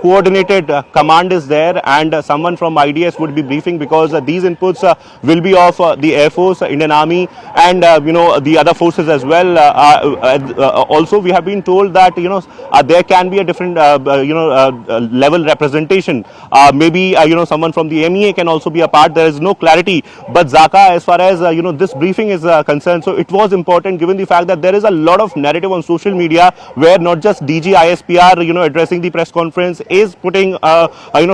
coordinated command is there, and someone from IDS would be briefing, because these inputs will be of the Air Force, Indian Army, and the other forces as well. Also, we have been told that there can be a different level representation. Maybe someone from the MEA can also be a part. There is no clarity, but Zaka, as far as this briefing is concerned, so it was important given the fact that there is a lot of narrative on social media where not just DG ISPR addressing the press conference is putting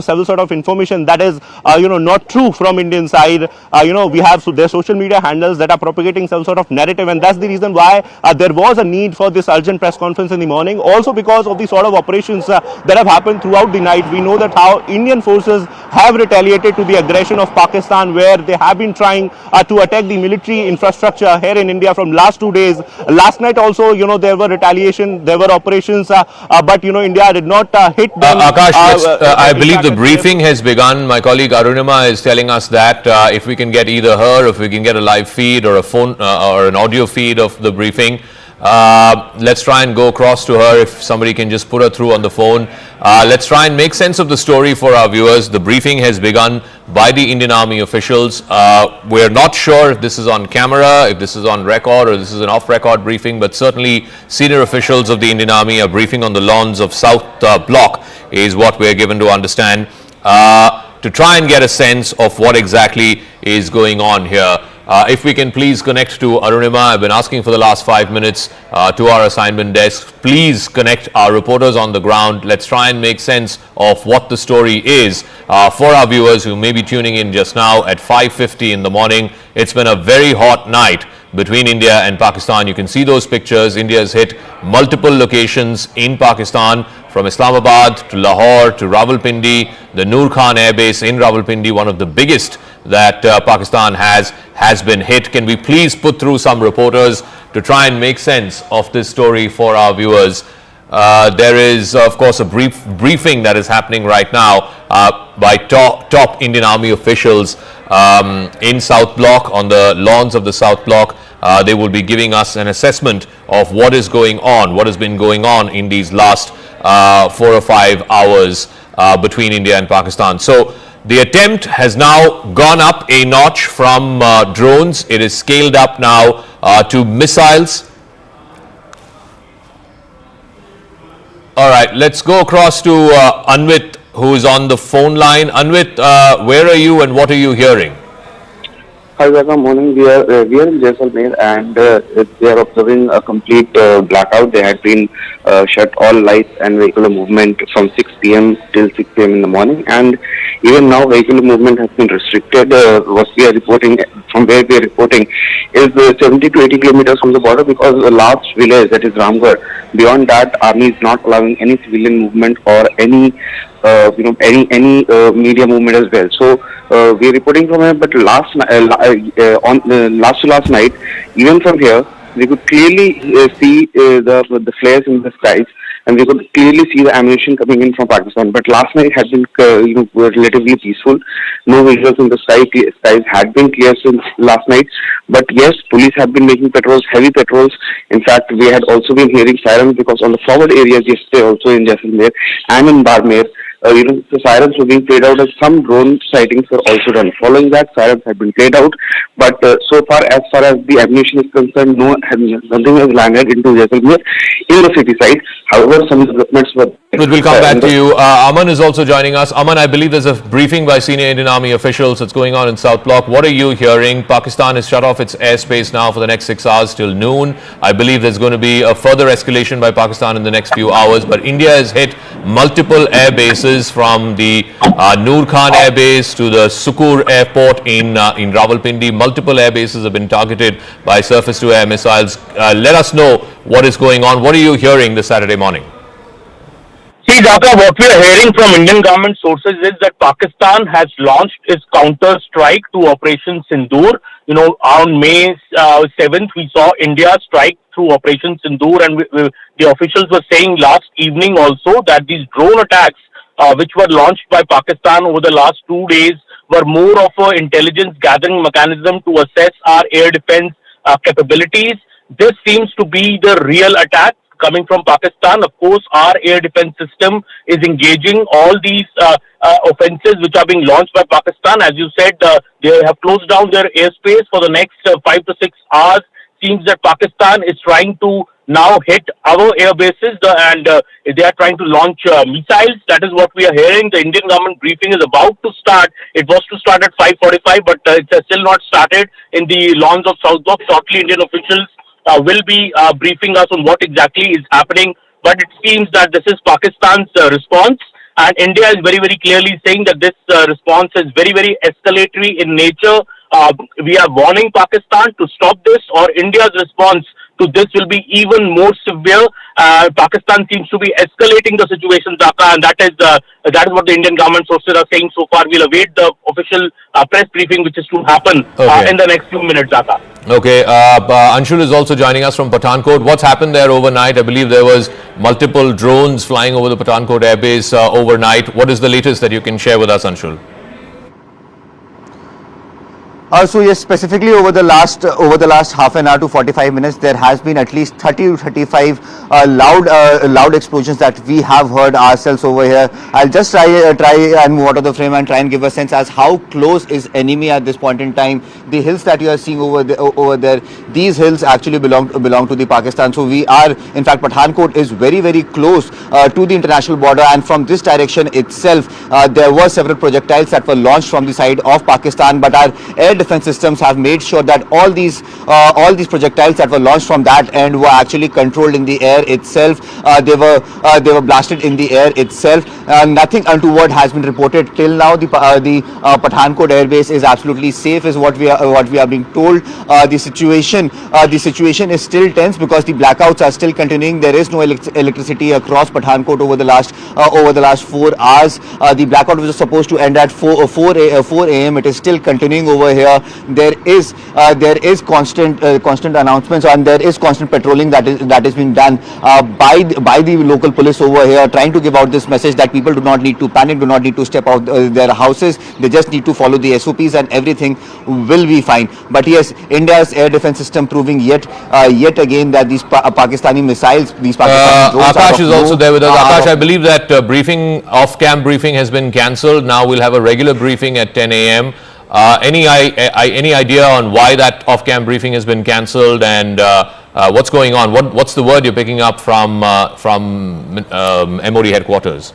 several sort of information that is not true from Indian side. We have their social media handles that are propagating some sort of narrative, and that's the reason why there was a need for this urgent press conference in the morning. Also because of the sort of operations that have happened throughout the night. We know that how Indian forces have retaliated to the aggression of Pakistan, where they have been trying to attack the military infrastructure here in India from last 2 days. Last night also there were retaliation, there were operations, but India did not hit them. Akash, I believe the briefing has begun. My colleague Arunima is telling us that if we can get either her, if we can get a live feed or a phone or an audio feed of the briefing, let's try and go across to her. If somebody can just put her through on the phone. Let's try and make sense of the story for our viewers. The briefing has begun by the Indian Army officials. We're not sure if this is on camera, if this is on record, or this is an off-record briefing, but certainly senior officials of the Indian Army are briefing on the lawns of South Block, is what we're given to understand, to try and get a sense of what exactly is going on here. If we can please connect to Arunima. I've been asking for the last 5 minutes to our assignment desk. Please connect our reporters on the ground. Let's try and make sense of what the story is for our viewers who may be tuning in just now at 5:50 in the morning. It's been a very hot night between India and Pakistan. You can see those pictures. India has hit multiple locations in Pakistan, from Islamabad to Lahore to Rawalpindi. The Noor Khan Air Base in Rawalpindi, one of the biggest that Pakistan has been hit. Can we please put through some reporters to try and make sense of this story for our viewers? There is, of course, a briefing that is happening right now by top Indian Army officials in South Block, on the lawns of the South Block. They will be giving us an assessment of what is going on, what has been going on in these last 4 or 5 hours between India and Pakistan. So the attempt has now gone up a notch from drones. It is scaled up now to missiles. All right, let's go across to Anvit, who is on the phone line. Anvit, where are you and what are you hearing? Hi, good morning. We are in Jaisalmer, and they are observing a complete blackout. They had been shut all lights and vehicular movement from 6 p.m. till 6 p.m. in the morning, and even now vehicular movement has been restricted. What we are reporting, from where we are reporting, is 70 to 80 kilometers from the border, because the last village, that is Ramgarh, beyond that, army is not allowing any civilian movement or any media movement as well. So we are reporting from here, but last night, even from here, we could clearly see the flares in the skies, and we could clearly see the ammunition coming in from Pakistan. But last night had been relatively peaceful. No visuals in the sky. Skies had been clear since last night. But yes, police have been making patrols, heavy patrols. In fact, we had also been hearing sirens, because on the forward areas yesterday, also in Jaisalmer and in Barmer, the sirens were being played out, as some drone sightings were also done. Following that, sirens have been played out, but so far as the ammunition is concerned, nothing has landed into Jaisalmer in the city side. However, some developments were... We'll come back to you. Aman is also joining us. Aman, I believe there's a briefing by senior Indian Army officials that's going on in South Block. What are you hearing? Pakistan has shut off its airspace now for the next 6 hours till noon. I believe there's going to be a further escalation by Pakistan in the next few hours, but India has hit multiple air bases, from the Noor Khan Air Base to the Sukur Airport in Rawalpindi. Multiple air bases have been targeted by surface-to-air missiles. Let us know what is going on. What are you hearing this Saturday morning? See, Jaka, what we are hearing from Indian government sources is that Pakistan has launched its counter-strike to Operation Sindoor. On May 7th, we saw India strike through Operation Sindoor, and the officials were saying last evening also that these drone attacks, which were launched by Pakistan over the last 2 days, were more of an intelligence gathering mechanism to assess our air defense capabilities. This seems to be the real attack coming from Pakistan. Of course, our air defense system is engaging all these offences which are being launched by Pakistan. As you said, they have closed down their airspace for the next 5 to 6 hours. Seems that Pakistan is trying to now hit our air bases and they are trying to launch missiles. That is what we are hearing. The Indian government briefing is about to start. It was to start at 5:45, but it's still not started in the lawns of South Block. Shortly, Indian officials will be briefing us on what exactly is happening. But it seems that this is Pakistan's response. And India is very, very clearly saying that this response is very, very escalatory in nature. We are warning Pakistan to stop this, or India's response to this will be even more severe. Pakistan seems to be escalating the situation, Zaka, and that is what the Indian government sources are saying so far. We'll await the official press briefing, which is to happen in the next few minutes, Zaka. Okay, Anshul is also joining us from Pathankot. What's happened there overnight? I believe there was multiple drones flying over the Pathankot airbase overnight. What is the latest that you can share with us, Anshul? So yes, specifically over the last half an hour to 45 minutes, there has been at least 30 to 35 loud explosions that we have heard ourselves over here. I'll just try and move out of the frame and try and give a sense as how close is enemy at this point in time. The hills that you are seeing over there, these hills actually belong to the Pakistan. So we are, in fact, Pathankot is very, very close to the international border, and from this direction itself, there were several projectiles that were launched from the side of Pakistan, but our air defense systems have made sure that all these projectiles that were launched from that end were actually controlled in the air itself. They were blasted in the air itself. Nothing untoward has been reported till now. The Pathankot airbase is absolutely safe, is what we are being told. The situation is still tense because the blackouts are still continuing. There is no electricity across Pathankot over the last 4 hours. The blackout was supposed to end at 4 a.m. It is still continuing over here. There is constant announcements, and there is constant patrolling that is being done by the local police over here, trying to give out this message that people do not need to panic, do not need to step out their houses. They just need to follow the SOPs and everything will be fine. But yes, India's air defense system proving yet again that these Pakistani missiles, these Pakistani drones. Akash is also there with us. Akash, I believe that off-cam briefing has been cancelled. Now we'll have a regular briefing at 10 a.m. Any idea on why that off-cam briefing has been cancelled and what's going on? What's the word you're picking up from MOD headquarters?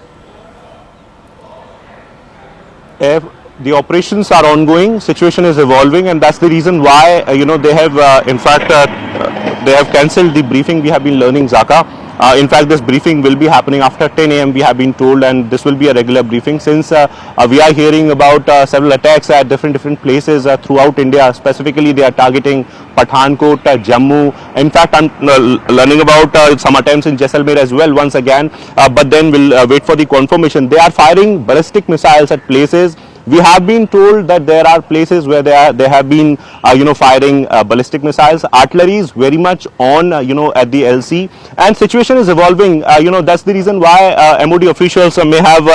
The operations are ongoing, situation is evolving, and that's the reason why they have in fact they have cancelled the briefing. We have been learning, Zaka. In fact, this briefing will be happening after 10 a.m. we have been told, and this will be a regular briefing since we are hearing about several attacks at different places throughout India. Specifically, they are targeting Pathankot, Jammu. In fact, I'm learning about some attempts in Jaisalmer as well once again, but then we'll wait for the confirmation. They are firing ballistic missiles at places. We have been told that there are places where they have been firing ballistic missiles. Artillery is very much on at the LC, and situation is evolving. That's the reason why MOD officials may have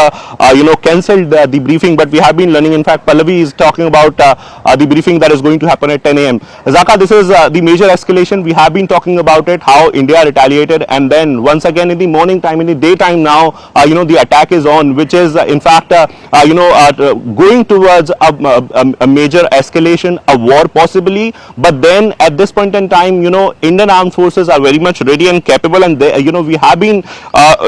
cancelled the briefing, but we have been learning. In fact, Pallavi is talking about the briefing that is going to happen at 10 a.m. Zaka, this is the major escalation. We have been talking about it, how India retaliated, and then once again in the morning time, in the daytime now, the attack is on, which is in fact going towards a major escalation, a war possibly. But then at this point in time, Indian armed forces are very much ready and capable, and they, we have been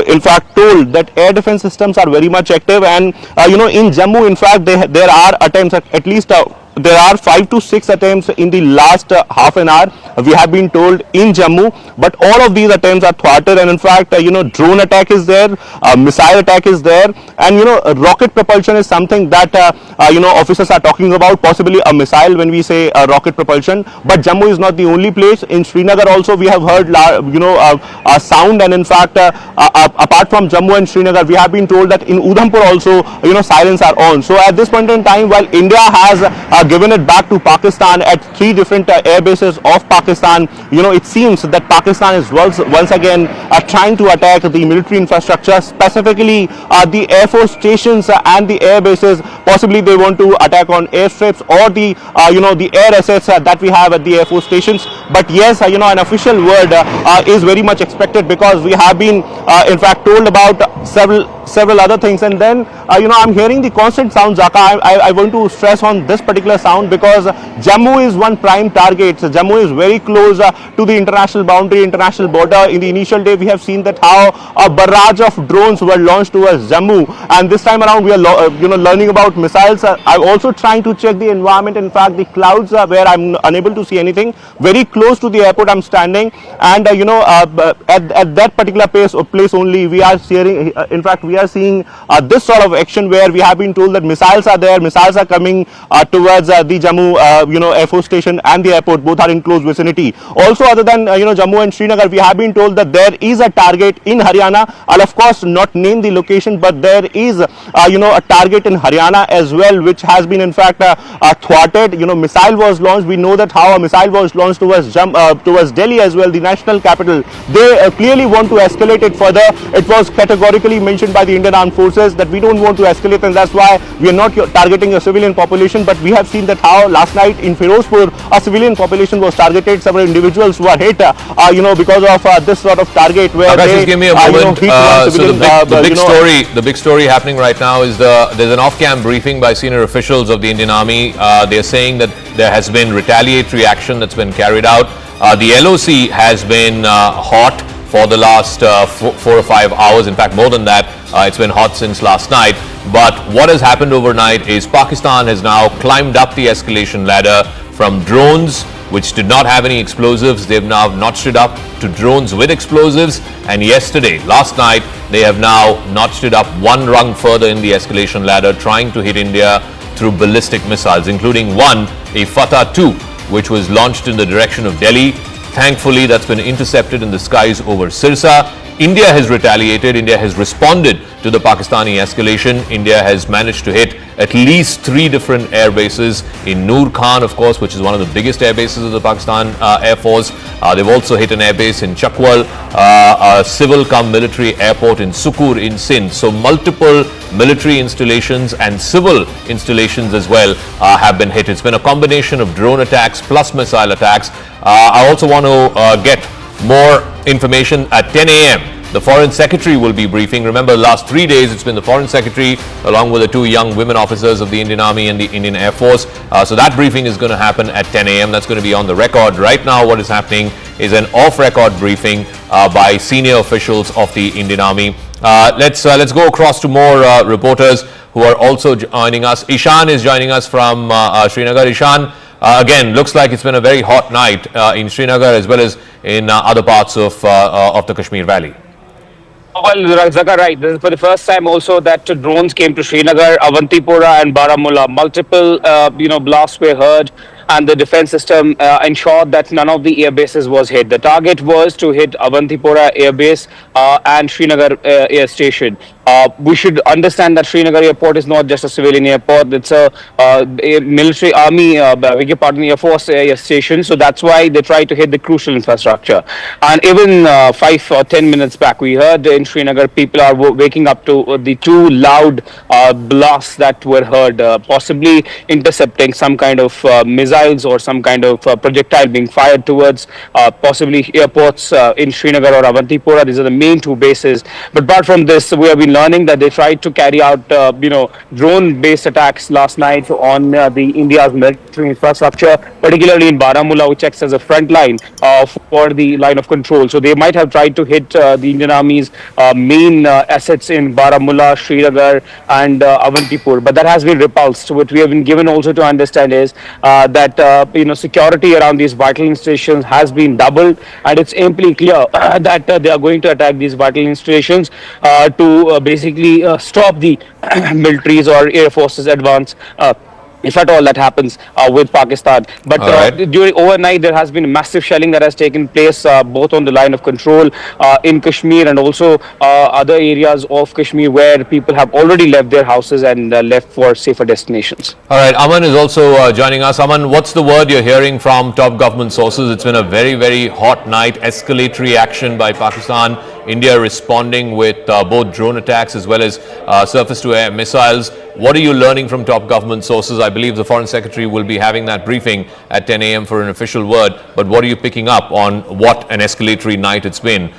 in fact told that air defense systems are very much active, and in Jammu, in fact, there are attempts at least there are 5 to 6 attempts in the last half an hour, we have been told, in Jammu, but all of these attempts are thwarted, and in fact drone attack is there, missile attack is there, and rocket propulsion is something that officers are talking about, possibly a missile when we say rocket propulsion. But Jammu is not the only place. In Srinagar also we have heard a sound, and in fact apart from Jammu and Srinagar, we have been told that in Udhampur also sirens are on. So at this point in time, while India has given it back to Pakistan at 3 different air bases of Pakistan. It seems that Pakistan is once again trying to attack the military infrastructure, specifically the Air Force stations and the air bases. Possibly they want to attack on airstrips or the air assets that we have at the Air Force stations. But yes, an official word is very much expected, because we have been in fact told about several other things. And then I'm hearing the constant sound, Zaka. I want to stress on this particular sound, because Jammu is one prime target. So Jammu is very close to the international boundary, international border. In the initial day, we have seen that how a barrage of drones were launched towards Jammu, and this time around we are learning about missiles. I'm also trying to check the environment. In fact, the clouds where I'm unable to see anything. Very close to the airport I'm standing, and at that particular place only we are seeing, in fact we are seeing this sort of action, where we have been told that missiles are there, missiles are coming towards the Jammu Air Force station and the airport. Both are in close vicinity. Also, other than Jammu and Srinagar, we have been told that there is a target in Haryana. I'll of course not name the location, but there is a target in Haryana as well, which has been in fact thwarted. Missile was launched. We know that how a missile was launched towards Delhi as well, the national capital. They clearly want to escalate it further. It was categorically mentioned by the Indian Armed Forces that we don't want to escalate, and that's why we are not targeting a civilian population. But we have seen that how last night in Ferozpur a civilian population was targeted. Several individuals were hit because of this sort of target, where Akash, they just give me a moment. hit one civilian, The big story happening right now is there's an off-cam briefing by senior officials of the Indian Army. They're saying that there has been retaliatory action that's been carried out. The LOC has been hot for the last 4 or 5 hours. In fact, more than that, it's been hot since last night. But what has happened overnight is Pakistan has now climbed up the escalation ladder from drones, which did not have any explosives. They've now notched it up to drones with explosives. And last night, they have now notched it up one rung further in the escalation ladder, trying to hit India through ballistic missiles, including one, a Fatah 2, which was launched in the direction of Delhi. Thankfully, that's been intercepted in the skies over Sirsa. India has retaliated. India has responded to the Pakistani escalation. India has managed to hit at least 3 different air bases in Noor Khan, of course, which is one of the biggest air bases of the Pakistan Air Force. They've also hit an air base in Chakwal, a civil-cum-military airport in Sukur in Sindh. So multiple military installations and civil installations as well have been hit. It's been a combination of drone attacks plus missile attacks. I also want to get more information at 10 a.m. The Foreign Secretary will be briefing. Remember, the last 3 days it's been the Foreign Secretary along with the 2 young women officers of the Indian Army and the Indian Air Force. So that briefing is going to happen at 10 a.m. That's going to be on the record. Right now what is happening is an off-record briefing by senior officials of the Indian Army. Let's go across to more reporters who are also joining us. Ishan is joining us from Srinagar. Ishan, again, looks like it's been a very hot night in Srinagar as well as in other parts of the Kashmir Valley. Well, Zaka, right. This is for the first time also that drones came to Srinagar, Awantipora and Baramulla. Multiple, blasts were heard, and the defense system ensured that none of the air bases was hit. The target was to hit Awantipora air base and Srinagar air station. We should understand that Srinagar airport is not just a civilian airport. It's a military army, Air Force air station. So that's why they try to hit the crucial infrastructure. And even 5 or 10 minutes back, we heard in Srinagar, people are waking up to the 2 loud blasts that were heard, possibly intercepting some kind of missiles or some kind of projectile being fired towards possibly airports in Srinagar or Awantipora. These are the main 2 bases. But apart from this, we have been learning that they tried to carry out, drone-based attacks last night on the India's military infrastructure, particularly in Baramulla, which acts as a front line for the line of control. So they might have tried to hit the Indian Army's main assets in Baramulla, Srinagar, and Awantipur, but that has been repulsed. What we have been given also to understand is that security around these vital installations has been doubled, and it's amply clear that they are going to attack these vital installations to basically stop the militaries or air forces advance if at all that happens with Pakistan. But during overnight, there has been massive shelling that has taken place both on the line of control in Kashmir and also other areas of Kashmir where people have already left their houses and left for safer destinations. All right, Aman is also joining us. Aman, what's the word you're hearing from top government sources? It's been a very, very hot night, escalatory action by Pakistan. India responding with both drone attacks as well as surface-to-air missiles. What are you learning from top government sources? I believe the Foreign Secretary will be having that briefing at 10 a.m. for an official word. But what are you picking up on what an escalatory night it's been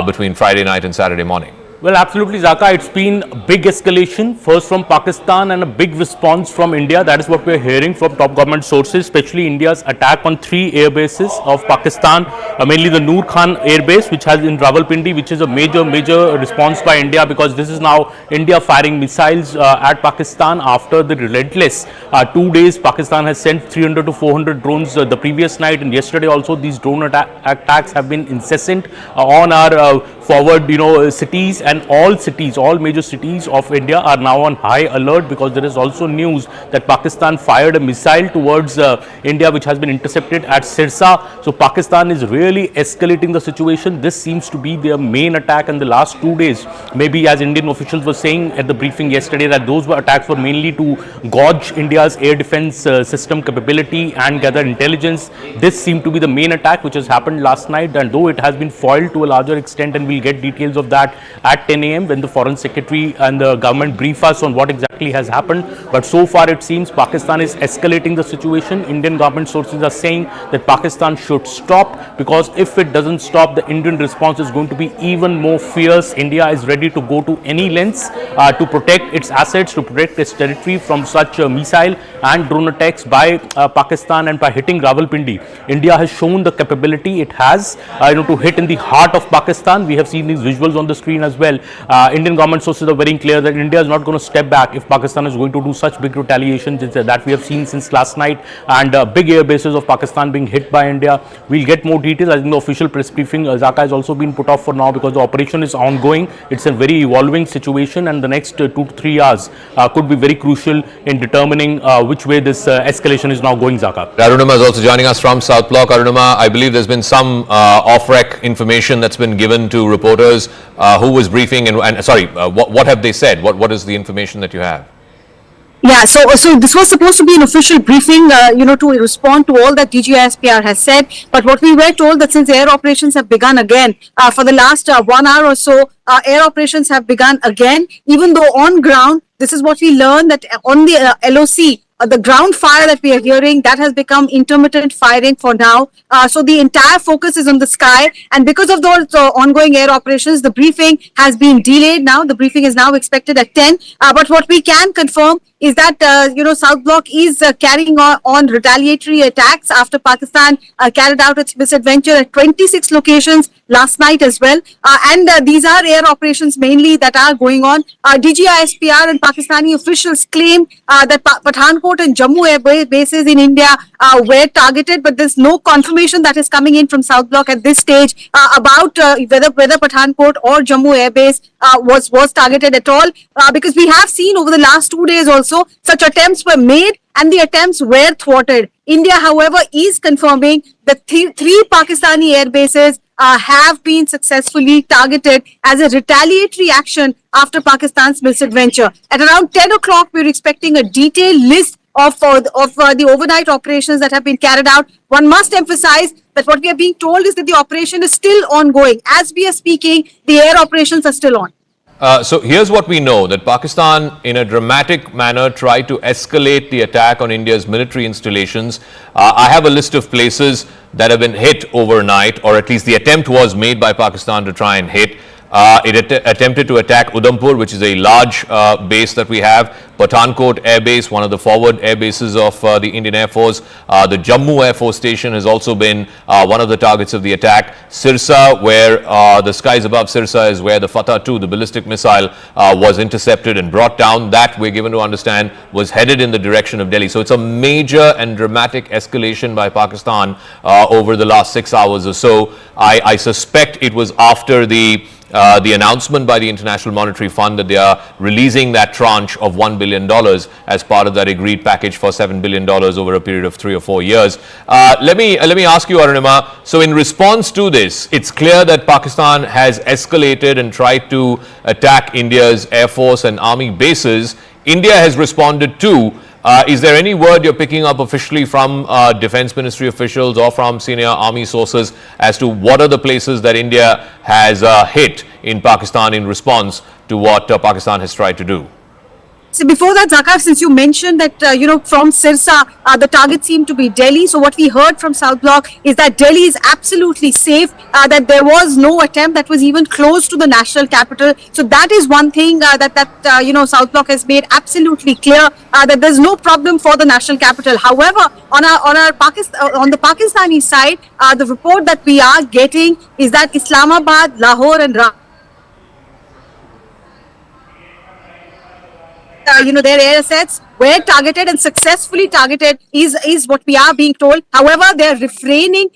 between Friday night and Saturday morning? Well, absolutely, Zaka. It's been a big escalation, first from Pakistan and a big response from India. That is what we're hearing from top government sources, especially India's attack on 3 air bases of Pakistan, mainly the Noor Khan air base, which has in Rawalpindi, which is a major response by India, because this is now India firing missiles at Pakistan after the relentless 2 days. Pakistan has sent 300 to 400 drones the previous night, and yesterday also these drone attacks have been incessant on our forward, cities, and all major cities of India are now on high alert, because there is also news that Pakistan fired a missile towards India, which has been intercepted at Sirsa. So Pakistan is really escalating the situation. This seems to be their main attack in the last 2 days. Maybe, as Indian officials were saying at the briefing yesterday, that those attacks were mainly to gauge India's air defense system capability and gather intelligence. This seemed to be the main attack which has happened last night, and though it has been foiled to a larger extent, and we'll get details of that at 10 a.m. when the Foreign Secretary and the government brief us on what exactly has happened. But so far it seems Pakistan is escalating the situation. Indian government sources are saying that Pakistan should stop, because if it doesn't stop, the Indian response is going to be even more fierce. India is ready to go to any lengths to protect its assets, to protect its territory from such missile and drone attacks by Pakistan and by hitting Rawalpindi. India has shown the capability it has to hit in the heart of Pakistan. We have seen these visuals on the screen as well. Indian government sources are very clear that India is not going to step back if Pakistan is going to do such big retaliation that we have seen since last night, and big air bases of Pakistan being hit by India. We'll get more details. I think the official press briefing, Zaka, has also been put off for now, because the operation is ongoing. It's a very evolving situation, and the next 2 to 3 hours could be very crucial in determining which way this escalation is now going, Zaka. Arunima is also joining us from South Block. Arunima, I believe there's been some off-rec information that's been given to reporters. Who was briefing, and what have they said? What is the information that you have? Yeah, so this was supposed to be an official briefing, to respond to all that DGISPR has said. But what we were told, that since air operations have begun again, for the last 1 hour or so, air operations have begun again, even though on ground, this is what we learned, that on the LOC, the ground fire that we are hearing, that has become intermittent firing for now. So the entire focus is on the sky, and because of those ongoing air operations, the briefing has been delayed now. The briefing is now expected at 10. But what we can confirm is that, South Block is carrying on retaliatory attacks after Pakistan carried out its misadventure at 26 locations last night as well. And these are air operations mainly that are going on. DGISPR and Pakistani officials claim that Pathankot and Jammu air bases in India were targeted, but there's no confirmation that is coming in from South Block at this stage about whether Pathankot or Jammu air base was targeted at all, because we have seen over the last 2 days also such attempts were made and the attempts were thwarted. India, however, is confirming that three Pakistani air bases have been successfully targeted as a retaliatory action after Pakistan's misadventure. At around 10 o'clock, we're expecting a detailed list of the overnight operations that have been carried out. One must emphasize that what we are being told is that the operation is still ongoing. As we are speaking, the air operations are still on. So here's what we know, that Pakistan in a dramatic manner tried to escalate the attack on India's military installations. I have a list of places that have been hit overnight, or at least the attempt was made by Pakistan to try and hit. It attempted to attack Udhampur, which is a large base that we have. Pathankot Air Base, one of the forward air bases of the Indian Air Force. The Jammu Air Force Station has also been one of the targets of the attack. Sirsa, where the skies above Sirsa is where the Fatah 2, the ballistic missile, was intercepted and brought down. That, we're given to understand, was headed in the direction of Delhi. So it's a major and dramatic escalation by Pakistan over the last 6 hours or so. I suspect it was after the the announcement by the International Monetary Fund that they are releasing that tranche of $1 billion as part of that agreed package for $7 billion over a period of 3 or 4 years. Let me ask you, Arunima, so in response to this, it's clear that Pakistan has escalated and tried to attack India's Air Force and Army bases. India has responded too. Is there any word you're picking up officially from Defense Ministry officials or from senior army sources as to what are the places that India has hit in Pakistan in response to what Pakistan has tried to do? So before that, Zakar, since you mentioned that, from Sirsa, the target seemed to be Delhi. So what we heard from South Block is that Delhi is absolutely safe, that there was no attempt that was even close to the national capital. So that is one thing that South Block has made absolutely clear, that there's no problem for the national capital. However, on the Pakistani side, the report that we are getting is that Islamabad, Lahore and their air assets were targeted and successfully targeted is what we are being told. However, they're refraining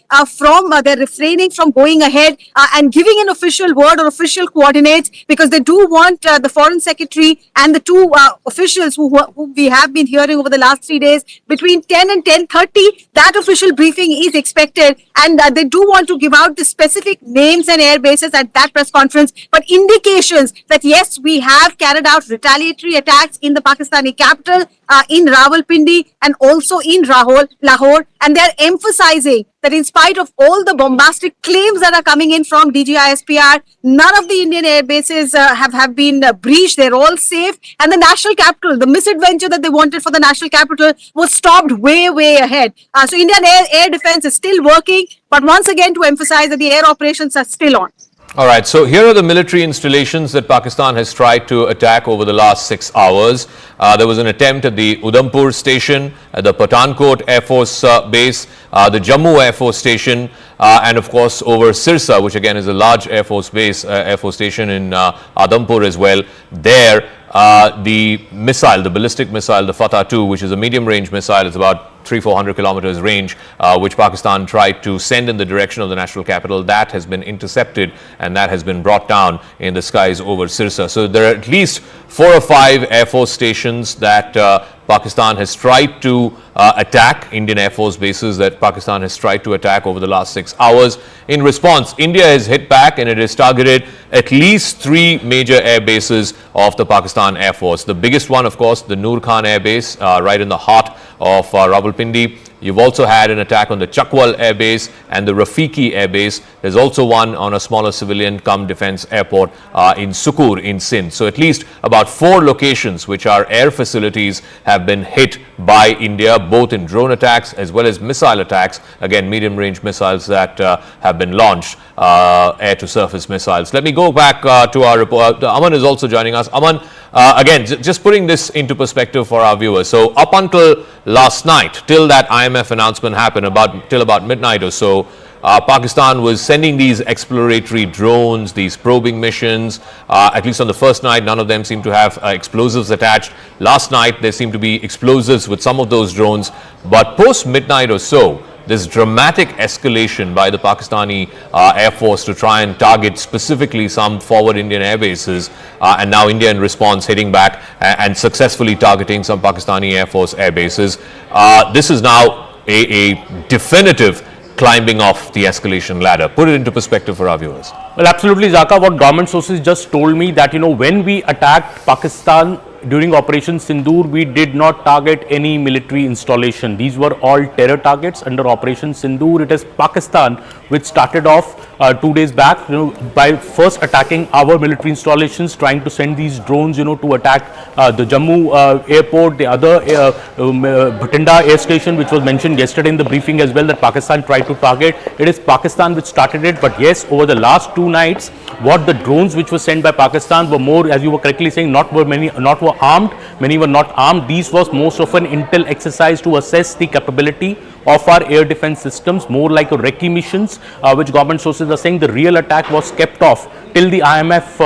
from going ahead and giving an official word or official coordinates, because they do want the foreign secretary and the two officials who we have been hearing over the last 3 days between 10 and 10:30. That official briefing is expected, and they do want to give out the specific names and air bases at that press conference. But indications that yes, we have carried out retaliatory attacks in the Pakistani capital, in Rawalpindi and also in Lahore, and they're emphasizing that in spite of all the bombastic claims that are coming in from DGISPR, none of the Indian air bases have been breached. They're all safe, and the national capital, the misadventure that they wanted for the national capital, was stopped way ahead. So Indian air defense is still working, but once again to emphasize that the air operations are still on. All right, so here are the military installations that Pakistan has tried to attack over the last 6 hours. There was an attempt at the Udhampur station, at the Pathankot Air Force Base, the Jammu Air Force Station, and of course over Sirsa, which again is a large Air Force base, Air Force station in Udhampur as well. There, the missile, the ballistic missile, the Fatah 2, which is a medium-range missile, it's about 300-400 kilometers range, which Pakistan tried to send in the direction of the national capital. That has been intercepted and that has been brought down in the skies over Sirsa. So there are at least 4 or 5 Air Force stations that Pakistan has tried to attack, Indian Air Force bases that Pakistan has tried to attack over the last 6 hours. In response, India has hit back and it has targeted at least 3 major air bases of the Pakistan Air Force. The biggest one, of course, the Noor Khan Air Base, right in the heart of Rawalpindi. You've also had an attack on the Chakwal Air Base and the Rafiki Air Base. There's also one on a smaller civilian defense airport in Sukur in Sindh. So at least about 4 locations which are air facilities have been hit by India, both in drone attacks as well as missile attacks. Again, medium-range missiles that have been launched, air-to-surface missiles. Let me go back to our report. Aman is also joining us. Aman, again, just putting this into perspective for our viewers. So up until last night, till that IMF announcement happened, till about midnight or so, Pakistan was sending these exploratory drones, these probing missions. At least on the first night, none of them seemed to have explosives attached. Last night, there seemed to be explosives with some of those drones. But post-midnight or so, this dramatic escalation by the Pakistani Air Force to try and target specifically some forward Indian air bases, and now India in response hitting back and successfully targeting some Pakistani Air Force air bases. This is now a definitive climbing off the escalation ladder. Put it into perspective for our viewers. Well, absolutely, Zaka. What government sources just told me that, when we attacked Pakistan during Operation Sindoor, we did not target any military installation. These were all terror targets under Operation Sindoor. It is Pakistan which started off 2 days back, by first attacking our military installations, trying to send these drones, to attack the Jammu airport, the other Bhatinda air station, which was mentioned yesterday in the briefing as well, that Pakistan tried to target. It is Pakistan which started it. But yes, over the last 2 nights, what the drones which were sent by Pakistan were more, as you were correctly saying, not were armed, many were not armed. These was most of an intel exercise to assess the capability of our air defense systems, more like a recce missions, which government sources are saying the real attack was kept off till the IMF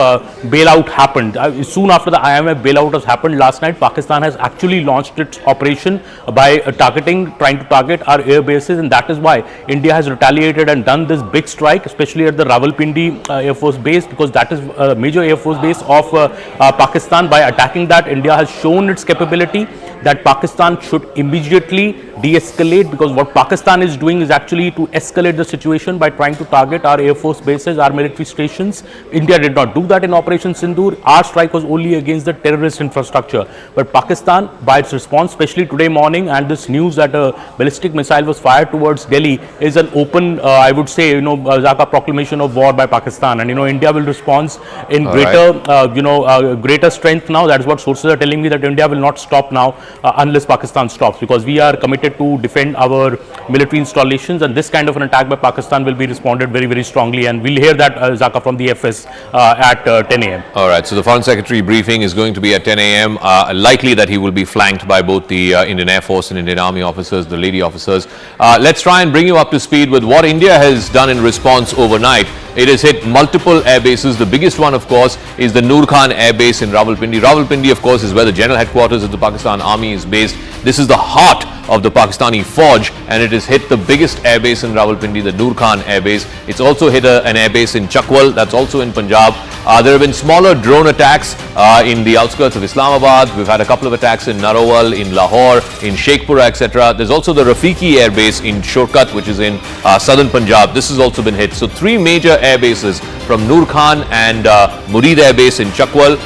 bailout happened. Soon after the IMF bailout has happened last night, Pakistan has actually launched its operation by trying to target our air bases, and that is why India has retaliated and done this big strike, especially at the Rawalpindi Air Force Base, because that is a major Air Force base of Pakistan. By attacking that, India has shown its capability that Pakistan should immediately de-escalate, because what Pakistan is doing is actually to escalate the situation by trying to target our Air Force bases, our military stations. India did not do that in Operation Sindoor. Our strike was only against the terrorist infrastructure. But Pakistan, by its response, especially today morning, and this news that a ballistic missile was fired towards Delhi is an open, I would say, Zaka proclamation of war by Pakistan. And, India will respond in greater, greater strength now. That is what sources are telling me, that India will not stop now unless Pakistan stops, because we are committed to defend our military installations, and this kind of an attack by Pakistan will be responded very, very strongly, and we'll hear that, Zaka, from the FS at 10 a.m. All right, so the Foreign Secretary briefing is going to be at 10 a.m. Likely that he will be flanked by both the Indian Air Force and Indian Army officers, the lady officers. Let's try and bring you up to speed with what India has done in response overnight. It has hit multiple air bases. The biggest one, of course, is the Noor Khan Air Base in Rawalpindi. Rawalpindi, of course, is where the general headquarters of the Pakistan Army is based. This is the heart of the Pakistani Fauj, and it has hit the biggest air base in Rawalpindi, the Noor Khan Air Base. It's also hit an air base in Chakwal, that's also in Punjab. There have been smaller drone attacks in the outskirts of Islamabad. We've had a couple of attacks in Narowal, in Lahore, in Sheikhpura, etc. There's also the Rafiki Air Base in Shorkat, which is in southern Punjab. This has also been hit. So three major air bases from Noor Khan and Murid Air Base in Chakwal,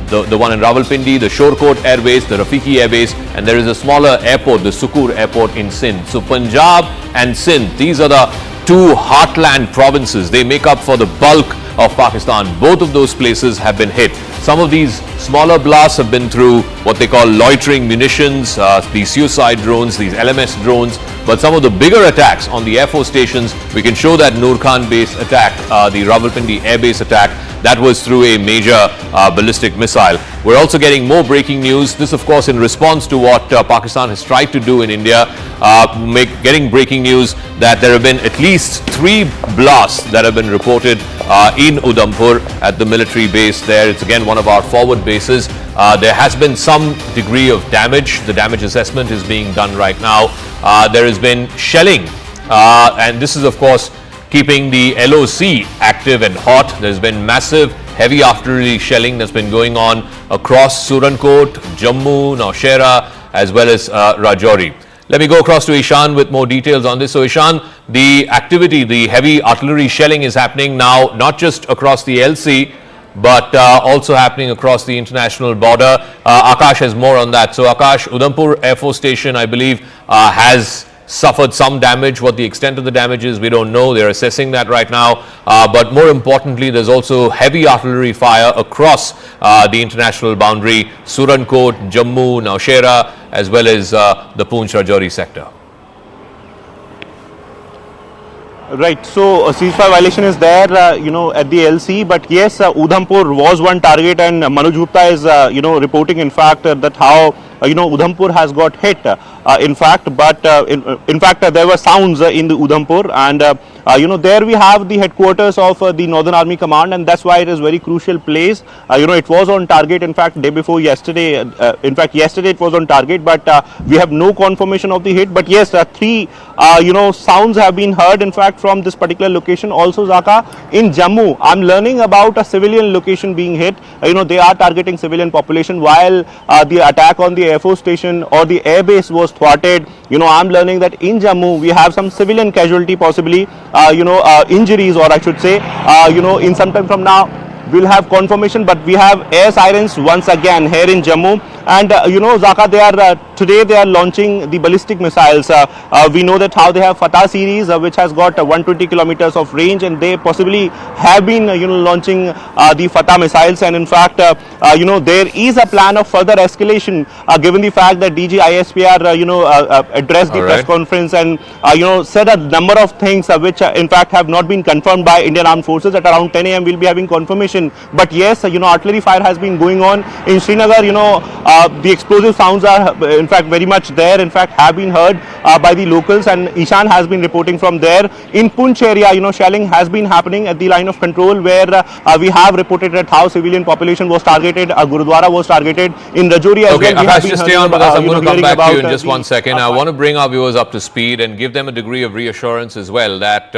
the one in Rawalpindi, the Shorkot Air Base, the Rafiki Air Base, and there is a smaller airport, the Sukur Airport in Sindh. So Punjab and Sindh, these are the two heartland provinces. They make up for the bulk of Pakistan. Both of those places have been hit. Some of these smaller blasts have been through what they call loitering munitions, these suicide drones, these LMS drones. But some of the bigger attacks on the Air Force stations, we can show that Noor Khan base attack, the Rawalpindi Air Base attack, that was through a major ballistic missile. We're also getting more breaking news. This, of course, in response to what Pakistan has tried to do in India, getting breaking news that there have been at least 3 blasts that have been reported in Udhampur at the military base there. It's again one of our forward bases. There has been some degree of damage. The damage assessment is being done right now. There has been shelling, and this is, of course, keeping the LOC active and hot. There's been massive heavy artillery shelling that's been going on across Surankot, Jammu, Naushera, as well as Rajouri. Let me go across to Ishan with more details on this. So Ishan, the activity, the heavy artillery shelling is happening now, not just across the LC, but also happening across the international border. Akash has more on that. So Akash, Udhampur Air Force Station, I believe, has suffered some damage. What the extent of the damage is, we don't know. They're assessing that right now. But more importantly, there's also heavy artillery fire across the international boundary, Surankot, Jammu, Naushera, as well as the Poonch Rajouri sector. Right, so a ceasefire violation is there, at the LC, but yes, Udhampur was one target, and Manoj Gupta is, reporting, in fact, that how, Udhampur has got hit, in fact, but in fact, there were sounds in the Udhampur, and there we have the headquarters of the Northern Army Command, and that's why it is very crucial place. It was on target, in fact, day before yesterday. In fact, yesterday it was on target, but we have no confirmation of the hit. But yes, 3 sounds have been heard, in fact, from this particular location. Also, Zaka, in Jammu, I'm learning about a civilian location being hit. They are targeting civilian population, while the attack on the Air Force station or the air base was thwarted. I'm learning that in Jammu we have some civilian casualty, possibly injuries, or I should say, in some time from now we'll have confirmation. But we have air sirens once again here in Jammu, and Zaka, they are today they are launching the ballistic missiles. We know that how they have Fatah series, which has got 120 kilometers of range, and they possibly have been launching the Fatah missiles. And in fact, there is a plan of further escalation, given the fact that DG ISPR addressed the press conference and said a number of things which in fact have not been confirmed by Indian Armed Forces. At around 10 a.m. we'll be having confirmation. But yes, artillery fire has been going on in Srinagar. The explosive sounds are in fact, very much there, in fact, have been heard by the locals, and Ishan has been reporting from there. In Poonch area, shelling has been happening at the line of control, where we have reported that how civilian population was targeted, Gurudwara was targeted. In Rajouri as okay, well. Akash, just stay on with us. I'm going to come back to you in just the, 1 second. I want to bring our viewers up to speed and give them a degree of reassurance as well that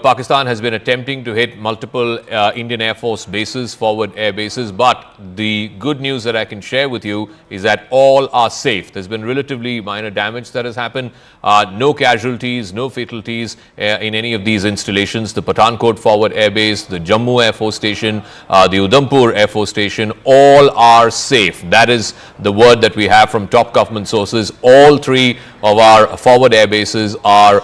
Pakistan has been attempting to hit multiple Indian Air Force bases, forward air bases, but the good news that I can share with you is that all are safe. There's been relatively minor damage that has happened, no casualties, no fatalities in any of these installations. The Pathankot forward air base, the Jammu Air Force Station, the Udhampur Air Force Station, all are safe. That is the word that we have from top government sources. All three of our forward air bases are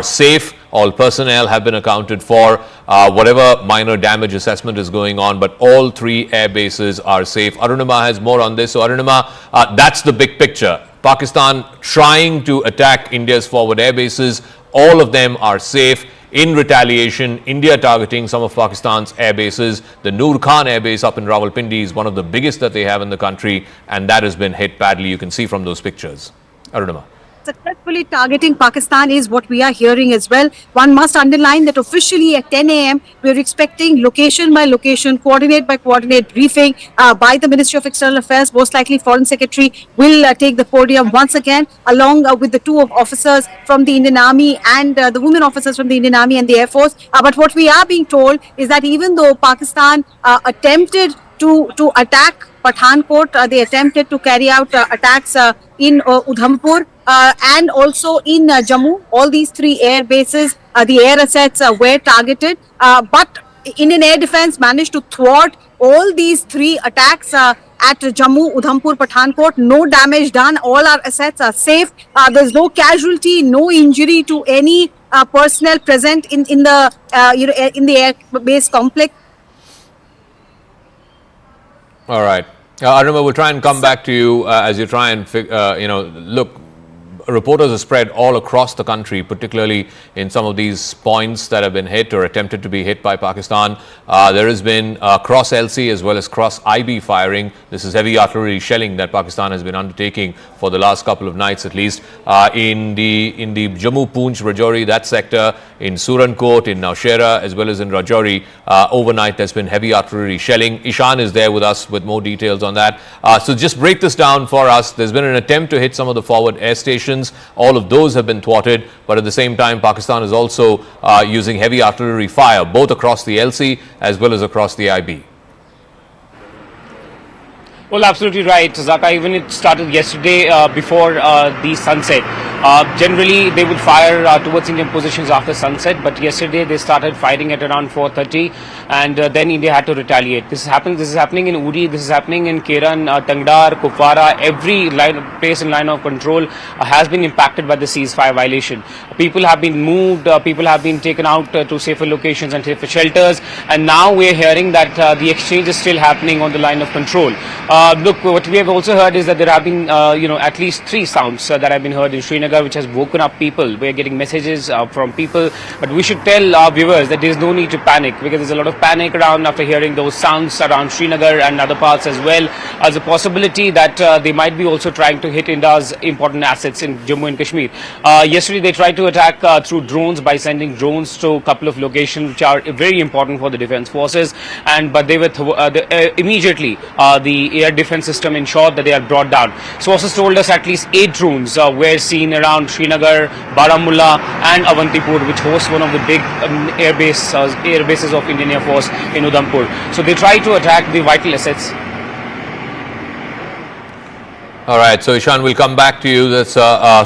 safe. All personnel have been accounted for, whatever minor damage assessment is going on, but all three air bases are safe. Arunima has more on this. So Arunima, that's the big picture. Pakistan trying to attack India's forward air bases. All of them are safe. In retaliation, India targeting some of Pakistan's air bases. The Noor Khan air base up in Rawalpindi is one of the biggest that they have in the country, and that has been hit badly. You can see from those pictures. Arunima. Successfully targeting Pakistan is what we are hearing as well. One must underline that officially at 10 a.m. we are expecting location by location, coordinate by coordinate briefing by the Ministry of External Affairs. Most likely Foreign Secretary will take the podium once again, along with the two officers from the Indian Army and the women officers from the Indian Army and the Air Force. But what we are being told is that even though Pakistan attempted to attack Pathankot, they attempted to carry out attacks in Udhampur and also in Jammu. All these three air bases, the air assets were targeted, but Indian Air Defence managed to thwart all these three attacks at Jammu, Udhampur, Pathankot. No damage done. All our assets are safe. There's no casualty, no injury to any personnel present in the in the air base complex. All right. Arunima, we'll try and come back to you as you try and, look, reporters are spread all across the country, particularly in some of these points that have been hit or attempted to be hit by Pakistan. There has been cross LC as well as cross IB firing. This is heavy artillery shelling that Pakistan has been undertaking for the last couple of nights at least. In the Jammu, Poonch, Rajouri, that sector, in Surankot, in Naushera, as well as in Rajouri, overnight there's been heavy artillery shelling. Ishan is there with us with more details on that. So just break this down for us. There's been an attempt to hit some of the forward air stations. All of those have been thwarted, but at the same time, Pakistan is also using heavy artillery fire, both across the LC as well as across the IB. Well, absolutely right, Zaka. Even it started yesterday before the sunset. Generally, they would fire towards Indian positions after sunset, but yesterday they started firing at around 4:30, and then India had to retaliate. This is happening in Uri, this is happening in Keran, Tangdar, Kupwara. Every place in line of control has been impacted by the ceasefire violation. People have been moved, people have been taken out to safer locations and safer shelters, and now we're hearing that the exchange is still happening on the line of control. Look, what we have also heard is that there have been, at least 3 sounds that have been heard in Srinagar, which has woken up people. We're getting messages from people, but we should tell our viewers that there's no need to panic, because there's a lot of panic around after hearing those sounds around Srinagar and other parts as well, as a possibility that they might be also trying to hit India's important assets in Jammu and Kashmir. Yesterday, they tried to attack through drones by sending drones to a couple of locations which are very important for the defense forces, but they were immediately the air defense system ensured that they are brought down. Sources told us at least 8 drones were seen around Srinagar, Baramulla and Awantipur, which hosts one of the big air bases of Indian Air Force in Udhampur. So they try to attack the vital assets. All right, so Ishan, we'll come back to you. There's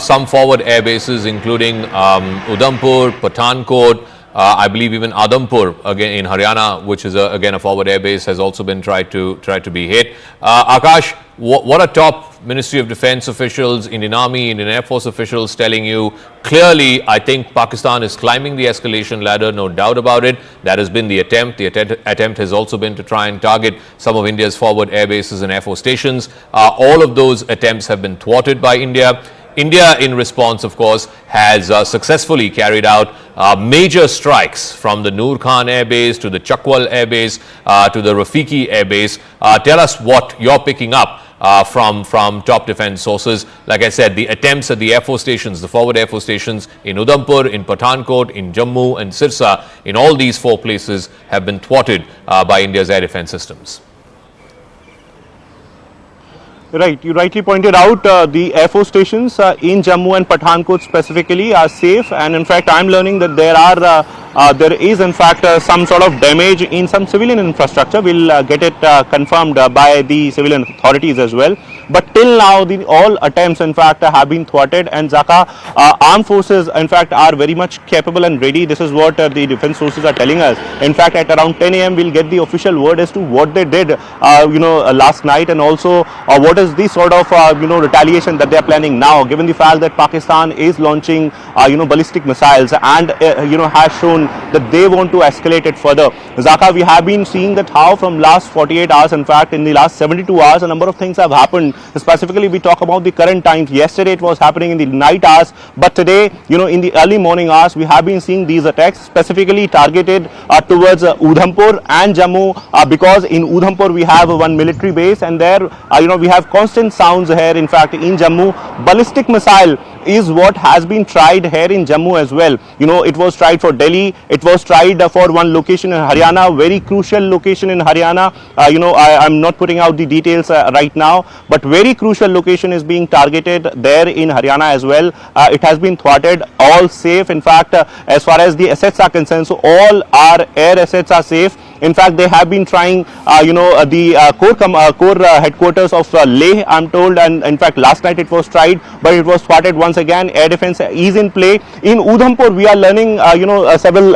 some forward air bases, including Udhampur, Pathankot, I believe even Udhampur again in Haryana, which is again a forward air base, has also been tried to be hit. Akash, what are top Ministry of Defence officials, Indian Army, Indian Air Force officials telling you? Clearly, I think Pakistan is climbing the escalation ladder, no doubt about it. That has been the attempt. The attempt has also been to try and target some of India's forward air bases and air force stations. All of those attempts have been thwarted by India. India, in response, of course, has successfully carried out major strikes from the Noor Khan Air Base to the Chakwal Air Base to the Rafiki Air Base. Tell us what you're picking up from top defense sources. Like I said, the attempts at the Air Force stations, the forward Air Force stations in Udhampur, in Pathankot, in Jammu and Sirsa, in all these 4 places have been thwarted by India's air defense systems. Right, you rightly pointed out the Air Force stations in Jammu and Pathankot specifically are safe, and in fact I am learning that there is in fact some sort of damage in some civilian infrastructure. We'll get it confirmed by the civilian authorities as well. But till now all attempts in fact have been thwarted, and Dhaka armed forces in fact are very much capable and ready. This is what the defense sources are telling us. In fact at around 10 AM we'll get the official word as to what they did last night, and also what is the sort of retaliation that they are planning now, given the fact that Pakistan is launching ballistic missiles and has shown that they want to escalate it further. Dhaka, we have been seeing that how from last 48 hours, in fact in the last 72 hours a number of things have happened. Specifically we talk about the current times. Yesterday it was happening in the night hours, but today in the early morning hours we have been seeing these attacks specifically targeted towards Udhampur and Jammu, because in Udhampur we have one military base, and there we have constant sounds here. In fact in Jammu, ballistic missile is what has been tried here in Jammu as well. It was tried for Delhi, it was tried for one location in Haryana, very crucial location in Haryana. I'm not putting out the details right now, but very crucial location is being targeted there in Haryana as well. It has been thwarted, all safe. In fact as far as the assets are concerned, so all our air assets are safe. In fact, they have been trying, the core headquarters of Leh, I'm told, and in fact last night it was tried, but it was thwarted once again. Air defense is in play. In Udhampur, we are learning, several,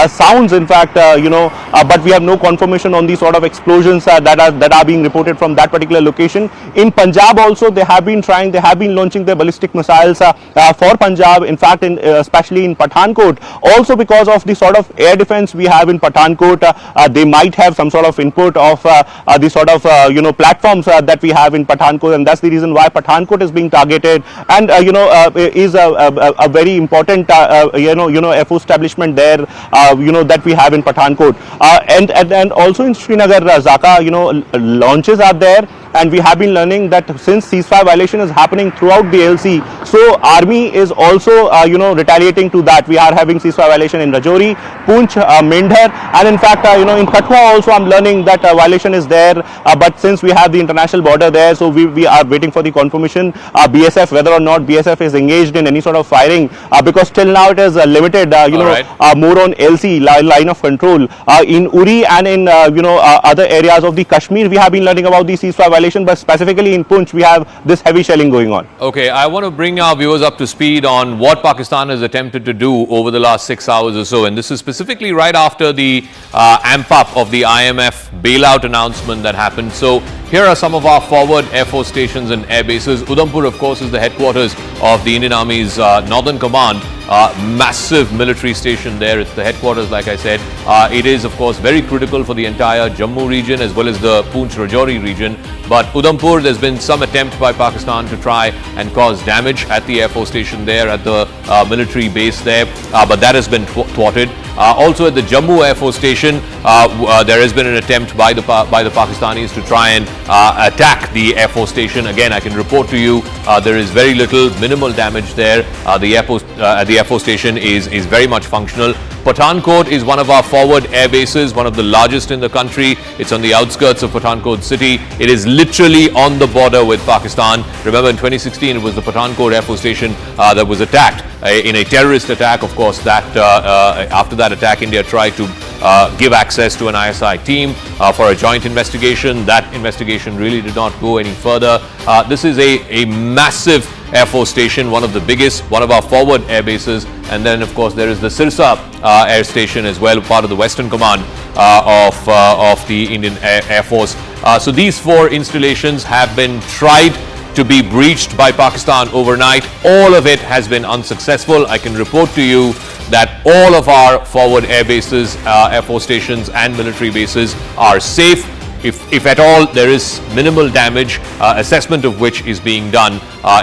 sounds, in fact, but we have no confirmation on the sort of explosions that are being reported from that particular location. In Punjab also, they have been trying, they have been launching their ballistic missiles for Punjab. In fact, especially in Pathankot, also because of the sort of air defense we have in Pathankot. They might have some sort of input of the sort of platforms that we have in Pathankot, and that's the reason why Pathankot is being targeted, and is a very important Air Force establishment there that we have in Pathankot, and also in Srinagar, Dhaka, launches are there. And we have been learning that since ceasefire violation is happening throughout the LC, so army is also retaliating to that. We are having ceasefire violation in Rajouri, Poonch, Mendhar, and in fact in Kathua also I'm learning that violation is there. But since we have the international border there, so we are waiting for the confirmation BSF, whether or not BSF is engaged in any sort of firing, because till now it is limited more on LC line of control. In Uri and in other areas of the Kashmir, we have been learning about the ceasefire violation, but specifically in Poonch we have this heavy shelling going on. Okay, I want to bring our viewers up to speed on what Pakistan has attempted to do over the last 6 hours or so, and this is specifically right after the amp up of the IMF bailout announcement that happened. So here are some of our forward Air Force stations and air bases. Udhampur, of course, is the headquarters of the Indian Army's Northern Command. Massive military station there. It's the headquarters, like I said. It is, of course, very critical for the entire Jammu region as well as the Poonch Rajouri region. But Udhampur, there's been some attempt by Pakistan to try and cause damage at the Air Force station there, at the military base there, but that has been thwarted. Also at the Jammu Air Force station, there has been an attempt by the Pakistanis to try and attack the Air Force station. Again, I can report to you there is very little, minimal damage there. The Air Force station is very much functional. Pathankot is one of our forward air bases, one of the largest in the country. It's on the outskirts of Pathankot city. It is literally on the border with Pakistan. Remember, in 2016, it was the Pathankot Air Force station that was attacked in a terrorist attack. Of course, that after that attack, India tried to give access to an ISI team for a joint investigation. That investigation really did not go any further. This is a massive Air Force station, one of the biggest, one of our forward air bases. And then, of course, there is the Sirsa Air Station as well, part of the Western Command of the Indian Air Force. So these 4 installations have been tried to be breached by Pakistan overnight. All of it has been unsuccessful. I can report to you that all of our forward air bases, Air Force stations and military bases are safe. If at all there is minimal damage, assessment of which is being done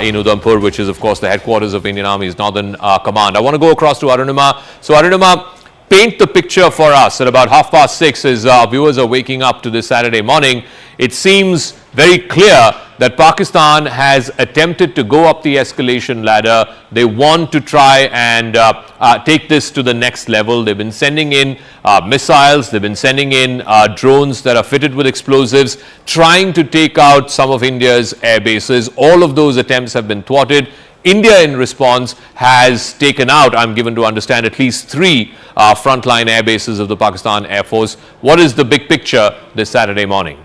in Udhampur, which is of course the headquarters of Indian Army's Northern Command. I want to go across to Arunima. So Arunima, paint the picture for us at about 6:30 as our viewers are waking up to this Saturday morning. It seems very clear that Pakistan has attempted to go up the escalation ladder. They want to try and take this to the next level. They've been sending in missiles, they've been sending in drones that are fitted with explosives, trying to take out some of India's air bases. All of those attempts have been thwarted. India, in response, has taken out, I'm given to understand, at least 3 frontline air bases of the Pakistan Air Force. What is the big picture this Saturday morning?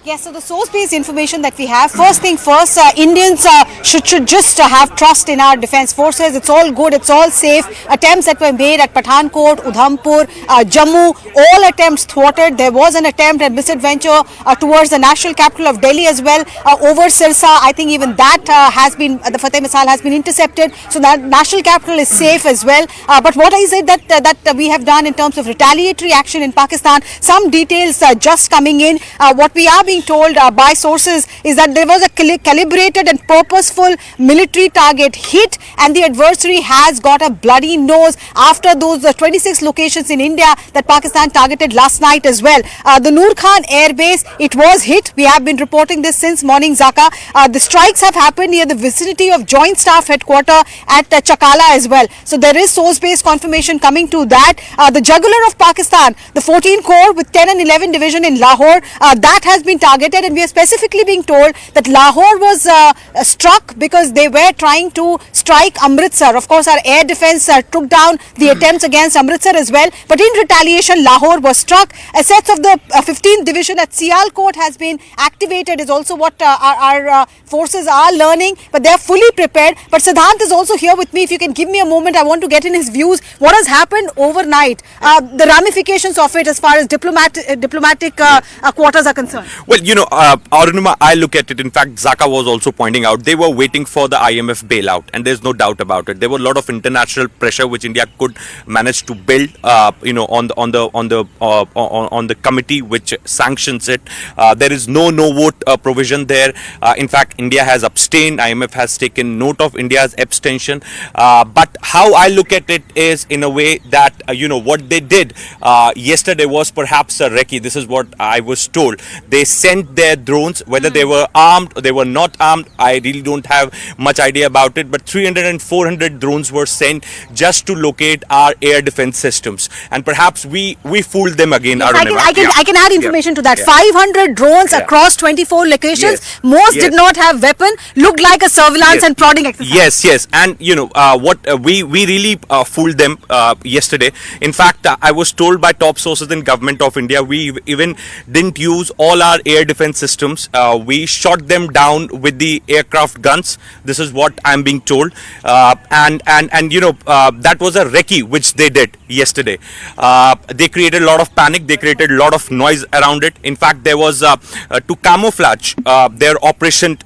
Yes, so the source-based information that we have, first thing first, Indians should just have trust in our defence forces. It's all good, it's all safe. Attempts that were made at Pathankot, Udhampur, Jammu, all attempts thwarted. There was an attempt at misadventure towards the national capital of Delhi as well, over Sirsa. I think even that has been, the Fateh missile has been intercepted. So that national capital is safe as well. But what is it that we have done in terms of retaliatory action in Pakistan? Some details just coming in. What we are being told by sources is that there was a calibrated and purposeful military target hit, and the adversary has got a bloody nose after those 26 locations in India that Pakistan targeted last night as well. The Noor Khan Air Base, it was hit. We have been reporting this since morning, Zaka. The strikes have happened near the vicinity of Joint Staff Headquarters at Chakala as well. So there is source-based confirmation coming to that. The jugular of Pakistan, the 14 Corps with 10 and 11 Division in Lahore, that has been targeted, and we are specifically being told that Lahore was struck because they were trying to strike Amritsar. Of course, our air defence took down the attempts against Amritsar as well, but in retaliation, Lahore was struck. Assets of the 15th Division at Sialkot has been activated, is also what our forces are learning, but they are fully prepared. But Siddhant is also here with me. If you can give me a moment, I want to get in his views. What has happened overnight, the ramifications of it as far as diplomatic quarters are concerned? Well, Arunima, I look at it, in fact, Zaka was also pointing out, they were waiting for the IMF bailout, and there's no doubt about it. There were a lot of international pressure which India could manage to build, on the committee which sanctions it. There is no vote provision there. In fact, India has abstained. IMF has taken note of India's abstention. But how I look at it is in a way that, what they did yesterday was perhaps a recce. This is what I was told. They sent their drones, whether they were armed or they were not armed, I really don't have much idea about it, but 300 and 400 drones were sent just to locate our air defense systems, and perhaps we fooled them again. Yes, I can add information to that. 500 drones across 24 locations. Most did not have weapon, looked like a surveillance and prodding exercise. Yes, and what we really fooled them yesterday. In fact, I was told by top sources in government of India, we even didn't use all our air defense systems. We shot them down with the aircraft guns. This is what I'm being told, and that was a recce which they did yesterday. They created a lot of panic. They created a lot of noise around it. In fact, there was to camouflage their operation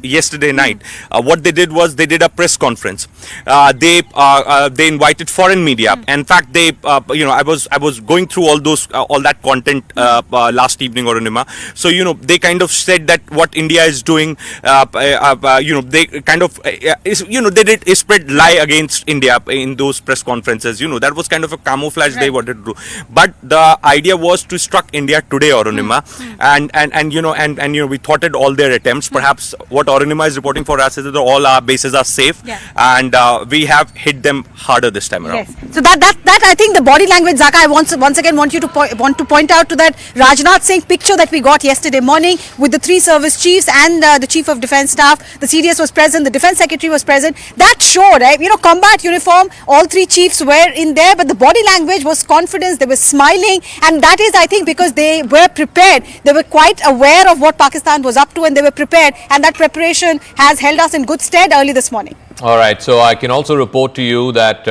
yesterday night. What they did was they did a press conference. They invited foreign media. In fact, they I was going through all that content last evening, Arunima. So they kind of said that what India is doing, they kind of they did spread lie against India in those press conferences. That was kind of a camouflage they wanted to do. But the idea was to struck India today, Arunima, and we thwarted all their attempts. Perhaps what Arunima is reporting for us is that all our bases are safe, and we have hit them harder this time around. Yes. So that I think the body language, Zaka, I once again want you to point out to that Rajnath Singh picture that we got yesterday morning with the 3 service chiefs and the Chief of Defence Staff. The CDS was present, the Defence Secretary was present. That showed, combat uniform, all 3 chiefs were in there, but the body language was confidence, they were smiling, and that is, I think, because they were prepared. They were quite aware of what Pakistan was up to, and they were prepared, and that preparation has held us in good stead early this morning. All right, so I can also report to you that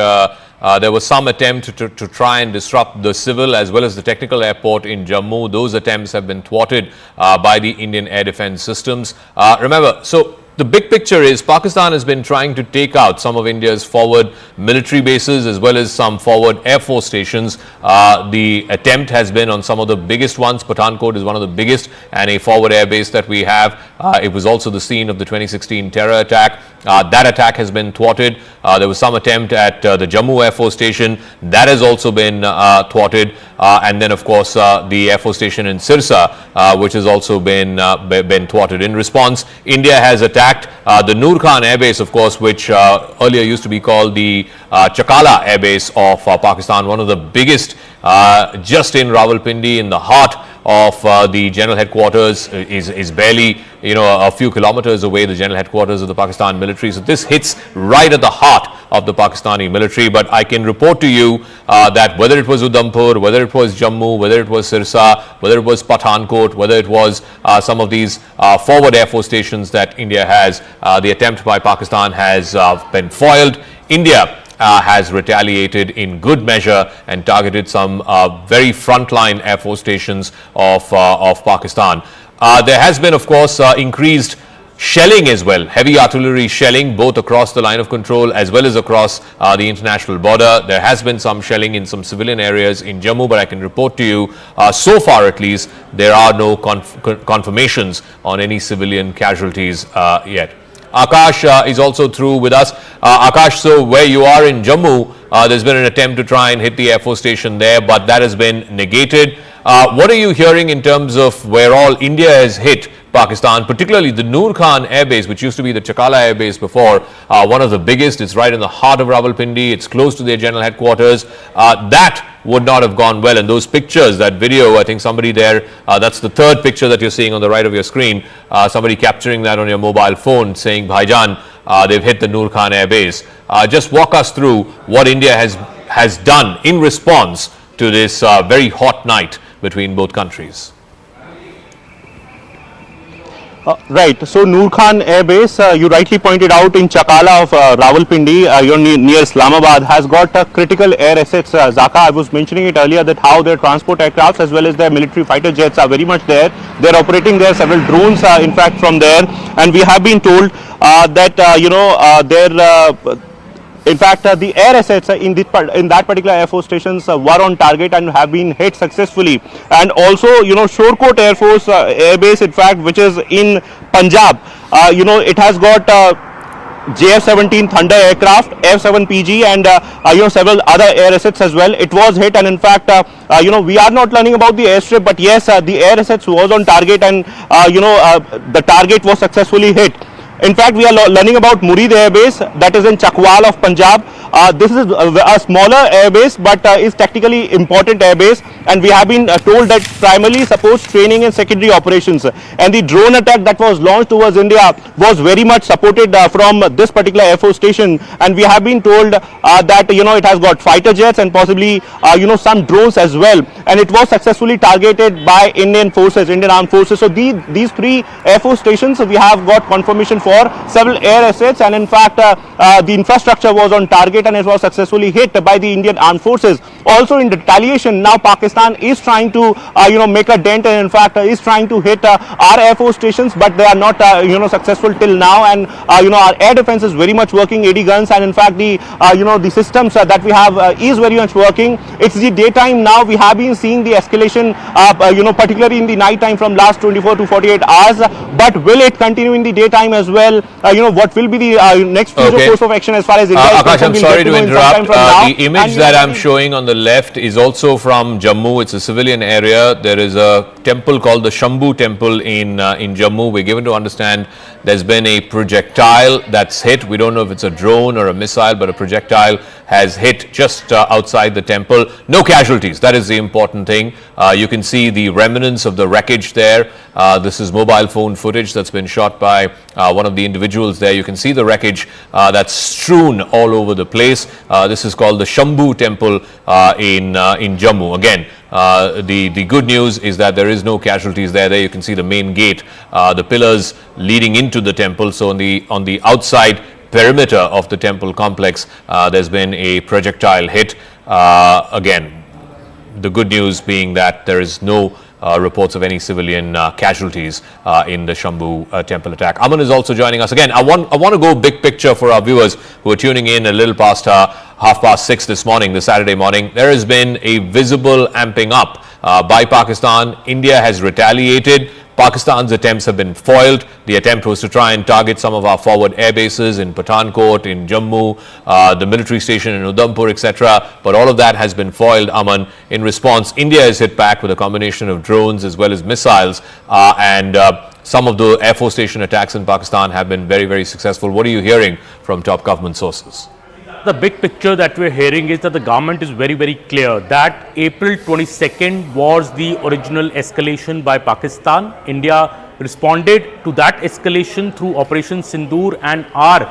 there was some attempt to try and disrupt the civil as well as the technical airport in Jammu. Those attempts have been thwarted by the Indian air defense systems. Remember, so the big picture is Pakistan has been trying to take out some of India's forward military bases as well as some forward air force stations. The attempt has been on some of the biggest ones. Pathankot is one of the biggest and a forward air base that we have. It was also the scene of the 2016 terror attack. That attack has been thwarted. There was some attempt at the Jammu Air Force Station. That has also been thwarted. And then, of course, the Air Force Station in Sirsa, which has also been thwarted. In response, India has attacked the Noor Khan Air Base, of course, which earlier used to be called the Chakala Air Base of Pakistan, one of the biggest just in Rawalpindi, in the heart of the general headquarters, is barely, a few kilometers away, the general headquarters of the Pakistan military. So this hits right at the heart of the Pakistani military. But I can report to you that whether it was Udhampur, whether it was Jammu, whether it was Sirsa, whether it was Pathankot, whether it was some of these forward air force stations that India has, the attempt by Pakistan has been foiled. India has retaliated in good measure and targeted some very frontline air force stations of Pakistan. There has been, of course, increased shelling as well, heavy artillery shelling both across the line of control as well as across the international border. There has been some shelling in some civilian areas in Jammu, but I can report to you, so far at least, there are no confirmations on any civilian casualties yet. Akash is also through with us. Akash, so where you are in Jammu, there's been an attempt to try and hit the Air Force Station there, but that has been negated. What are you hearing in terms of where all India has hit Pakistan, particularly the Noor Khan Air Base, which used to be the Chakala Air Base before, one of the biggest? It's right in the heart of Rawalpindi. It's close to their general headquarters. That would not have gone well. And those pictures, that video, I think somebody there, that's the third picture that you're seeing on the right of your screen, somebody capturing that on your mobile phone saying, Bhaijan, they've hit the Noor Khan Air Base. Just walk us through what India has done in response to this very hot night between both countries. Right. So Noor Khan Air Base, you rightly pointed out, in Chakala of Rawalpindi, near Islamabad, has got critical air assets. Zaka, I was mentioning it earlier that how their transport aircrafts as well as their military fighter jets are very much there. They're operating there. Several drones are in fact from there, and we have been told that in fact, the air assets in that particular Air Force stations were on target and have been hit successfully. And also, Shorkot Air Force Air Base, in fact, which is in Punjab, it has got JF-17 Thunder aircraft, F-7PG, and several other air assets as well. It was hit, and in fact, we are not learning about the airstrip, but yes, the air assets was on target, and the target was successfully hit. In fact, we are learning about Murid Air Base, that is in Chakwal of Punjab. This is a smaller air base, but is technically important air base, and we have been told that primarily supports training and secondary operations. And the drone attack that was launched towards India was very much supported from this particular Air Force station, and we have been told that it has got fighter jets and possibly some drones as well, and it was successfully targeted by Indian Armed Forces. So these three Air Force stations, we have got confirmation for several air assets, and in fact the infrastructure was on target and it was successfully hit by the Indian Armed Forces. Also, in retaliation, now Pakistan is trying to make a dent, and in fact is trying to hit our Air Force stations, but they are not successful till now. And our air defense is very much working, 80 guns, and in fact the systems that we have is very much working. It's the daytime now. We have been seeing the escalation particularly in the night time from last 24 to 48 hours, but will it continue in the daytime as well? What will be the next course of action as far as India is concerned? Akash, I'm sorry to interrupt. The image that I'm showing on the left is also from Jammu. It's a civilian area. There is a temple called the Shambhu temple in Jammu. We're given to understand there's been a projectile that's hit. We don't know if it's a drone or a missile, but a projectile has hit just outside the temple. No casualties. That is the important thing. You can see the remnants of the wreckage there. This is mobile phone footage that's been shot by one of the individuals there. You can see the wreckage that's strewn all over the place. This is called the Shambhu temple in Jammu. Again, the good news is that there is no casualties there. There you can see the main gate, the pillars leading into the temple. So on the outside perimeter of the temple complex, there's been a projectile hit. Again, the good news being that there is no reports of any civilian casualties in the Shambhu temple attack. Aman is also joining us. Again, I want to go big picture for our viewers who are tuning in a little past 6:30 this morning, this Saturday morning. There has been a visible amping up by Pakistan. India has retaliated. Pakistan's attempts have been foiled. The attempt was to try and target some of our forward air bases in Pathankot, in Jammu, the military station in Udhampur, etc. But all of that has been foiled, Aman. In response, India has hit back with a combination of drones as well as missiles, and some of the Air Force station attacks in Pakistan have been very, very successful. What are you hearing from top government sources? The big picture that we're hearing is that the government is very, very clear that April 22nd was the original escalation by Pakistan. India responded to that escalation through Operation Sindoor, and our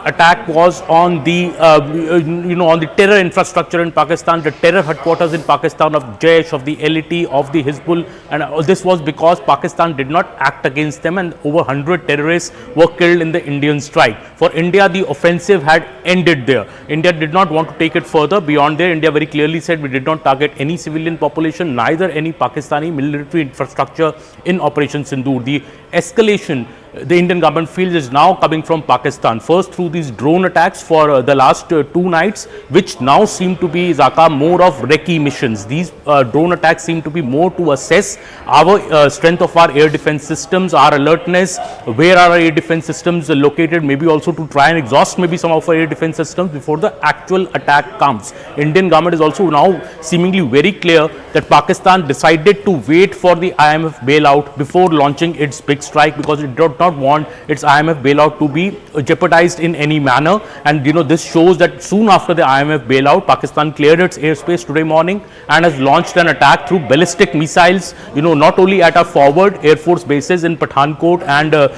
attack was on the on the terror infrastructure in Pakistan, the terror headquarters in Pakistan of Jaish, of the LET, of the Hizbul, and this was because Pakistan did not act against them, and over 100 terrorists were killed in the Indian strike. For India, the offensive had ended there. India did not want to take it further beyond there. India very clearly said we did not target any civilian population, neither any Pakistani military infrastructure in Operation Sindoor. The escalation the Indian government feels is now coming from Pakistan, first through these drone attacks for the last 2 nights, which now seem to be, Zaka, more of recce missions. These drone attacks seem to be more to assess our strength of our air defense systems, our alertness, where are our air defense systems located, maybe also to try and exhaust maybe some of our air defense systems before the actual attack comes. Indian government is also now seemingly very clear that Pakistan decided to wait for the IMF bailout before launching its big strike, because it did not want its IMF bailout to be jeopardized in any manner. And this shows that soon after the IMF bailout, Pakistan cleared its airspace today morning and has launched an attack through ballistic missiles, not only at our forward Air Force bases in Pathankot and the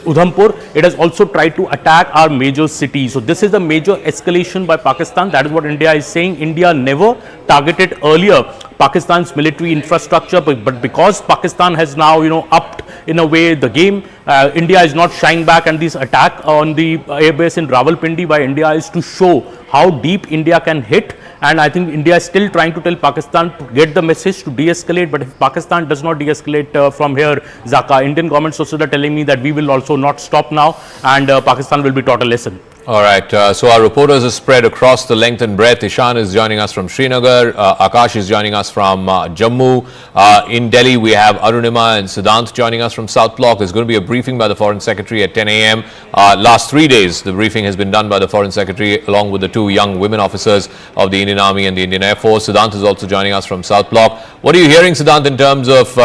Udhampur, it has also tried to attack our major cities. So this is a major escalation by Pakistan. That is what India is saying. India never targeted earlier Pakistan's military infrastructure, but because Pakistan has now upped in a way the game, India is not shying back, and this attack on the airbase in Rawalpindi by India is to show how deep India can hit. And I think India is still trying to tell Pakistan to get the message to de-escalate, but if Pakistan does not de-escalate from here, Zaka, Indian government sources are telling me that we will also not stop now, and Pakistan will be taught a lesson. All right, so our reporters are spread across the length and breadth. Ishan is joining us from Srinagar, Akash is joining us from Jammu. In Delhi, we have Arunima and Siddhant joining us from South Block. There's going to be a briefing by the Foreign Secretary at 10 a.m. Last 3 days, the briefing has been done by the Foreign Secretary along with the 2 young women officers of the Indian Army and the Indian Air Force. Siddhant is also joining us from South Block. What are you hearing, Siddhant, in terms of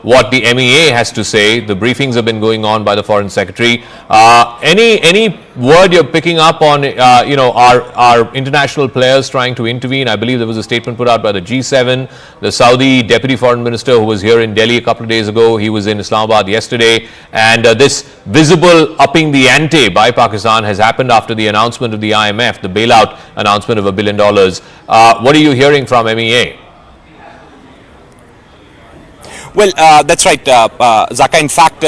what the MEA has to say? The briefings have been going on by the Foreign Secretary. Any word you're picking up on, our international players trying to intervene? I believe there was a statement put out by the G7. The Saudi Deputy Foreign Minister, who was here in Delhi a couple of days ago, he was in Islamabad yesterday. And this visible upping the ante by Pakistan has happened after the announcement of the IMF, the bailout announcement of $1 billion. What are you hearing from MEA? Well, that's right, Zaka. In fact,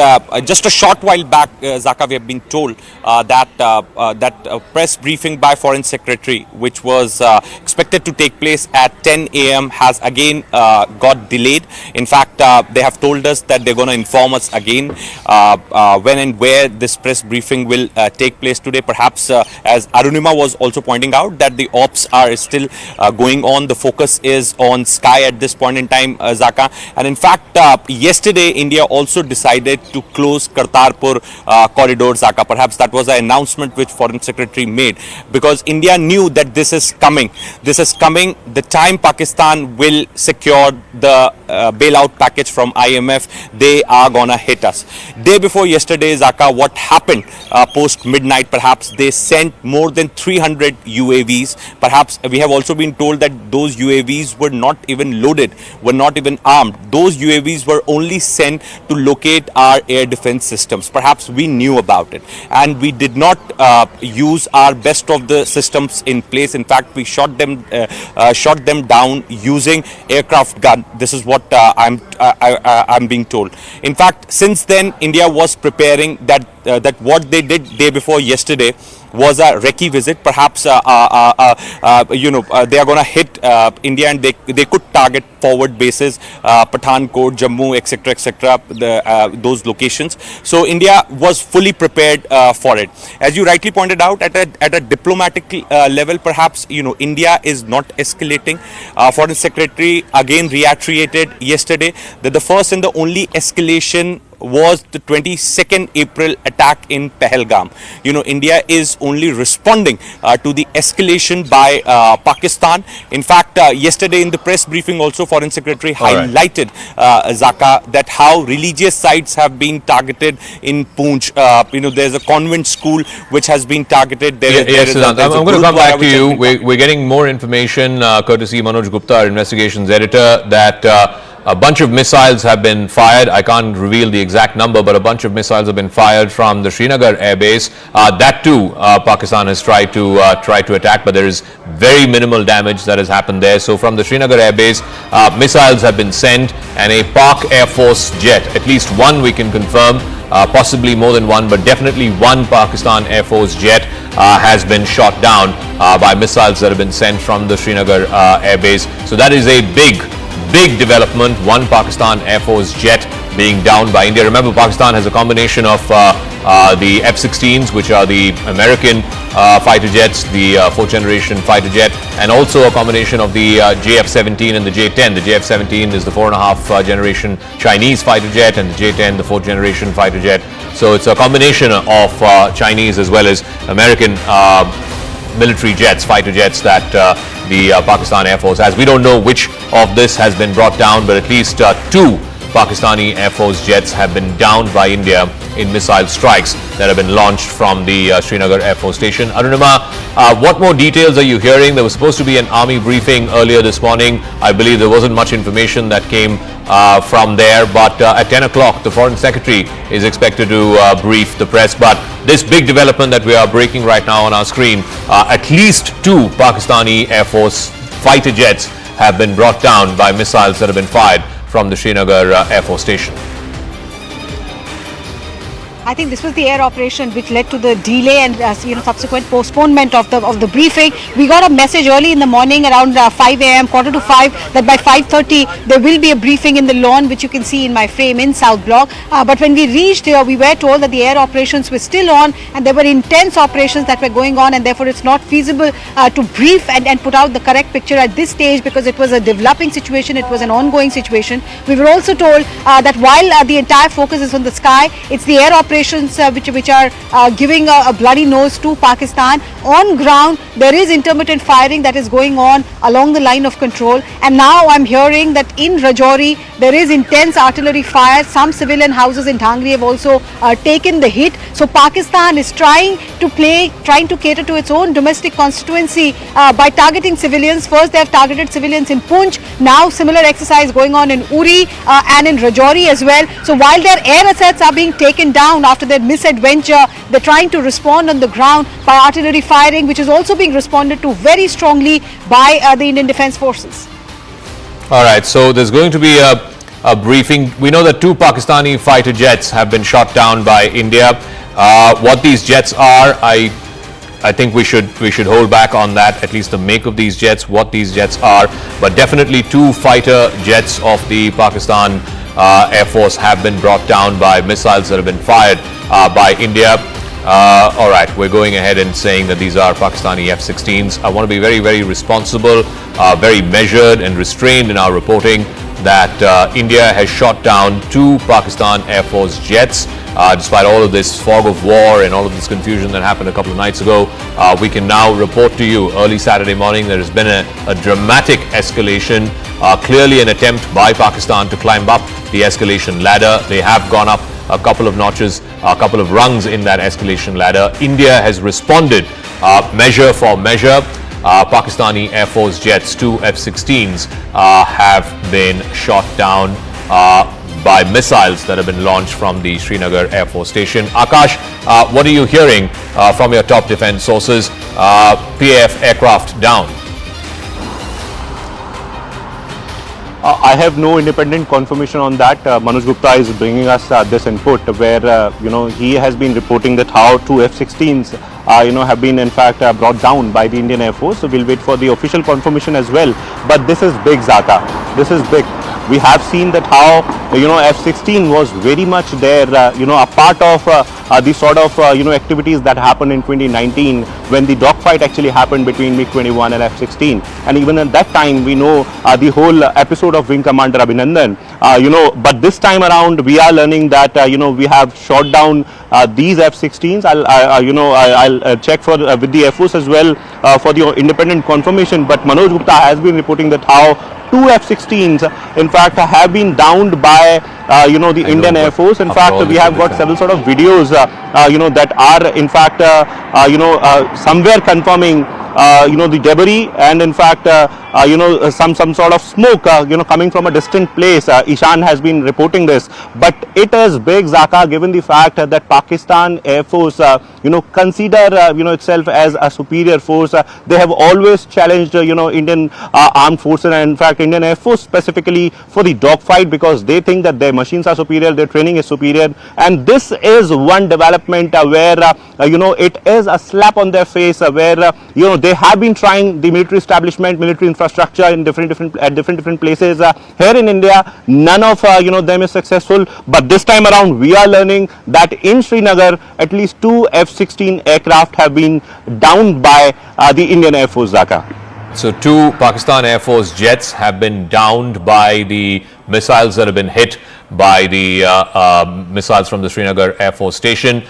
just a short while back, Zaka, we have been told that press briefing by Foreign Secretary, which was expected to take place at 10 a.m., has again got delayed. In fact, they have told us that they're going to inform us again when and where this press briefing will take place today. Perhaps, as Arunima was also pointing out, that the ops are still going on. The focus is on Sky at this point in time, Zaka. And in fact, yesterday, India also decided to close Kartarpur corridor, Zaka. Perhaps that was an announcement which Foreign Secretary made, because India knew that this is coming. This is coming. The time Pakistan will secure the bailout package from IMF, they are gonna hit us. Day before yesterday, Zaka, what happened post midnight? Perhaps they sent more than 300 UAVs. Perhaps we have also been told that those UAVs were not even loaded, were not even armed. Those UAVs were only sent to locate our air defense systems. Perhaps we knew about it, and we did not use our best of the systems in place. In fact, we shot them down using aircraft gun. This is what I'm being told. In fact, since then, India was preparing that what they did day before yesterday was a recce visit. Perhaps they are going to hit India, and they could target forward bases, Pathankot, Jammu, etc., those locations. So India was fully prepared for it. As you rightly pointed out, at a diplomatic level, perhaps India is not escalating. Foreign Secretary again reiterated yesterday that the first and the only escalation was the 22nd April attack in Pahalgam. India is only responding to the escalation by Pakistan. In fact, yesterday in the press briefing also, Foreign Secretary highlighted Zaka, that how religious sites have been targeted in Poonch. There's a convent school which has been targeted. Yes, I'm going to come back to you. We're getting more information, courtesy Manoj Gupta, our investigations editor, that a bunch of missiles have been fired. I can't reveal the exact number, but a bunch of missiles have been fired from the Srinagar airbase. That too, Pakistan has tried to attack, but there is very minimal damage that has happened there. So from the Srinagar airbase, missiles have been sent, and a PAK Air Force jet, at least one we can confirm, possibly more than one, but definitely one Pakistan Air Force jet has been shot down by missiles that have been sent from the Srinagar airbase. So that is a big development. One Pakistan Air Force jet being downed by India. Remember, Pakistan has a combination of the F-16s, which are the American fighter jets, the fourth generation fighter jet, and also a combination of the JF-17 and the J-10. The JF-17 is the 4.5 generation Chinese fighter jet, and the J-10 the 4th generation fighter jet. So it's a combination of Chinese as well as American military jets, fighter jets that the Pakistan Air Force has. We don't know which of this has been brought down, but at least two Pakistani Air Force jets have been downed by India in missile strikes that have been launched from the Srinagar Air Force Station. Arunima, what more details are you hearing? There was supposed to be an army briefing earlier this morning. I believe there wasn't much information that came from there, but at 10 o'clock the Foreign Secretary is expected to brief the press. But this big development that we are breaking right now on our screen, at least two Pakistani Air Force fighter jets have been brought down by missiles that have been fired from the Srinagar Air Force Station. I think this was the air operation which led to the delay and subsequent postponement of the briefing. We got a message early in the morning around 5 a.m., quarter to 5, that by 5:30 there will be a briefing in the lawn, which you can see in my frame in South Block. But when we reached here, we were told that the air operations were still on, and there were intense operations that were going on, and therefore it's not feasible to brief and put out the correct picture at this stage, because it was a developing situation, it was an ongoing situation. We were also told that while the entire focus is on the sky, it's the air operations which are giving a bloody nose to Pakistan. On ground, there is intermittent firing that is going on along the line of control, and now I'm hearing that in Rajouri there is intense artillery fire. Some civilian houses in Dhangri have also taken the hit. So Pakistan is trying to cater to its own domestic constituency by targeting civilians. First they have targeted civilians in Poonch, now similar exercise going on in Uri and in Rajouri as well. So while their air assets are being taken down after their misadventure, they're trying to respond on the ground by artillery firing, which is also being responded to very strongly by the Indian Defence Forces. All right, so there's going to be a briefing. We know that two Pakistani fighter jets have been shot down by India. What these jets are, I think we should hold back on that, at least the make of these jets, what these jets are. But definitely two fighter jets of the Pakistan Air Force have been brought down by missiles that have been fired by India. All right, we're going ahead and saying that these are Pakistani F-16s. I want to be very, very responsible, very measured and restrained in our reporting that India has shot down two Pakistan Air Force jets. Despite all of this fog of war and all of this confusion that happened a couple of nights ago, we can now report to you early Saturday morning there has been a dramatic escalation, clearly an attempt by Pakistan to climb up the escalation ladder. They have gone up a couple of notches, a couple of rungs in that escalation ladder. India has responded measure for measure. Pakistani Air Force jets, two F-16s, have been shot down by missiles that have been launched from the Srinagar Air Force Station. Akash, what are you hearing from your top defense sources? PAF aircraft down. I have no independent confirmation on that. Manoj Gupta is bringing us this input where, he has been reporting that how two F-16s, have been in fact brought down by the Indian Air Force. So we'll wait for the official confirmation as well. But this is big, Zaka. This is big. We have seen that how, F-16 was very much there, a part of the sort of, activities that happened in 2019 when the dogfight actually happened between MiG-21 and F-16. And even at that time, we know the whole episode of Wing Commander Abhinandan, but this time around, we are learning that, we have shot down these F-16s. I'll check for with the Air Force as well for the independent confirmation. But Manoj Gupta has been reporting that how two F-16s, in fact, have been downed by, the Indian Air Force. In fact, we have got several sort of videos, that are, in fact, somewhere confirming, the debris and, in fact, some sort of smoke, coming from a distant place. Ishan has been reporting this. But it is big, Zaka, given the fact that Pakistan Air Force, consider, itself as a superior force. They have always challenged, Indian armed forces and, in fact, Indian Air Force specifically for the dogfight because they think that their machines are superior, their training is superior. And this is one development where, it is a slap on their face where, they have been trying the military establishment, military infrastructure in different places. Here in India, none of, them is successful. But this time around, we are learning that in Srinagar, at least two F-16 aircraft have been downed by the Indian Air Force, Zaka. So two Pakistan Air Force jets have been downed by the missiles that have been hit by the missiles from the Srinagar Air Force Station.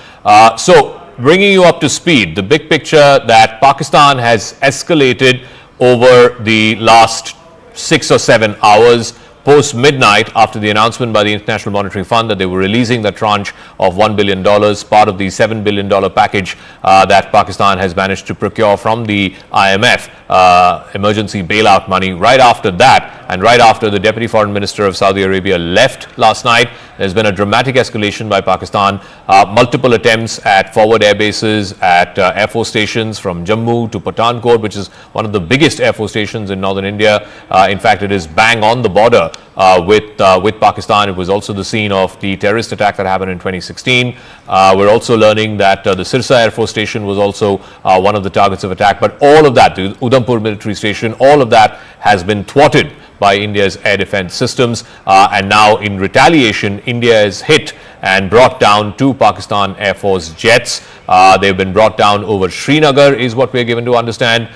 So bringing you up to speed, the big picture that Pakistan has escalated over the last 6 or 7 hours post midnight after the announcement by the International Monetary Fund that they were releasing the tranche of $1 billion, part of the $7 billion package that Pakistan has managed to procure from the IMF, emergency bailout money. Right after that, and right after the Deputy Foreign Minister of Saudi Arabia left last night, there's been a dramatic escalation by Pakistan. Multiple attempts at forward air bases, at Air Force stations from Jammu to Pathankot, which is one of the biggest Air Force stations in northern India. In fact, it is bang on the border with Pakistan. It was also the scene of the terrorist attack that happened in 2016. We're also learning that the Sirsa Air Force Station was also one of the targets of attack. But all of that, the Udhampur military station, all of that has been thwarted by India's air defense systems. And now in retaliation, India is hit and brought down two Pakistan Air Force jets. They've been brought down over Srinagar is what we're given to understand.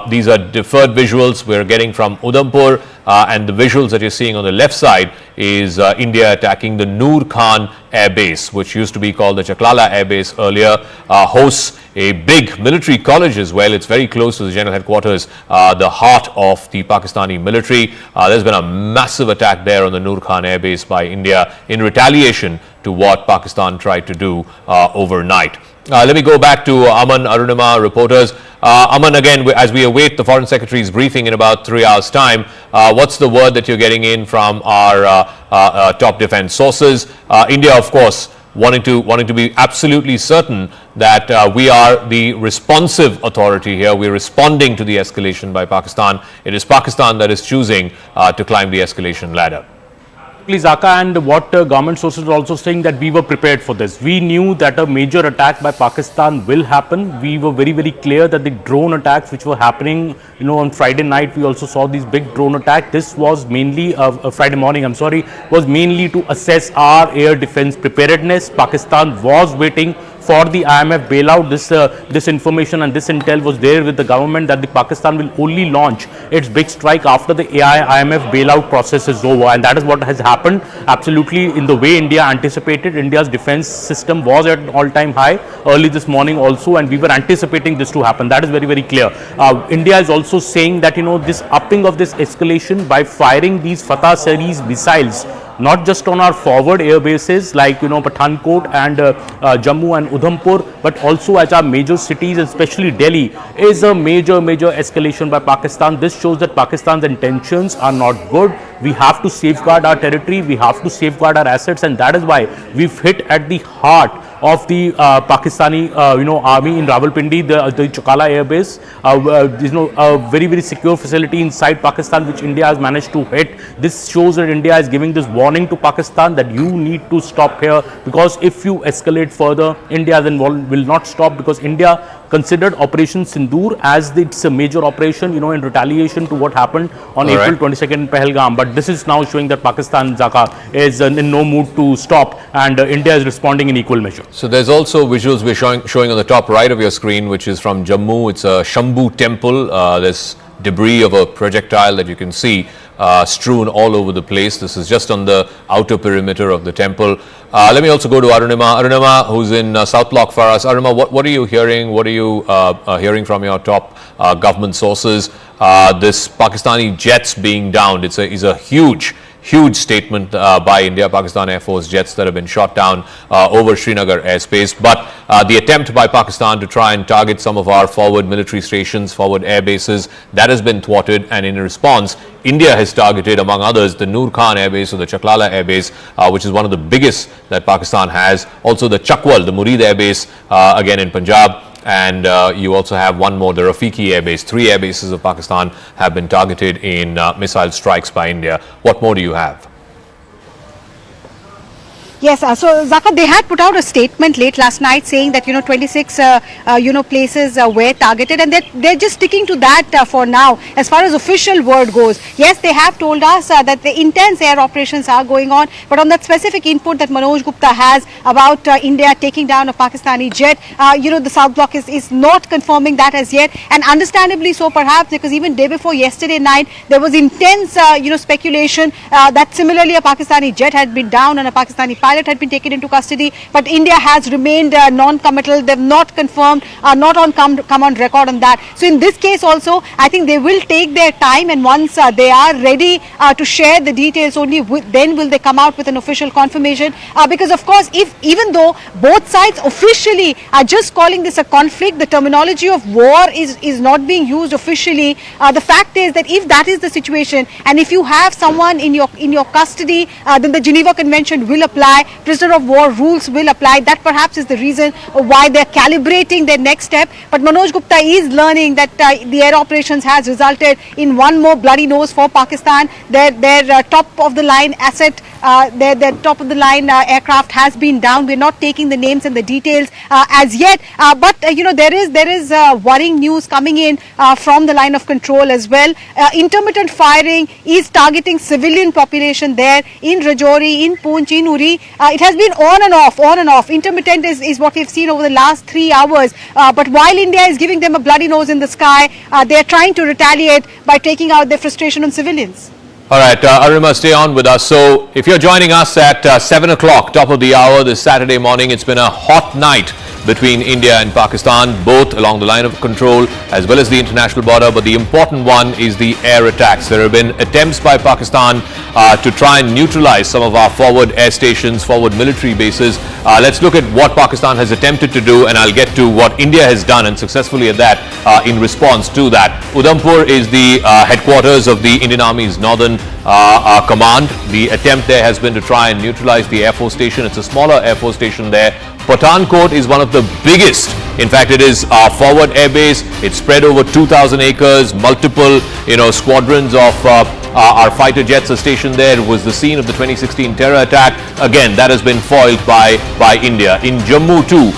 These are deferred visuals we're getting from Udhampur, and the visuals that you're seeing on the left side is India attacking the Noor Khan Air Base, which used to be called the Chaklala Air Base earlier, hosts a big military college as well. It's very close to the general headquarters, the heart of the Pakistani military. There's been a massive attack there on the Noor Khan Air Base by India in retaliation to what Pakistan tried to do overnight. Let me go back to Aman, Arunima, reporters. Aman, again, as we await the Foreign Secretary's briefing in about 3 hours' time, what's the word that you're getting in from our top defense sources? India, of course, wanting to be absolutely certain that we are the responsive authority here. We're responding to the escalation by Pakistan. It is Pakistan that is choosing to climb the escalation ladder. Zaka, and what government sources are also saying that we were prepared for this. We knew that a major attack by Pakistan will happen. We were very, very clear that the drone attacks which were happening, on Friday night, we also saw these big drone attacks. This was mainly, Friday morning, was mainly to assess our air defense preparedness. Pakistan was waiting for the IMF bailout. This information and this intel was there with the government that the Pakistan will only launch its big strike after the IMF bailout process is over, and that is what has happened absolutely in the way India anticipated. India's defense system was at an all-time high early this morning also, and we were anticipating this to happen. That is very, very clear. India is also saying that this upping of this escalation by firing these Fatah series missiles, not just on our forward air bases like Pathankot and Jammu and Udhampur, but also at our major cities, especially Delhi, is a major escalation by Pakistan. This shows that Pakistan's intentions are not good. We have to safeguard our territory, we have to safeguard our assets, and that is why we've hit at the heart of the Pakistani army in Rawalpindi, the Chokala Air Base. A very secure facility inside Pakistan which India has managed to hit. This shows that India is giving this warning to Pakistan that you need to stop here, because if you escalate further, India then will not stop, because India considered Operation Sindoor as it's a major operation, in retaliation to what happened on April 22nd in Pahalgam. But this is now showing that Pakistan, Zaka, is in no mood to stop, and India is responding in equal measure. So there's also visuals we're showing on the top right of your screen, which is from Jammu. It's a Shambhu temple. There's debris of a projectile that you can see strewn all over the place. This is just on the outer perimeter of the temple. Let me also go to Arunima. Arunima, who's in South Block for us. Arunima, what are you hearing? What are you hearing from your top government sources? This Pakistani jets being downed, it's a huge statement by India. Pakistan Air Force jets that have been shot down over Srinagar airspace. But the attempt by Pakistan to try and target some of our forward military stations, forward air bases, that has been thwarted. And in response, India has targeted, among others, the Noor Khan Air Base or the Chaklala Air Base, which is one of the biggest that Pakistan has. Also the Chakwal, the Murid Air Base, again in Punjab. And you also have one more, the Rafiki Air Base. 3 air bases of Pakistan have been targeted in missile strikes by India. What more do you have? Yes, so Zaka, they had put out a statement late last night saying that 26 places were targeted, and they're just sticking to that for now as far as official word goes. Yes, they have told us that the intense air operations are going on, but on that specific input that Manoj Gupta has about India taking down a Pakistani jet, the South Block is not confirming that as yet, and understandably so perhaps, because even day before yesterday night there was intense speculation that similarly a Pakistani jet had been down and a Pakistani pilot had been taken into custody, but India has remained non-committal. They've not confirmed, not come on record on that. So in this case also, I think they will take their time, and once they are ready to share the details, only then will they come out with an official confirmation. Because of course, even though both sides officially are just calling this a conflict, the terminology of war is not being used officially. The fact is that if that is the situation, and if you have someone in your custody, then the Geneva Convention will apply. Prisoner of war rules will apply. That perhaps is the reason why they're calibrating their next step. But Manoj Gupta is learning that the air operations has resulted in one more bloody nose for Pakistan. Their top of the line asset, their top of the line aircraft has been down. We're not taking the names and the details as yet. But there is worrying news coming in from the line of control as well. Intermittent firing is targeting civilian population there in Rajouri, in Poonch, in Uri. It has been on and off. Intermittent is what we've seen over the last 3 hours. But while India is giving them a bloody nose in the sky, they are trying to retaliate by taking out their frustration on civilians. All right, Arima, stay on with us. So if you're joining us at 7 o'clock, top of the hour this Saturday morning, it's been a hot night between India and Pakistan, both along the line of control as well as the international border. But the important one is the air attacks. There have been attempts by Pakistan to try and neutralize some of our forward air stations, forward military bases. Let's look at what Pakistan has attempted to do, and I'll get to what India has done, and successfully at that, in response to that. Udhampur is the headquarters of the Indian Army's Northern Command. The attempt there has been to try and neutralize the Air Force Station. It's a smaller Air Force Station there. Pathankot is one of the biggest. In fact, it is our forward air base. It's spread over 2,000 acres. Multiple, squadrons of our fighter jets are stationed there. It was the scene of the 2016 terror attack. Again, that has been foiled by India. In Jammu too,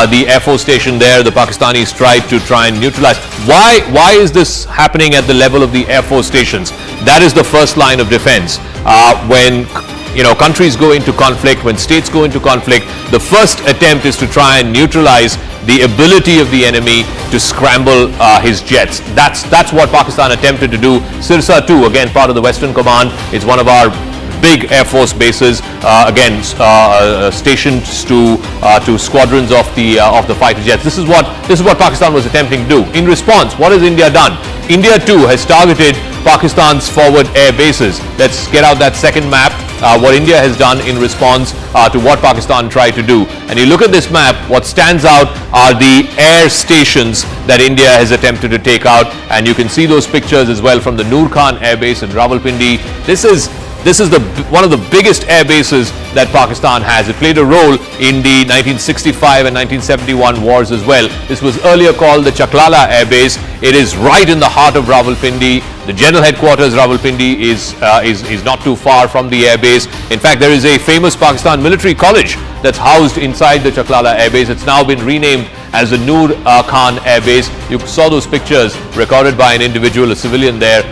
the Air Force Station there, the Pakistanis tried to try and neutralize. Why is this happening at the level of the Air Force stations? That is the first line of defense. When countries go into conflict, when states go into conflict, the first attempt is to try and neutralize the ability of the enemy to scramble his jets. That's what Pakistan attempted to do. Sirsa too, again part of the Western Command. It's one of our big Air Force bases, stationed to squadrons of the fighter jets. This is what Pakistan was attempting to do. In response, what has India done? India too has targeted Pakistan's forward air bases. Let's get out that second map. What India has done in response to what Pakistan tried to do. And you look at this map, what stands out are the air stations that India has attempted to take out. And you can see those pictures as well from the Noor Khan Air Base in Rawalpindi. This is This is one of the biggest air bases that Pakistan has. It played a role in the 1965 and 1971 wars as well. This was earlier called the Chaklala Air Base. It is right in the heart of Rawalpindi. The general headquarters, Rawalpindi, is not too far from the air base. In fact, there is a famous Pakistan military college that's housed inside the Chaklala Air Base. It's now been renamed as the Noor Khan Air Base. You saw those pictures recorded by an individual, a civilian there,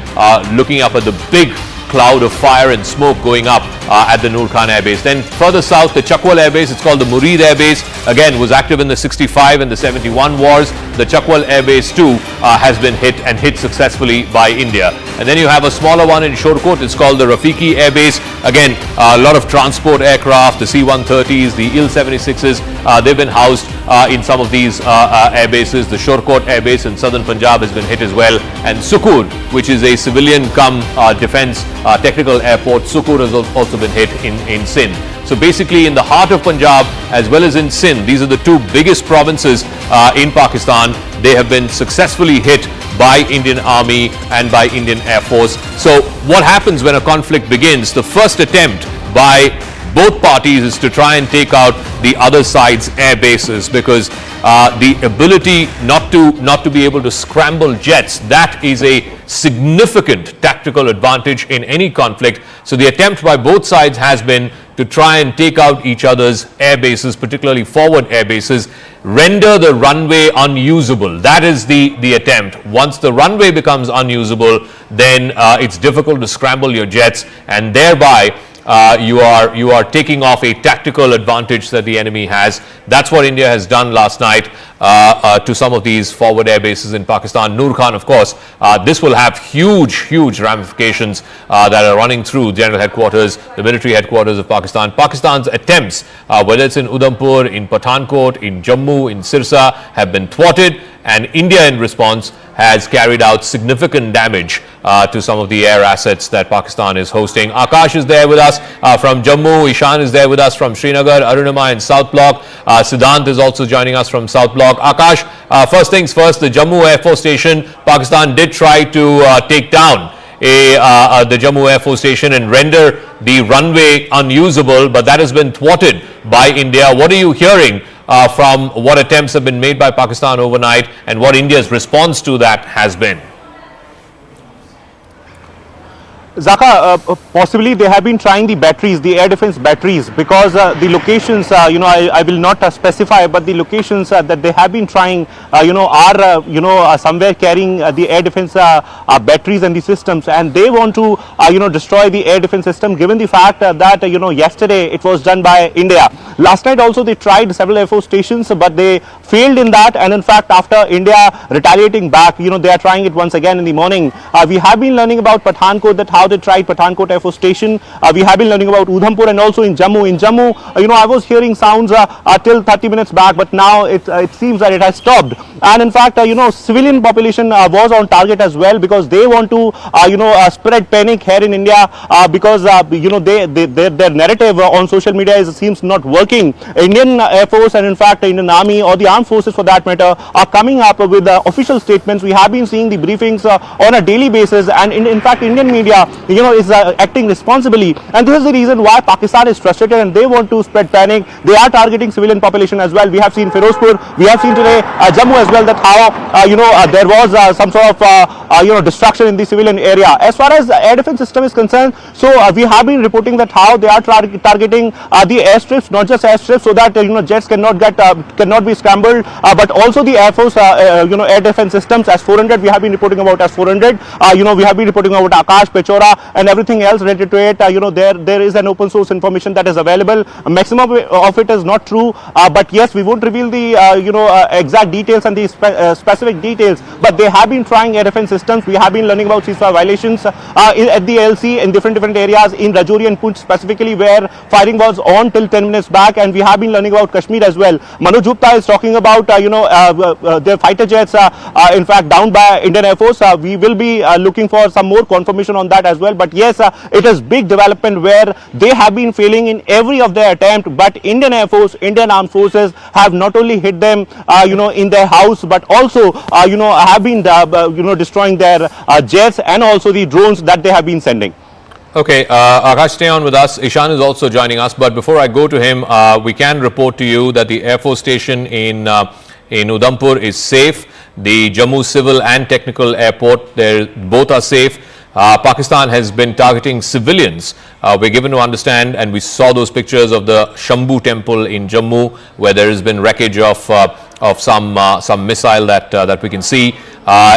looking up at the big cloud of fire and smoke going up at the Noor Khan Air Base. Then further south, the Chakwal Air Base, it's called the Murid Air Base, again was active in the 65 and the 71 wars. The Chakwal Air Base too has been hit successfully by India. And then you have a smaller one in Shorkot, it's called the Rafiki Air Base. Again, a lot of transport aircraft, the C-130s, the Il-76s, they've been housed in some of these air bases. The Shorkot Air Base in southern Punjab has been hit as well. And Sukur, which is a civilian defense technical airport, Sukur has also been hit in Sindh. So basically in the heart of Punjab as well as in Sindh, these are the two biggest provinces in Pakistan. They have been successfully hit by Indian Army and by Indian Air Force. So what happens when a conflict begins? The first attempt by both parties is to try and take out the other side's air bases, because the ability not to be able to scramble jets, that is a significant tactical advantage in any conflict. So the attempt by both sides has been to try and take out each other's air bases, particularly forward air bases, render the runway unusable. That is the attempt. Once the runway becomes unusable, then it's difficult to scramble your jets, and thereby you are taking off a tactical advantage that the enemy has. That's what India has done last night to some of these forward air bases in Pakistan. Noor Khan, of course, this will have huge ramifications that are running through general headquarters, the military headquarters of Pakistan. Pakistan's attempts, whether it's in Udhampur, in Pathankot, in Jammu, in Sirsa, have been thwarted, and India in response has carried out significant damage to some of the air assets that Pakistan is hosting. Akash is there with us from Jammu, Ishan is there with us from Srinagar, Arunima in South Block, Siddhant is also joining us from South Block. Akash, first things first, the Jammu Air Force Station, Pakistan did try to take down the Jammu Air Force Station and render the runway unusable, but that has been thwarted by India. What are you hearing from what attempts have been made by Pakistan overnight, and what India's response to that has been? Zaka, possibly they have been trying the batteries, the air defense batteries, because the locations, I will not specify, but the locations that they have been trying, are somewhere carrying the air defense batteries and the systems, and they want to, destroy the air defense system, given the fact that, yesterday it was done by India. Last night also they tried several Air Force stations, but they failed in that, and in fact after India retaliating back, they are trying it once again in the morning. We have been learning about Pathankot, that how they tried Pathankot Air Force Station. We have been learning about Udhampur and also in Jammu. In Jammu, I was hearing sounds till 30 minutes back, but now it seems that it has stopped. And in fact, civilian population was on target as well, because they want to, spread panic here in India, because, their narrative on social media seems not working. Indian Air Force and in fact Indian Army, or the armed forces for that matter, are coming up with official statements. We have been seeing the briefings on a daily basis, and in fact Indian media is acting responsibly, and this is the reason why Pakistan is frustrated and they want to spread panic. They are targeting civilian population as well. We have seen Ferozpur, we have seen today Jammu as well, that how there was some sort of destruction in the civilian area. As far as the air defense system is concerned, so we have been reporting that how they are targeting the airstrips, not just airstrips, so that jets cannot be scrambled, but also the Air Force air defense systems. As 400 we have been reporting about, as 400 we have been reporting about Akash, Pechora and everything else related to it. There is an open source information that is available. Maximum of it is not true, but yes, we won't reveal the exact details and the specific details, but they have been trying air defense systems. We have been learning about ceasefire violations at the LC in different areas in Rajouri and Poonch specifically, where firing was on till 10 minutes back, and we have been learning about Kashmir as well. Manoj Gupta is talking about their fighter jets in fact down by Indian Air Force. We will be looking for some more confirmation on that as well, but yes, it is big development where they have been failing in every of their attempt, but Indian Air Force, Indian Armed Forces have not only hit them in their house, but also have been destroying their jets and also the drones that they have been sending. Okay, Akash, stay on with us. Ishan is also joining us, but before I go to him, we can report to you that the Air Force station in Udhampur is safe. The Jammu Civil and Technical Airport, both are safe. Pakistan has been targeting civilians. We're given to understand, and we saw those pictures of the Shambhu temple in Jammu, where there has been wreckage of some missile that we can see.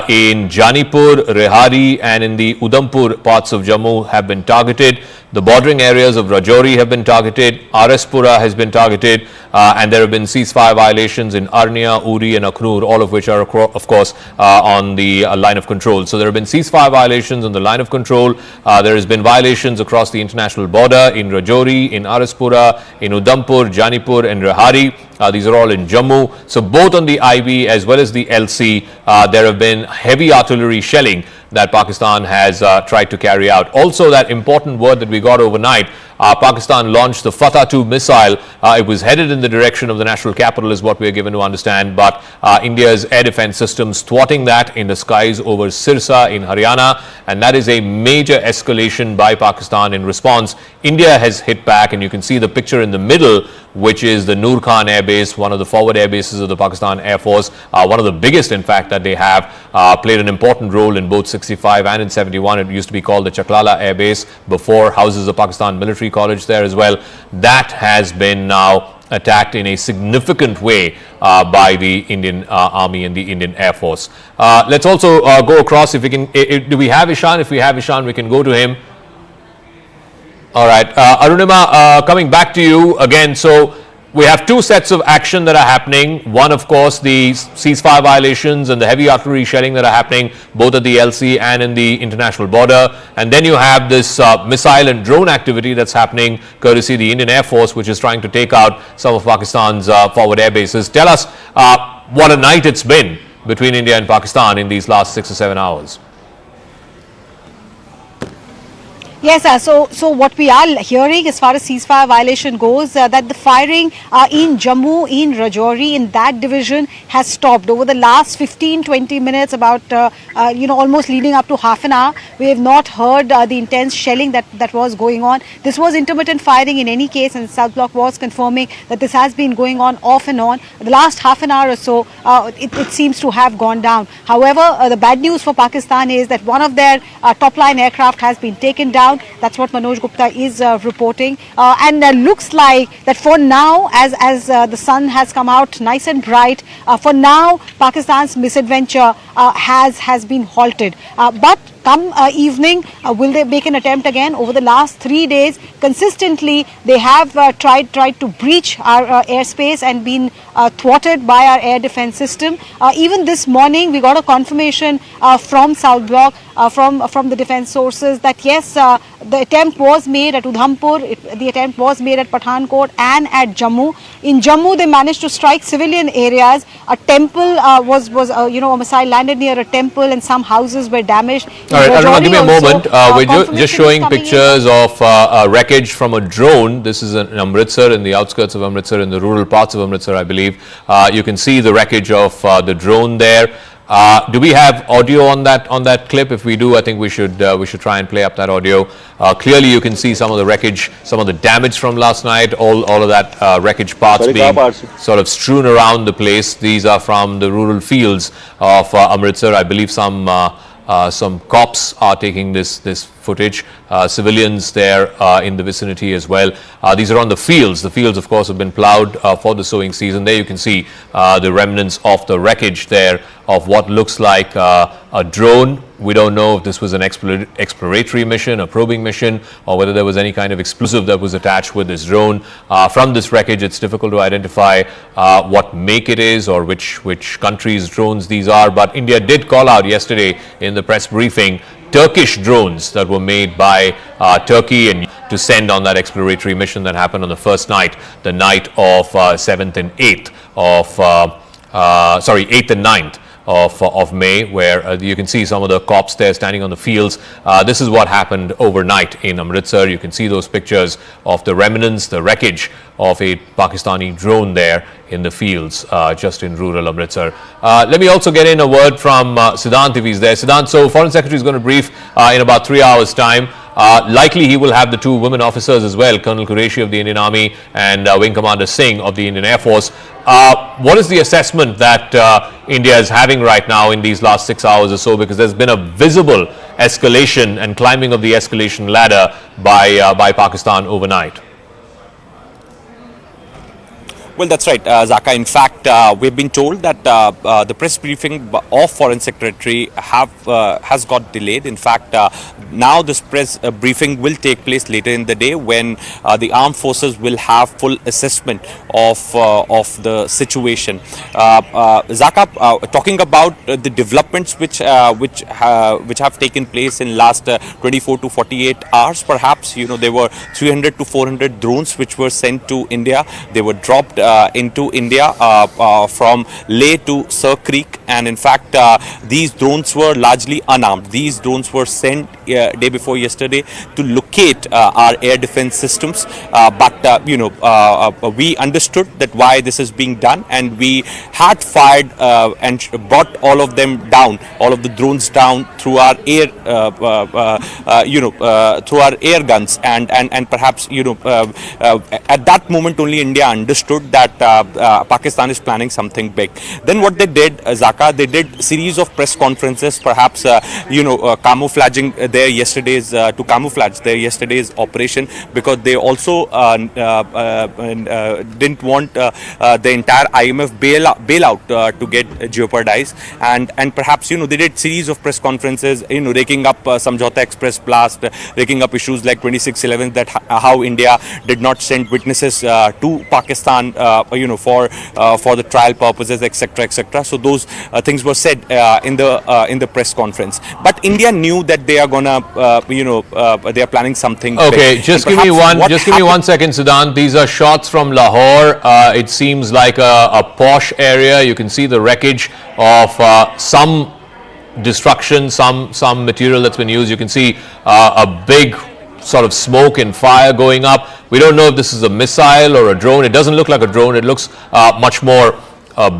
In Janipur, Reasi and in the Udhampur parts of Jammu have been targeted. The bordering areas of Rajouri have been targeted. Pura has been targeted. And there have been ceasefire violations in Arnia, Uri and Akhnoor, all of which are, of course, on the line of control. So there have been ceasefire violations on the line of control. There has been violations across the international border in Rajouri, in Pura, in Udhampur, Janipur and Reasi. These are all in Jammu. So both on the IB as well as the LC, there have been heavy artillery shelling that Pakistan has tried to carry out. Also, that important word that we got overnight, Pakistan launched the Fatah-2 missile. It was headed in the direction of the national capital is what we are given to understand, but India's air defense systems thwarting that in the skies over Sirsa in Haryana, and that is a major escalation by Pakistan in response. India has hit back, and you can see the picture in the middle, which is the Noor Khan Air Base, one of the forward air bases of the Pakistan Air Force, one of the biggest, in fact, that they have, played an important role in both 65 and in 71. It used to be called the Chaklala Air Base, before houses the Pakistan Military College there as well. That has been now attacked in a significant way by the Indian Army and the Indian Air Force. Let's also go across, if we can, do we have Ishan? If we have Ishan, we can go to him. All right, Arunima, coming back to you again. So we have two sets of action that are happening. One, of course, the ceasefire violations and the heavy artillery shelling that are happening both at the LC and in the international border. And then you have this missile and drone activity that's happening courtesy the Indian Air Force, which is trying to take out some of Pakistan's forward air bases. Tell us what a night it's been between India and Pakistan in these last 6 or 7 hours. Yes, so what we are hearing as far as ceasefire violation goes, that the firing in Jammu, in Rajouri, in that division has stopped over the last 15-20 minutes, about almost leading up to half an hour. We have not heard the intense shelling that was going on. This was intermittent firing in any case, and South Block was confirming that this has been going on off and on. The last half an hour or so, it seems to have gone down. However, the bad news for Pakistan is that one of their top-line aircraft has been taken down. That's what Manoj Gupta is reporting, and looks like that for now, as the sun has come out nice and bright, for now Pakistan's misadventure has been halted. But come evening, will they make an attempt again? Over the last 3 days, consistently they have tried to breach our airspace and been thwarted by our air defense system. Even this morning, we got a confirmation from South Block, from the defense sources, that yes, the attempt was made at Udhampur, the attempt was made at Pathankot and at Jammu. In Jammu, they managed to strike civilian areas. A temple was a missile landed near a temple, and some houses were damaged. All right, Aruna, give me a moment. We're just showing pictures of wreckage from a drone. This is in Amritsar, in the outskirts of Amritsar, in the rural parts of Amritsar, I believe. You can see the wreckage of the drone there. Do we have audio on that clip? If we do, I think we should try and play up that audio. Clearly, you can see some of the wreckage, some of the damage from last night. All of that wreckage parts being sort of strewn around the place. These are from the rural fields of Amritsar. I believe some cops are taking this footage. Civilians there in the vicinity as well. These are on the fields. The fields, of course, have been plowed for the sowing season. There you can see the remnants of the wreckage there of what looks like a drone. We don't know if this was an exploratory mission, a probing mission, or whether there was any kind of explosive that was attached with this drone. From this wreckage, it's difficult to identify what make it is or which country's drones these are. But India did call out yesterday in the press briefing Turkish drones that were made by Turkey and to send on that exploratory mission that happened on the first night, the night of 7th and 8th of 8th and 9th of May, where you can see some of the cops there standing on the fields. This is what happened overnight in Amritsar. You can see those pictures of the remnants, the wreckage of a Pakistani drone there in the fields just in rural Amritsar. Let me also get in a word from Siddhant if he's there. Siddhant, so Foreign Secretary is going to brief in about 3 hours' time. Likely he will have the two women officers as well, Colonel Qureshi of the Indian Army and Wing Commander Singh of the Indian Air Force. What is the assessment that India is having right now in these last 6 hours or so? Because there's been a visible escalation and climbing of the escalation ladder by Pakistan overnight. Well, that's right, Zaka. In fact, we've been told that the press briefing of Foreign Secretary has got delayed. In fact, now this press briefing will take place later in the day when the armed forces will have full assessment of the situation. Zaka, talking about the developments which have taken place in last 24 to 48 hours, perhaps there were 300 to 400 drones which were sent to India. They were dropped into India from Leh to Sir Creek, and in fact these drones were largely unarmed. These drones were sent day before yesterday to locate our air defense systems, but we understood that why this is being done, and we had fired and brought all of them down, all of the drones down through our air through our air guns, and perhaps at that moment only India understood that Pakistan is planning something big. Then what they did, Zaka, they did series of press conferences, perhaps camouflaging their yesterday's operation, because they also didn't want the entire IMF bailout to get jeopardized, and perhaps they did series of press conferences, raking up Samjhauta Express blast, raking up issues like 26/11, that how India did not send witnesses to Pakistan for the trial purposes, etc., etc. So those things were said in the press conference. But India knew that they are gonna, they are planning something. Okay, big. just give me 1 second, Siddhant. These are shots from Lahore. It seems like a posh area. You can see the wreckage of some destruction, some material that's been used. You can see a big sort of smoke and fire going up. We don't know if this is a missile or a drone. It doesn't look like a drone. It looks much more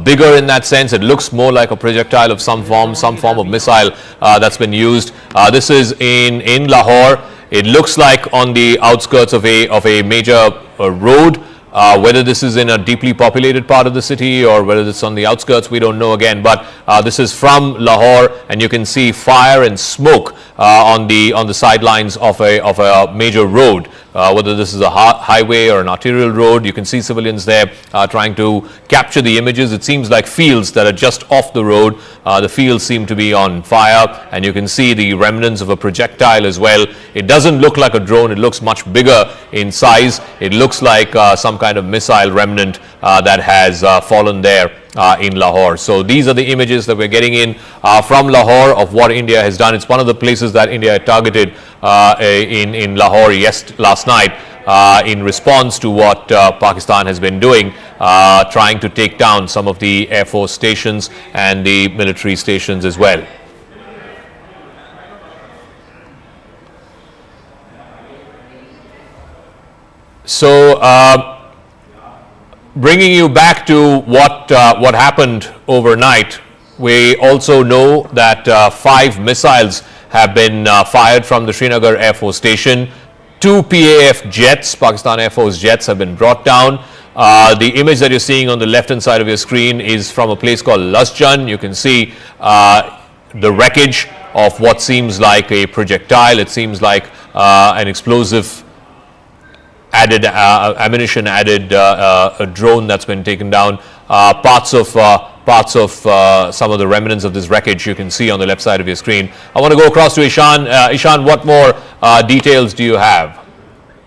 bigger in that sense. It looks more like a projectile of some form of missile that's been used. This is in Lahore. It looks like on the outskirts of a major road. Whether this is in a deeply populated part of the city or whether it's on the outskirts, we don't know again. But this is from Lahore, and you can see fire and smoke on the sidelines of a major road. Whether this is a highway or an arterial road, you can see civilians there trying to capture the images. It seems like fields that are just off the road. The fields seem to be on fire, and you can see the remnants of a projectile as well. It doesn't look like a drone. It looks much bigger in size. It looks like some kind of missile remnant that has fallen there in Lahore. So these are the images that we're getting in from Lahore of what India has done. It's one of the places that India had targeted in Lahore last night in response to what Pakistan has been doing, trying to take down some of the Air Force stations and the military stations as well. So bringing you back to what happened overnight, we also know that 5 missiles have been fired from the Srinagar Air Force Station. 2 PAF jets, Pakistan Air Force jets, have been brought down. The image that you're seeing on the left-hand side of your screen is from a place called Lasjan. You can see the wreckage of what seems like a projectile. It seems like an explosive added ammunition, added a drone that's been taken down. Parts of some of the remnants of this wreckage you can see on the left side of your screen. I want to go across to Ishan. Ishan, what more details do you have?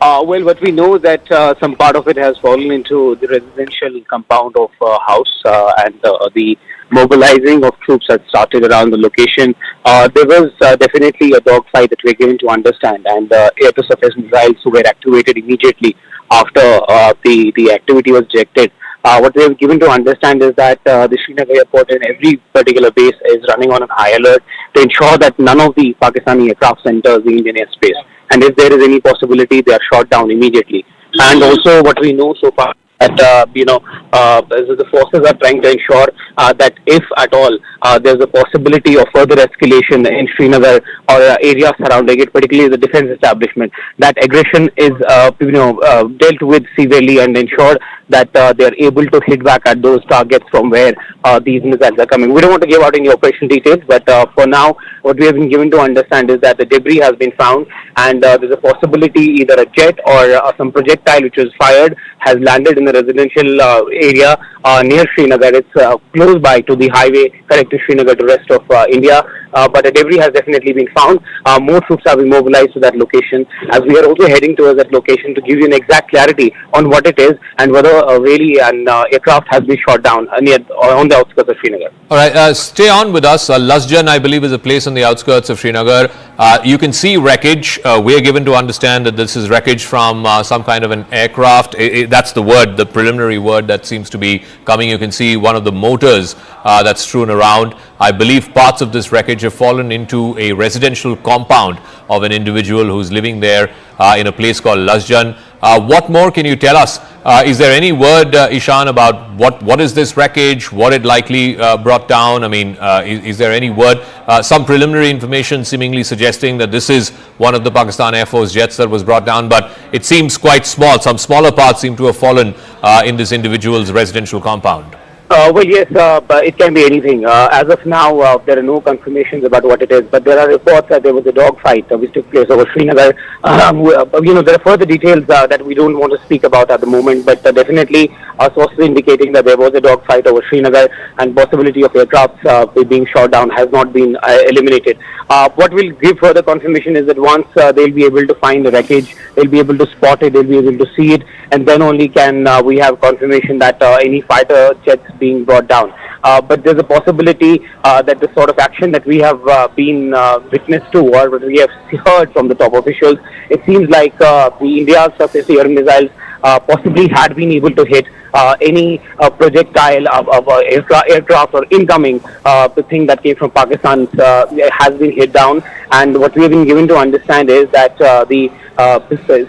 Well, what we know that some part of it has fallen into the residential compound of house, and the mobilizing of troops has started around the location. There was definitely a dogfight that we're given to understand, and air-to-surface missiles were activated immediately after the activity was ejected. What we have given to understand is that the Srinagar airport and every particular base is running on an high alert to ensure that none of the Pakistani aircraft enters the Indian airspace. And if there is any possibility, they are shot down immediately. And also what we know so far that the forces are trying to ensure that if at all there's a possibility of further escalation in Srinagar or areas surrounding it, particularly the defense establishment, that aggression is dealt with severely and ensured that they are able to hit back at those targets from where these missiles are coming. We don't want to give out any operation details, but for now, what we have been given to understand is that the debris has been found, and there's a possibility either a jet or some projectile which was fired has landed in the residential area near Srinagar. It's close by to the highway connecting Srinagar to the rest of India, but a debris has definitely been found. More troops have been mobilized to that location, as we are also heading towards that location to give you an exact clarity on what it is and whether really an aircraft has been shot down near on the outskirts of Srinagar. All right, stay on with us. Lasjan, I believe, is a place on the outskirts of Srinagar. You can see wreckage. We are given to understand that this is wreckage from some kind of an aircraft. That's the word, the preliminary word that seems to be coming. You can see one of the motors that's strewn around. I believe parts of this wreckage have fallen into a residential compound of an individual who's living there in a place called Lasjan. What more can you tell us? Is there any word, Ishan, about what is this wreckage, what it likely brought down? I mean, is there any word, some preliminary information seemingly suggesting that this is one of the Pakistan Air Force jets that was brought down, but it seems quite small. Some smaller parts seem to have fallen in this individual's residential compound. Well, yes, but it can be anything. As of now, there are no confirmations about what it is, but there are reports that there was a dogfight which took place over Srinagar. There are further details that we don't want to speak about at the moment, but definitely sources indicating that there was a dogfight over Srinagar and possibility of aircrafts being shot down has not been eliminated. What will give further confirmation is that once they'll be able to find the wreckage, they'll be able to spot it, they'll be able to see it, and then only can we have confirmation that any fighter jets being brought down. But there's a possibility that the sort of action that we have been witness to, or what we have heard from the top officials, it seems like the India's surface-to-air missiles possibly had been able to hit any projectile of aircraft or incoming thing that came from Pakistan has been hit down. And what we have been given to understand is that the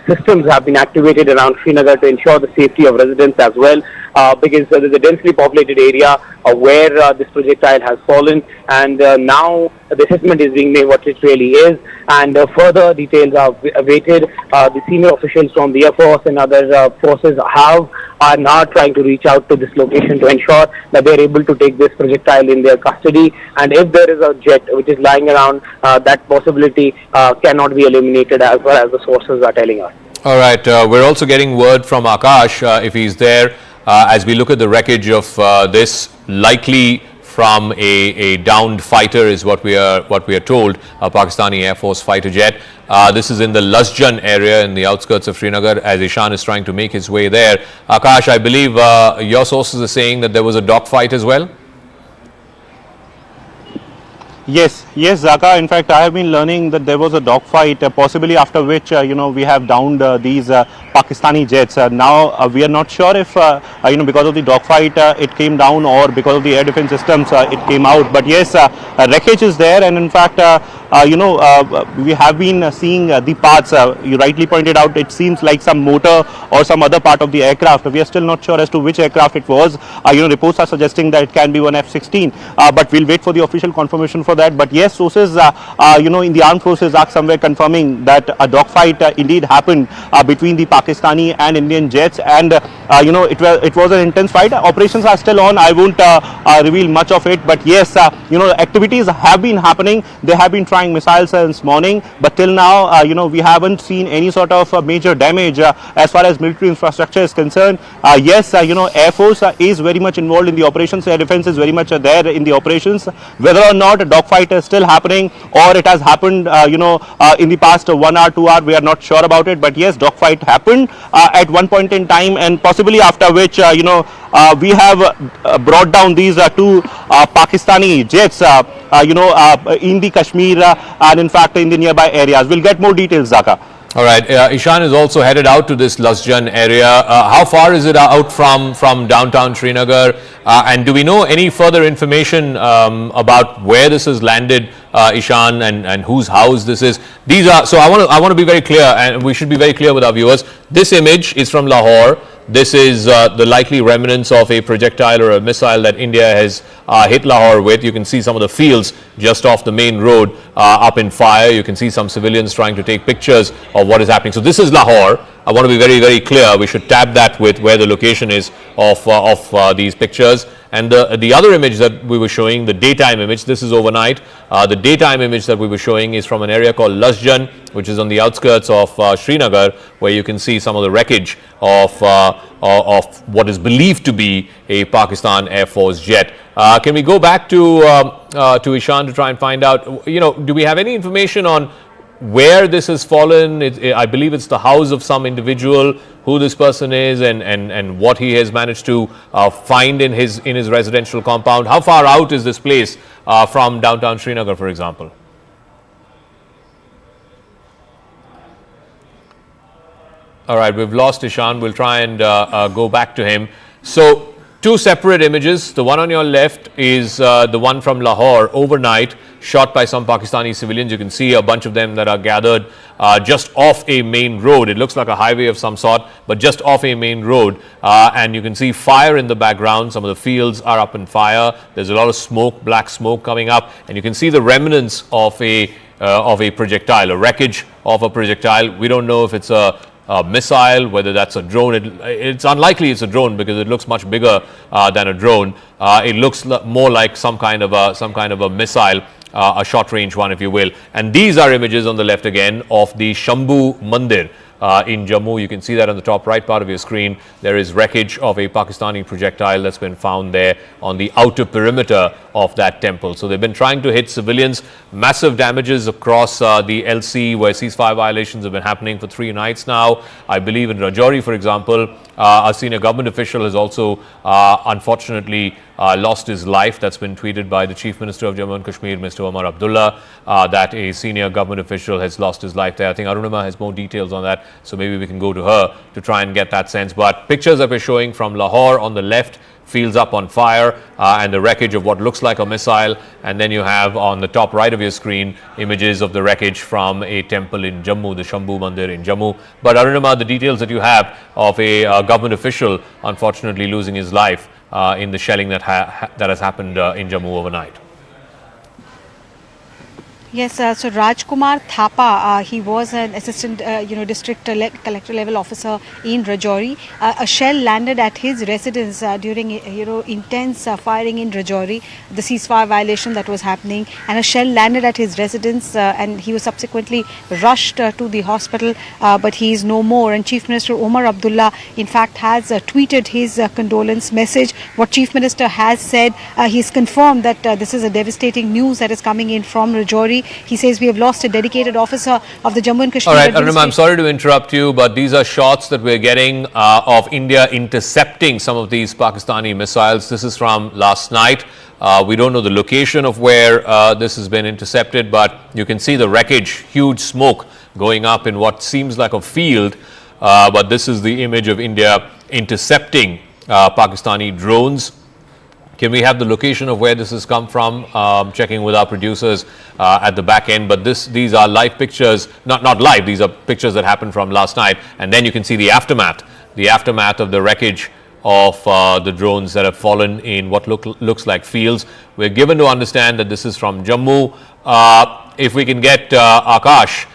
systems have been activated around Srinagar to ensure the safety of residents as well, because there is a densely populated area where this projectile has fallen, and now the assessment is being made what it really is, and further details are awaited. The senior officials from the Air Force and other forces are now trying to reach out to this location to ensure that they are able to take this projectile in their custody, and if there is a jet which is lying around, that possibility cannot be eliminated as well as the sources are telling us. All right, we're also getting word from Akash, if he's there, as we look at the wreckage of this, likely from a downed fighter is what we are told, a Pakistani Air Force fighter jet. This is in the Lasjan area in the outskirts of Srinagar, as Ishan is trying to make his way there. Akash, I believe your sources are saying that there was a dogfight as well? Yes, Zaka. In fact, I have been learning that there was a dogfight, possibly after which, we have downed these Pakistani jets. Now, we are not sure if, because of the dogfight, it came down, or because of the air defense systems, it came out. But yes, wreckage is there, and in fact, we have been seeing the parts. You rightly pointed out, it seems like some motor or some other part of the aircraft. We are still not sure as to which aircraft it was. Reports are suggesting that it can be one F-16, but we'll wait for the official confirmation for that. But yes, sources, in the armed forces are somewhere confirming that a dogfight indeed happened between the Pakistani and Indian jets, and it was an intense fight. Operations are still on. I won't reveal much of it, but yes, activities have been happening. They have been trying missiles since morning, but till now, we haven't seen any sort of major damage as far as military infrastructure is concerned. Yes, Air Force is very much involved in the operations. Air Defense is very much there in the operations. Whether or not a dogfight is still happening, or it has happened, in the past 1 hour, 2 hours, we are not sure about it. But yes, dogfight happened at one point in time, and possibly after which, we have brought down these two Pakistani jets, in the Kashmir and in fact in the nearby areas. We'll get more details, Zaka. All right, Ishan is also headed out to this Lasjan area. How far is it out from downtown Srinagar? And do we know any further information about where this has landed, Ishan, and whose house this is? These are, so I want to be very clear, and we should be very clear with our viewers. This image is from Lahore. This is the likely remnants of a projectile or a missile that India has hit Lahore with. You can see some of the fields just off the main road up in fire. You can see some civilians trying to take pictures of what is happening. So this is Lahore. I want to be very, very clear. We should tab that with where the location is of these pictures. And the other image that we were showing, the daytime image, this is overnight. The daytime image that we were showing is from an area called Lasjan, which is on the outskirts of Srinagar, where you can see some of the wreckage of what is believed to be a Pakistan Air Force jet. Can we go back to Ishan to try and find out, do we have any information on where this has fallen? I believe it's the house of some individual, who this person is and what he has managed to find in his residential compound. How far out is this place from downtown Srinagar, for example? All right, we've lost Ishan. We'll try and go back to him. So, two separate images. The one on your left is the one from Lahore overnight, shot by some Pakistani civilians. You can see a bunch of them that are gathered just off a main road. It looks like a highway of some sort, but just off a main road. And you can see fire in the background. Some of the fields are up in fire. There's a lot of smoke, black smoke coming up. And you can see the remnants of a projectile, a wreckage of a projectile. We don't know if it's a missile, whether that's a drone. It's unlikely it's a drone because it looks much bigger than a drone. It looks more like some kind of a missile, a short range one, if you will. And these are images on the left again of the Shambhu Mandir in Jammu. You can see that on the top right part of your screen. There is wreckage of a Pakistani projectile that's been found there on the outer perimeter of that temple. So they've been trying to hit civilians. Massive damages across the LC, where ceasefire violations have been happening for 3 nights now. I believe in Rajouri, for example, a senior government official has also unfortunately lost his life. That's been tweeted by the Chief Minister of Jammu and Kashmir, Mr. Omar Abdullah, that a senior government official has lost his life there. I think Arunima has more details on that, so maybe we can go to her to try and get that sense. But pictures that we're showing from Lahore on the left, fields up on fire and the wreckage of what looks like a missile. And then you have on the top right of your screen images of the wreckage from a temple in Jammu, the Shambhu Mandir in Jammu. But Arunima, the details that you have of a government official unfortunately losing his life in the shelling that has happened in Jammu overnight. Yes, so Rajkumar Thapa, he was an assistant, district collector level officer in Rajouri. A shell landed at his residence during, intense firing in Rajouri, the ceasefire violation that was happening, and a shell landed at his residence, and he was subsequently rushed to the hospital, but he is no more. And Chief Minister Omar Abdullah, in fact, has tweeted his condolence message. What Chief Minister has said, he's confirmed that this is a devastating news that is coming in from Rajouri. He says we have lost a dedicated officer of the Jammu and Kashmir. All right, Arunima, I'm sorry to interrupt you, but these are shots that we're getting of India intercepting some of these Pakistani missiles. This is from last night. We don't know the location of where this has been intercepted, but you can see the wreckage, huge smoke going up in what seems like a field. But this is the image of India intercepting Pakistani drones. Can we have the location of where this has come from? Checking with our producers at the back end. But these are live pictures, not live, these are pictures that happened from last night. And then you can see the aftermath of the wreckage of the drones that have fallen in what looks like fields. We're given to understand that this is from Jammu. If we can get Akash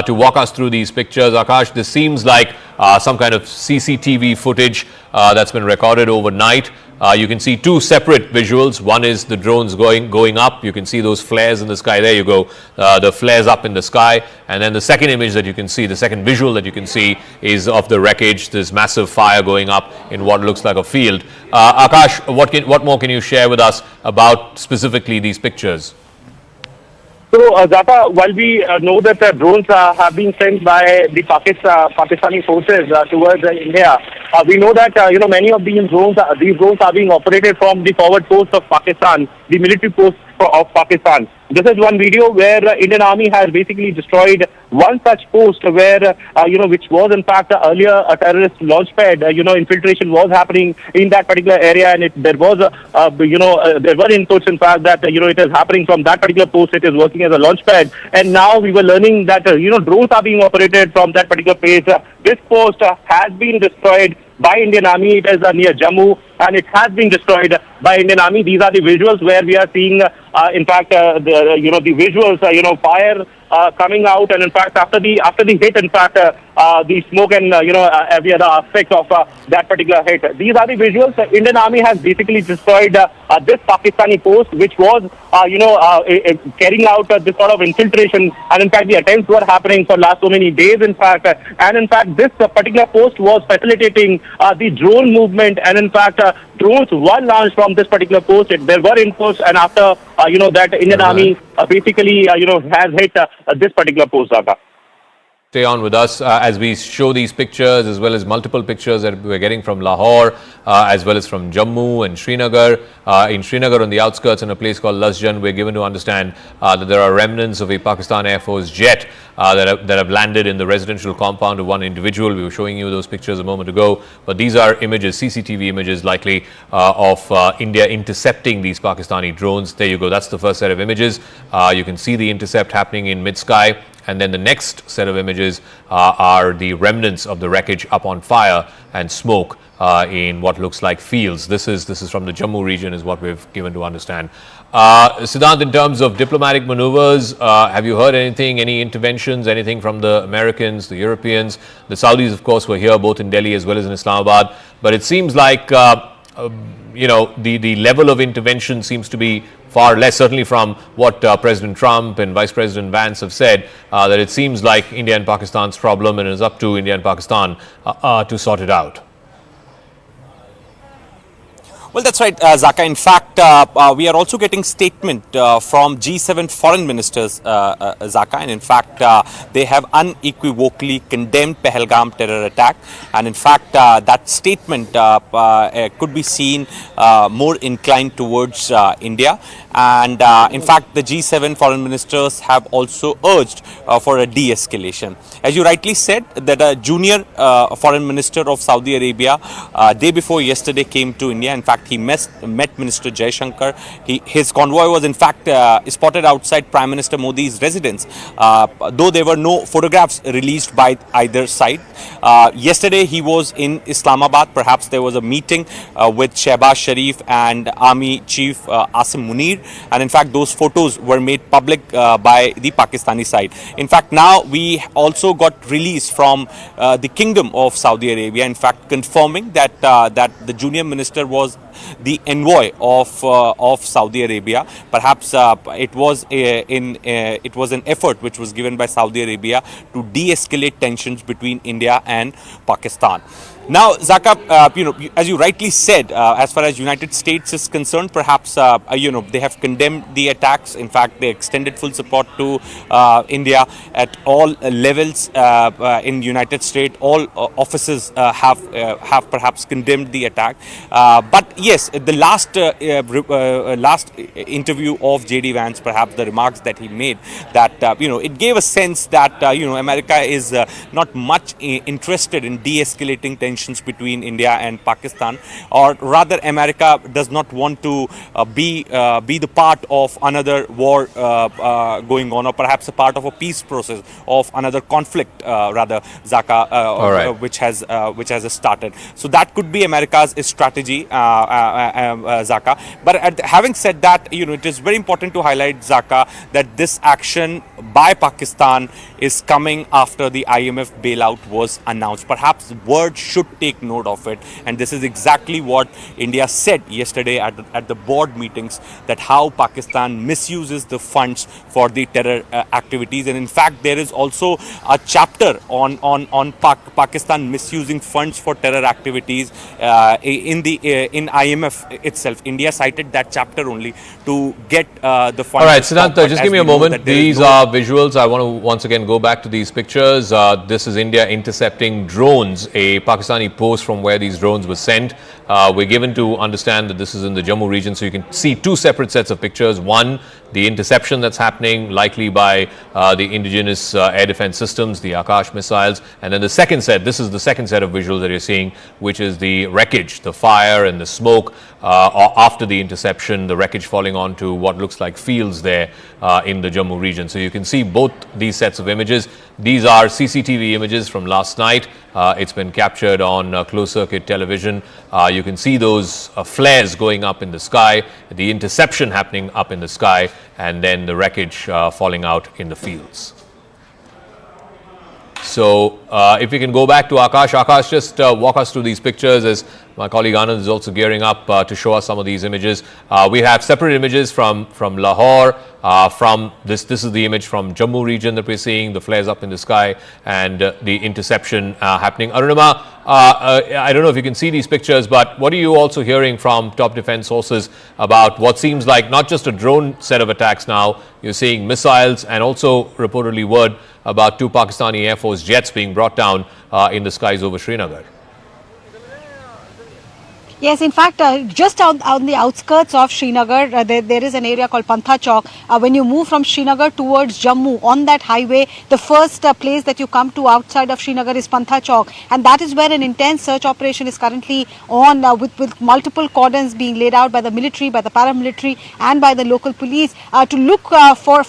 to walk us through these pictures. Akash, this seems like some kind of CCTV footage that's been recorded overnight. You can see two separate visuals. One is the drones going up. You can see those flares in the sky. There you go. The flares up in the sky. And then the second image that you can see, the second visual that you can see is of the wreckage. There's massive fire going up in what looks like a field. Akash, what more can you share with us about specifically these pictures? So, Zata, while we know that drones have been sent by the Pakistani forces towards India, we know that many of these drones are being operated from the forward post of Pakistan, the military post of Pakistan. This is one video where Indian Army has basically destroyed one such post where, which was in fact earlier a terrorist launch pad. Infiltration was happening in that particular area, and there were inputs in fact that, it is happening from that particular post. It is working as a launch pad. And now we were learning that, drones are being operated from that particular place. This post has been destroyed by Indian Army. It is near Jammu, and it has been destroyed by Indian Army. These are the visuals where we are seeing, in fact, the visuals, fire coming out, and in fact, after the hit, in fact, the smoke and every other aspect of that particular hit. These are the visuals. The Indian Army has basically destroyed this Pakistani post, which was, carrying out this sort of infiltration, and in fact, the attempts were happening for last so many days, in fact, and in fact, this particular post was facilitating the drone movement, and in fact, drones were launched from this particular post. There were inputs, and after that Indian Army basically has hit this particular post, Zaka. Stay on with us as we show these pictures, as well as multiple pictures that we're getting from Lahore, as well as from Jammu and Srinagar. In Srinagar, on the outskirts, in a place called Lasjan, we're given to understand that there are remnants of a Pakistan Air Force jet that have landed in the residential compound of one individual. We were showing you those pictures a moment ago, but these are images, CCTV images likely of India intercepting these Pakistani drones. There you go. That's the first set of images. You can see the intercept happening in mid-sky. And then the next set of images are the remnants of the wreckage up on fire and smoke in what looks like fields. This is from the Jammu region, is what we've given to understand. Siddhant, in terms of diplomatic maneuvers, have you heard anything, any interventions, anything from the Americans, the Europeans? The Saudis, of course, were here both in Delhi as well as in Islamabad. But it seems like, the level of intervention seems to be far less, certainly from what President Trump and Vice President Vance have said, that it seems like India and Pakistan's problem, and it is up to India and Pakistan to sort it out. Well, that's right, Zaka. In fact, we are also getting statement from G7 foreign ministers, Zaka, and in fact, they have unequivocally condemned Pahalgam terror attack. And in fact, that statement could be seen more inclined towards India. And in fact, the G7 foreign ministers have also urged for a de-escalation. As you rightly said, that a junior foreign minister of Saudi Arabia day before yesterday came to India. In fact, he met Minister Jaishankar. His convoy was in fact spotted outside Prime Minister Modi's residence, though there were no photographs released by either side. Yesterday he was in Islamabad. Perhaps there was a meeting with Shehbaz Sharif and Army Chief Asim Munir, and in fact those photos were made public by the Pakistani side. In fact, now we also got release from the Kingdom of Saudi Arabia, in fact confirming that the junior minister was the envoy of Saudi Arabia. Perhaps it was an effort which was given by Saudi Arabia to de-escalate tensions between India and Pakistan. Now, Zaka, as you rightly said, as far as United States is concerned, perhaps, they have condemned the attacks. In fact, they extended full support to India at all levels in United States. All offices have perhaps condemned the attack. But yes, the last interview of J.D. Vance, perhaps the remarks that he made, that, it gave a sense that, America is not much interested in de-escalating tensions between India and Pakistan, or rather America does not want to be the part of another war going on, or perhaps a part of a peace process of another conflict, rather, Zaka, which has started. So that could be America's strategy, Zaka. But having said that, it is very important to highlight, Zaka, that this action by Pakistan is coming after the IMF bailout was announced. Perhaps the world should take note of it, and this is exactly what India said yesterday at the board meetings, that how Pakistan misuses the funds for the terror activities. And in fact, there is also a chapter on Pakistan misusing funds for terror activities in IMF itself. India cited that chapter only to get the funds. All right, Siddhant, just give me a moment. These are visuals. I want to once again go back to these pictures. This is India intercepting drones, a Pakistani post from where these drones were sent. We're given to understand that this is in the Jammu region, so you can see two separate sets of pictures. One, the interception that's happening, likely by the indigenous air defense systems, the Akash missiles. And then the second set, this is the second set of visuals that you're seeing, which is the wreckage, the fire and the smoke after the interception, the wreckage falling onto what looks like fields there in the Jammu region. So you can see both these sets of images. These are CCTV images from last night. It's been captured on closed-circuit television. You can see those flares going up in the sky, the interception happening up in the sky, and then the wreckage falling out in the fields. So, if we can go back to Akash. Akash, just walk us through these pictures as my colleague Anand is also gearing up to show us some of these images. We have separate images from Lahore, from this is the image from Jammu region that we're seeing, the flares up in the sky and the interception happening. Arunima, I don't know if you can see these pictures, but what are you also hearing from top defense sources about what seems like not just a drone set of attacks now, you're seeing missiles and also reportedly word about 2 Pakistani Air Force jets being brought down in the skies over Srinagar? Yes, in fact, just on the outskirts of Srinagar, there is an area called Pantha Chowk. When you move from Srinagar towards Jammu on that highway, the first place that you come to outside of Srinagar is Pantha Chowk. And that is where an intense search operation is currently on with multiple cordons being laid out by the military, by the paramilitary and by the local police to look for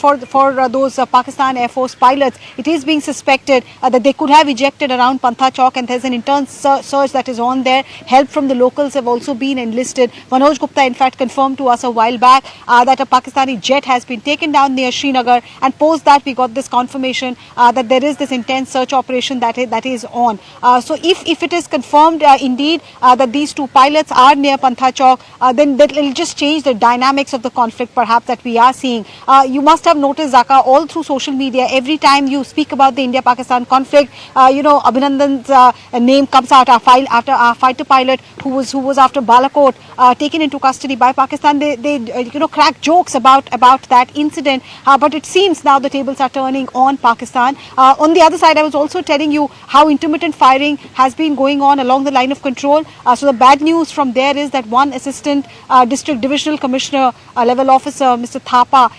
those Pakistan Air Force pilots. It is being suspected that they could have ejected around Pantha Chowk, and there's an intense search that is on there. Help from the locals have also been enlisted. Manoj Gupta in fact confirmed to us a while back that a Pakistani jet has been taken down near Srinagar, and post that we got this confirmation that there is this intense search operation that is on. So if it is confirmed indeed that these 2 pilots are near Pantha Chowk, then that will just change the dynamics of the conflict perhaps that we are seeing. You must have noticed, Zaka, all through social media, every time you speak about the India-Pakistan conflict, Abhinandan's name comes out after our fighter pilot who was after Balakot, taken into custody by Pakistan. They crack jokes about that incident, but it seems now the tables are turning on Pakistan. On the other side, I was also telling you how intermittent firing has been going on along the line of control. So the bad news from there is that one assistant district divisional commissioner level officer, Mr. Thapa,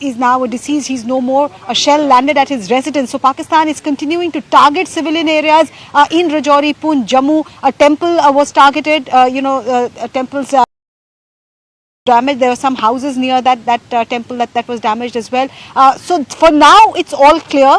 is now deceased. He's no more. A shell landed at his residence. So Pakistan is continuing to target civilian areas in Rajouri, Poonch, Jammu. A temple was targeted. Temples damaged. There were some houses near that temple that was damaged as well. So for now, it's all clear.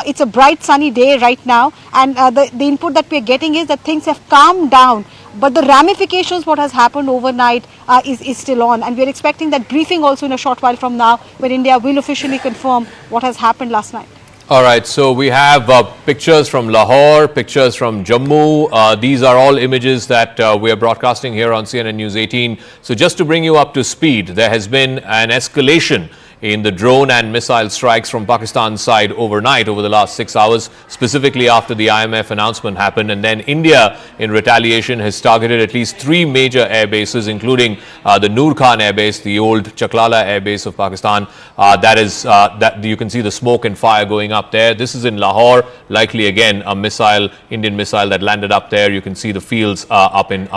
It's a bright sunny day right now, and the input that we're getting is that things have calmed down. But the ramifications, what has happened overnight is still on, and we're expecting that briefing also in a short while from now, where India will officially confirm what has happened last night. All right, so we have pictures from Lahore, pictures from Jammu. These are all images that we are broadcasting here on CNN News 18. So just to bring you up to speed, there has been an escalation in the drone and missile strikes from Pakistan's side overnight over the last 6 hours, specifically after the IMF announcement happened. And then India, in retaliation, has targeted at least 3 major air bases, including the Noor Khan Air Base, the old Chaklala Air Base of Pakistan. That you can see the smoke and fire going up there. This is in Lahore, likely again a missile, Indian missile that landed up there. You can see the fields up in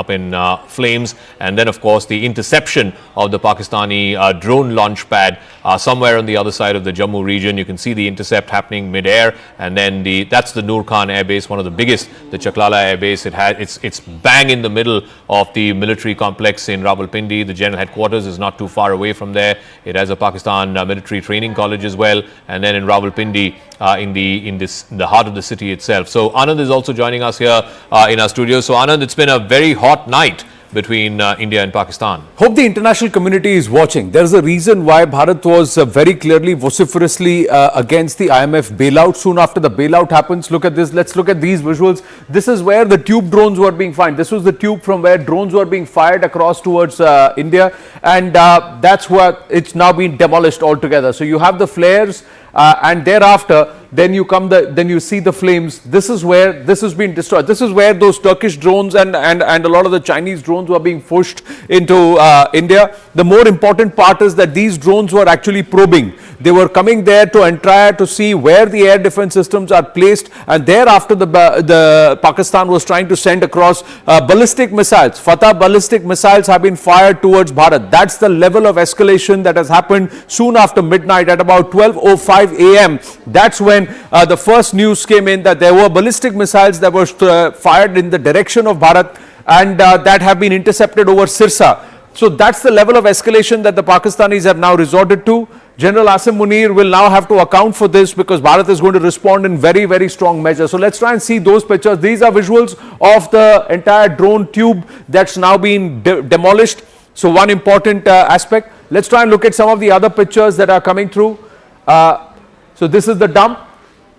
flames. And then, of course, the interception of the Pakistani drone launch pad somewhere on the other side of the Jammu region. You can see the intercept happening mid-air, and then that's the Noor Khan Air Base, one of the biggest, the Chaklala Air Base. It's bang in the middle of the military complex in Rawalpindi. The general headquarters is not too far away from there. It has a Pakistan military training college as well, and then in Rawalpindi, in the heart of the city itself. So Anand is also joining us here in our studio. So Anand, it's been a very hot night between India and Pakistan. Hope the international community is watching. There's a reason why Bharat was very clearly, vociferously against the IMF bailout. Soon after the bailout happens, look at this. Let's look at these visuals. This is where the tube drones were being fired. This was the tube from where drones were being fired across towards India, and that's what it's now been demolished altogether. So you have the flares, and thereafter, then you see the flames. This is where this has been destroyed. This is where those Turkish drones and a lot of the Chinese drones were being pushed into India. The more important part is that these drones were actually probing. They were coming there to try to see where the air defense systems are placed, and thereafter the Pakistan was trying to send across ballistic missiles. Fatah ballistic missiles have been fired towards Bharat. That's the level of escalation that has happened soon after midnight at about 12:05 a.m. That's when the first news came in that there were ballistic missiles that were fired in the direction of Bharat, and that have been intercepted over Sirsa. So that's the level of escalation that the Pakistanis have now resorted to. General Asim Munir will now have to account for this because Bharat is going to respond in very, very strong measures. So let's try and see those pictures. These are visuals of the entire drone tube that's now been demolished. So one important aspect. Let's try and look at some of the other pictures that are coming through. So this is the dump,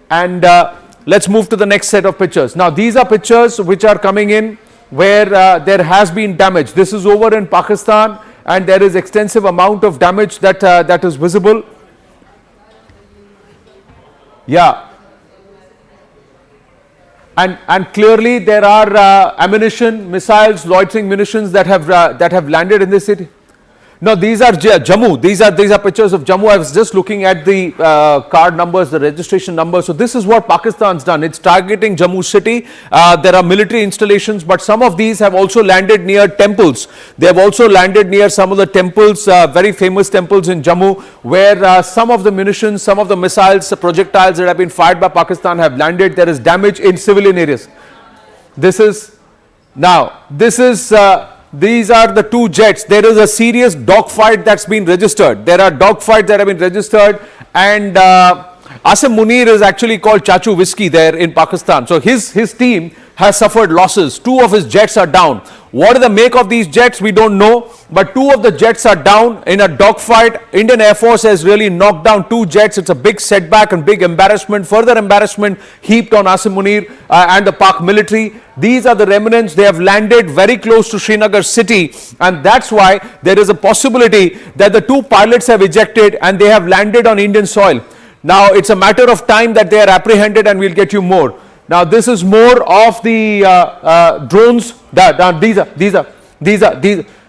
and let's move to the next set of pictures. Now these are pictures which are coming in where there has been damage. This is over in Pakistan, and there is extensive amount of damage that is visible. Yeah. And clearly there are ammunition, missiles, loitering munitions that have landed in this city. No, these are Jammu. These are pictures of Jammu. I was just looking at the card numbers, the registration numbers. So this is what Pakistan's done. It's targeting Jammu city. There are military installations, but some of these have also landed near temples. They have also landed near some of the temples, very famous temples in Jammu, where some of the munitions, some of the missiles, projectiles that have been fired by Pakistan have landed. There is damage in civilian areas. These are the two jets. There is a serious dogfight that's been registered. There are dogfights that have been registered, and Asim Munir is actually called Chachu Whiskey there in Pakistan. So his team has suffered losses. 2 of his jets are down. What is the make of these jets? We don't know. But 2 of the jets are down in a dogfight. Indian Air Force has really knocked down 2 jets. It's a big setback and big embarrassment. Further embarrassment heaped on Asim Munir and the PAK military. These are the remnants. They have landed very close to Srinagar city. And that's why there is a possibility that the 2 pilots have ejected and they have landed on Indian soil. Now it's a matter of time that they are apprehended, and we'll get you more. Now this is more of the drones.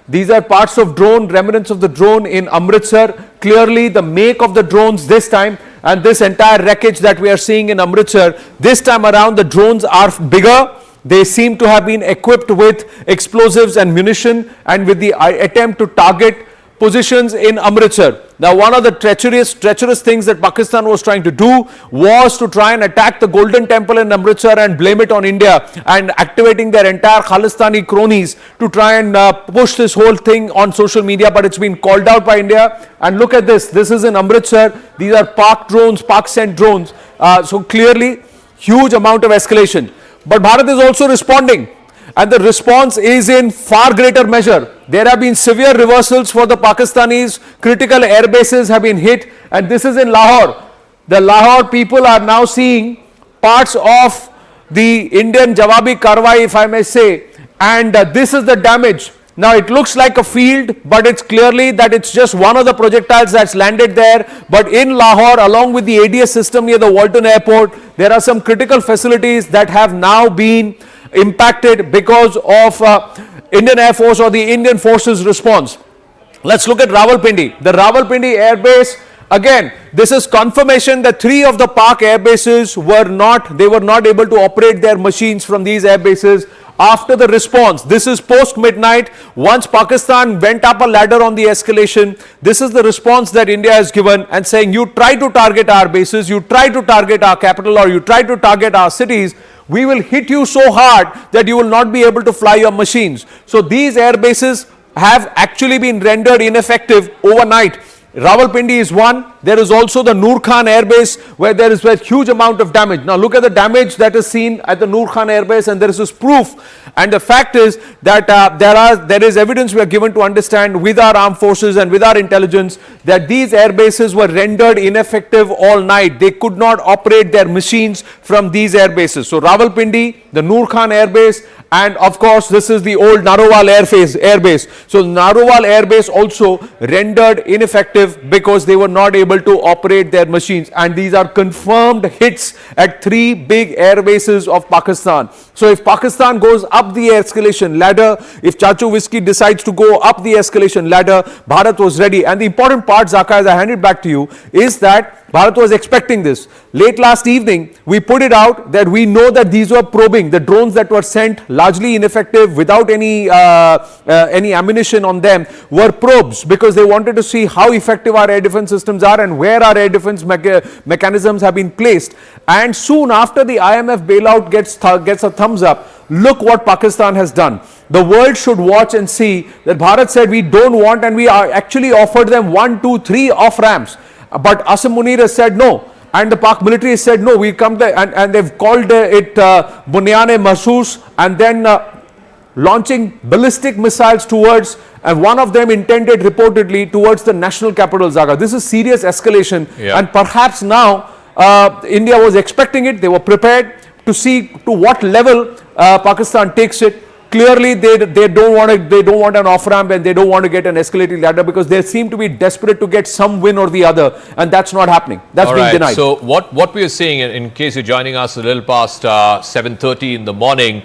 These are parts of drone, remnants of the drone in Amritsar. Clearly the make of the drones this time, and this entire wreckage that we are seeing in Amritsar, this time around the drones are bigger. They seem to have been equipped with explosives and munition, and with the attempt to target positions in Amritsar. Now one of the treacherous things that Pakistan was trying to do was to try and attack the Golden Temple in Amritsar and blame it on India, and activating their entire Khalistani cronies to try and push this whole thing on social media, but it's been called out by India. And look at this. This is in Amritsar. These are PAK drones, PAK sent drones. So clearly huge amount of escalation. But Bharat is also responding, and the response is in far greater measure. There have been severe reversals for the Pakistanis. Critical air bases have been hit, and this is in Lahore. The Lahore people are now seeing parts of the Indian Jawabi Karwai, if I may say, and this is the damage. Now it looks like a field, but it's clearly that it's just one of the projectiles that's landed there. But in Lahore, along with the ADS system near the Walton Airport, there are some critical facilities that have now been impacted because of Indian Air Force or the Indian Forces response. Let's look at Rawalpindi. The Rawalpindi Air Base, again, this is confirmation that 3 of the PAK air bases were not able to operate their machines from these air bases after the response. This is post midnight. Once Pakistan went up a ladder on the escalation, this is the response that India has given, and saying, you try to target our bases, you try to target our capital, or you try to target our cities, we will hit you so hard that you will not be able to fly your machines. So these air bases have actually been rendered ineffective overnight. Rawalpindi is one. There is also the Noor Khan Air Base, where there is a huge amount of damage. Now look at the damage that is seen at the Noor Khan Air Base, and there is this proof. And the fact is that there is evidence we are given to understand with our armed forces and with our intelligence that these air bases were rendered ineffective all night. They could not operate their machines from these air bases. So Rawalpindi, the Noor Khan Air Base, and of course this is the old Narowal Air Base. So Narowal Air Base also rendered ineffective because they were not able to operate their machines, and these are confirmed hits at 3 big air bases of Pakistan. So if Pakistan goes up the escalation ladder, if Chachu Whiskey decides to go up the escalation ladder, Bharat was ready. And the important part, Zaka, as I hand it back to you, is that Bharat was expecting this. Late last evening, we put it out that we know that these were probing. The drones that were sent, largely ineffective, without any ammunition on them, were probes, because they wanted to see how effective our air defense systems are and where our air defense mechanisms have been placed. And soon after the IMF bailout gets a thumbs up, look what Pakistan has done. The world should watch and see that Bharat said we don't want, and we actually offered them 1, 2, 3 off ramps. But Asim Munir has said no. And the Pak military has said no, we come there, and they've called it Bunyane Mahsoos, and then launching ballistic missiles towards, and one of them intended reportedly towards the national capital Zaga. This is serious escalation, and perhaps now India was expecting it. They were prepared to see to what level Pakistan takes it. Clearly, they don't want an off ramp, and they don't want to get an escalating ladder, because they seem to be desperate to get some win or the other, and that's not happening. That's being denied. So what we are seeing, in case you're joining us a little past 7:30 in the morning,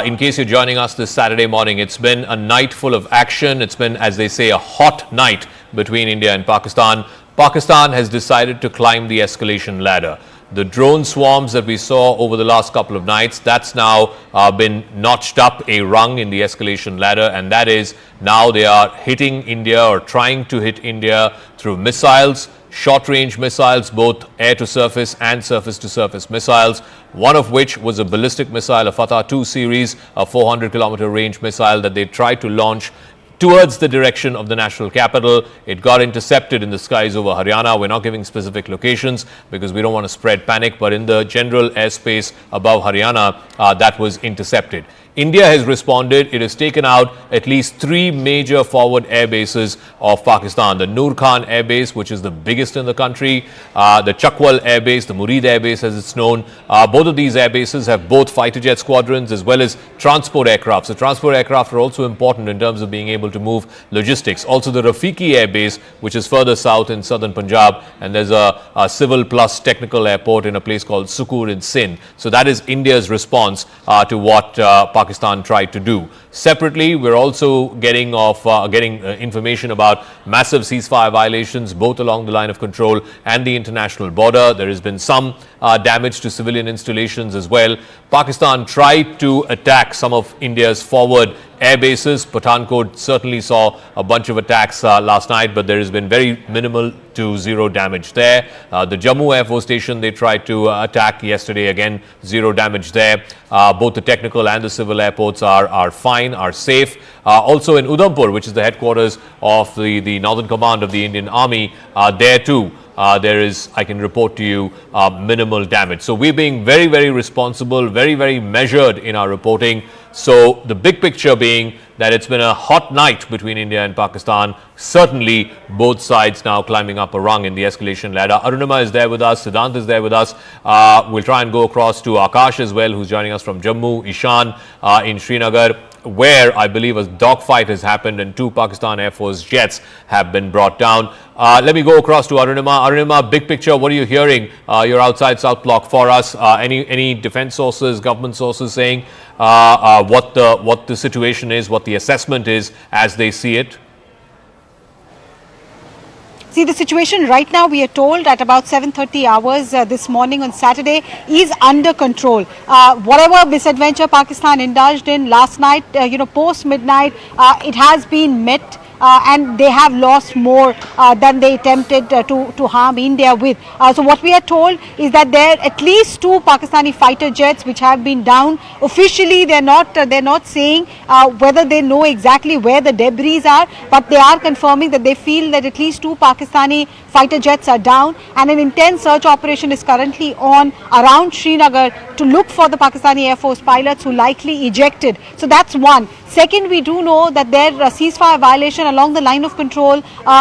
in case you're joining us this Saturday morning, it's been a night full of action. It's been, as they say, a hot night between India and Pakistan. Pakistan has decided to climb the escalation ladder. The drone swarms that we saw over the last couple of nights, that's now been notched up a rung in the escalation ladder, and that is now they are hitting India, or trying to hit India, through missiles, short-range missiles, both air-to-surface and surface-to-surface missiles, one of which was a ballistic missile, a Fatah 2 series, a 400-kilometer range missile that they tried to launch towards the direction of the national capital. It got intercepted in the skies over Haryana. We're not giving specific locations because we don't want to spread panic, but in the general airspace above Haryana, that was intercepted. India has responded. It has taken out at least 3 major forward air bases of Pakistan. The Noor Khan Air Base, which is the biggest in the country, the Chakwal Air Base, the Murid Air Base as it's known. Both of these air bases have both fighter jet squadrons as well as transport aircraft. So transport aircraft are also important in terms of being able to move logistics. Also the Rafiki Air Base, which is further south in southern Punjab, and there's a civil plus technical airport in a place called Sukur in Sindh. So that is India's response to what Pakistan tried to do. Separately, we're also getting information about massive ceasefire violations both along the line of control and the international border. There has been some damage to civilian installations as well. Pakistan tried to attack some of India's forward air bases. Pathankot certainly saw a bunch of attacks last night, but there has been very minimal to zero damage there. The Jammu Air Force Station they tried to attack yesterday, again zero damage there. Both the technical and the civil airports are fine, are safe. Also in Udhampur, which is the headquarters of the Northern Command of the Indian Army, there too there is, I can report to you, minimal damage. So we're being very, very responsible, very, very measured in our reporting. So the big picture being that it's been a hot night between India and Pakistan. Certainly both sides now climbing up a rung in the escalation ladder. Arunima is there with us, Siddhant is there with us. We'll try and go across to Akash as well, who's joining us from Jammu, Ishan in Srinagar, where I believe a dogfight has happened and 2 Pakistan Air Force jets have been brought down. Let me go across to Arunima. Arunima, big picture, what are you hearing? You're outside South Block for us. Any defense sources, government sources saying what the situation is, what the assessment is as they see it? See, the situation right now, we are told at about 7:30 hours this morning on Saturday is under control. Whatever misadventure Pakistan indulged in last night, post midnight, it has been met. And they have lost more than they attempted to harm India with. So what we are told is that there are at least 2 Pakistani fighter jets which have been down. Officially, they're not saying whether they know exactly where the debris are, but they are confirming that they feel that at least 2 Pakistani fighter jets are down, and an intense search operation is currently on around Srinagar to look for the Pakistani Air Force pilots who likely ejected. So that's one. Second, we do know that their ceasefire violation along the line of control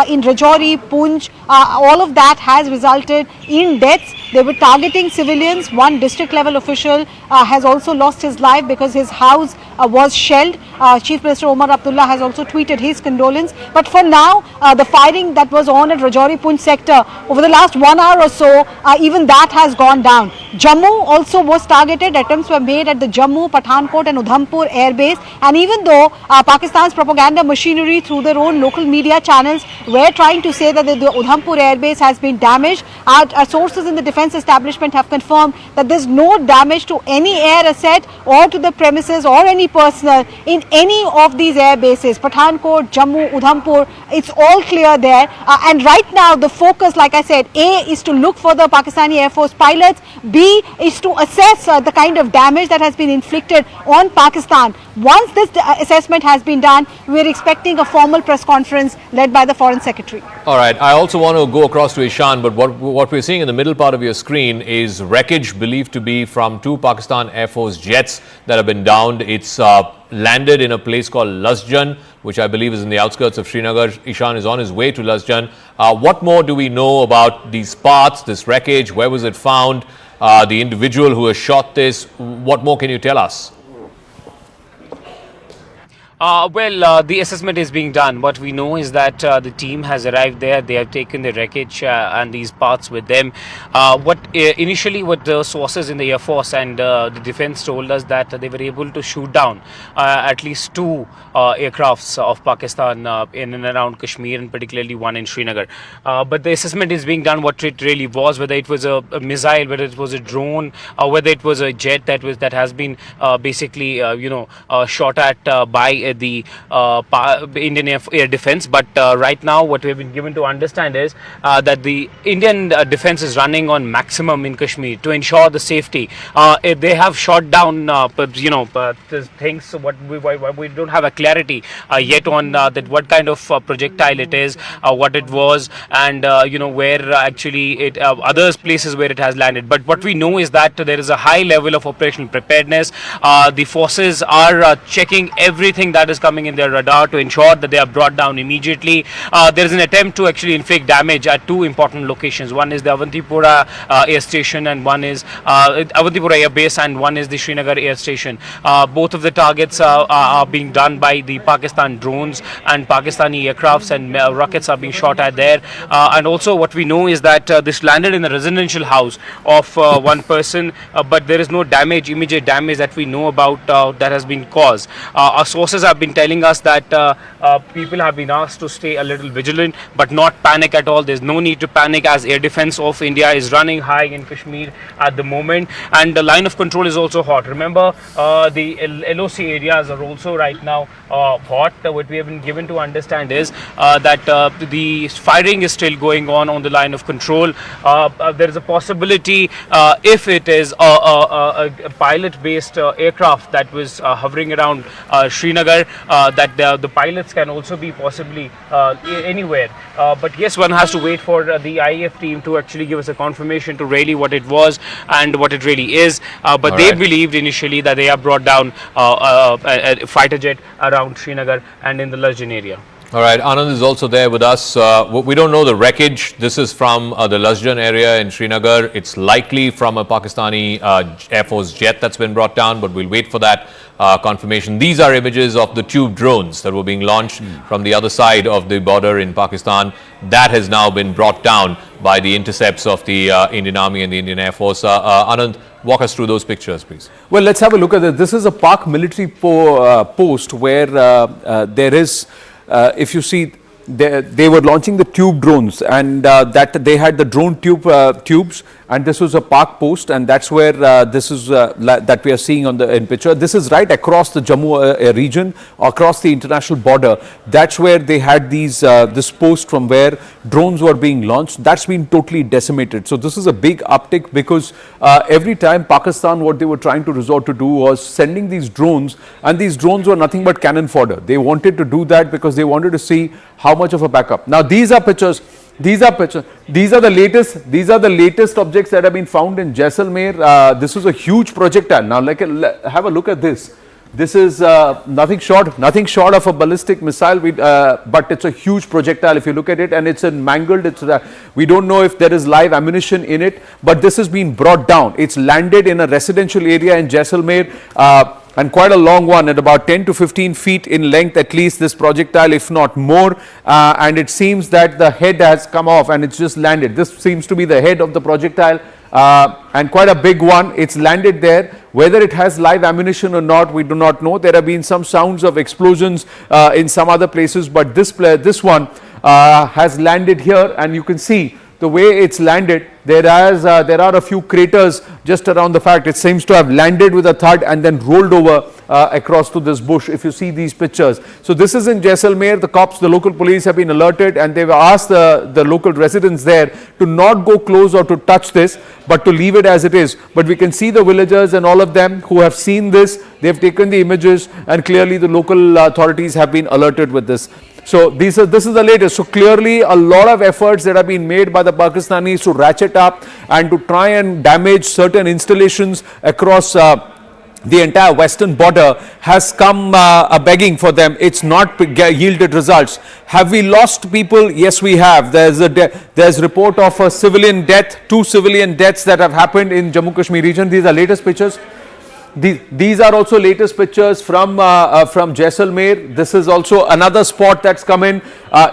in Rajouri, Poonch, all of that has resulted in deaths. They were targeting civilians. One district level official has also lost his life because his house was shelled. Chief Minister Omar Abdullah has also tweeted his condolence. But for now, the firing that was on at Rajouri Poonch sector over the last 1 hour or so, even that has gone down. Jammu also was targeted. Attempts were made at the Jammu, Pathankot and Udhampur air base. And even though Pakistan's propaganda machinery through their own local media channels were trying to say that the Udhampur air base has been damaged, our sources in the defense establishment have confirmed that there's no damage to any air asset or to the premises or any personnel in any of these air bases. Pathankot, Jammu, Udhampur, it's all clear there. And right now the focus, like I said, A is to look for the Pakistani Air Force pilots, B is to assess the kind of damage that has been inflicted on Pakistan. Once this assessment has been done, we're expecting a formal press conference led by the Foreign Secretary. All right, I also want to go across to Ishan, but what we're seeing in the middle part of your screen is wreckage believed to be from 2 Pakistan Air Force jets that have been downed. It's landed in a place called Lasjan, which I believe is in the outskirts of Srinagar. Ishan is on his way to Lasjan. What more do we know about these parts, this wreckage? Where was it found? The individual who has shot this, what more can you tell us? The assessment is being done. What we know is that the team has arrived there. They have taken the wreckage and these parts with them. Initially, what the sources in the Air Force and the defense told us that they were able to shoot down at least 2 aircrafts of Pakistan in and around Kashmir, and particularly one in Srinagar. But the assessment is being done what it really was, whether it was a missile, whether it was a drone, or whether it was a jet that has been basically shot at by the Indian Air Defense. But right now what we have been given to understand is that the Indian defense is running on maximum in Kashmir to ensure the safety. They have shot down things. What we don't have a clarity yet on that what kind of projectile it is, what it was, and where actually it other places where it has landed. But what we know is that there is a high level of operational preparedness. The forces are checking everything that is coming in their radar to ensure that they are brought down immediately. There is an attempt to actually inflict damage at 2 important locations. One is the Awantipora air station, and one is Awantipora air base, and one is the Srinagar air station. Both of the targets are being done by the Pakistan drones, and Pakistani aircrafts and rockets are being shot at there. And also what we know is that this landed in a residential house of one person, but there is no damage, immediate damage that we know about that has been caused. Our sources have been telling us that people have been asked to stay a little vigilant but not panic at all. There's no need to panic as air defense of India is running high in Kashmir at the moment, and the line of control is also hot. Remember, the LOC areas are also right now hot. What we have been given to understand is that the firing is still going on the line of control. There is a possibility if it is a pilot-based aircraft that was hovering around Srinagar, that the pilots can also be possibly anywhere. But yes, one has to wait for the IAF team to actually give us a confirmation to really what it was and what it really is. But they believed initially that they have brought down a fighter jet around Srinagar and in the Lasjan area. All right, Anand is also there with us. We don't know the wreckage. This is from the Lasjan area in Srinagar. It's likely from a Pakistani Air Force jet that's been brought down, but we'll wait for that confirmation. These are images of the tube drones that were being launched from the other side of the border in Pakistan. That has now been brought down by the intercepts of the Indian Army and the Indian Air Force. Anand, walk us through those pictures, please. Well, let's have a look at this. This is a PAK military post where there is, if you see, they were launching the tube drones, and that they had the drone tubes, and this was a PAK post, and that's where this is that we are seeing on the in picture. This is right across the Jammu region, across the international border. That's where they had these this post from where drones were being launched. That's been totally decimated. So this is a big uptick because every time Pakistan, what they were trying to resort to do was sending these drones, and these drones were nothing but cannon fodder. They wanted to do that because they wanted to see how much of a backup. Now these are pictures. These are pictures. These are the latest. These are the latest objects that have been found in Jaisalmer. This is a huge projectile. Now, have a look at this. This is nothing short of a ballistic missile. But it's a huge projectile if you look at it, and it's mangled. We don't know if there is live ammunition in it, but this has been brought down. It's landed in a residential area in Jaisalmer. And quite a long one, at about 10 to 15 feet in length at least, this projectile, if not more. And it seems that the head has come off and it's just landed. This seems to be the head of the projectile, and quite a big one. It's landed there. Whether it has live ammunition or not, we do not know. There have been some sounds of explosions in some other places, but this one has landed here, and you can see the way it's landed, there are a few craters just around the fact. It seems to have landed with a thud and then rolled over across to this bush, if you see these pictures. So this is in Jaisalmer. The cops, the local police have been alerted, and they've asked the local residents there to not go close or to touch this, but to leave it as it is. But we can see the villagers and all of them who have seen this. They've taken the images, and clearly the local authorities have been alerted with this. So this is the latest. So clearly a lot of efforts that have been made by the Pakistanis to ratchet up and to try and damage certain installations across the entire western border has come a begging for them. It's not yielded results. Have we lost people? Yes, we have. There's report of a civilian death, 2 civilian deaths that have happened in Jammu Kashmir region. These are latest pictures. These are also latest pictures from Jaisalmer. This is also another spot that's come in.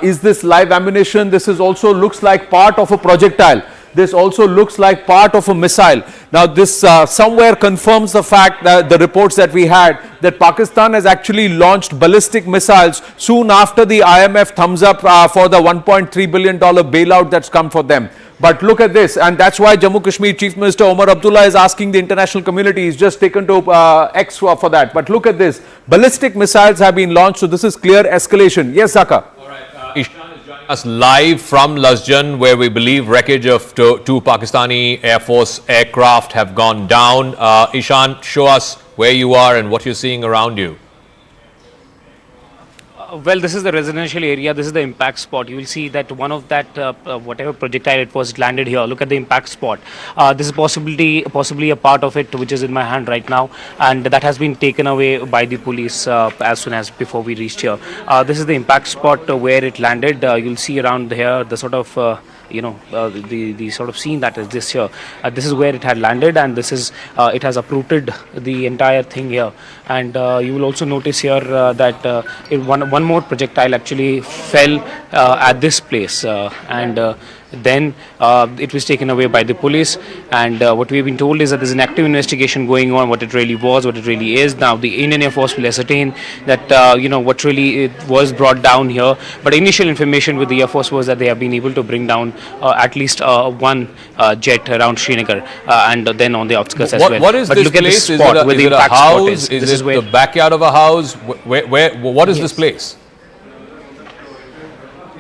Is this live ammunition? This is also looks like part of a projectile. This also looks like part of a missile. Now this somewhere confirms the fact that the reports that we had, that Pakistan has actually launched ballistic missiles soon after the IMF thumbs up for the $1.3 billion bailout that's come for them. But look at this, and that's why Jammu Kashmir Chief Minister Omar Abdullah is asking the international community. He's just taken to X for that. But look at this, ballistic missiles have been launched, so this is clear escalation. Yes, Zaka. All right, Ishan is joining us live from Lasjan, where we believe wreckage of two Pakistani Air Force aircraft have gone down. Ishan, show us where you are and what you're seeing around you. Well, this is the residential area. This is the impact spot. You will see that one of that whatever projectile it was, it landed here. Look at the impact spot. This is possibly a part of it, which is in my hand right now, and that has been taken away by the police as soon as before we reached here. This is the impact spot where it landed. You'll see around here the sort of the sort of scene that is this here. This is where it had landed, and this is it has uprooted the entire thing here. And you will also notice here that one more projectile actually fell at this place, and then it was taken away by the police. And what we've been told is that there's an active investigation going on, what it really was, what it really is. Now the Indian Air Force will ascertain that what really it was brought down here. But initial information with the Air Force was that they have been able to bring down at least one jet around Srinagar and then on the outskirts as well. What is but this look place? At this spot Is where the it a impact house? spot is. Is it the backyard of a house? What is this place?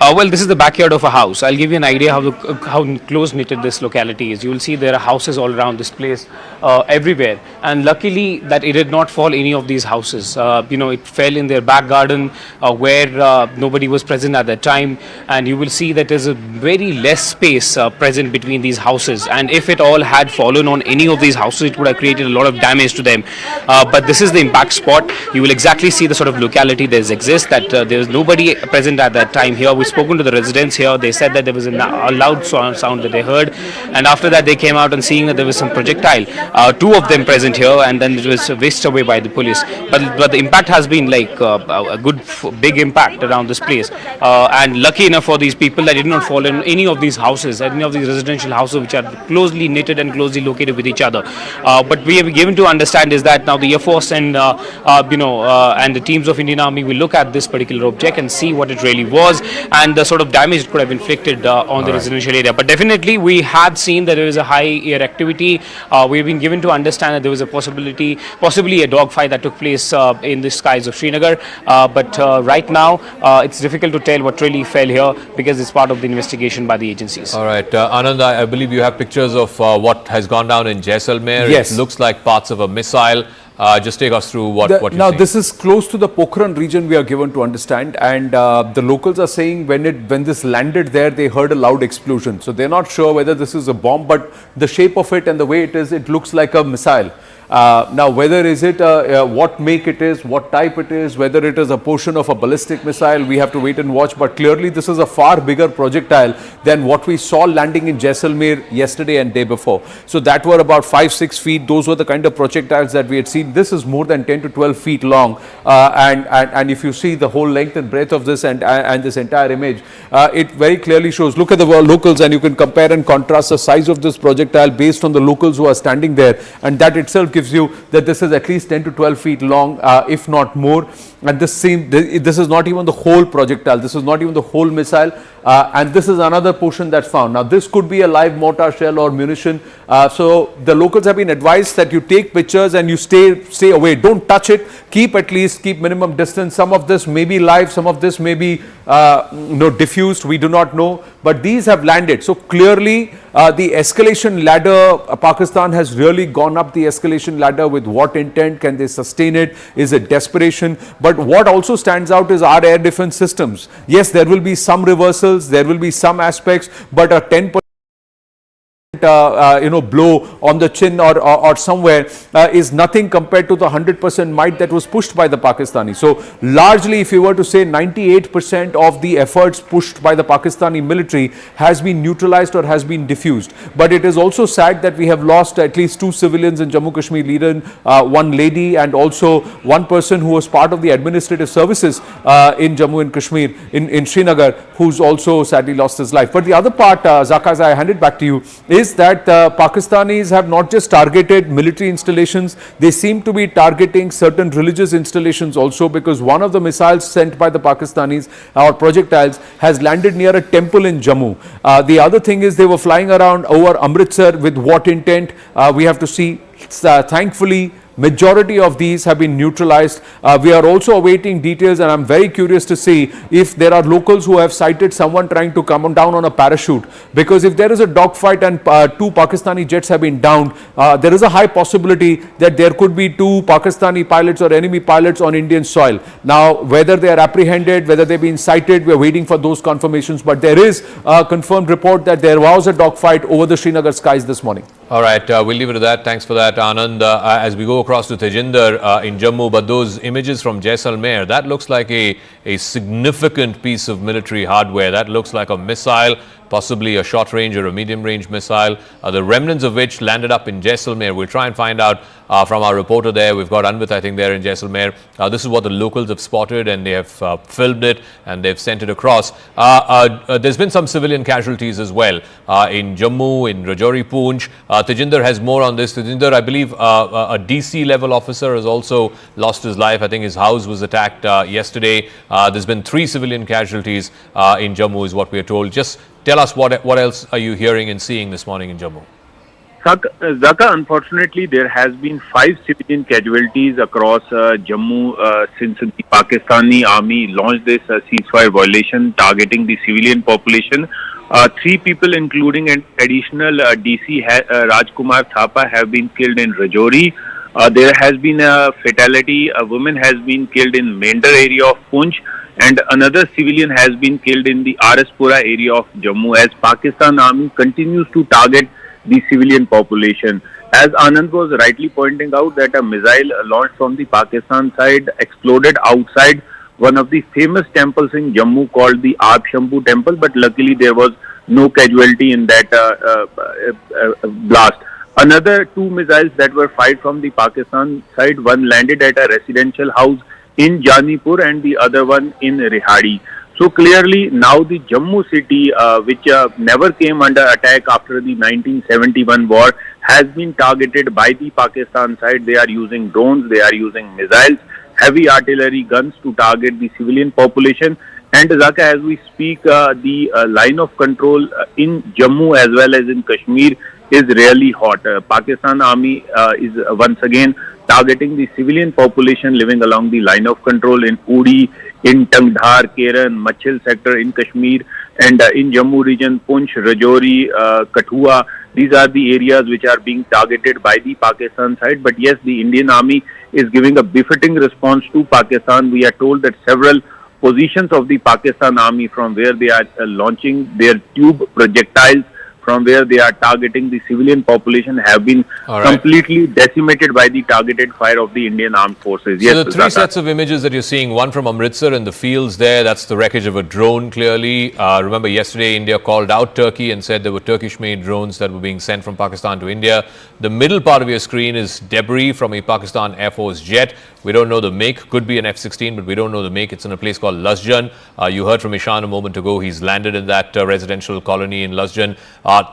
Well, this is the backyard of a house. I'll give you an idea how close-knitted this locality is. You will see there are houses all around this place, everywhere. And luckily that it did not fall any of these houses. It fell in their back garden where nobody was present at that time. And you will see that there's a very less space present between these houses. And if it all had fallen on any of these houses, it would have created a lot of damage to them. But this is the impact spot. You will exactly see the sort of locality that exists, that there's nobody present at that time here. We spoken to the residents here. They said that there was a loud sound that they heard, and after that they came out and seeing that there was some projectile, 2 of them present here, and then it was whisked away by the police. But the impact has been like a good big impact around this place, and lucky enough for these people that it did not fall in any of these houses, any of these residential houses which are closely knitted and closely located with each other. But we have given to understand is that now the Air Force and and the teams of Indian Army will look at this particular object and see what it really was and the sort of damage it could have inflicted on the residential area. But definitely we had seen that there is a high air activity. We've been given to understand that there was a possibly a dogfight that took place in the skies of Srinagar. But right now it's difficult to tell what really fell here because it's part of the investigation by the agencies. All right, Anand, I believe you have pictures of what has gone down in Jaisalmer. Yes. It looks like parts of a missile. Just take us through what you're now seeing. this is close to the Pokhran region, we are given to understand, and the locals are saying when this landed there, they heard a loud explosion. So they're not sure whether this is a bomb, but the shape of it and the way it is, it looks like a missile. Now whether is it what make it is, what type it is, whether it is a portion of a ballistic missile, we have to wait and watch. But clearly this is a far bigger projectile than what we saw landing in Jaisalmer yesterday and day before. So that were about 5-6 feet. Those were the kind of projectiles that we had seen. This is more than 10 to 12 feet long, and if you see the whole length and breadth of this and this entire image, it very clearly shows. Look at the locals, and you can compare and contrast the size of this projectile based on the locals who are standing there, and that itself gives gives you that this is at least 10 to 12 feet long, if not more. And this is not even the whole projectile, this is not even the whole missile, and this is another portion that's found. Now this could be a live mortar shell or munition, so the locals have been advised that you take pictures and you stay away, don't touch it, keep minimum distance. Some of this may be live, some of this may be diffused, we do not know, but these have landed. So clearly the escalation ladder, Pakistan has really gone up the escalation ladder. With what intent? Can they sustain it? Is it desperation? But what also stands out is our air defense systems. Yes, there will be some reversals, there will be some aspects, but a 10% blow on the chin or somewhere is nothing compared to the 100% might that was pushed by the Pakistani. So largely, if you were to say, 98% of the efforts pushed by the Pakistani military has been neutralized or has been diffused. But it is also sad that we have lost at least 2 civilians in Jammu Kashmir, leader, one lady, and also one person who was part of the administrative services in Jammu and Kashmir, in Srinagar, who's also sadly lost his life. But the other part, Zaka, as I hand it back to you, is that Pakistanis have not just targeted military installations, they seem to be targeting certain religious installations also, because one of the missiles sent by the Pakistanis, or projectiles, has landed near a temple in Jammu. The other thing is they were flying around over Amritsar. With what intent? We have to see. Thankfully, majority of these have been neutralized. We are also awaiting details, and I'm very curious to see if there are locals who have sighted someone trying to come down on a parachute, because if there is a dogfight and 2 Pakistani jets have been downed, there is a high possibility that there could be 2 Pakistani pilots or enemy pilots on Indian soil. Now, whether they are apprehended, whether they've been sighted, we're waiting for those confirmations, but there is a confirmed report that there was a dogfight over the Srinagar skies this morning. All right, we'll leave it at that. Thanks for that, Anand. As we go across to Tejinder in Jammu, but those images from Jaisalmer, that looks like a significant piece of military hardware. That looks like a missile, possibly a short range or a medium range missile, the remnants of which landed up in Jaisalmer. We'll try and find out from our reporter there. We've got Anvit, I think, there in Jaisalmer. This is what the locals have spotted, and they have filmed it and they've sent it across. There's been some civilian casualties as well in Jammu, in Rajouri, Poonch. Tejinder has more on this. Tejinder, I believe a DC level officer has also lost his life. I think his house was attacked yesterday. There's been 3 civilian casualties in Jammu is what we are told. Just tell us what else are you hearing and seeing this morning in Jammu? Zaka, unfortunately, there has been 5 civilian casualties across Jammu since the Pakistani army launched this ceasefire violation targeting the civilian population. 3 people, including an additional DC Rajkumar Thapa, have been killed in Rajouri. There has been a fatality. A woman has been killed in Mender area of Poonch, and another civilian has been killed in the Ferozpur area of Jammu, as Pakistan army continues to target the civilian population. As Anand was rightly pointing out, that a missile launched from the Pakistan side exploded outside one of the famous temples in Jammu called the Aab Shambhu temple, but luckily there was no casualty in that blast. Another 2 missiles that were fired from the Pakistan side, one landed at a residential house in Janipur and the other one in Reasi. So clearly now the Jammu city, which never came under attack after the 1971 war, has been targeted by the Pakistan side. They are using drones, they are using missiles, heavy artillery guns to target the civilian population. And Zaka, as we speak, the line of control in Jammu as well as in Kashmir is really hot. Pakistan army is once again targeting the civilian population living along the line of control in Uri, in Tangdhar, Keran, Machil sector in Kashmir, and in Jammu region, Poonch, Rajouri, Kathua. These are the areas which are being targeted by the Pakistan side. But yes, the Indian army is giving a befitting response to Pakistan. We are told that several positions of the Pakistan army, from where they are launching their tube projectiles, from where they are targeting the civilian population, have been completely decimated by the targeted fire of the Indian armed forces. So the 3 sets of images that you're seeing, one from Amritsar in the fields there, that's the wreckage of a drone clearly. Remember yesterday India called out Turkey and said there were Turkish-made drones that were being sent from Pakistan to India. The middle part of your screen is debris from a Pakistan Air Force jet. We don't know the make, could be an F-16, but we don't know the make. It's in a place called Lasjan. You heard from Ishan a moment ago. He's landed in that residential colony in Lasjan.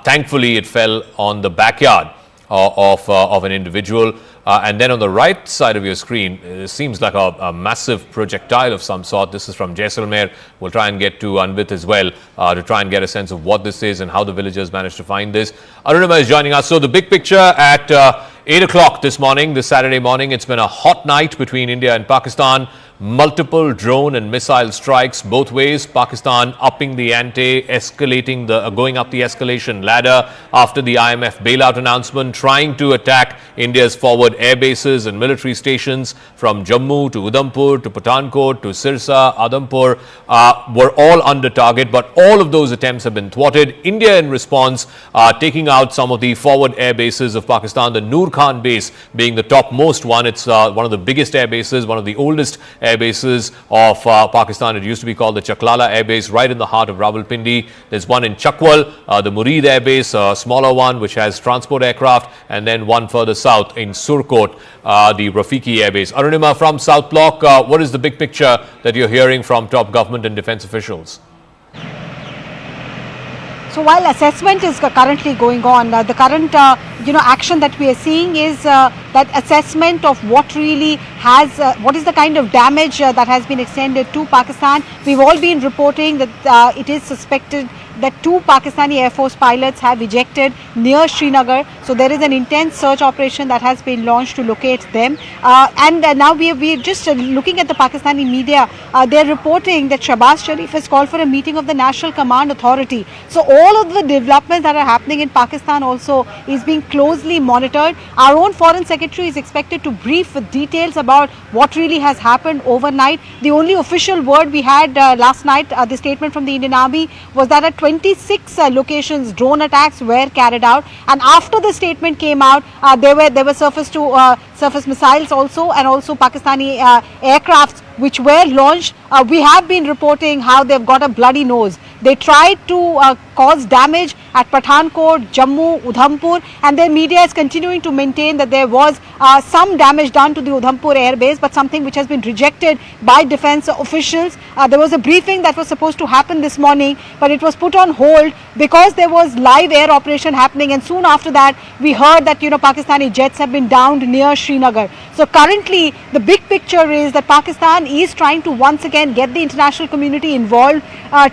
Thankfully, it fell on the backyard of an individual. And then on the right side of your screen, it seems like a massive projectile of some sort. This is from Jaisalmer. We'll try and get to Anvit as well to try and get a sense of what this is and how the villagers managed to find this. Arunima is joining us. So the big picture at 8 o'clock this morning, this Saturday morning, it's been a hot night between India and Pakistan. Multiple drone and missile strikes both ways. Pakistan upping the ante, escalating going up the escalation ladder after the IMF bailout announcement, trying to attack India's forward air bases and military stations from Jammu to Udhampur to Pathankot to Sirsa, Udhampur were all under target, but all of those attempts have been thwarted. India in response taking out some of the forward air bases of Pakistan, the Noor Khan base being the topmost one. It's one of the biggest air bases, one of the oldest air bases of Pakistan. It used to be called the Chaklala Air Base, right in the heart of Rawalpindi. There's one in Chakwal, the Murid Air Base, a smaller one which has transport aircraft, and then one further south in Surkot, the Rafiki Air Base. Arunima from South Block, what is the big picture that you're hearing from top government and defense officials? So while assessment is currently going on, the current action that we are seeing is that assessment of what really what is the kind of damage that has been extended to Pakistan. We've all been reporting that it is suspected that 2 Pakistani Air Force pilots have ejected near Srinagar. So there is an intense search operation that has been launched to locate them. And now we're just looking at the Pakistani media. They're reporting that Shahbaz Sharif has called for a meeting of the National Command Authority. So all of the developments that are happening in Pakistan also is being closely monitored. Our own Foreign Secretary is expected to brief with details about what really has happened overnight. The only official word we had last night, the statement from the Indian Army, was that at 26 locations drone attacks were carried out, and after the statement came out, there were surface to surface missiles also, and also Pakistani aircrafts which were launched. We have been reporting how they've got a bloody nose. They tried to cause damage at Pathankot, Jammu, Udhampur, and their media is continuing to maintain that there was some damage done to the Udhampur airbase, but something which has been rejected by defense officials. There was a briefing that was supposed to happen this morning, but it was put on hold because there was live air operation happening, and soon after that we heard that Pakistani jets have been downed near Srinagar. So currently the big picture is that Pakistan is trying to once again get the international community involved,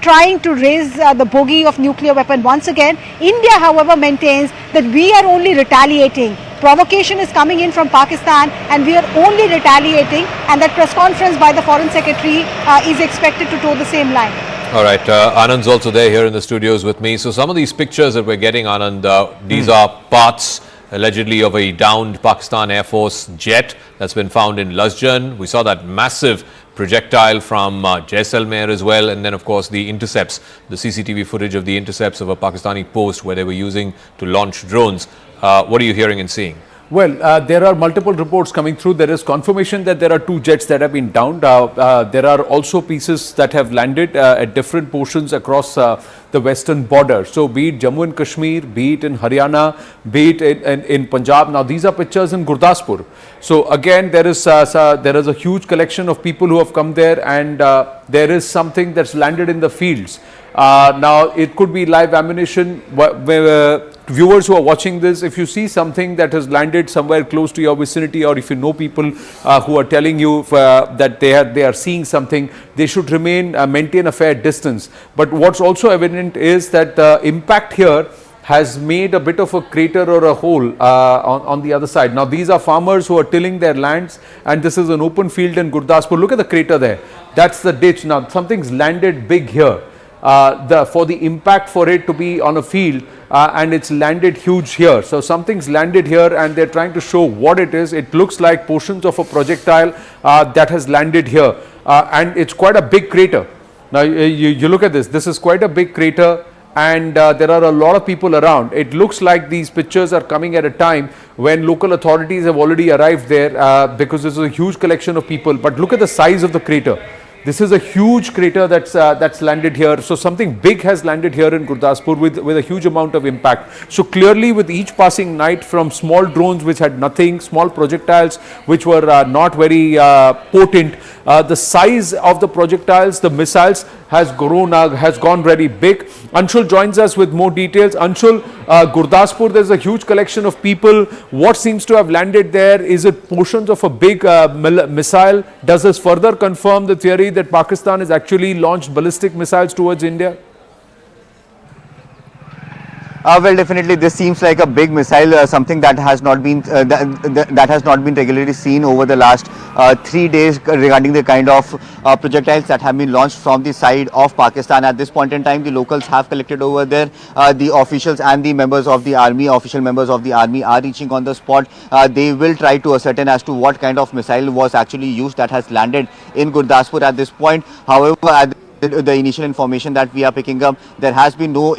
trying to raise the bogey of nuclear weapon once again. India, however, maintains that we are only retaliating. Provocation is coming in from Pakistan and we are only retaliating, and that press conference by the Foreign Secretary is expected to toe the same line. All right, Anand's also there here in the studios with me. So some of these pictures that we're getting, Anand, these are parts allegedly of a downed Pakistan Air Force jet that's been found in Lasjan. We saw that massive projectile from Jaisalmer as well, and then of course the intercepts, the CCTV footage of the intercepts of a Pakistani post where they were using to launch drones. What are you hearing and seeing? Well, there are multiple reports coming through. There is confirmation that there are 2 jets that have been downed. There are also pieces that have landed at different portions across the western border. So be it Jammu and Kashmir, be it in Haryana, be it in Punjab. Now these are pictures in Gurdaspur. So again, there is a huge collection of people who have come there, and there is something that's landed in the fields. Now it could be live ammunition. Viewers who are watching this, if you see something that has landed somewhere close to your vicinity, or if you know people who are telling you that they are seeing something, they should maintain a fair distance. But what's also evident is that the impact here has made a bit of a crater or a hole on the other side. Now these are farmers who are tilling their lands, and this is an open field in Gurdaspur. Look at the crater there. That's the ditch. Now something's landed big here. For the impact for it to be on a field, and it's landed huge here. So something's landed here and they're trying to show what it is. It looks like portions of a projectile that has landed here, and it's quite a big crater. Now you look at this. This is quite a big crater, and there are a lot of people around. It looks like these pictures are coming at a time when local authorities have already arrived there, because this is a huge collection of people. But look at the size of the crater. This is a huge crater that's landed here. So something big has landed here in Gurdaspur with a huge amount of impact. So clearly, with each passing night, from small drones which had nothing, small projectiles which were not very potent, the size of the projectiles, the missiles has gone very big. Anshul joins us with more details. Anshul, Gurdaspur, there's a huge collection of people. What seems to have landed there? Is it portions of a big missile? Does this further confirm the theory that Pakistan has actually launched ballistic missiles towards India? Well, definitely, this seems like a big missile, something that has not been that has not been regularly seen over the last 3 days regarding the kind of projectiles that have been launched from the side of Pakistan. At this point in time, the locals have collected over there. The officials and the members of the army, official members of the army, are reaching on the spot. They will try to ascertain as to what kind of missile was actually used that has landed in Gurdaspur at this point. However, the initial information that we are picking up, there has been no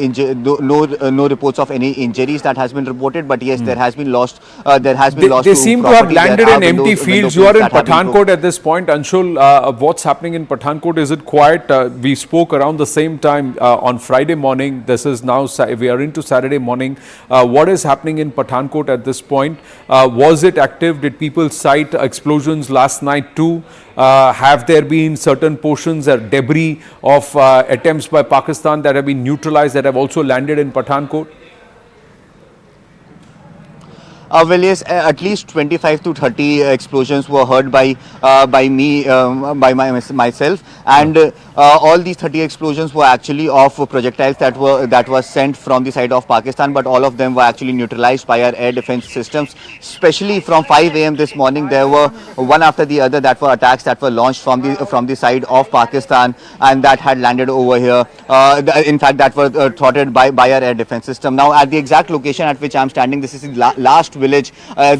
reports of any injuries that has been reported, but yes, there has been lost. They seem to have landed in empty fields. You are in Pathankot at this point, Anshul. What's happening in Pathankot? Is it quiet? We spoke around the same time on Friday morning. This is now, we are into Saturday morning. What is happening in Pathankot at this point? Was it active? Did people cite explosions last night too? Have there been certain portions or debris of attempts by Pakistan that have been neutralized, that have also landed in Pathankot? Well, yes, at least 25 to 30 explosions were heard by myself, and all these 30 explosions were actually of projectiles that were sent from the side of Pakistan, but all of them were actually neutralized by our air defense systems. Especially from 5 a.m. this morning, there were one after the other that were attacks that were launched from the side of Pakistan, and that had landed over here. In fact, that were thwarted by our air defense system. Now, at the exact location at which I am standing, this is the last village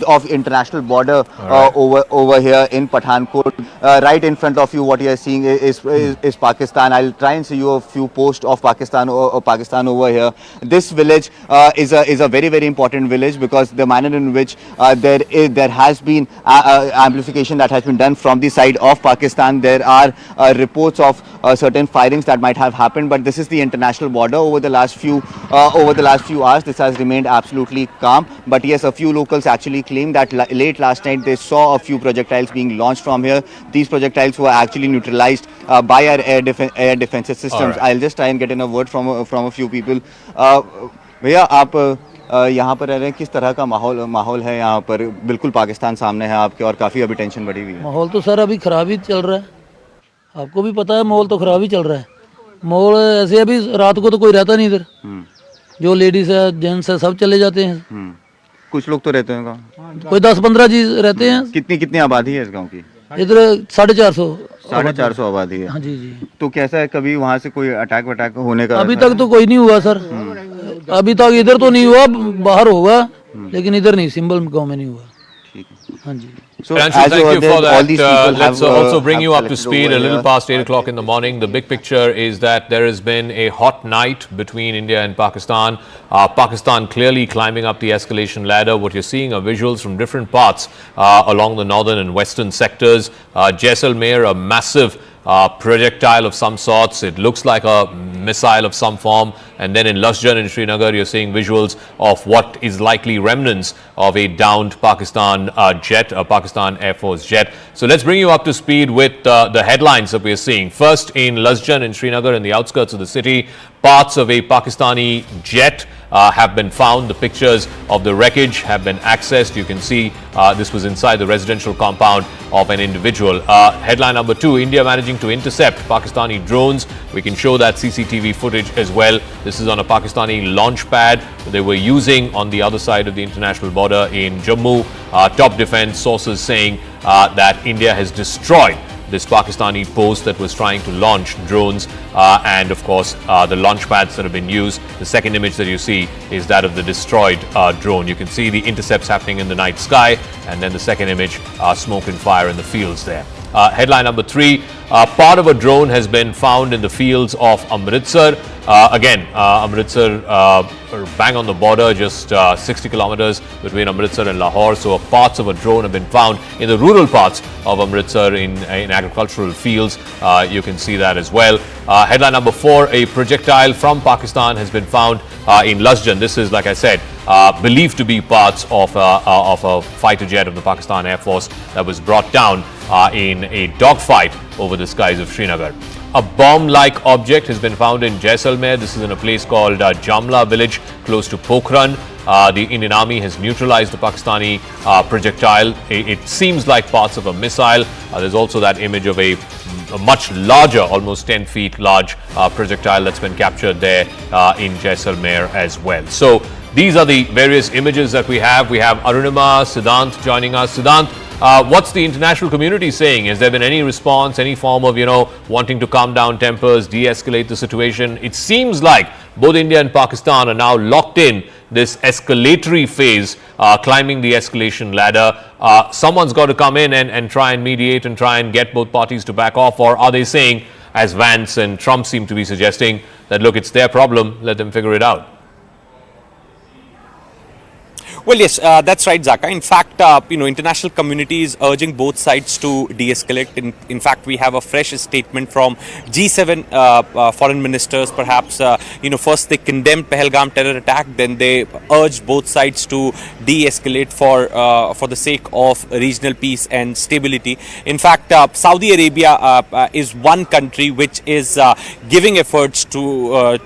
of international border over here in Pathankot. Right in front of you, what you are seeing is Pakistan. I'll try and see you a few posts of Pakistan over here. This village is a very, very important village, because the manner in which there has been amplification that has been done from the side of Pakistan. There are reports of certain firings that might have happened, but this is the international border. Over the last few hours, this has remained absolutely calm. But yes, a few locals actually claim that late last night they saw a few projectiles being launched from here. These projectiles were actually neutralized by our air defense systems. I'll just try and get in a word from a few people. भैया आप यहाँ पर रह रहे हैं, किस तरह का माहौल है यहाँ पर? बिल्कुल पाकिस्तान सामने है आपके, और काफ़ी अभी टेंशन बढ़ी हुई है। माहौल तो सर अभी ख़राब ही चल रहा है, आपको भी पता है, माहौल तो ख़राब ही चल रहा है। माहौल ऐसे अभी रात को तो कोई रहता नहीं इधर, जो लेडीज़ है जेंट्स है सब चले जाते हैं। कुछ लोग तो रहते हैं गाँव, कोई 10-15 जी रहते हैं। कितनी आबादी है इस गाँव की? इधर 450 आबादी है। हाँ जी। तो कैसा है, कभी वहाँ से कोई अटैक होने का? अभी तक तो कोई नहीं हुआ सर, अभी तक इधर तो नहीं हुआ, बाहर होगा, लेकिन इधर नहीं, सिंबल गांव में नहीं हुआ। हाँ जी। So, Anshu, thank you for that. Let's also bring you up to speed a little past 8 o'clock in the morning. The big picture is that there has been a hot night between India and Pakistan. Pakistan clearly climbing up the escalation ladder. What you're seeing are visuals from different parts along the northern and western sectors. Jaisalmer, a massive projectile of some sorts. It looks like a missile of some form. And then in Lasjan in Srinagar, you're seeing visuals of what is likely remnants of a downed Pakistan jet, a Pakistan Air Force jet. So let's bring you up to speed with the headlines that we're seeing. First, in Lasjan in Srinagar, in the outskirts of the city, parts of a Pakistani jet have been found. The pictures of the wreckage have been accessed. You can see this was inside the residential compound of an individual. Headline number 2, India managing to intercept Pakistani drones. We can show that CCTV footage as well. This is on a Pakistani launch pad they were using on the other side of the international border in Jammu. Top defense sources saying that India has destroyed this Pakistani post that was trying to launch drones, and of course the launch pads that have been used. The second image that you see is that of the destroyed drone. You can see the intercepts happening in the night sky, and then the second image, smoke and fire in the fields there. Headline number 3, part of a drone has been found in the fields of Amritsar. Again, Amritsar, bang on the border, just 60 kilometers between Amritsar and Lahore. So parts of a drone have been found in the rural parts of Amritsar in agricultural fields. You can see that as well. Headline number 4, a projectile from Pakistan has been found in Lasjan. This is, like I said, believed to be parts of a fighter jet of the Pakistan Air Force that was brought down in a dogfight over the skies of Srinagar. A bomb-like object has been found in Jaisalmer. This is in a place called Jamla village close to Pokhran. The Indian Army has neutralized the Pakistani projectile. It seems like parts of a missile. There's also that image of a much larger, almost 10 feet large projectile that's been captured there in Jaisalmer as well. So these are the various images that we have. We have Arunima Siddhant joining us. Siddhant, what's the international community saying? Has there been any response, any form of, wanting to calm down tempers, de-escalate the situation? It seems like both India and Pakistan are now locked in this escalatory phase, climbing the escalation ladder. Someone's got to come in and try and mediate and try and get both parties to back off, or are they saying, as Vance and Trump seem to be suggesting, that look, it's their problem, let them figure it out? Well, yes, that's right, Zaka. In fact, international community is urging both sides to de-escalate. In fact, we have a fresh statement from G7 foreign ministers. Perhaps, first they condemned Pahalgam terror attack, then they urged both sides to de-escalate for the sake of regional peace and stability. In fact, Saudi Arabia is one country which is giving efforts for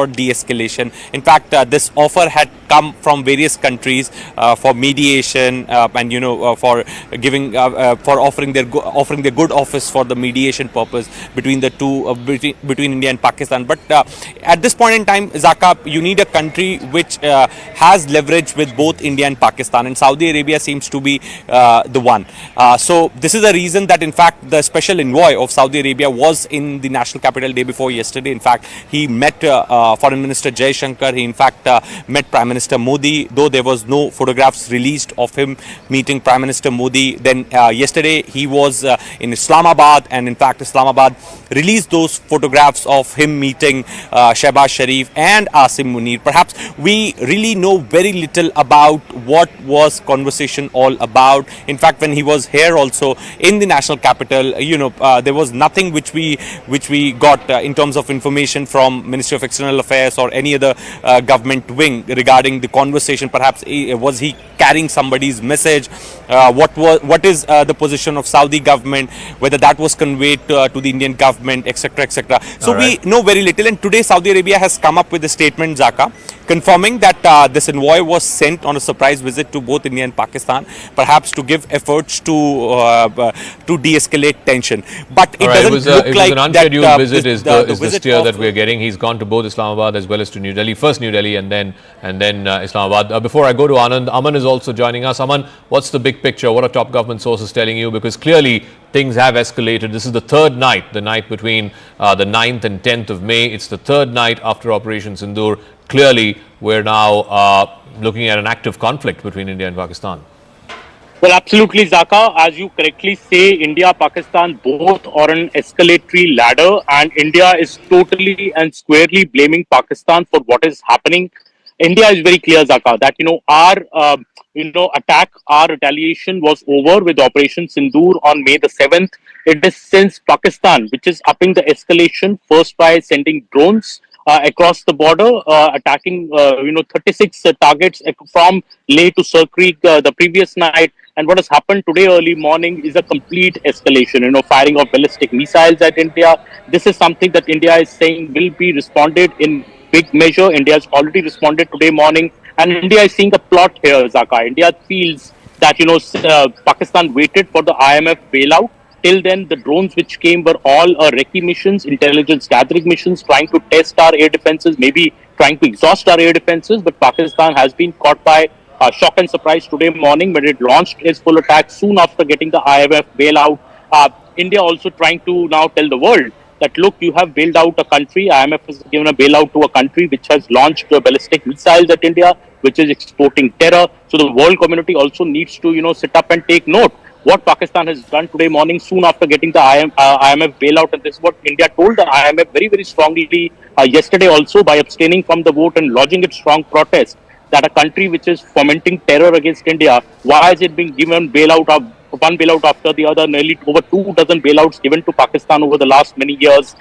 de-escalation. In fact, this offer had come from various countries for mediation and for giving for offering their good office for the mediation purpose between the two between India and Pakistan. But at this point in time, Zaka, you need a country which has leverage with both India and Pakistan, and Saudi Arabia seems to be the one. So this is the reason that in fact the special envoy of Saudi Arabia was in the national capital day before yesterday. In fact, he met Foreign Minister Jai Shankar. He in fact met Prime Minister Modi, though there was no photographs released of him meeting Prime Minister Modi. Then yesterday he was in Islamabad, and in fact Islamabad released those photographs of him meeting Shehbaz Sharif and Asim Munir. Perhaps we really know very little about what was conversation all about. In fact, when he was here also in the national capital, there was nothing which we got in terms of information from Ministry of External Affairs or any other government wing regarding the conversation. Perhaps was he carrying somebody's message? What is the position of Saudi government? Whether that was conveyed to the Indian government, etc., etc. So we know very little. And today Saudi Arabia has come up with a statement, Zaka, confirming that this envoy was sent on a surprise visit to both India and Pakistan, perhaps to give efforts to de-escalate tension. But it doesn't look like an unscheduled that, visit is the steer that we're getting. He's gone to both Islamabad as well as to New Delhi. First New Delhi and then Islamabad. Before I go to Anand, Aman is also joining us. Aman, what's the big picture? What are top government sources telling you? Because clearly things have escalated. This is the third night, the night between the 9th and 10th of May. It's the third night after Operation Sindoor. Clearly, we're now looking at an active conflict between India and Pakistan. Well, absolutely, Zaka. As you correctly say, India, Pakistan both are on an escalatory ladder, and India is totally and squarely blaming Pakistan for what is happening. India is very clear, Zaka, that our attack, our retaliation was over with Operation Sindoor on May the 7th. It is since Pakistan, which is upping the escalation, first by sending drones across the border, attacking 36 targets from Leh to Sir Creek the previous night. And what has happened today early morning is a complete escalation, firing of ballistic missiles at India. This is something that India is saying will be responded in big measure. India has already responded today morning, and India is seeing a plot here, Zaka. India feels that, Pakistan waited for the IMF bailout. Till then, the drones which came were all recce missions, intelligence gathering missions, trying to test our air defenses, maybe trying to exhaust our air defenses. But Pakistan has been caught by shock and surprise today morning when it launched its full attack soon after getting the IMF bailout. India also trying to now tell the world that, look, you have bailed out a country. IMF has given a bailout to a country which has launched ballistic missiles at India, which is exporting terror. So the world community also needs to, sit up and take note. what Pakistan has done today morning, soon after getting the IMF bailout, and this is what India told the IMF very, very strongly yesterday also by abstaining from the vote and lodging its strong protest that a country which is fomenting terror against India, why is it being given bailout of one bailout after the other, nearly over 24 bailouts given to Pakistan over the last many years.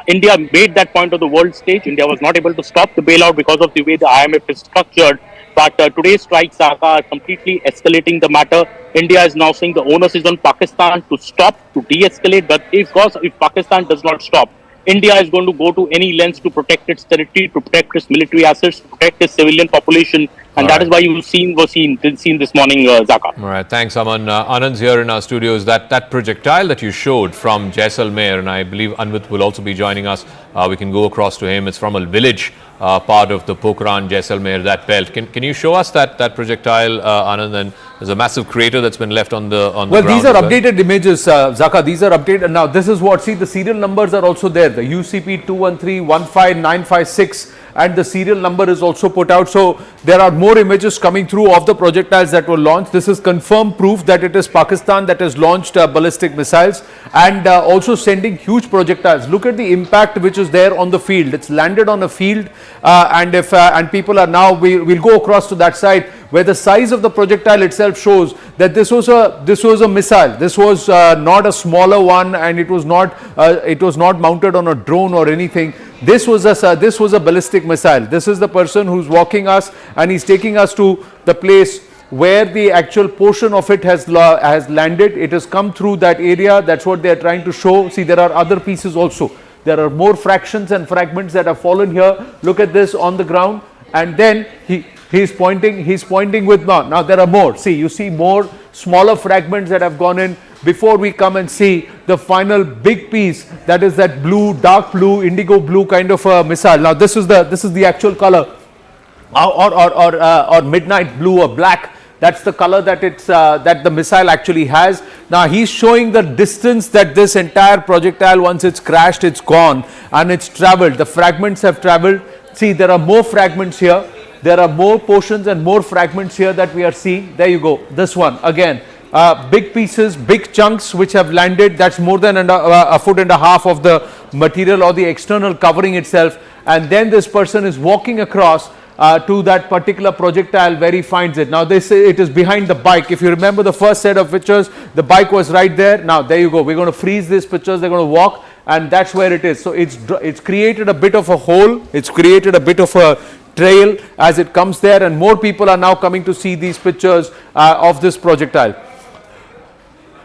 India made that point on the world stage. India was not able to stop the bailout because of the way the IMF is structured. But today's strikes are completely escalating the matter. India is now saying the onus is on Pakistan to stop, to de-escalate. But if Pakistan does not stop, India is going to go to any lengths to protect its territory, to protect its military assets, to protect its civilian population. And that is why you've seen this morning, Zaka. All right, thanks, Aman. Anand's here in our studios. That projectile that you showed from Jaisalmer, and I believe Anvit will also be joining us. We can go across to him. It's from a village part of the Pokhran, Jaisalmer, that belt. Can you show us that projectile, Anand? And there's a massive crater that's been left on the ground. Well, these are updated images, Zaka. These are updated. Now, this is what, see, the serial numbers are also there. The UCP 213-15956. And the serial number is also put out. So there are more images coming through of the projectiles that were launched. This is confirmed proof that it is Pakistan that has launched ballistic missiles and also sending huge projectiles. Look at the impact which is there on the field. It's landed on a field and people are now, we'll go across to that side where the size of the projectile itself shows that this was a missile. This was not a smaller one, and it was not mounted on a drone or anything. This was a ballistic missile. This is the person who's walking us, and he's taking us to the place where the actual portion of it has landed. It has come through that area. That's what they are trying to show. See, there are other pieces also. There are more fractions and fragments that have fallen here. Look at this on the ground, and then he's pointing with now there are more. See, you see more smaller fragments that have gone in before we come and see the final big piece, that is that blue, dark blue, indigo blue kind of a missile. Now this is the actual color, or midnight blue or black. That's the color that that the missile actually has. Now he's showing the distance that this entire projectile, once it's crashed, it's gone and it's traveled. The fragments have traveled. See, there are more fragments here. There are more portions and more fragments here that we are seeing. There you go. This one again. Big pieces, big chunks which have landed. That's more than a foot and a half of the material or the external covering itself. And then this person is walking across to that particular projectile where he finds it. Now they say it is behind the bike. If you remember the first set of pictures, the bike was right there. Now there you go. We're going to freeze these pictures. They're going to walk, and that's where it is. So it's created a bit of a hole. It's created a bit of a trail as it comes there, and more people are now coming to see these pictures of this projectile.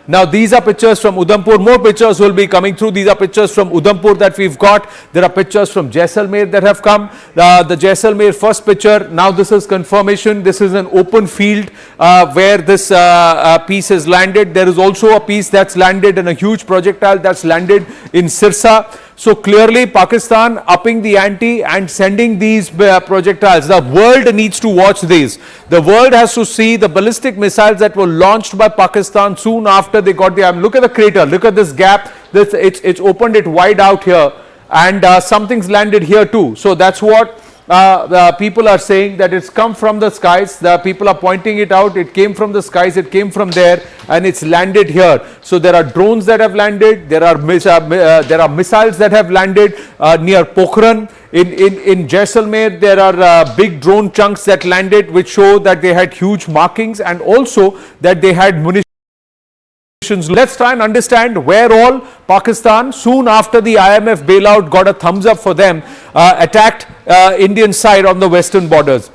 Now these are pictures from Udhampur. More pictures will be coming through. These are pictures from Udhampur that we've got. There are pictures from Jaisalmer that have come. The Jaisalmer first picture. Now this is confirmation. This is an open field where this piece has landed. There is also a piece that's landed in a huge projectile that's landed in Sirsa. So clearly Pakistan upping the ante and sending these projectiles. The world needs to watch these. The world has to see the ballistic missiles that were launched by Pakistan soon after they got the... Look at the crater. Look at this gap. It's opened it wide out here, and something's landed here too. So that's what the people are saying, that it's come from the skies. The people are pointing it out. It came from the skies. It came from there, and it's landed here. So there are drones that have landed. There are missiles that have landed near Pokhran. In Jaisalmer, there are big drone chunks that landed, which show that they had huge markings and also that they had munitions. Let's try and understand where all Pakistan, soon after the IMF bailout got a thumbs up for them, attacked Indian side on the western borders.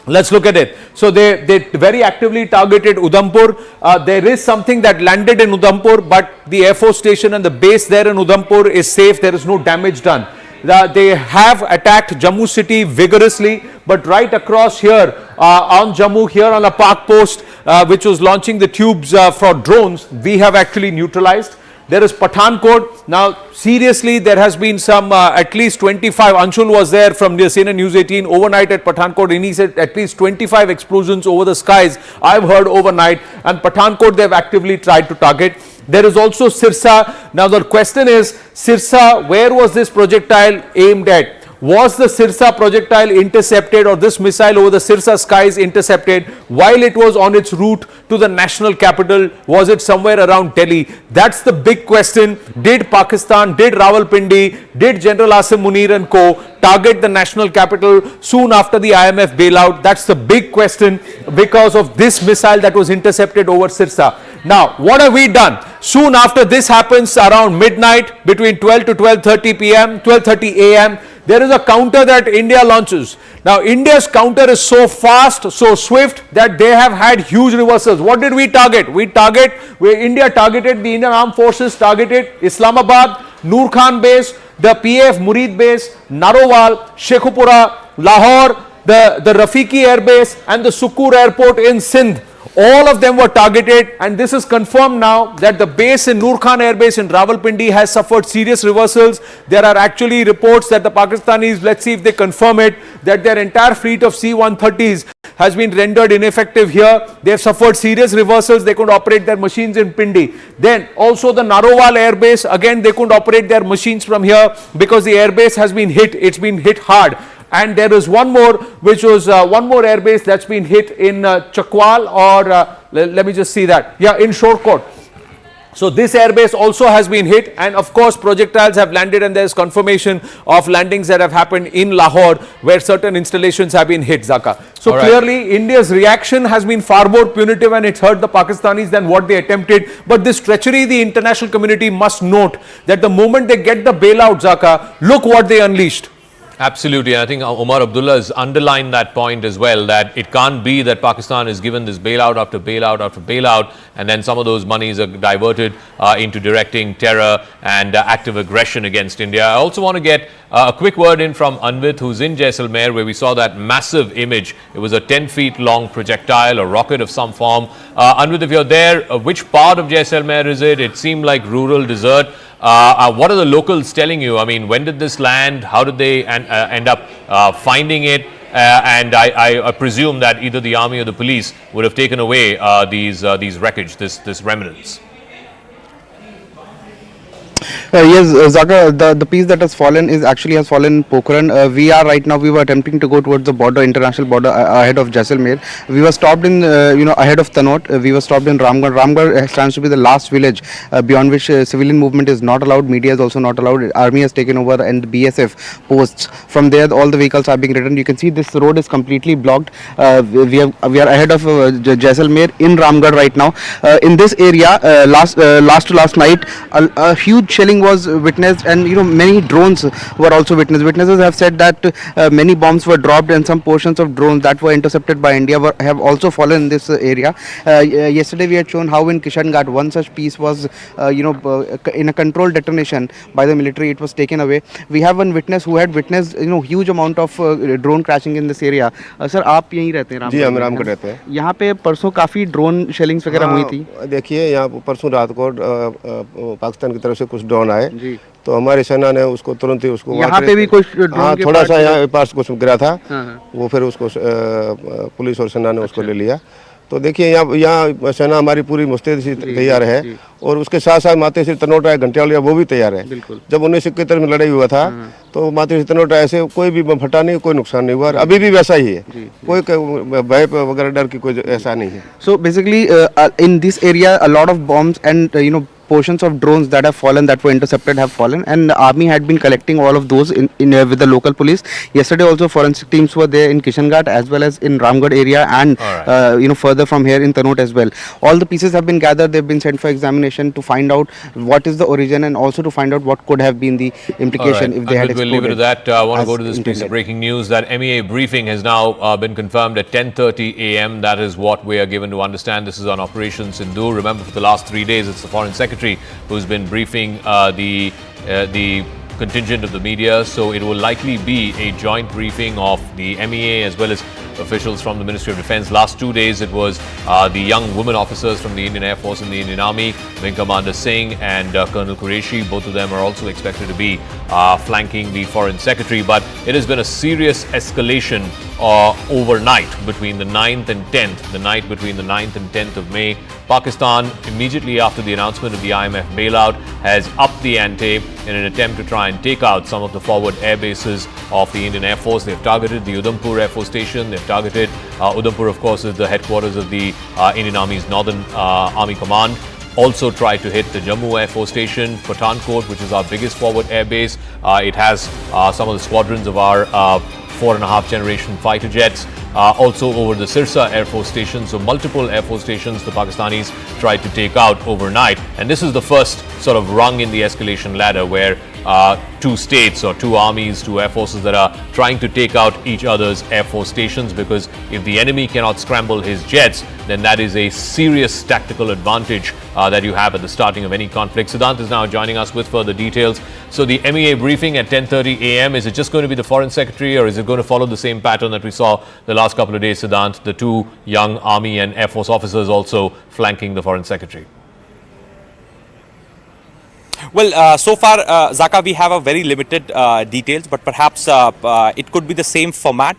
Let's look at it. So they very actively targeted Udhampur. There is something that landed in Udhampur, but the Air Force station and the base there in Udhampur is safe. There is no damage done. They have attacked Jammu city vigorously, but right across here on Jammu, here on a PAK post which was launching the tubes for drones, we have actually neutralized. There is Pathankot. Now seriously, there has been some at least 25, Anshul was there from the CNN News 18 overnight at Pathankot, and he said at least 25 explosions over the skies I've heard overnight, and Pathankot they've actively tried to target. There is also Sirsa. Now the question is, Sirsa, where was this projectile aimed at? Was the Sirsa projectile intercepted, or this missile over the Sirsa skies intercepted while it was on its route to the national capital? Was it somewhere around Delhi? That's the big question. Did Pakistan, did Rawalpindi, did General Asim Munir and co target the national capital soon after the IMF bailout? That's the big question because of this missile that was intercepted over Sirsa. Now, what have we done? Soon after this happens, around midnight, between 12 to 12:30 p.m., 12:30 a.m., there is a counter that India launches. Now, India's counter is so fast, so swift that they have had huge reversals. What did we target? India targeted, the Indian Armed Forces targeted Islamabad, Noor Khan base, the PAF Murid base, Narowal, Shekhupura, Lahore, the Rafiki Air Base and the Sukur Airport in Sindh. All of them were targeted, and this is confirmed now that the base in Noor Khan Air Base in Rawalpindi has suffered serious reversals. There are actually reports that the Pakistanis, let's see if they confirm it, that their entire fleet of C-130s has been rendered ineffective here. They have suffered serious reversals. They couldn't operate their machines in Pindi. Then also the Narowal Air Base, again they couldn't operate their machines from here because the air base has been hit. It's been hit hard. And there is one more, which was one more airbase that's been hit in Chakwal, or let me just see that. Yeah, in Shorkot. So this airbase also has been hit, and of course projectiles have landed, and there is confirmation of landings that have happened in Lahore where certain installations have been hit, Zaka. So clearly India's reaction has been far more punitive, and it's hurt the Pakistanis than what they attempted. But this treachery, the international community must note that the moment they get the bailout, Zaka, look what they unleashed. Absolutely. And I think Omar Abdullah has underlined that point as well, that it can't be that Pakistan is given this bailout after bailout after bailout, and then some of those monies are diverted into directing terror and active aggression against India. I also want to get a quick word in from Anvit, who's in Jaisalmer, where we saw that massive image. It was a 10 feet long projectile, a rocket of some form. Anvit, if you're there, which part of Jaisalmer is it? It seemed like rural desert. What are the locals telling you? I mean, when did this land? How did they end up finding it? And I presume that either the army or the police would have taken away these wreckage, this remnants. Yes, Zaka, the piece that has fallen has fallen in Pokhran. We were attempting to go towards the border, international border, ahead of Jaisalmer. We were stopped in, ahead of Tanot. We were stopped in Ramgarh. Ramgarh stands to be the last village beyond which civilian movement is not allowed. Media is also not allowed. Army has taken over, and the BSF posts. From there, all the vehicles are being returned. You can see this road is completely blocked. We are ahead of Jaisalmer in Ramgarh right now. In this area, last night, a huge shelling was witnessed, and many drones were also witnessed. Witnesses have said that many bombs were dropped, and some portions of drones that were intercepted by India have also fallen in this area. Yesterday we had shown how in Kishan Ghat one such piece was in a controlled detonation by the military. It was taken away. We have one witness who had witnessed huge amount of drone crashing in this area. Sir, आप यहीं रहते हैं? जी, हम रामगढ़ रहते हैं। यहाँ पे परसों काफी ड्रोन शेलिंग्स वगैरह हुई थी। देखिए, यहाँ परसों रात को पाकिस्तान की तरफ से कुछ ड्रोन आए, तो हमारी सेना ने उसको तुरंत ही उसको यहाँ पे भी कुछ ड्रोन के थोड़ा सा यहाँ पास कुछ गिरा था, वो फिर उसको पुलिस और सेना ने उसको ले लिया। तो देखिए, यहाँ सेना हमारी पूरी मुस्तैद तैयार है, और उसके साथ साथ माते श्री तनोटा घंटियालिया वो भी तैयार है। जब 1971 में लड़ाई हुआ था तो माते श्री तनोटा ऐसे कोई भी फटा नहीं, कोई नुकसान नहीं हुआ, अभी भी वैसा ही है, कोई भय वगैरह डर की कोई ऐसा नहीं है। So basically in this area a lot of bombs and portions of drones that have fallen, that were intercepted, have fallen, and the army had been collecting all of those in with the local police. Yesterday also forensic teams were there in Kishan Ghat as well as in Ramgarh area, and further from here in Tanot as well. All the pieces have been gathered. They've been sent for examination to find out what is the origin, and also to find out what could have been the implication if they had exploded. We'll leave it at that. I want to go to this piece of breaking news that MEA briefing has now been confirmed at 10:30 a.m. That is what we are given to understand. This is on Operation Sindoor. Remember, for the last 3 days, it's the Foreign Secretary who's been briefing the contingent of the media. So it will likely be a joint briefing of the MEA as well as officials from the Ministry of Defence. Last 2 days it was the young women officers from the Indian Air Force and the Indian Army, Wing Commander Singh and Colonel Qureshi. Both of them are also expected to be flanking the Foreign Secretary. But it has been a serious escalation overnight between the 9th and 10th, the night between the 9th and 10th of May. Pakistan, immediately after the announcement of the IMF bailout, has upped the ante in an attempt to try and take out some of the forward air bases of the Indian Air Force. They've targeted the Udhampur Air Force Station. They've targeted Udhampur, of course, is the headquarters of the Indian Army's Northern Army Command. Also tried to hit the Jammu Air Force Station, Pathankot, which is our biggest forward air base. It has some of the squadrons of our 4.5 generation fighter jets. Also over the Sirsa Air Force Station. So multiple Air Force stations the Pakistanis tried to take out overnight. And this is the first sort of rung in the escalation ladder where two states or two armies, two air forces that are trying to take out each other's air force stations, because if the enemy cannot scramble his jets, then that is a serious tactical advantage that you have at the starting of any conflict. Siddhant is now joining us with further details. So the MEA briefing at 10:30 a.m., is it just going to be the Foreign Secretary, or is it going to follow the same pattern that we saw the last couple of days, Siddhant, the two young Army and Air Force officers also flanking the Foreign Secretary? Well, so far, Zaka, we have a very limited details, but perhaps it could be the same format.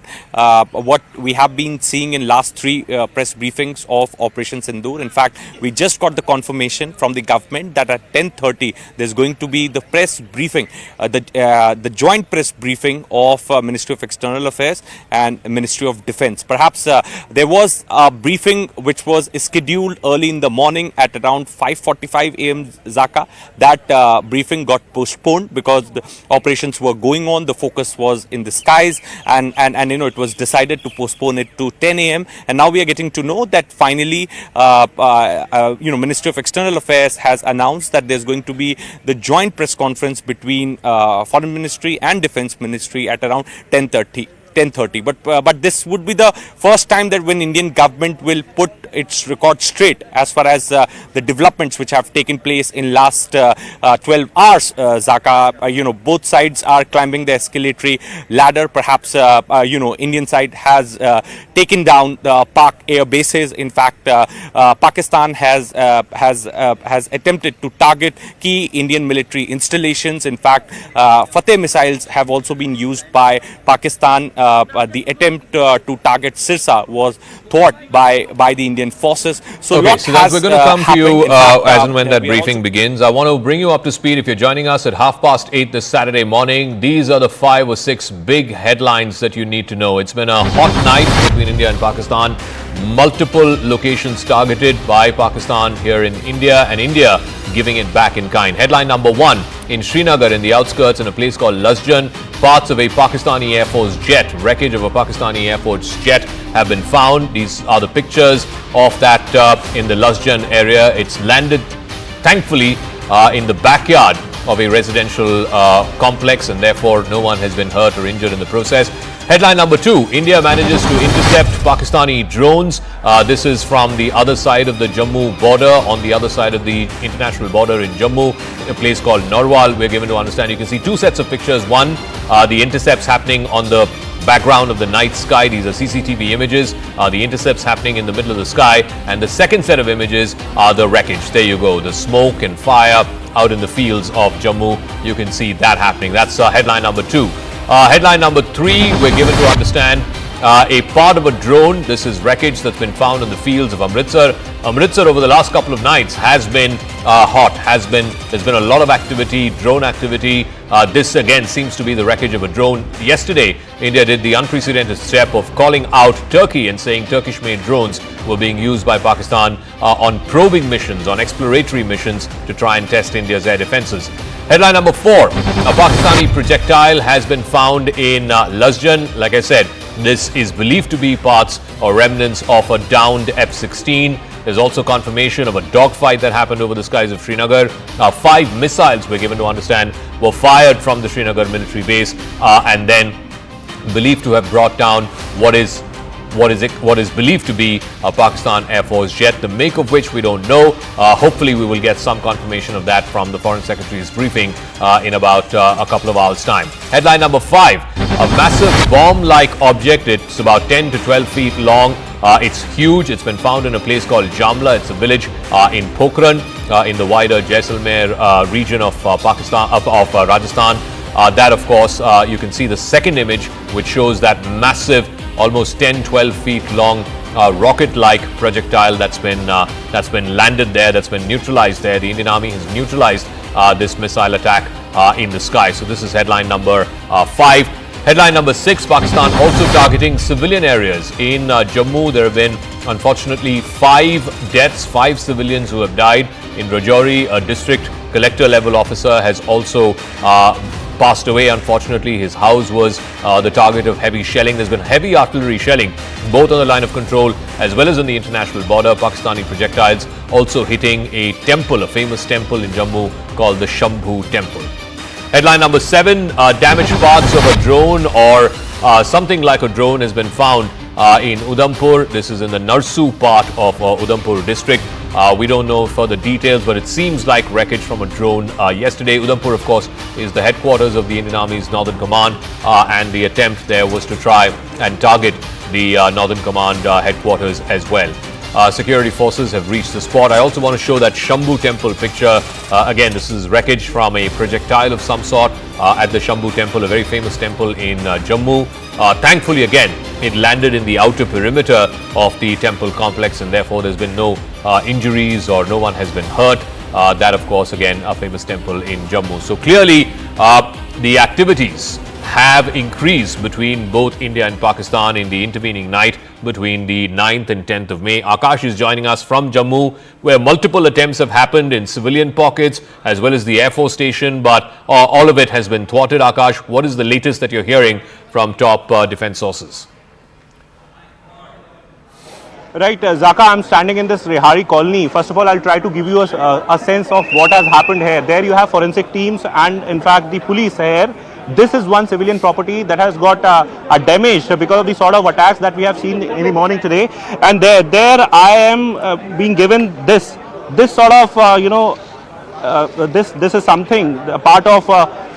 What we have been seeing in last three press briefings of Operation Sindoor. In fact, we just got the confirmation from the government that at 10:30 there's going to be the press briefing, the joint press briefing of Ministry of External Affairs and Ministry of Defence. Perhaps there was a briefing which was scheduled early in the morning at around 5:45 a.m. Zaka. That briefing got postponed because the operations were going on. The focus was in the skies, and it was decided to postpone it to 10 a.m. And now we are getting to know that finally, Ministry of External Affairs has announced that there's going to be the joint press conference between Foreign Ministry and Defence Ministry at around 10:30. But this would be the first time that when Indian government will put its record straight as far as the developments which have taken place in last 12 hours, Zaka. Both sides are climbing the escalatory ladder. Perhaps Indian side has taken down the PAK air bases. In fact, Pakistan has attempted to target key Indian military installations. In fact, Fateh missiles have also been used by Pakistan. The attempt to target Sirsa was thwarted by the Indian forces. So, okay, so we're going to come to you as and when that briefing begins. I want to bring you up to speed. If you're joining us at 8:30 this Saturday morning, these are the 5 or 6 big headlines that you need to know. It's been a hot night between India and Pakistan. Multiple locations targeted by Pakistan here in India, and India giving it back in kind. Headline number 1, in Srinagar, in the outskirts, in a place called Lasjan, parts of a Pakistani Air Force jet, wreckage of a Pakistani Air Force jet have been found. These are the pictures of that in the Lasjan area. It's landed, thankfully, in the backyard of a residential complex, and therefore no one has been hurt or injured in the process. Headline number 2, India manages to intercept Pakistani drones. This is from the other side of the Jammu border, on the other side of the international border in Jammu, a place called Narwal. We're given to understand, you can see 2 sets of pictures. One, the intercepts happening on the background of the night sky. These are CCTV images. The intercepts happening in the middle of the sky. And the second set of images are the wreckage. There you go, the smoke and fire out in the fields of Jammu. You can see that happening. That's headline number 2. Headline number 3, we're given to understand a part of a drone. This is wreckage that's been found in the fields of Amritsar. Amritsar over the last couple of nights has been hot. There's been a lot of activity, drone activity. This again seems to be the wreckage of a drone. Yesterday, India did the unprecedented step of calling out Turkey and saying Turkish-made drones were being used by Pakistan on probing missions, on exploratory missions to try and test India's air defenses. Headline number 4, a Pakistani projectile has been found in Lasjan. Like I said, this is believed to be parts or remnants of a downed F-16. There's also confirmation of a dogfight that happened over the skies of Srinagar. 5 missiles, we're given to understand, were fired from the Srinagar military base and then believed to have brought down what is believed to be a Pakistan Air Force jet, the make of which we don't know. Hopefully we will get some confirmation of that from the Foreign Secretary's briefing in about a couple of hours' time. Headline number 5, a massive bomb-like object. It's about 10 to 12 feet long. It's huge. It's been found in a place called Jamla. It's a village in Pokhran in the wider Jaisalmer region of Pakistan, of Rajasthan. That, of course, you can see the second image, which shows that massive almost 10-12 feet long rocket-like projectile that's been landed there, that's been neutralized there. The Indian Army has neutralized this missile attack in the sky. So this is headline number 5. Headline number 6, Pakistan also targeting civilian areas. In Jammu, there have been, unfortunately, 5 deaths, 5 civilians who have died. In Rajouri, a district collector level officer has also passed away. Unfortunately, his house was the target of heavy shelling. There's been heavy artillery shelling, both on the line of control as well as on the international border. Pakistani projectiles also hitting a temple, a famous temple in Jammu called the Shambhu Temple. Headline number 7, damaged parts of a drone or something like a drone has been found in Udhampur. This is in the Narsu part of Udhampur district. We don't know further details, but it seems like wreckage from a drone yesterday. Udhampur, of course, is the headquarters of the Indian Army's Northern Command, and the attempt there was to try and target the Northern Command headquarters as well. Security forces have reached the spot. I also want to show that Shambhu Temple picture. Again, this is wreckage from a projectile of some sort at the Shambhu Temple, a very famous temple in Jammu. Thankfully, again, it landed in the outer perimeter of the temple complex, and therefore there's been no injuries or no one has been hurt. That, of course, again, a famous temple in Jammu. So clearly, the activities have increased between both India and Pakistan in the intervening night between the 9th and 10th of May. Akash is joining us from Jammu, where multiple attempts have happened in civilian pockets as well as the Air Force station, but all of it has been thwarted. Akash, what is the latest that you're hearing from top defense sources? Right, Zaka, I'm standing in this Rehari colony. First of all, I'll try to give you a sense of what has happened here. There you have forensic teams and, in fact, the police here. This is one civilian property that has got a damage because of the sort of attacks that we have seen in the morning today. And there I am being given this sort of, this is something, a part of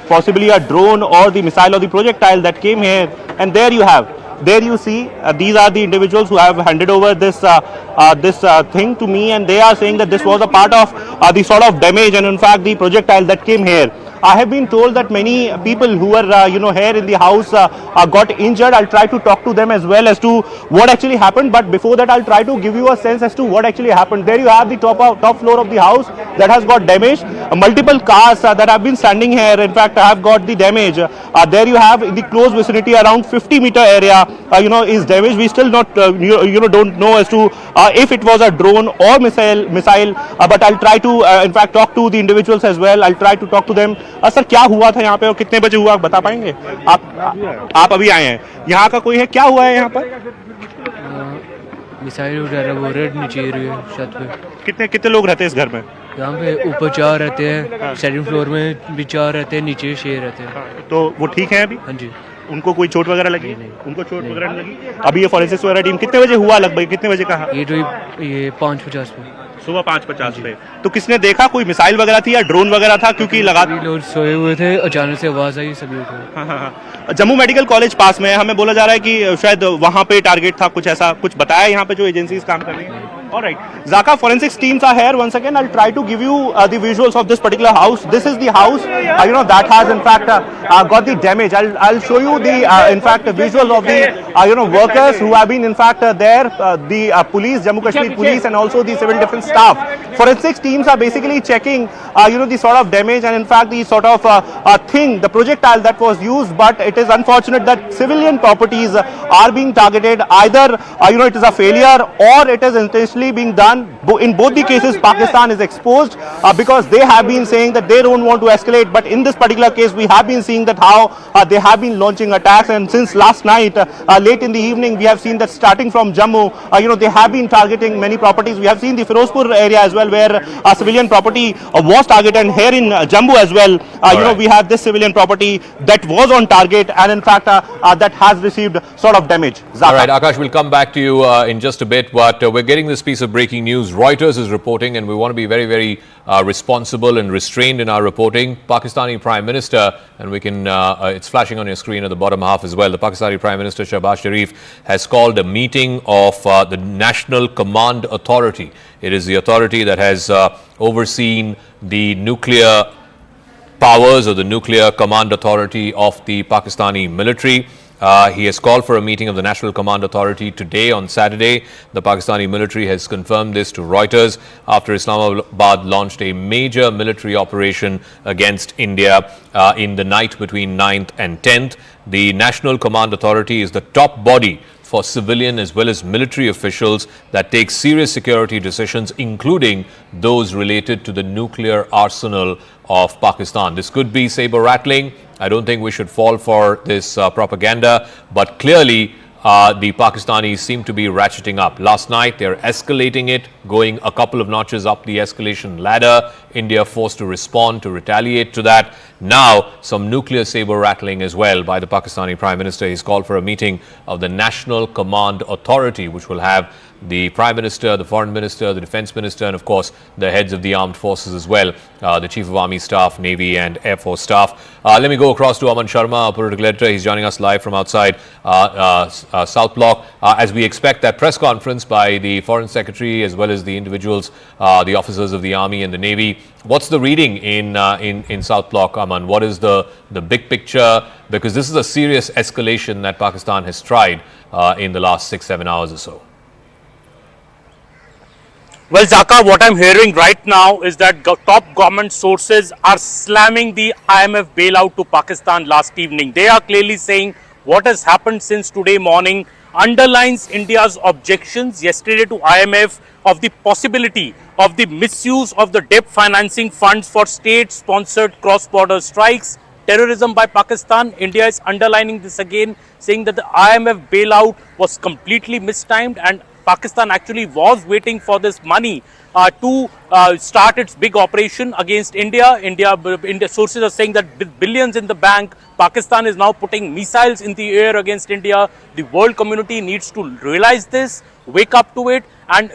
possibly a drone or the missile or the projectile that came here. And there you have. There you see, these are the individuals who have handed over this thing to me, and they are saying that this was a part of the sort of damage and, in fact, the projectile that came here. I have been told that many people who were, here in the house got injured. I'll try to talk to them as well as to what actually happened. But before that, I'll try to give you a sense as to what actually happened. There you have the top floor of the house that has got damaged. Multiple cars that have been standing here, in fact, have got the damage. There you have in the close vicinity around 50-meter area, is damaged. We still not, don't know as to if it was a drone or missile. But I'll try to, in fact, talk to the individuals as well. I'll try to talk to them. Sir क्या हुआ था यहाँ पे और कितने बजे हुआ बता पाएंगे आप अभी आए हैं यहाँ का कोई है क्या हुआ है यहाँ पर मिसाइल वगैरह वो रेड नीचे छत पे कितने लोग रहते हैं इस घर में यहाँ पे ऊपर 4 रहते हैं सेकंड फ्लोर में भी 4 रहते हैं नीचे 6 रहते हैं तो वो ठीक है अभी हाँ जी उनको कोई चोट वगैरह लगी उनको चोट वगैरह लगी अभी ये फॉरेंसिक्स वगैरह टीम कितने बजे हुआ लगभग कितने बजे कहा ये 5:50 पे सुबह 5:50 पे तो किसने देखा कोई मिसाइल वगैरह थी या ड्रोन वगैरह था क्योंकि लगा लोग सोए हुए थे अचानक से आवाज आई सभी उठे जम्मू मेडिकल कॉलेज पास में हमें बोला जा रहा है कि शायद वहां पे टारगेट था कुछ ऐसा कुछ बताया यहाँ पे जो एजेंसीज काम कर रही हैं Alright, Zaka, forensics teams are here once again. I'll try to give you the visuals of this particular house. This is the house, that has in fact got the damage. I'll show you the in fact visuals of the workers who have been in fact there, the police, Jammu Kashmir police, and also the civil defense staff. Forensics teams are basically checking the sort of damage and in fact the sort of the projectile that was used. But it is unfortunate that civilian properties are being targeted. Either it is a failure or it is intentionally being done. In both the cases, Pakistan is exposed because they have been saying that they don't want to escalate. But in this particular case, we have been seeing that how they have been launching attacks. And since last night, late in the evening, we have seen that starting from Jammu, they have been targeting many properties. We have seen the Ferozpur area as well, where civilian property was targeted. And here in Jammu as well, we have this civilian property that was on target and in fact that has received sort of damage. Zaka. All right, Akash, we'll come back to you in just a bit, but we're getting this piece of breaking news. Reuters is reporting, and we want to be very, very responsible and restrained in our reporting. Pakistani Prime Minister, and we can, it's flashing on your screen at the bottom half as well. The Pakistani Prime Minister, Shehbaz Sharif, has called a meeting of the National Command Authority. It is the authority that has overseen the nuclear powers or the nuclear command authority of the Pakistani military. He has called for a meeting of the National Command Authority today on Saturday. The Pakistani military has confirmed this to Reuters after Islamabad launched a major military operation against India in the night between 9th and 10th. The National Command Authority is the top body for civilian as well as military officials that take serious security decisions, including those related to the nuclear arsenal of Pakistan. This could be saber rattling. I don't think we should fall for this propaganda, but clearly the Pakistanis seem to be ratcheting up. Last night, they're escalating it, going a couple of notches up the escalation ladder. India forced to respond, to retaliate to that. Now, some nuclear saber rattling as well by the Pakistani Prime Minister. He's called for a meeting of the National Command Authority, which will have the Prime Minister, the Foreign Minister, the Defence Minister, and of course the heads of the armed forces as well, the Chief of Army Staff, Navy and Air Force Staff. Let me go across to Aman Sharma, our political editor. He's joining us live from outside South Block. As we expect that press conference by the Foreign Secretary as well as the individuals, the officers of the Army and the Navy. What's the reading in South Block, Aman? What is the big picture? Because this is a serious escalation that Pakistan has tried in the last 6-7 hours or so. Well, Zaka, what I'm hearing right now is that top government sources are slamming the IMF bailout to Pakistan last evening. They are clearly saying what has happened since today morning underlines India's objections yesterday to IMF of the possibility of the misuse of the debt financing funds for state-sponsored cross-border strikes, terrorism by Pakistan. India is underlining this again, saying that the IMF bailout was completely mistimed and Pakistan actually was waiting for this money to start its big operation against India. India sources are saying that with billions in the bank, Pakistan is now putting missiles in the air against India. The world community needs to realize this, wake up to it, and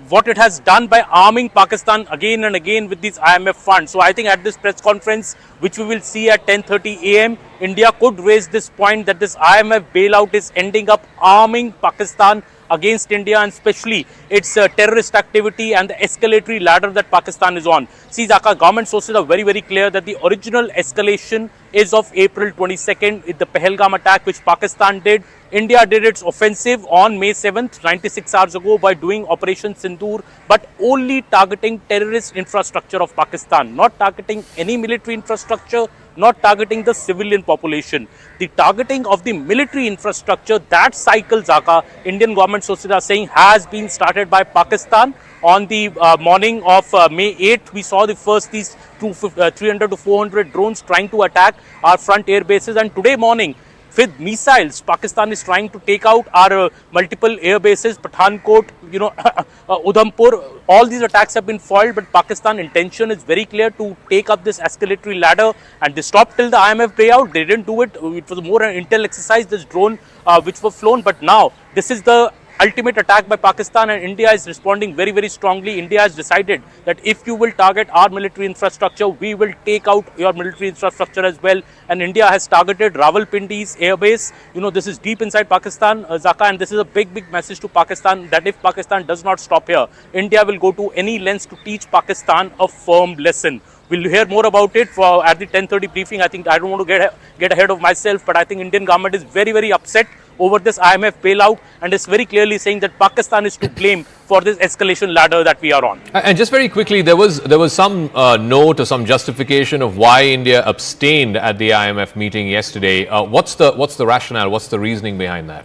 what it has done by arming Pakistan again and again with these IMF funds. So I think at this press conference, which we will see at 10:30 a.m., India could raise this point that this IMF bailout is ending up arming Pakistan against India, and especially its terrorist activity and the escalatory ladder that Pakistan is on. See, Zaka, government sources are very, very clear that the original escalation is of April 22nd, the Pahalgam attack which Pakistan did. India did its offensive on May 7th, 96 hours ago, by doing Operation Sindoor, but only targeting terrorist infrastructure of Pakistan, not targeting any military infrastructure, not targeting the civilian population. The targeting of the military infrastructure, that cycle, Zaka, Indian government sources are saying has been started by Pakistan. On the morning of May 8th, we saw the first these 300 to 400 drones trying to attack our front air bases, and today morning, with missiles, Pakistan is trying to take out our multiple air bases, Pathankot, Udhampur. All these attacks have been foiled, but Pakistan intention is very clear to take up this escalatory ladder, and they stopped till the IMF payout. They didn't do it. It was more an intel exercise, this drone which were flown, but now this is the ultimate attack by Pakistan, and India is responding very, very strongly. India has decided that if you will target our military infrastructure, we will take out your military infrastructure as well. And India has targeted Rawalpindi's airbase. This is deep inside Pakistan, Zaka, and this is a big, big message to Pakistan that if Pakistan does not stop here, India will go to any lengths to teach Pakistan a firm lesson. We'll hear more about it at the 10:30 briefing. I think I don't want to get ahead of myself, but I think Indian government is very, very upset over this IMF bailout, and is very clearly saying that Pakistan is to blame for this escalation ladder that we are on. And just very quickly, there was some note or some justification of why India abstained at the IMF meeting yesterday. What's the rationale? What's the reasoning behind that?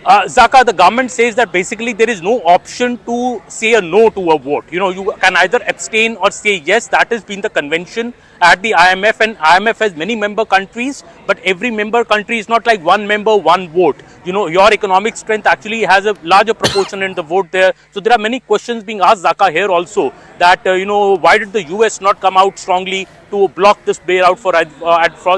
Zaka, the government says that basically there is no option to say a no to a vote. You can either abstain or say yes. That has been the convention at the IMF, and IMF has many member countries, but every member country is not like one member, one vote. Your economic strength actually has a larger proportion in the vote there. So there are many questions being asked, Zaka, here also, that, why did the US not come out strongly to block this bailout for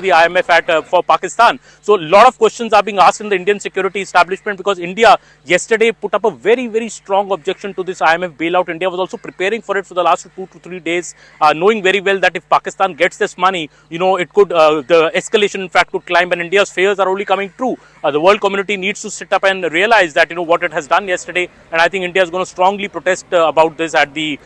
the IMF for Pakistan? So a lot of questions are being asked in the Indian security establishment, because India yesterday put up a very, very strong objection to this IMF bailout. India was also preparing for it for the last 2 to 3 days, knowing very well that if Pakistan Pakistan gets this money, it could, the escalation in fact could climb, and India's fears are only coming true. The world community needs to sit up and realize that, what it has done yesterday, and I think India is going to strongly protest about this at the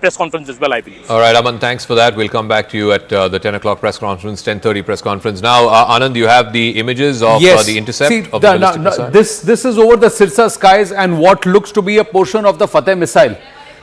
press conference as well, I believe. All right, Aman, thanks for that. We'll come back to you at the 10 o'clock press conference, 10:30 press conference. Now, Anand, you have the images of the intercept of the ballistic missile. This is over the Sirsa skies and what looks to be a portion of the Fateh missile.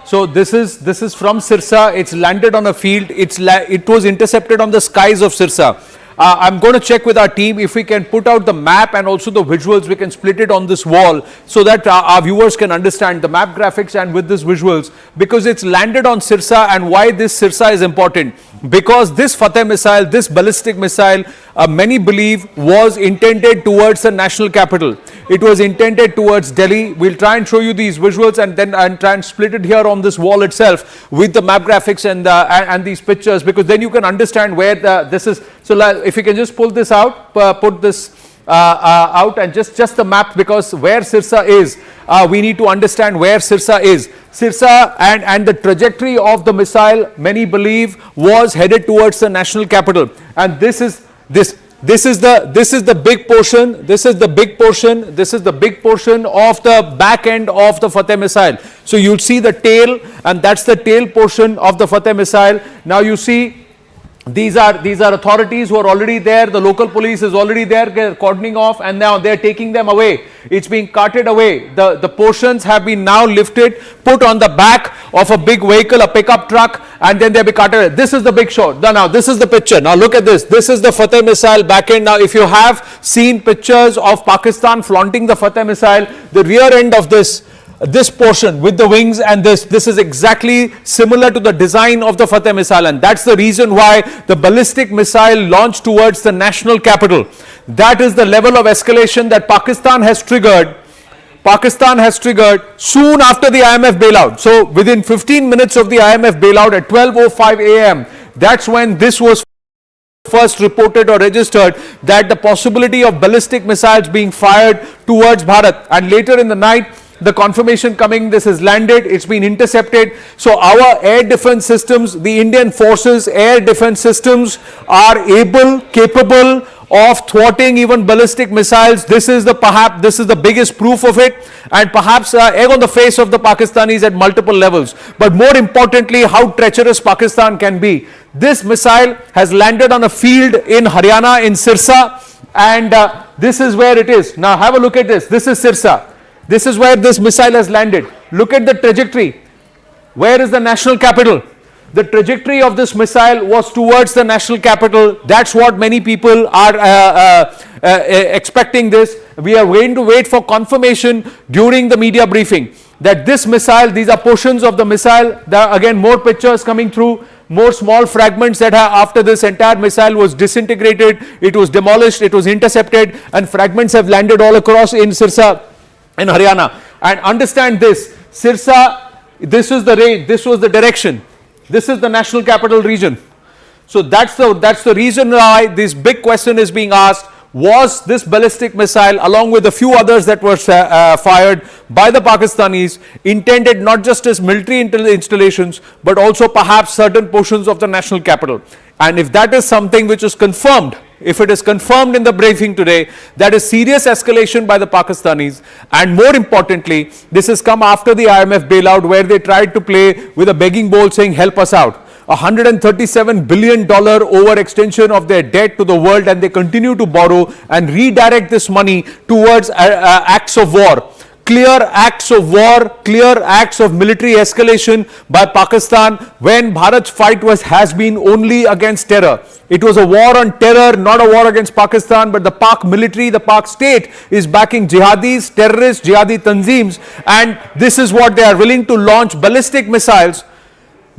So this is from Sirsa. It's landed on a field. It was intercepted on the skies of Sirsa. I'm going to check with our team if we can put out the map and also the visuals. We can split it on this wall so that our viewers can understand the map graphics and with these visuals, because it's landed on Sirsa. And why this Sirsa is important? Because this Fateh missile, this ballistic missile, many believe was intended towards the national capital. It was intended towards Delhi. We'll try and show you these visuals and then try and split it here on this wall itself with the map graphics and these pictures, because then you can understand where this is. So if you can just pull this out, put this out, and just the map, because where Sirsa is, we need to understand where Sirsa is. Sirsa and the trajectory of the missile, many believe, was headed towards the national capital. And this is the big portion. This is the big portion. This is the big portion of the back end of the Fateh missile. So you'll see the tail, and that's the tail portion of the Fateh missile. Now you see, these are authorities who are already there. The local police is already there, cordoning off, and now they're taking them away. It's being carted away. The portions have been now lifted, put on the back of a big vehicle, a pickup truck, and then they'll be carted away. This is the big shot. Now this is the picture. Now look at this. This is the Fateh missile back end. Now if you have seen pictures of Pakistan flaunting the Fateh missile, the rear end of this portion with the wings and this is exactly similar to the design of the Fateh missile, and that's the reason why the ballistic missile launched towards the national capital. That is the level of escalation that Pakistan has triggered. Pakistan has triggered soon after the IMF bailout. So within 15 minutes of the IMF bailout at 12:05 a.m., that's when this was first reported or registered, that the possibility of ballistic missiles being fired towards Bharat. And later in the night, the confirmation coming, this has landed, it's been intercepted. So our air defense systems, the Indian forces air defense systems, are capable of thwarting even ballistic missiles. This is the biggest proof of it, and perhaps egg on the face of the Pakistanis at multiple levels. But more importantly, how treacherous Pakistan can be. This missile has landed on a field in Haryana, in Sirsa, and this is where it is. Now have a look at this. This is Sirsa. This is where this missile has landed. Look at the trajectory. Where is the national capital? The trajectory of this missile was towards the national capital. That's what many people are expecting this. We are going to wait for confirmation during the media briefing that this missile, these are portions of the missile. There are again more pictures coming through. More small fragments that after this entire missile was disintegrated, it was demolished, it was intercepted, and fragments have landed all across in Sirsa, in Haryana. And understand this, Sirsa, this is the range, this was the direction, this is the national capital region. So that's the reason why this big question is being asked. Was this ballistic missile, along with a few others that were fired by the Pakistanis, intended not just as military installations, but also perhaps certain portions of the national capital? And if that is something which is confirmed, if it is confirmed in the briefing today, that is serious escalation by the Pakistanis. And more importantly, this has come after the IMF bailout, where they tried to play with a begging bowl saying, help us out. $137 billion overextension of their debt to the world, and they continue to borrow and redirect this money towards acts of war. Clear acts of war, clear acts of military escalation by Pakistan, when Bharat's fight has been only against terror. It was a war on terror, not a war against Pakistan, but the PAK military, the PAK state is backing jihadis, terrorists, jihadi tanzeems, and this is what they are willing to launch ballistic missiles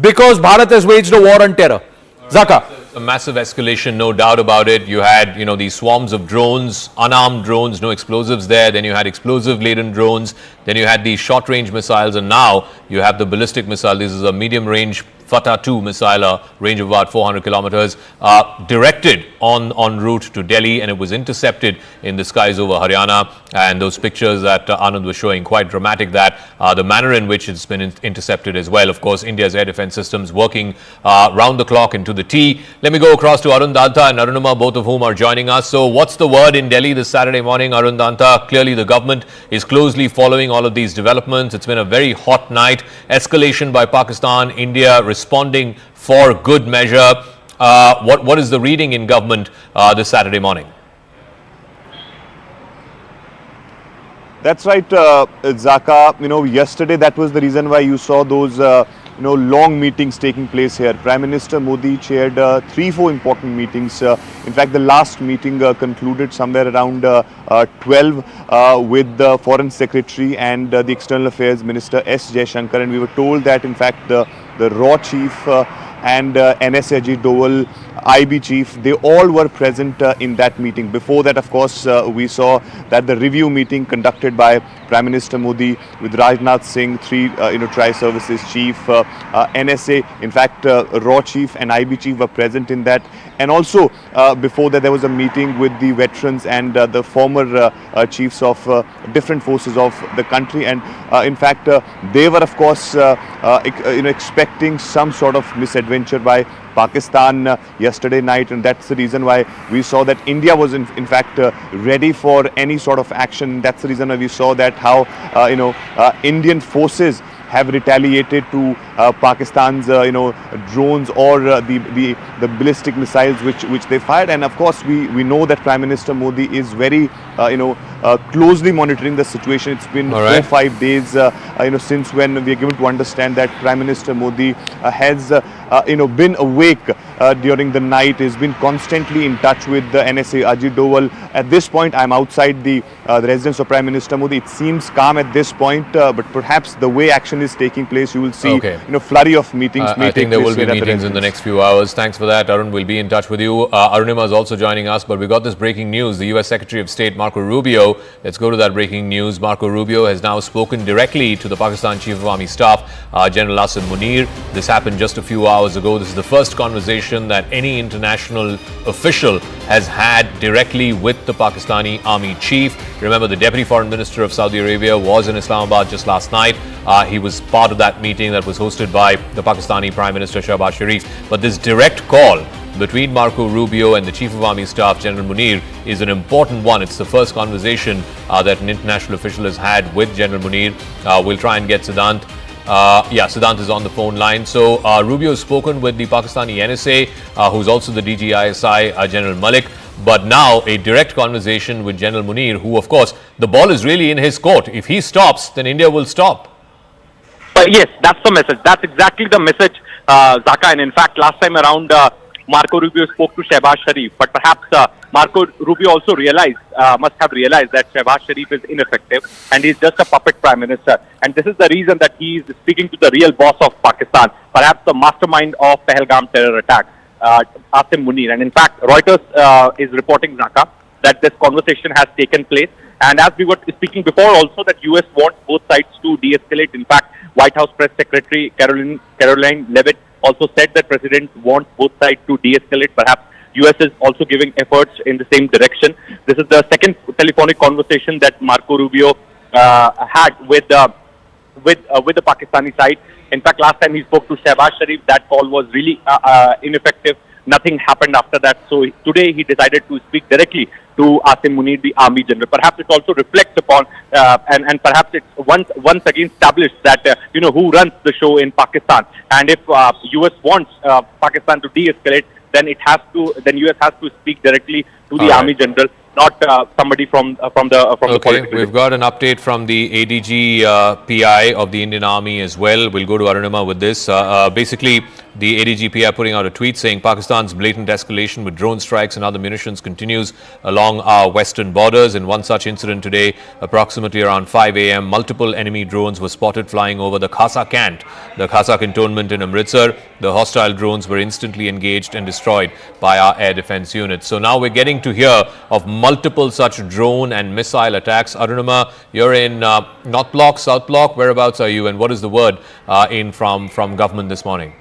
because Bharat has waged a war on terror. Zaka. A massive escalation, no doubt about it. You had, these swarms of drones, unarmed drones, no explosives there. Then you had explosive-laden drones. Then you had these short-range missiles, and now you have the ballistic missile. This is a medium-range Fatah 2 missile, a range of about 400 kilometers, directed en route to Delhi, and it was intercepted in the skies over Haryana. And those pictures that Anand was showing, quite dramatic, that the manner in which it's been intercepted as well. Of course, India's air defense systems working round the clock into the T. Let me go across to Arun Danta and Arunima, both of whom are joining us. So what's the word in Delhi this Saturday morning, Arun Danta? Clearly the government is closely following all of these developments. It's been a very hot night. Escalation by Pakistan, India responding for good measure. What is the reading in government this Saturday morning? That's right, Zaka. Yesterday that was the reason why you saw those long meetings taking place here. Prime Minister Modi chaired 3-4 important meetings. In fact, the last meeting concluded somewhere around 12 with the Foreign Secretary and the External Affairs Minister S. Jaishankar, and we were told that in fact the RAW Chief and NSA Ajit Doval, IB Chief, they all were present in that meeting. Before that, of course, we saw that the review meeting conducted by Prime Minister Modi with Rajnath Singh, three Tri-Services Chief, NSA, in fact, RAW Chief and IB Chief were present in that. And also, before that, there was a meeting with the veterans and the former chiefs of different forces of the country. And in fact, they were, of course, expecting some sort of misadventure by Pakistan yesterday night, and that's the reason why we saw that India was in fact ready for any sort of action. That's the reason why we saw that how Indian forces have retaliated to Pakistan's drones or the ballistic missiles which they fired. And of course we know that Prime Minister Modi is very closely monitoring the situation. It's been 4-5 days since when we are given to understand that Prime Minister Modi has been awake during the night, has been constantly in touch with the NSA Ajit Doval. At this point, I'm outside the residence of Prime Minister Modi. It seems calm at this point, but perhaps the way action is taking place, you will see flurry of meetings. I think there will be meetings in the next few hours. Thanks for that, Arun. We'll be in touch with you. Arunima is also joining us, but we got this breaking news. The US Secretary of State Marco Rubio, let's go to that breaking news. Marco Rubio has now spoken directly to the Pakistan Chief of Army Staff, General Asim Munir. This happened just a few hours ago. This is the first conversation that any international official has had directly with the Pakistani Army Chief. Remember, the Deputy Foreign Minister of Saudi Arabia was in Islamabad just last night. He was part of that meeting that was hosted by the Pakistani Prime Minister Shehbaz Sharif. But this direct call between Marco Rubio and the Chief of Army Staff, General Munir, is an important one. It's the first conversation that an international official has had with General Munir. We'll try and get Siddhant. Siddhant is on the phone line. So Rubio has spoken with the Pakistani NSA, who's also the DGISI, General Malik. But now a direct conversation with General Munir, who, of course, the ball is really in his court. If he stops, then India will stop. Yes, that's the message. That's exactly the message, Zaka. And in fact, last time around, Marco Rubio spoke to Shehbaz Sharif, but perhaps Marco Rubio also must have realized that Shehbaz Sharif is ineffective and he's just a puppet prime minister. And this is the reason that he is speaking to the real boss of Pakistan, perhaps the mastermind of Pahalgam terror attack, Asim Munir. And in fact, Reuters is reporting, Zaka, that this conversation has taken place. And as we were speaking before also, that US wants both sides to de-escalate. In fact, White House Press Secretary Caroline Leavitt also said that President wants both sides to de-escalate. Perhaps US is also giving efforts in the same direction. This is the second telephonic conversation that Marco Rubio had with the Pakistani side. In fact, last time he spoke to Shehbaz Sharif, that call was really ineffective. Nothing happened after that. So today he decided to speak directly to Asim Munir, the army general. Perhaps it also reflects upon, and perhaps it's once again established that, who runs the show in Pakistan. And if US wants Pakistan to de-escalate, then US has to speak directly to the army general, not somebody from the political. We've got an update from the ADG PI of the Indian Army as well. We'll go to Arunima with this. Basically, the ADG PI putting out a tweet saying Pakistan's blatant escalation with drone strikes and other munitions continues along our western borders. In one such incident today, approximately around 5 a.m., multiple enemy drones were spotted flying over the Khasa Cant, the Khasa cantonment in Amritsar. The hostile drones were instantly engaged and destroyed by our air defense units. So now we're getting to hear of multiple such drone and missile attacks. Arunima, you're in North Block, South Block. Whereabouts are you, and what is the word in from government this morning?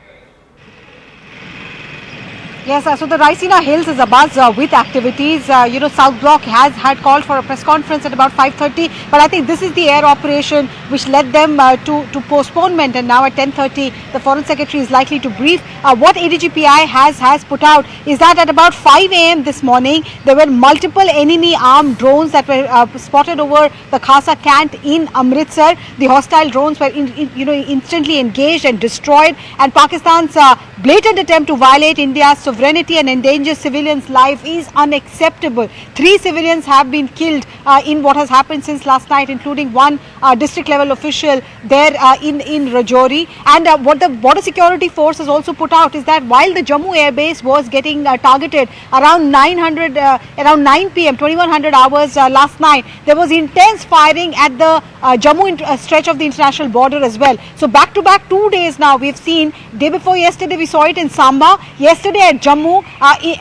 Yes, so the Raisina Hills is abuzz with activities. South Block has had called for a press conference at about 5:30, but I think this is the air operation which led them to postponement, and now at 10:30 the Foreign Secretary is likely to brief. What ADGPI has put out is that at about 5 a.m. this morning there were multiple enemy armed drones that were spotted over the Khasa camp in Amritsar. The hostile drones were instantly engaged and destroyed, and Pakistan's blatant attempt to violate India's sovereignty and endanger civilians' life is unacceptable. 3 civilians have been killed in what has happened since last night, including one district level official there in Rajouri. And what the border security force has also put out is that while the Jammu air base was getting targeted around 9 p.m. 2100 hours last night, there was intense firing at the Jammu stretch of the international border as well. So back to back 2 days now we've seen. Day before yesterday we saw it in Samba, yesterday at Jammu,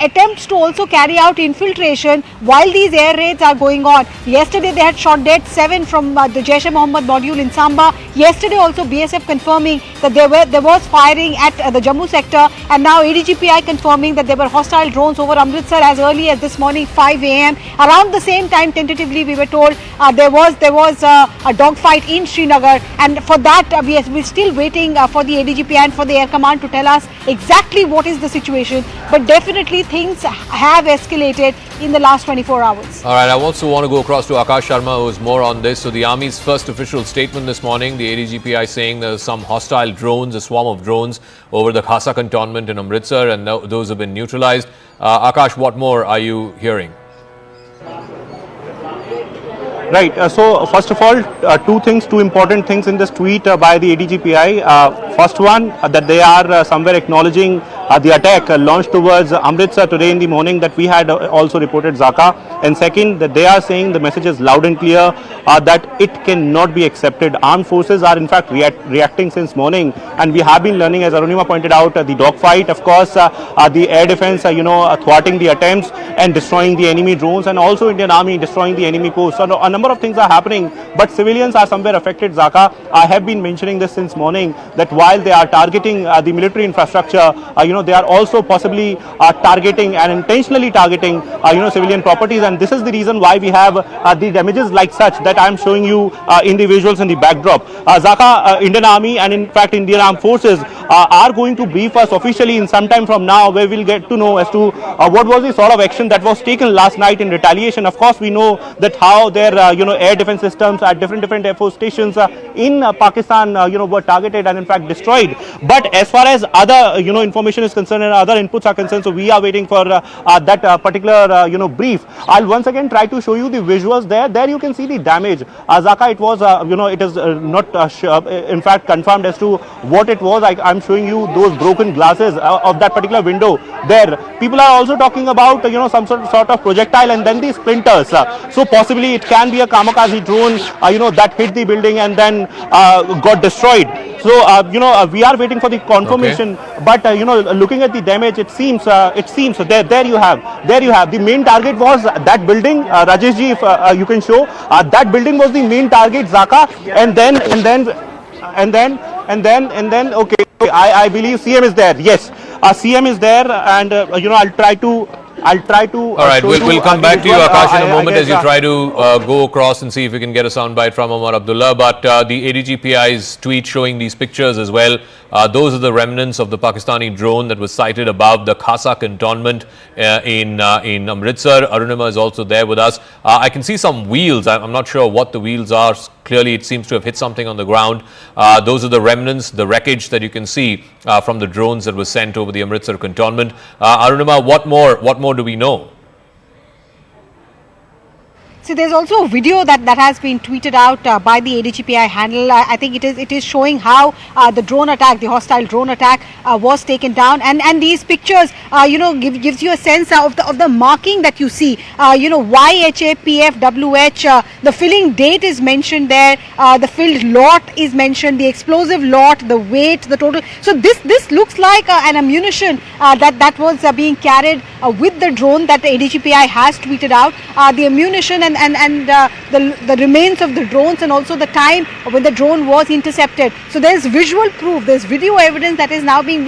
attempts to also carry out infiltration while these air raids are going on. Yesterday they had shot dead 7 from the Jaish-e-Mohammed module in Samba. Yesterday also BSF confirming that there was firing at the Jammu sector, and now ADGPI confirming that there were hostile drones over Amritsar as early as this morning 5 a.m. Around the same time, tentatively we were told there was a dogfight in Srinagar, and for that we're still waiting for the ADGPI and for the Air Command to tell us exactly what is the situation, but definitely things have escalated in the last 24 hours. All right, I also want to go across to Akash Sharma, who is more on this. So the Army's first official statement this morning, the ADGPI saying there's some hostile drones, a swarm of drones over the Khasa cantonment in Amritsar, and those have been neutralized. Akash, what more are you hearing? Right. So first of all, two important things in this tweet by the ADGPI. First one, that they are somewhere acknowledging the attack launched towards Amritsar today in the morning that we had also reported Zaka. And second, that they are saying the message is loud and clear that it cannot be accepted. Armed forces are in fact reacting since morning, and we have been learning, as Arunima pointed out, the dogfight, of course, the air defense, thwarting the attempts and destroying the enemy drones, and also Indian Army destroying the enemy posts. So a number of things are happening, but civilians are somewhere affected, Zaka. I have been mentioning this since morning, that while they are targeting the military infrastructure, they are also possibly targeting and intentionally targeting, civilian properties, and this is the reason why we have the damages like such that I am showing you in the visuals in the backdrop. Zaka, Indian Army and in fact Indian Armed Forces are going to brief us officially in some time from now, where we'll get to know as to what was the sort of action that was taken last night in retaliation. Of course, we know that how their air defense systems at different Air Force stations in Pakistan were targeted and in fact destroyed. But as far as other information is concerned and other inputs are concerned, so we are waiting for that particular brief. I'll once again try to show you the visuals there. There you can see the damage. Zaka, it was it is not in fact confirmed as to what it was. I'm showing you those broken glasses of that particular window there. People are also talking about some sort of projectile and then the splinters. So possibly it can be a kamikaze drone that hit the building and then got destroyed. So we are waiting for the confirmation. Okay. But looking at the damage, it seems there you have the main target was that building. Rajesh ji, if you can show that building was the main target, Zaka, and then okay, I believe CM is there. Yes, CM is there, and I'll try to. All right, we'll come back to you, Akash, in a moment as you try to go across and see if we can get a soundbite from Omar Abdullah. But the ADGPI's tweet showing these pictures as well. Those are the remnants of the Pakistani drone that was sighted above the Khasa cantonment in Amritsar. Arunima is also there with us. I can see some wheels. I'm not sure what the wheels are. Clearly, it seems to have hit something on the ground. Those are the remnants, the wreckage that you can see from the drones that were sent over the Amritsar cantonment. Arunima, what more do we know? So there's also a video that has been tweeted out by the ADGPI handle. I think it is showing how the drone attack, the hostile drone attack, was taken down, and these pictures gives you a sense of the marking that you see. YHAPFWH, the filling date is mentioned there, the filled lot is mentioned, the explosive lot, the weight, the total. So this looks like an ammunition that was being carried with the drone that the ADGPI has tweeted out. The ammunition and the remains of the drones, and also the time when the drone was intercepted. So there's visual proof, there's video evidence that is now being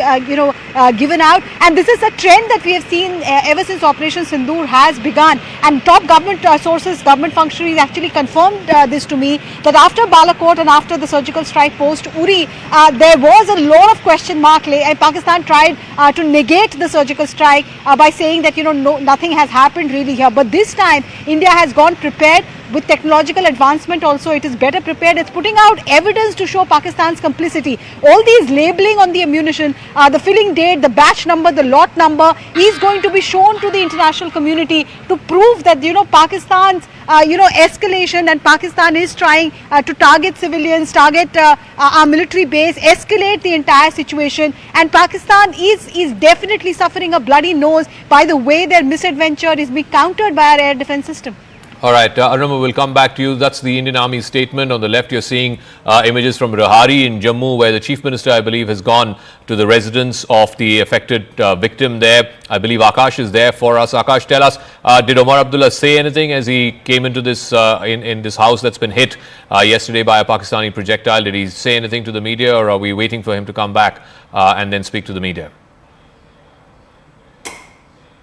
given out, and this is a trend that we have seen ever since Operation Sindoor has begun. And top government sources, government functionaries actually confirmed this to me, that after Balakot and after the surgical strike post Uri, there was a lot of question mark. Pakistan tried to negate the surgical strike by saying that nothing has happened really here. But this time India has gone prepared with technological advancement. Also, it is better prepared. It's putting out evidence to show Pakistan's complicity. All these labeling on the ammunition, the filling date, the batch number, the lot number is going to be shown to the international community to prove that Pakistan's escalation, and Pakistan is trying to target civilians, target our military base, escalate the entire situation. And Pakistan is definitely suffering a bloody nose by the way their misadventure is being countered by our air defense system. All right, Arunama, we'll come back to you. That's the Indian Army statement. On the left, you're seeing images from Rajouri in Jammu, where the Chief Minister, I believe, has gone to the residence of the affected victim there. I believe Akash is there for us. Akash, tell us, did Omar Abdullah say anything as he came into this in this house that's been hit yesterday by a Pakistani projectile? Did he say anything to the media, or are we waiting for him to come back and then speak to the media?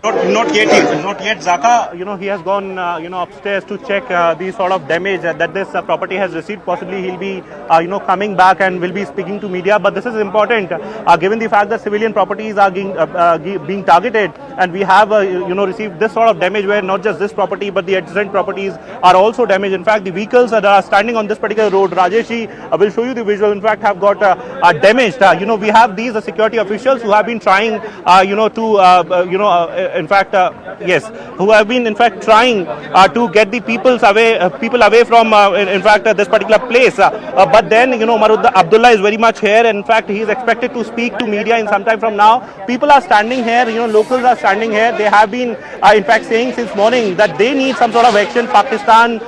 Not yet, Zaka. He has gone, upstairs to check the sort of damage that this property has received. Possibly he'll be, coming back and will be speaking to media. But this is important, given the fact that civilian properties are being targeted, and we have, received this sort of damage where not just this property but the adjacent properties are also damaged. In fact, the vehicles that are standing on this particular road, Rajesh will show you the visual. In fact, have got damaged. We have these security officials who have been trying, who have been in fact trying to get the people away from this particular place. But then Omar Abdullah is very much here, and in fact he is expected to speak to media in some time from now. People are standing here, locals are standing here. They have been in fact saying since morning that they need some sort of action. Pakistan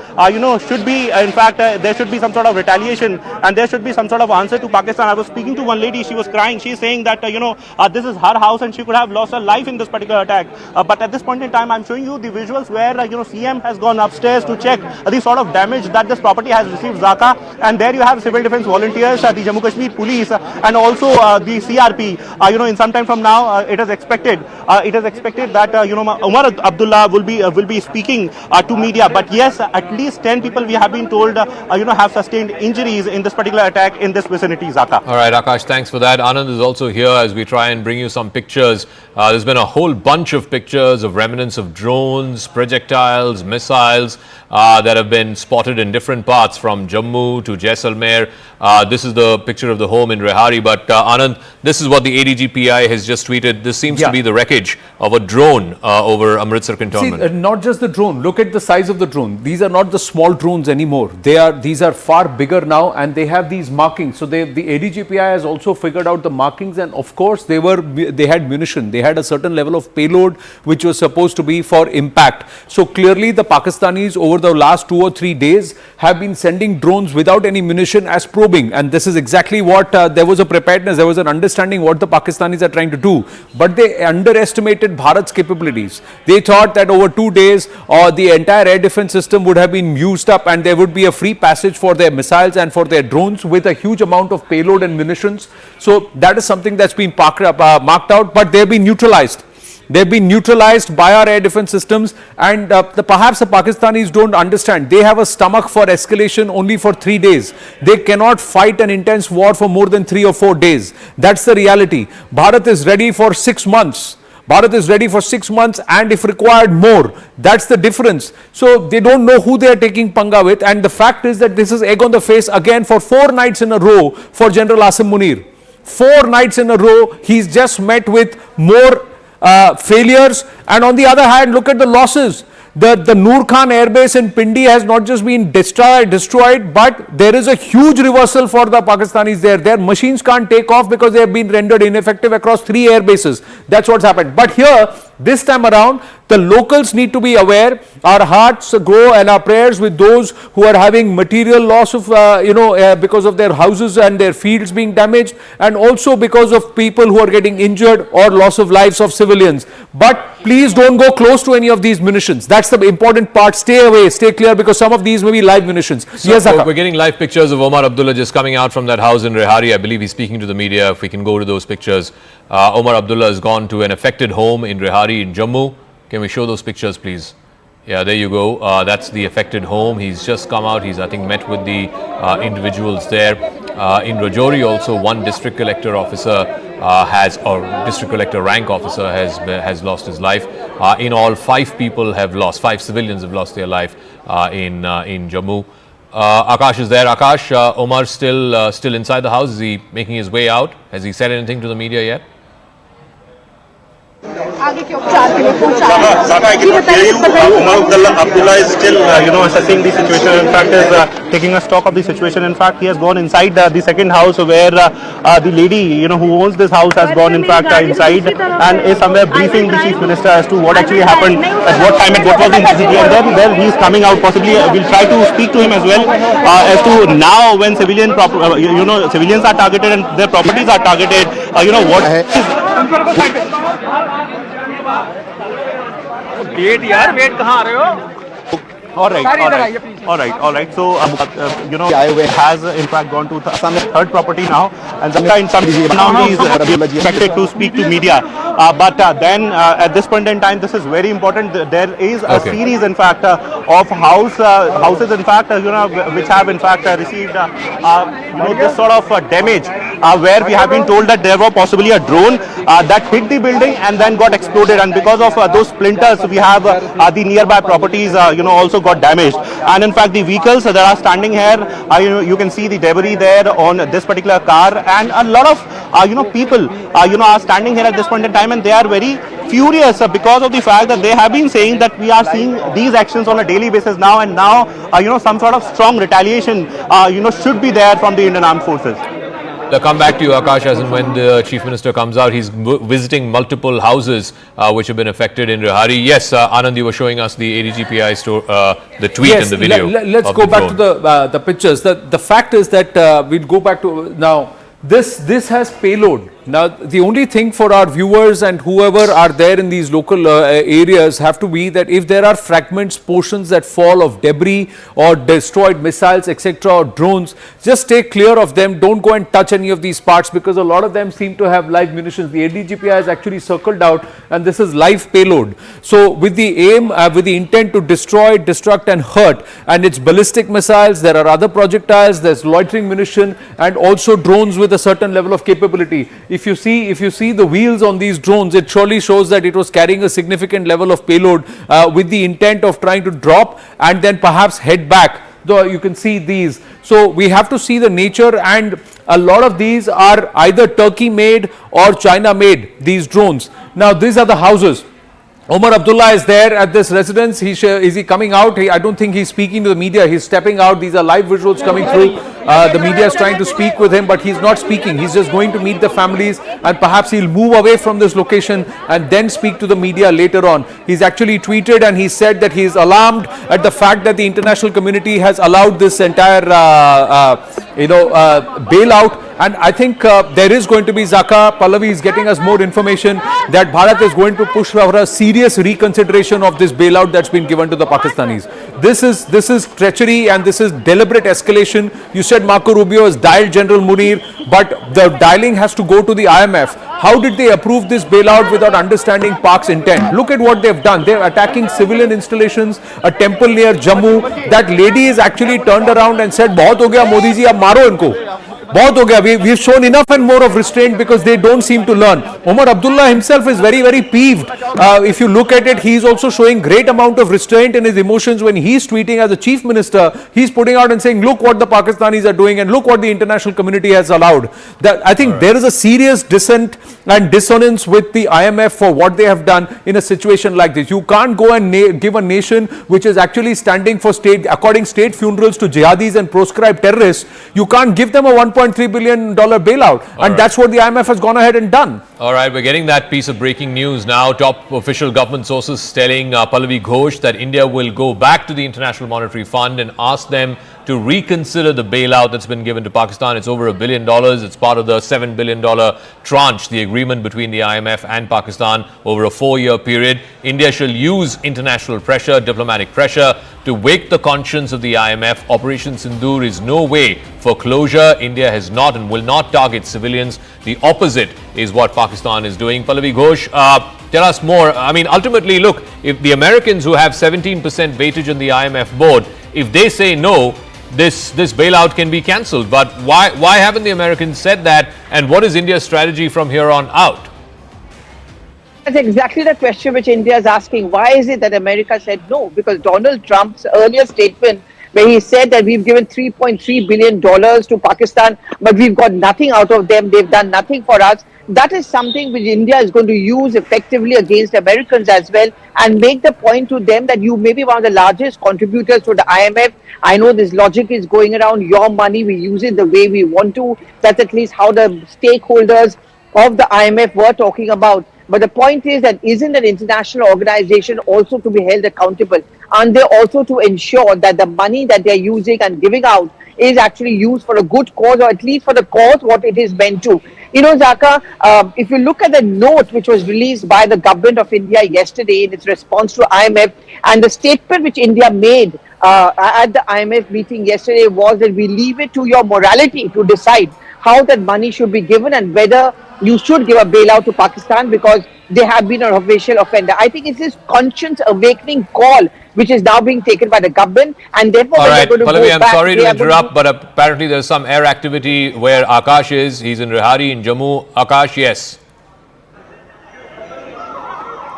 should be there should be some sort of retaliation, and there should be some sort of answer to Pakistan. I was speaking to one lady, she was crying. She's saying that this is her house and she could have lost her life in this particular attack. But at this point in time, I'm showing you the visuals where CM has gone upstairs to check the sort of damage that this property has received, Zaka. And there you have civil defense volunteers, the Jammu Kashmir police, and also the CRP. In some time from now, it is expected that Omar Abdullah will be speaking to media. But yes, at least 10 people we have been told have sustained injuries in this particular attack in this vicinity, Zaka. All right, Akash, thanks for that. Anand is also here as we try and bring you some pictures. There's been a whole bunch of pictures of remnants of drones, projectiles, missiles that have been spotted in different parts from Jammu to Jaisalmer. This is the picture of the home in Rajouri. But Anand, this is what the ADGPI has just tweeted. This seems to be the wreckage of a drone over Amritsar cantonment. See, not just the drone. Look at the size of the drone. These are not the small drones anymore. These are far bigger now, and they have these markings. So the ADGPI has also figured out the markings, and of course they had munition. They had a certain level of payload which was supposed to be for impact. So clearly the Pakistanis over the last 2 or 3 days have been sending drones without any munition as probing, and this is exactly what there was a preparedness, there was an understanding what the Pakistanis are trying to do, but they underestimated Bharat's capabilities. They thought that over 2 days the entire air defense system would have been used up and there would be a free passage for their missiles and for their drones with a huge amount of payload and munitions. So that is something that's been marked out, but they've been neutralized. They've been neutralized by our air defense systems, and perhaps the Pakistanis don't understand. They have a stomach for escalation only for 3 days. They cannot fight an intense war for more than 3 or 4 days. That's the reality. Bharat is ready for 6 months. Bharat is ready for 6 months, and if required more. That's the difference. So they don't know who they are taking panga with, and the fact is that this is egg on the face again for 4 nights in a row for General Asim Munir. 4 nights in a row, he's just met with more failures, and on the other hand, look at the losses. The Noor Khan airbase in Pindi has not just been destroyed, but there is a huge reversal for the Pakistanis there. Their machines can't take off because they have been rendered ineffective across 3 air bases. That's what's happened. But here, this time around, the locals need to be aware. Our hearts go and our prayers with those who are having material loss of, because of their houses and their fields being damaged, and also because of people who are getting injured or loss of lives of civilians. But please don't go close to any of these munitions. That's the important part. Stay away, stay clear, because some of these may be live munitions. So Yes, Zaka. we're getting live pictures of Omar Abdullah just coming out from that house in Reasi. I believe he's speaking to the media. If we can go to those pictures. Omar Abdullah has gone to an affected home in Reasi in Jammu. Can we show those pictures, please? Yeah, there you go. That's the affected home. He's just come out. He's, I think, met with the individuals there. In Rajouri also, one district collector officer district collector rank officer has lost his life. In all, 5 people have lost, 5 civilians have lost their life in Jammu. Akash is there. Akash, Omar still inside the house. Is he making his way out? Has he said anything to the media yet? Omar Abdullah is still, assessing the situation. In fact, is taking a stock of the situation. In fact, he has gone inside the second house where the lady, who owns this house, has gone, in fact, inside and is somewhere briefing the chief minister as to what actually happened, at what time, and what was the intensity. And then there he is coming out. Possibly, we'll try to speak to him as well as to now when civilians are targeted and their properties are targeted. What is All right. So, has in fact gone to some third property now, and in some now he is expected to speak to media. But then at this point in time, this is very important. There is a series, in fact, of houses, in fact, which have in fact received this sort of damage, where we have been told that there was possibly a drone that hit the building and then got exploded, and because of those splinters, we have the nearby properties, also got damaged. And in fact, the vehicles that are standing here, you can see the debris there on this particular car, and a lot of people are standing here at this point in time, and they are very furious because of the fact that they have been saying that we are seeing these actions on a daily basis now, and now some sort of strong retaliation should be there from the Indian Armed Forces. I'll come back to you, Akash, as and when the Chief Minister comes out. He's visiting multiple houses which have been affected in Reasi. Yes, Anand, you were showing us the ADGPI the tweet and the video. Let's go back to the pictures. The fact is that we'll go back to now. This has payload. Now, the only thing for our viewers and whoever are there in these local areas have to be that if there are fragments, portions that fall of debris or destroyed missiles, etc., or drones, just stay clear of them. Don't go and touch any of these parts, because a lot of them seem to have live munitions. The ADGPI has actually circled out, and this is live payload. So, with the aim, with the intent to destroy, destruct and hurt, and it's ballistic missiles, there are other projectiles, there's loitering munition, and also drones with a certain level of capability. If you see the wheels on these drones, it surely shows that it was carrying a significant level of payload with the intent of trying to drop and then perhaps head back. Though you can see these. So we have to see the nature, and a lot of these are either Turkey made or China made, these drones. Now these are the houses. Omar Abdullah is there at this residence. Is he coming out? I don't think he's speaking to the media. He's stepping out. These are live visuals coming through. The media is trying to speak with him, but he's not speaking. He's just going to meet the families, and perhaps he'll move away from this location and then speak to the media later on. He's actually tweeted, and he said that he's alarmed at the fact that the international community has allowed this entire bailout. And I think there is going to be, Zaka, Pallavi is getting us more information that Bharat is going to push for a serious reconsideration of this bailout that's been given to the Pakistanis. This is treachery, and this is deliberate escalation. You said Marco Rubio has dialed General Munir, but the dialing has to go to the IMF. How did they approve this bailout without understanding PAK's intent? Look at what they've done. They're attacking civilian installations, a temple near Jammu. That lady is actually turned around and said, "Bahut ho gaya, Modi ji, ab maro inko." बहुत हो गया. We've shown enough and more of restraint because they don't seem to learn. Omar Abdullah himself is very, very peeved. If you look at it, he's also showing great amount of restraint in his emotions when he's tweeting as a chief minister. He's putting out and saying, look what the Pakistanis are doing and look what the international community has allowed. That I think there is a serious dissent and dissonance with the IMF for what they have done in a situation like this. You can't go and give a nation which is actually standing for according state funerals to jihadis and proscribed terrorists. You can't give them a $1.3 billion bailout. And that's what the IMF has gone ahead and done. All right, we're getting that piece of breaking news now. Top official government sources telling Pallavi Ghosh that India will go back to the International Monetary Fund and ask them to reconsider the bailout that's been given to Pakistan. It's over $1 billion. It's part of the $7 billion tranche, the agreement between the IMF and Pakistan over a 4-year period. India shall use international pressure, diplomatic pressure, to wake the conscience of the IMF. Operation Sindoor is no way for closure. India has not and will not target civilians. The opposite is what Pakistan is doing. Pallavi Ghosh, tell us more. I mean, ultimately, look, if the Americans who have 17% weightage on the IMF board, if they say no, this bailout can be cancelled. But why haven't the Americans said that? And what is India's strategy from here on out? That's exactly the question which India is asking. Why is it that America said no? Because Donald Trump's earlier statement where he said that we've given $3.3 billion to Pakistan, but we've got nothing out of them, they've done nothing for us. That is something which India is going to use effectively against Americans as well, and make the point to them that you may be one of the largest contributors to the IMF. I know this logic is going around, your money, we use it the way we want to. That's at least how the stakeholders of the IMF were talking about. But the point is that isn't an international organization also to be held accountable? Aren't they also to ensure that the money that they're using and giving out is actually used for a good cause, or at least for the cause what it is meant to? You know, Zaka, if you look at the note which was released by the government of India yesterday in its response to IMF, and the statement which India made at the IMF meeting yesterday was that we leave it to your morality to decide how that money should be given and whether you should give a bailout to Pakistan because they have been an official offender. I think it's this conscience awakening call which is now being taken by the government, and therefore all right, going to Pallavi, go I'm back, sorry to interrupt, but apparently there's some air activity where Akash is. He's in Reasi in Jammu. Akash, yes.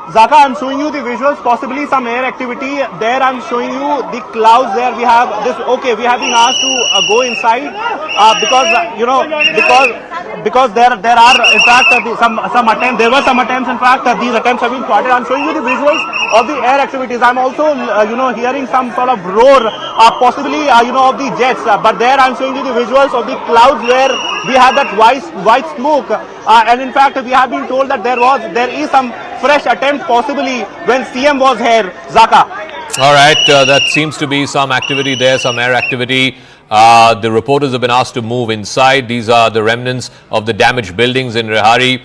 Zaka, I'm showing you the visuals, possibly some air activity. There I'm showing you the clouds there. We have this, okay, we have been asked to go inside because there are in fact some attempts, there were some attempts, in fact these attempts have been thwarted. I'm showing you the visuals of the air activities. I'm also hearing some sort of roar, possibly of the jets, but there I'm showing you the visuals of the clouds where we have that white smoke, and in fact we have been told that there is some fresh attempt possibly when CM was here, Zaka. All right, that seems to be some activity there, some air activity. The reporters have been asked to move inside. These are the remnants of the damaged buildings in Reasi.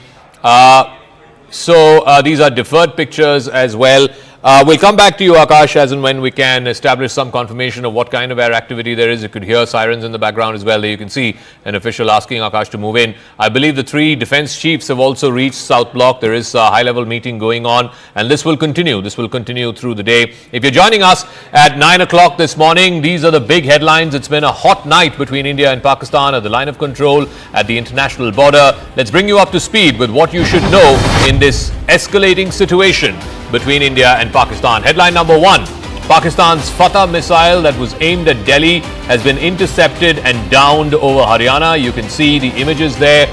So these are deferred pictures as well. We'll come back to you, Akash, as and when we can establish some confirmation of what kind of air activity there is. You could hear sirens in the background as well. There you can see an official asking Akash to move in. I believe the 3 defense chiefs have also reached South Block. There is a high-level meeting going on, and this will continue. This will continue through the day. If you're joining us at 9 o'clock this morning, these are the big headlines. It's been a hot night between India and Pakistan at the line of control at the international border. Let's bring you up to speed with what you should know in this escalating situation between India and Pakistan. Headline number 1, Pakistan's Fatah missile that was aimed at Delhi has been intercepted and downed over Haryana. You can see the images there,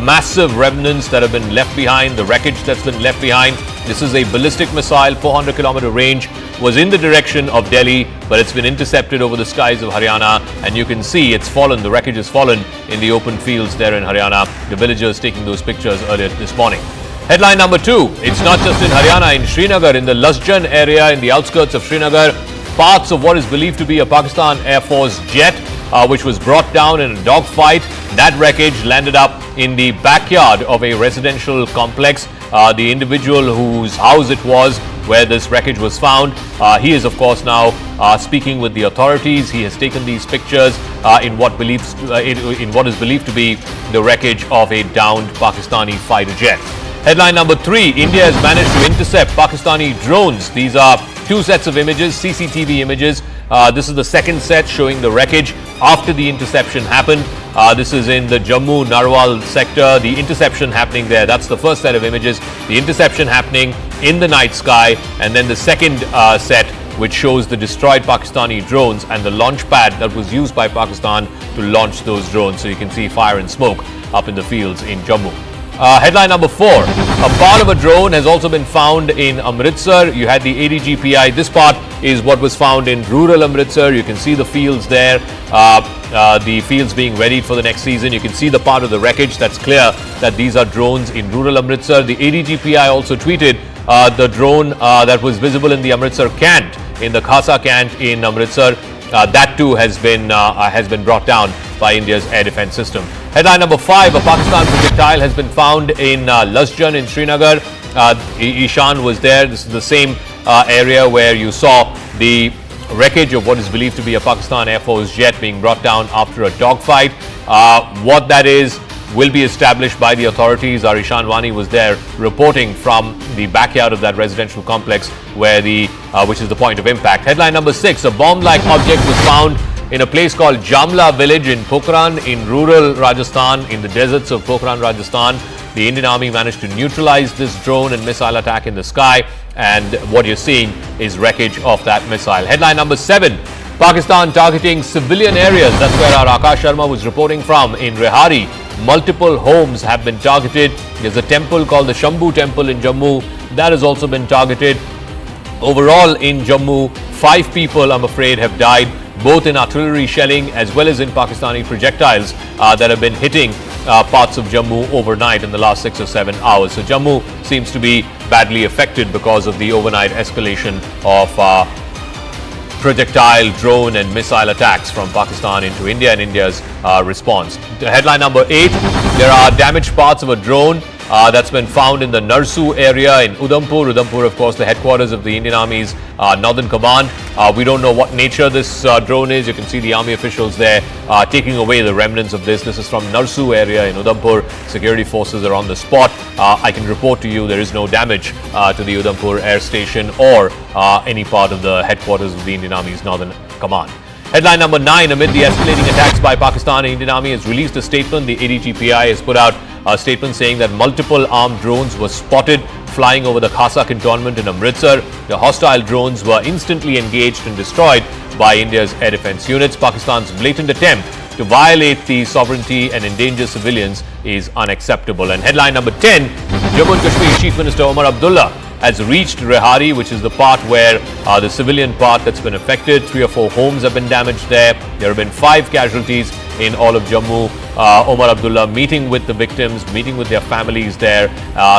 massive remnants that have been left behind, the wreckage that's been left behind. This is a ballistic missile, 400-kilometer range, was in the direction of Delhi, but it's been intercepted over the skies of Haryana, and you can see it's fallen, the wreckage has fallen in the open fields there in Haryana. The villagers taking those pictures earlier this morning. Headline number 2, it's not just in Haryana, in Srinagar, in the Lasjan area, in the outskirts of Srinagar, parts of what is believed to be a Pakistan Air Force jet, which was brought down in a dogfight. That wreckage landed up in the backyard of a residential complex. The individual whose house it was where this wreckage was found, he is of course now speaking with the authorities. He has taken these pictures in what is believed to be the wreckage of a downed Pakistani fighter jet. Headline number 3, India has managed to intercept Pakistani drones. These are 2 sets of images, CCTV images. This is the second set showing the wreckage after the interception happened. This is in the Jammu Narwal sector. The interception happening there. That's the first set of images. The interception happening in the night sky. And then the second set, which shows the destroyed Pakistani drones and the launch pad that was used by Pakistan to launch those drones. So you can see fire and smoke up in the fields in Jammu. Headline number 4, a part of a drone has also been found in Amritsar. You had the ADGPI. This part is what was found in rural Amritsar. You can see the fields there, the fields being ready for the next season. You can see the part of the wreckage. That's clear that these are drones in rural Amritsar. The ADGPI also tweeted the drone that was visible in the Amritsar Cant, in the Khasa Cant in Amritsar. that too has been brought down by India's air defense system. Headline number 5, a Pakistan projectile has been found in Lasjan in Srinagar. Ishan was there. This is the same area where you saw the wreckage of what is believed to be a Pakistan Air Force jet being brought down after a dogfight. What that is will be established by the authorities. Our Ishan Wani was there reporting from the backyard of that residential complex where which is the point of impact. Headline number 6, a bomb-like object was found in a place called Jamla village in Pokhran in rural Rajasthan, in the deserts of Pokhran, Rajasthan. The Indian Army managed to neutralize this drone and missile attack in the sky, and what you're seeing is wreckage of that missile. Headline number 7, Pakistan targeting civilian areas. That's where our Akash Sharma was reporting from in Reasi. Multiple homes have been targeted. There's a temple called the Shambhu temple in Jammu that has also been targeted. Overall in Jammu, 5 people, I'm afraid, have died, both in artillery shelling as well as in Pakistani projectiles that have been hitting parts of Jammu overnight in the last 6 or 7 hours. So Jammu seems to be badly affected because of the overnight escalation of projectile, drone and missile attacks from Pakistan into India and India's response. Headline number 8, there are damaged parts of a drone that's been found in the Narsu area in Udhampur. Udhampur, of course, the headquarters of the Indian Army's Northern Command. We don't know what nature this drone is. You can see the army officials there taking away the remnants of this. This is from Narsu area in Udhampur. Security forces are on the spot. I can report to you there is no damage to the Udhampur air station or any part of the headquarters of the Indian Army's Northern Command. Headline number 9, amid the escalating attacks by Pakistan, Indian Army has released a statement. The ADGPI has put out a statement saying that multiple armed drones were spotted flying over the Khasa cantonment in Amritsar. The hostile drones were instantly engaged and destroyed by India's air defense units. Pakistan's blatant attempt to violate the sovereignty and endanger civilians is unacceptable. And headline number 10, Jammu and Kashmir Chief Minister Omar Abdullah has reached Reasi, which is the part where the civilian part that's been affected. 3 or 4 homes have been damaged there. There have been 5 casualties in all of Jammu. Omar Abdullah meeting with the victims, meeting with their families there,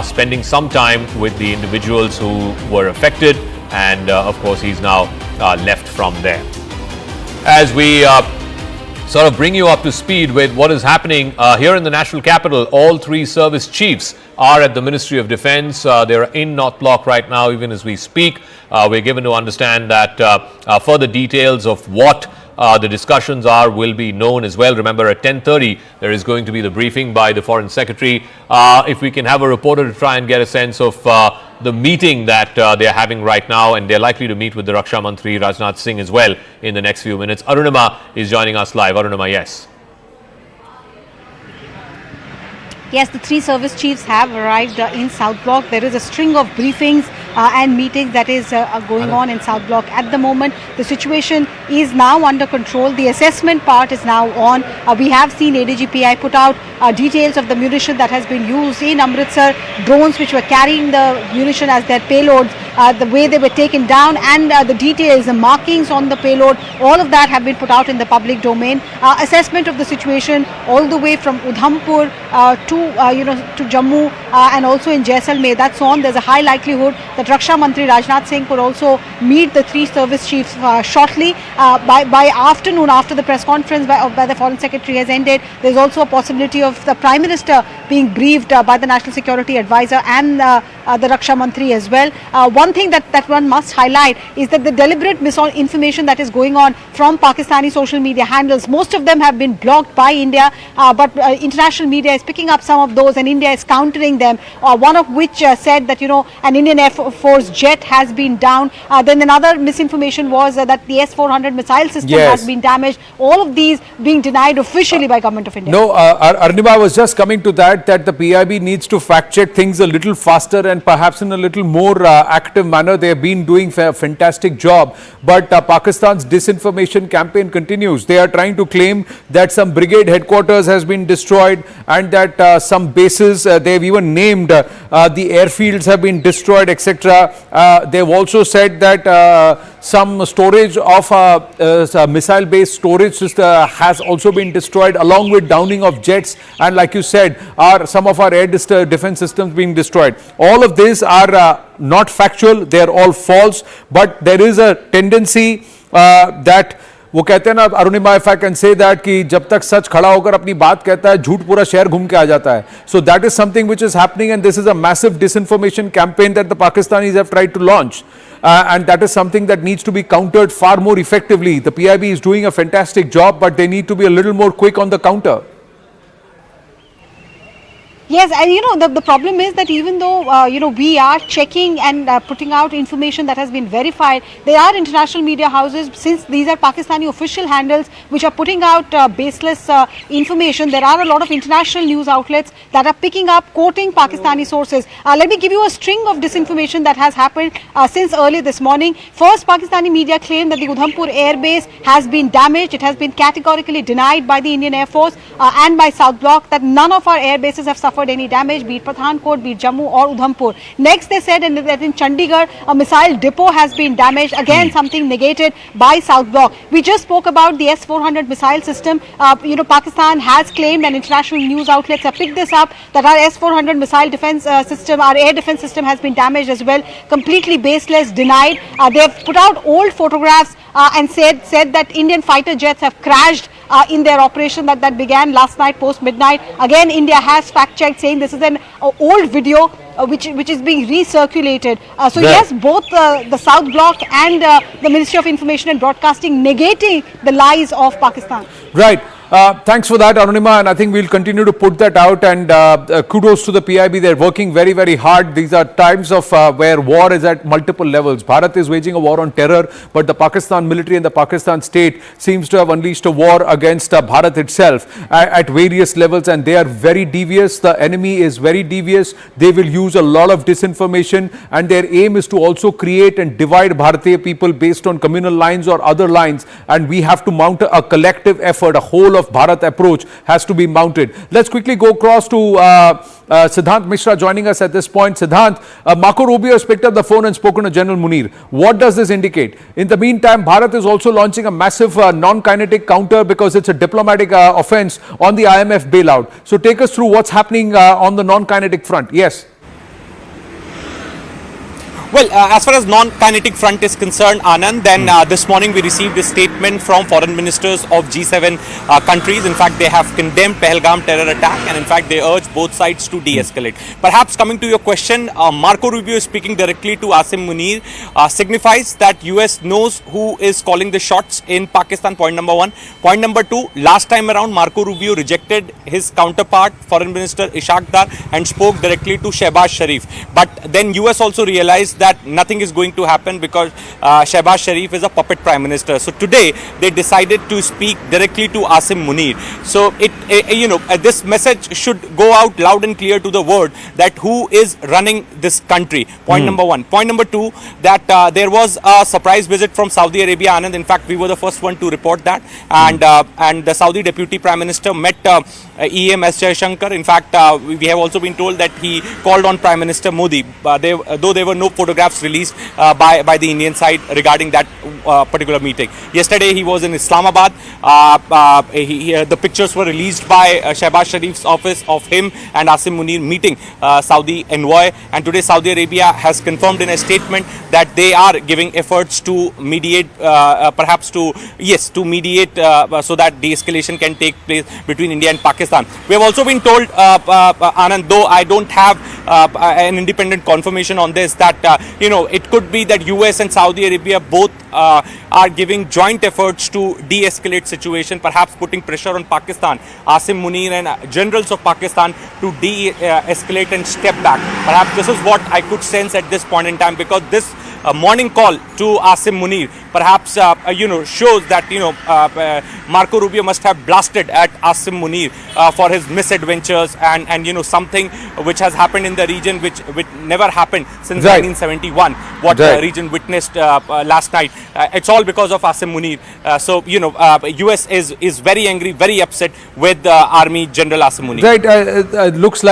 spending some time with the individuals who were affected, and of course he's now left from there. As we sort of bring you up to speed with what is happening here in the national capital, all 3 service chiefs are at the Ministry of Defence. They're in North Block right now, even as we speak. We're given to understand that further details of what the discussions will be known as well. Remember, at 10:30 there is going to be the briefing by the Foreign Secretary. If we can have a reporter to try and get a sense of the meeting that they are having right now, and they're likely to meet with the Raksha Mantri Rajnath Singh as well in the next few minutes. Arunima is joining us live. Arunima, yes. Yes, the 3 service chiefs have arrived in South Block. There is a string of briefings and meetings that is going on in South Block at the moment. The situation is now under control. The assessment part is now on. We have seen ADGPI put out details of the munition that has been used in Amritsar, drones which were carrying the munition as their payloads, the way they were taken down, and the details, the markings on the payload, all of that have been put out in the public domain. Assessment of the situation all the way from Udhampur to Jammu and also in Jaisalmer, that's on. There's a high likelihood that Raksha Mantri Rajnath Singh could also meet the 3 service chiefs shortly. By afternoon, after the press conference by the Foreign Secretary has ended, there's also a possibility of the Prime Minister being briefed by the National Security Advisor and the Raksha Mantri as well. One thing that one must highlight is that the deliberate misinformation that is going on from Pakistani social media handles, most of them have been blocked by India, but international media is picking up some of those and India is countering them. One of which said that, an Indian Air Force jet has been down. Then another misinformation was that the S-400 missile system has been damaged. All of these being denied officially by Government of India. No, Arunima was just coming to that the PIB needs to fact check things a little faster and perhaps in a little more active manner. They have been doing a fantastic job, but Pakistan's disinformation campaign continues. They are trying to claim that some brigade headquarters has been destroyed and that some bases, they've even named the airfields have been destroyed, etc. They've also said that some storage of missile-based storage system has also been destroyed, along with downing of jets, and like you said, some of our air defense systems being destroyed. All of these are not factual, they are all false, but there is a tendency that वो कहते हैं ना Arunima, if I can say that कि जब तक सच खड़ा होकर अपनी बात कहता है, झूठ पूरा शहर घूम के आ जाता है. So that is something which is happening, and this is a massive disinformation campaign that the Pakistanis have tried to launch. And that is something that needs to be countered far more effectively. The PIB is doing a fantastic job, but they need to be a little more quick on the counter. Yes, and you know, the problem is that even though, we are checking and putting out information that has been verified, there are international media houses, since these are Pakistani official handles, which are putting out baseless information. There are a lot of international news outlets that are picking up, quoting Pakistani sources. Let me give you a string of disinformation that has happened since early this morning. First, Pakistani media claim that the Udhampur air base has been damaged. It has been categorically denied by the Indian Air Force and by South Bloc that none of our air bases have suffered any damage, be it Pathankot, be it Jammu or Udhampur. Next, they said that in Chandigarh, a missile depot has been damaged. Again, something negated by South Bloc. We just spoke about the S-400 missile system. Pakistan has claimed, and international news outlets have picked this up, that our S-400 missile defense system, our air defense system has been damaged as well. Completely baseless, denied. They have put out old photographs and said that Indian fighter jets have crashed in their operation that began last night post midnight. Again, India has fact checked, saying this is an old video which is being recirculated. So yes, both the South Bloc and the Ministry of Information and Broadcasting negating the lies of Pakistan. Right. Thanks for that, Arunima, and I think we'll continue to put that out, and kudos to the PIB. They're working very, very hard. These are times of where war is at multiple levels. Bharat is waging a war on terror, but the Pakistan military and the Pakistan state seems to have unleashed a war against Bharat itself at various levels, and they are very devious. The enemy is very devious. They will use a lot of disinformation, and their aim is to also create and divide Bharatiya people based on communal lines or other lines, and we have to mount a collective effort. A whole of Bharat approach has to be mounted. Let's quickly go across to Siddhant Mishra joining us at this point. Siddhant, Marco Rubio has picked up the phone and spoken to General Munir. What does this indicate? In the meantime, Bharat is also launching a massive non-kinetic counter because it's a diplomatic offense on the IMF bailout. So take us through what's happening on the non-kinetic front. Yes. Well, as far as non-kinetic front is concerned, Anand, then this morning we received a statement from foreign ministers of G7 countries. In fact, they have condemned Pahalgam terror attack, and in fact, they urge both sides to de-escalate. Perhaps coming to your question, Marco Rubio is speaking directly to Asim Munir, signifies that US knows who is calling the shots in Pakistan, point number one. Point number two, last time around, Marco Rubio rejected his counterpart, Foreign Minister Ishaq Dar, and spoke directly to Shehbaz Sharif. But then US also realized that nothing is going to happen because Shehbaz Sharif is a puppet prime minister. So today they decided to speak directly to Asim Munir. So this message should go out loud and clear to the world that who is running this country. Point number one. Point number two, that there was a surprise visit from Saudi Arabia, Anand. In fact, we were the first one to report that, and the Saudi Deputy Prime Minister met EM S. Jaishankar. In fact, we have also been told that he called on Prime Minister Modi, though there were no photographs released by the Indian side regarding that particular meeting. Yesterday he was in Islamabad. The pictures were released by Shehbaz Sharif's office of him and Asim Munir meeting Saudi envoy, and today Saudi Arabia has confirmed in a statement that they are giving efforts to mediate, mediate so that de-escalation can take place between India and Pakistan. We have also been told, Anand, though I don't have an independent confirmation on this, that it could be that US and Saudi Arabia both are giving joint efforts to de-escalate situation, perhaps putting pressure on Pakistan, Asim Munir and generals of Pakistan to de-escalate and step back. Perhaps this is what I could sense at this point in time, because this morning call to Asim Munir perhaps shows that Marco Rubio must have blasted at Asim Munir for his misadventures and something which has happened in the region which never happened since 1971. What the region witnessed last night. It's all because of Asim Munir. US is very angry, very upset with Army General Asim Munir. Right. Looks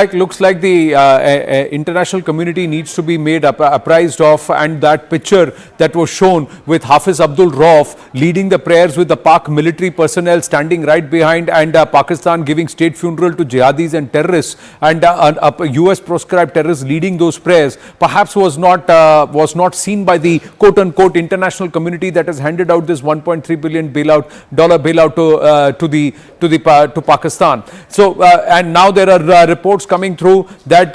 like the international community needs to be made apprised of, and that picture that was shown with Hafiz Abdul Rauf leading the prayers with the PAK military personnel standing right behind, and Pakistan giving state funeral to jihadis and terrorists, and a US proscribed terrorist leading those prayers perhaps was not seen by the quote unquote international community that has handed out this 1.3 billion bailout to Pakistan. So and now there are reports coming through that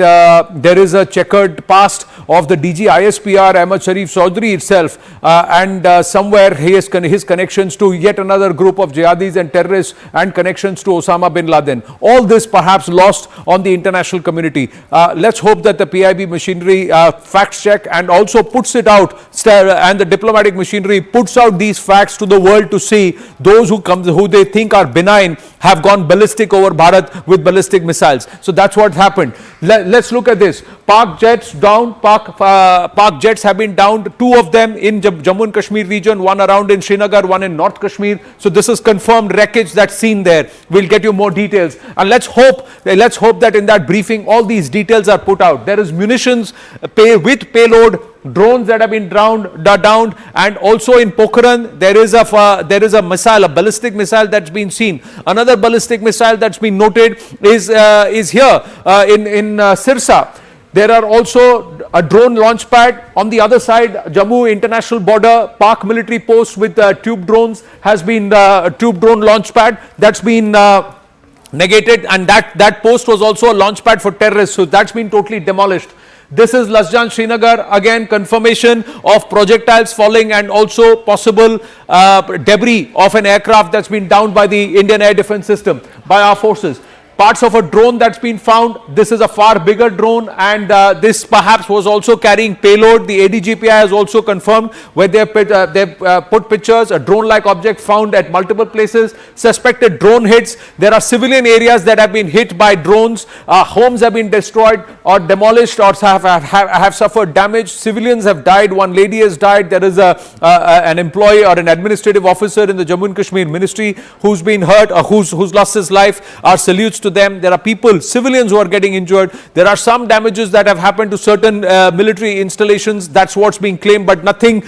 there is a checkered past of the DG ISPR Ahmad Sharif Chaudhry itself, and somewhere his connections to yet another group of jihadis and terrorists and connections to Osama bin Laden. All this perhaps lost on the international community. Let's hope that the PIB machinery facts check and also puts it out, and the diplomatic machinery puts out these facts to the world to see those who they think are benign have gone ballistic over Bharat with ballistic missiles. So that's what happened. Let's look at this. PAK jets down. PAK jets have been downed. 2 of them in Jammu and Kashmir region, one around in Srinagar, one in North Kashmir. So this is confirmed wreckage that's seen there. We'll get you more details, and let's hope that in that briefing all these details are put out. There is munitions with payload, drones that have been downed, and also in Pokhran there is a missile, a ballistic missile that's been seen. Another ballistic missile that's been noted is here in Sirsa. There are also a drone launch pad on the other side, Jammu international border. PAK military post with tube drones has been tube drone launch pad that's been negated, and that post was also a launch pad for terrorists, so that's been totally demolished. This is Lasjan Srinagar, again confirmation of projectiles falling and also possible debris of an aircraft that's been downed by the Indian air defense system, by our forces. Parts of a drone that's been found. This is a far bigger drone, and this perhaps was also carrying payload. The ADGPI has also confirmed where they've put pictures, a drone-like object found at multiple places, suspected drone hits. There are civilian areas that have been hit by drones. Homes have been destroyed or demolished or have suffered damage. Civilians have died. One lady has died. There is an employee or an administrative officer in the Jammu and Kashmir ministry who's been hurt or who's lost his life. Our salutes to them. There are people, civilians who are getting injured. There are some damages that have happened to certain military installations. That's what's being claimed, but nothing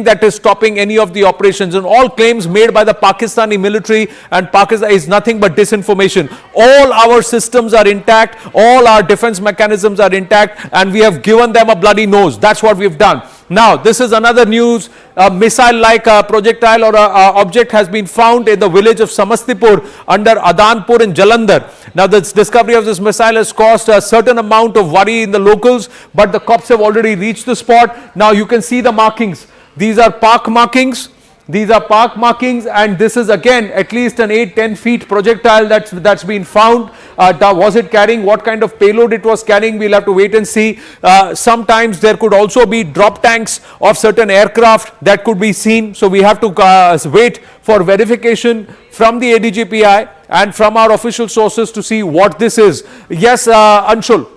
that is stopping any of the operations. And all claims made by the Pakistani military and Pakistan is nothing but disinformation. All our systems are intact. All our defense mechanisms are intact, and we have given them a bloody nose. That's what we've done. Now, this is another news. A missile-like projectile or object has been found in the village of Samastipur under Udhampur in Jalandhar. Now, the discovery of this missile has caused a certain amount of worry in the locals, but the cops have already reached the spot. Now, you can see the markings. These are PAK markings. These are PAK markings, and this is again at least an 8-10 feet projectile that's been found. Was it carrying what kind of payload it was carrying? We'll have to wait and see. Sometimes there could also be drop tanks of certain aircraft that could be seen. So we have to wait for verification from the ADGPI and from our official sources to see what this is. Yes, Anshul.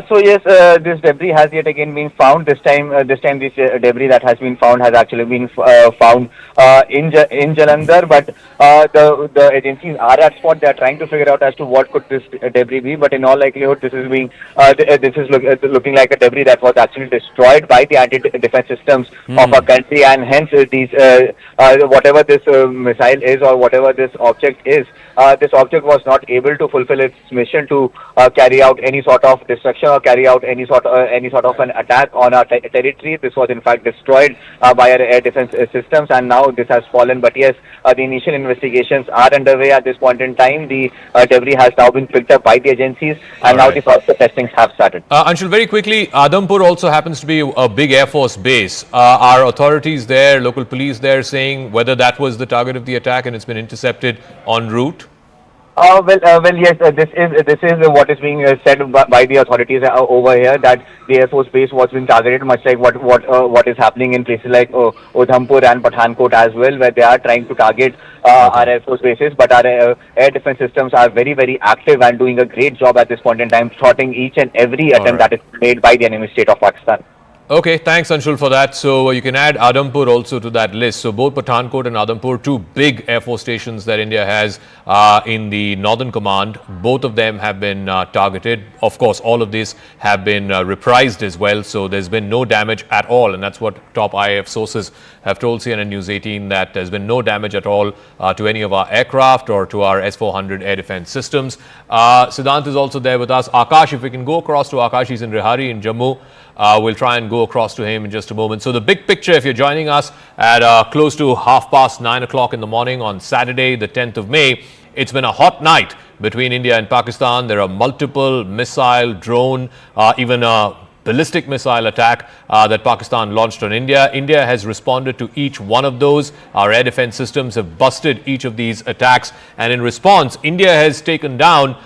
So yes, this debris has yet again been found. This time this debris that has been found has actually been found in Jalandhar. But the agencies are at spot. They are trying to figure out as to what could this debris be. But in all likelihood, this is looking like a debris that was actually destroyed by the anti-defense systems of our country, and hence these whatever this missile is or whatever this object is, this object was not able to fulfill its mission to carry out any sort of destruction or carry out any sort of an attack on our territory. This was in fact destroyed by our air defense systems, and now this has fallen. But yes, the initial investigations are underway at this point in time. The debris has now been picked up by the agencies, and now the further testings have started. Anshul, very quickly, Udhampur also happens to be a big Air Force base. Are authorities there, local police there, saying whether that was the target of the attack and it's been intercepted en route? Well, yes. This is what is being said by the authorities over here, that the Air Force base was being targeted, much like what is happening in places like Udhampur and Pathankot as well, where they are trying to target our Air Force bases. But our air defense systems are very, very active and doing a great job at this point in time, thwarting each and every attempt that is made by the enemy state of Pakistan. Okay, thanks Anshul for that. So you can add Udhampur also to that list. So both Pathankot and Udhampur, two big Air Force stations that India has in the Northern Command. Both of them have been targeted. Of course, all of these have been reprised as well. So there's been no damage at all. And that's what top IAF sources have told CNN News 18, that there's been no damage at all to any of our aircraft or to our S-400 air defense systems. Siddhant is also there with us. Akash, if we can go across to Akash, he's in Reasi in Jammu. We'll try and go across to him in just a moment. So the big picture, if you're joining us at close to 9:30 o'clock in the morning on Saturday, the 10th of May, it's been a hot night between India and Pakistan. There are multiple missile, drone, even a ballistic missile attack that Pakistan launched on India. India has responded to each one of those. Our air defense systems have busted each of these attacks. And in response, India has taken down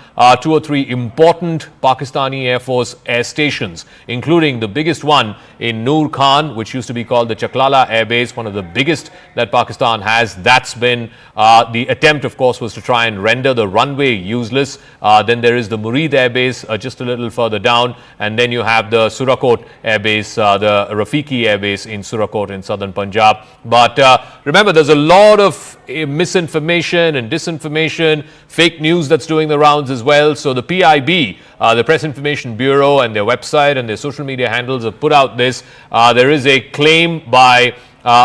2 or 3 important Pakistani Air Force air stations, including the biggest one in Noor Khan, which used to be called the Chaklala Air Base, one of the biggest that Pakistan has. That's been the attempt, of course, was to try and render the runway useless. Then there is the Murid Air Base just a little further down. And then you have the Surakot Air Base, the Rafiki Air Base in Surakot in southern Punjab. But remember, there's a lot of misinformation and disinformation, fake news that's doing the rounds as well. So the PIB, the Press Information Bureau, and their website and their social media handles have put out this. There is a claim by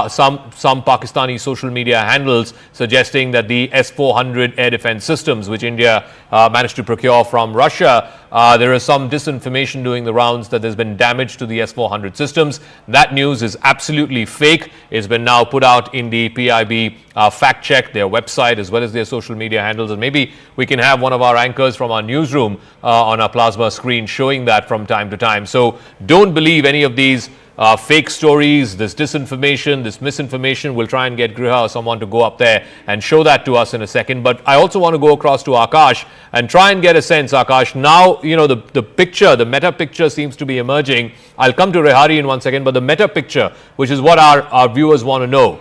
some Pakistani social media handles suggesting that the S-400 air defense systems, which India managed to procure from Russia, there is some disinformation doing the rounds that there's been damage to the S-400 systems. That news is absolutely fake. It's been now put out in the PIB fact check, their website, as well as their social media handles. And maybe we can have one of our anchors from our newsroom on our plasma screen showing that from time to time. So don't believe any of these fake stories, this disinformation, this misinformation. We'll try and get Griha or someone to go up there and show that to us in a second. But I also want to go across to Akash and try and get a sense, Akash. Now, you know, the picture, the meta picture seems to be emerging. I'll come to Rehari in one second, but the meta picture, which is what our viewers want to know.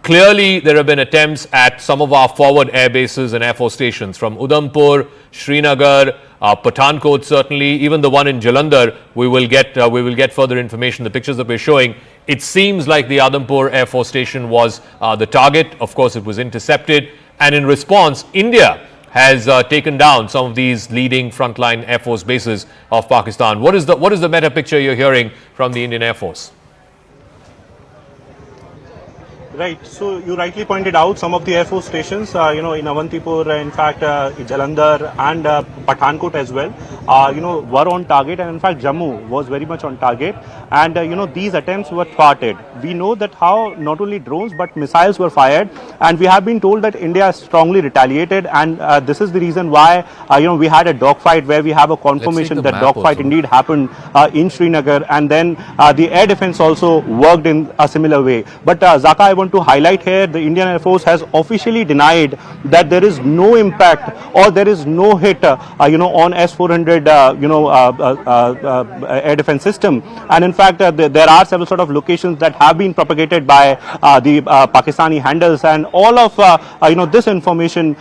Clearly, there have been attempts at some of our forward air bases and air force stations from Udhampur, Srinagar, Pathankot certainly, even the one in Jalandhar. We will get further information. The pictures that we're showing, it seems like the Udhampur Air Force Station was the target. Of course, it was intercepted, and in response, India has taken down some of these leading frontline Air Force bases of Pakistan. What is the meta picture you're hearing from the Indian Air Force? Right. So you rightly pointed out some of the Air Force stations, in Awantipora, in fact, Jalandhar and Pathankot as well, were on target. And in fact, Jammu was very much on target. And, these attempts were thwarted. We know that how not only drones but missiles were fired. And we have been told that India strongly retaliated. And this is the reason why, we had a dogfight where we have a confirmation that dogfight indeed happened in Srinagar. And then the air defense also worked in a similar way. But Zaka, I want to highlight here, the Indian Air Force has officially denied that there is no impact or there is no hit, on S-400, air defense system. And in fact, there are several sort of locations that have been propagated by the Pakistani handles, and all of this information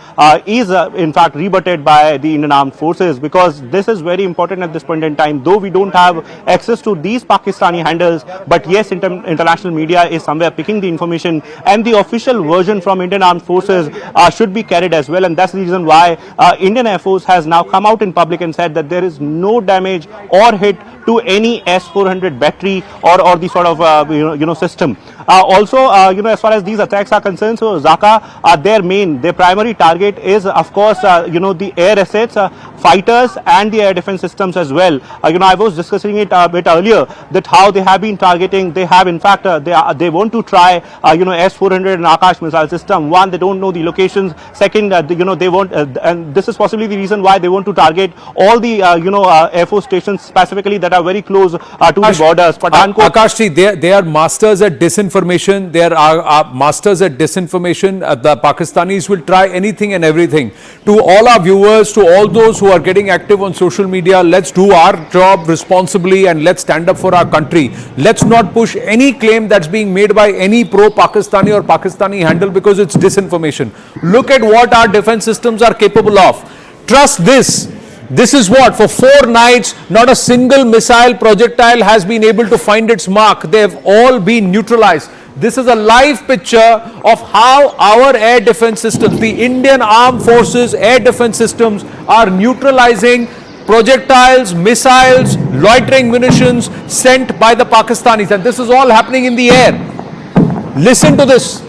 is in fact rebutted by the Indian Armed Forces, because this is very important at this point in time. Though we don't have access to these Pakistani handles, but yes, international media is somewhere picking the information, and the official version from Indian Armed Forces should be carried as well. And that's the reason why Indian Air Force has now come out in public and said that there is no damage or hit to any S-400 battery or the sort of system. Also, as far as these attacks are concerned, so Zaka, their primary target is, of course, the air assets, fighters, and the air defense systems as well. I was discussing it a bit earlier that how they have been targeting. They have, in fact, they want to try, S-400 and Akash missile system. One, they don't know the locations. Second, they want, and this is possibly the reason why they want to target all the, Air Force stations specifically that are very close to the borders. Akash, they are masters at disinformation. They are masters at disinformation. The Pakistanis will try anything and everything. To all our viewers, to all those who are getting active on social media, let's do our job responsibly and let's stand up for our country. Let's not push any claim that's being made by any pro-Pakistani or Pakistani handle, because it's disinformation. Look at what our defense systems are capable of. Trust this. This is what, for 4 nights, not a single missile projectile has been able to find its mark. They have all been neutralized. This is a live picture of how our air defense systems, the Indian Armed Forces air defense systems, are neutralizing projectiles, missiles, loitering munitions sent by the Pakistanis. And this is all happening in the air. Listen to this.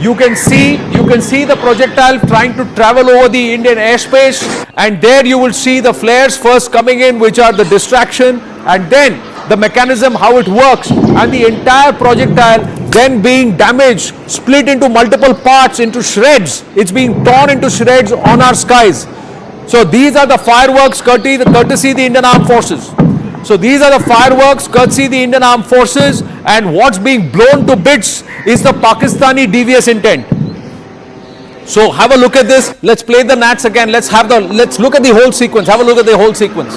You can see the projectile trying to travel over the Indian airspace, and there you will see the flares first coming in, which are the distraction, and then the mechanism, how it works, and the entire projectile then being damaged, split into multiple parts, into shreds. It's being torn into shreds on our skies. So these are the fireworks courtesy the Indian Armed Forces. So these are the fireworks courtesy the Indian Armed Forces, and what's being blown to bits is the Pakistani devious intent. So have a look at this. Let's play the nats again. Let's look at the whole sequence. Have a look at the whole sequence.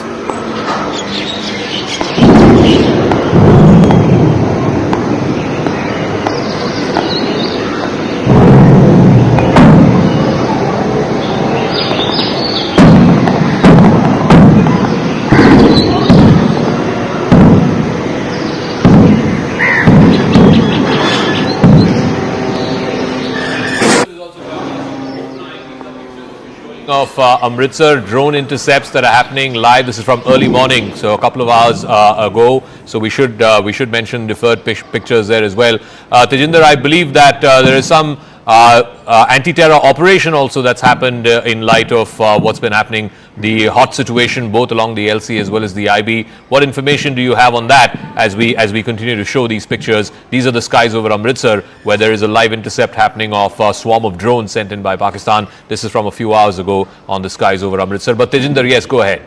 Of Amritsar drone intercepts that are happening live. This is from early morning, so a couple of hours ago. So we should mention deferred pictures there as well. Tejinder, I believe that there is some anti-terror operation also that's happened in light of what's been happening, the hot situation both along the LC as well as the IB. What information do you have on that as we continue to show these pictures? These are the skies over Amritsar, where there is a live intercept happening of a swarm of drones sent in by Pakistan. This is from a few hours ago on the skies over Amritsar. But Tejinder, yes, go ahead.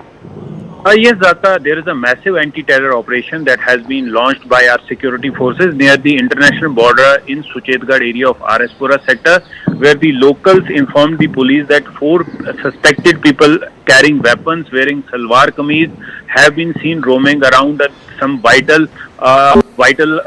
Yes, Zaka, there is a massive anti-terror operation that has been launched by our security forces near the international border in Suchetgarh area of Ferozpur sector, where the locals informed the police that 4 suspected people carrying weapons, wearing salwar kameez, have been seen roaming around some vital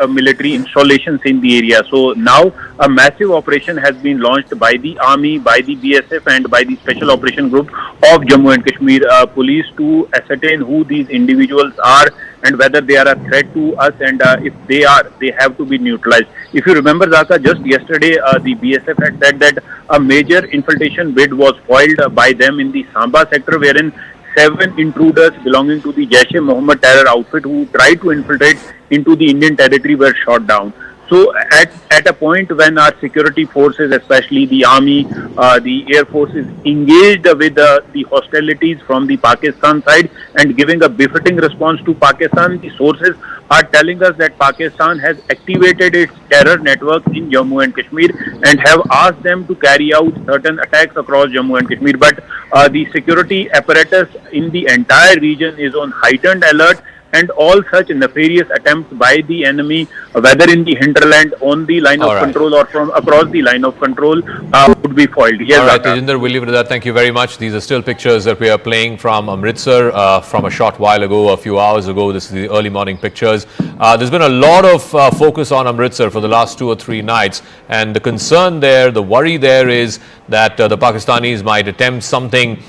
military installations in the area. So now a massive operation has been launched by the army, by the BSF and by the Special Operation Group of Jammu and Kashmir police to ascertain who these individuals are and whether they are a threat to us, and if they are, they have to be neutralized. If you remember, Zaka, just yesterday the BSF had said that a major infiltration bid was foiled by them in the Samba sector, wherein 7 intruders belonging to the Jaish-e-Mohammed terror outfit who tried to infiltrate into the Indian territory were shot down. So at a point when our security forces, especially the army, the air force, is engaged with the hostilities from the Pakistan side and giving a befitting response to Pakistan, the sources are telling us that Pakistan has activated its terror network in Jammu and Kashmir and have asked them to carry out certain attacks across Jammu and Kashmir. But the security apparatus in the entire region is on heightened alert, and all such nefarious attempts by the enemy, whether in the hinterland, on the line of control, or from across the line of control, would be foiled. Yes, all right, Tejinder, we'll leave it at that. Thank you very much. These are still pictures that we are playing from Amritsar from a short while ago, a few hours ago. This is the early morning pictures. There's been a lot of focus on Amritsar for the last 2 or 3 nights, and the concern there, the worry there is that the Pakistanis might attempt something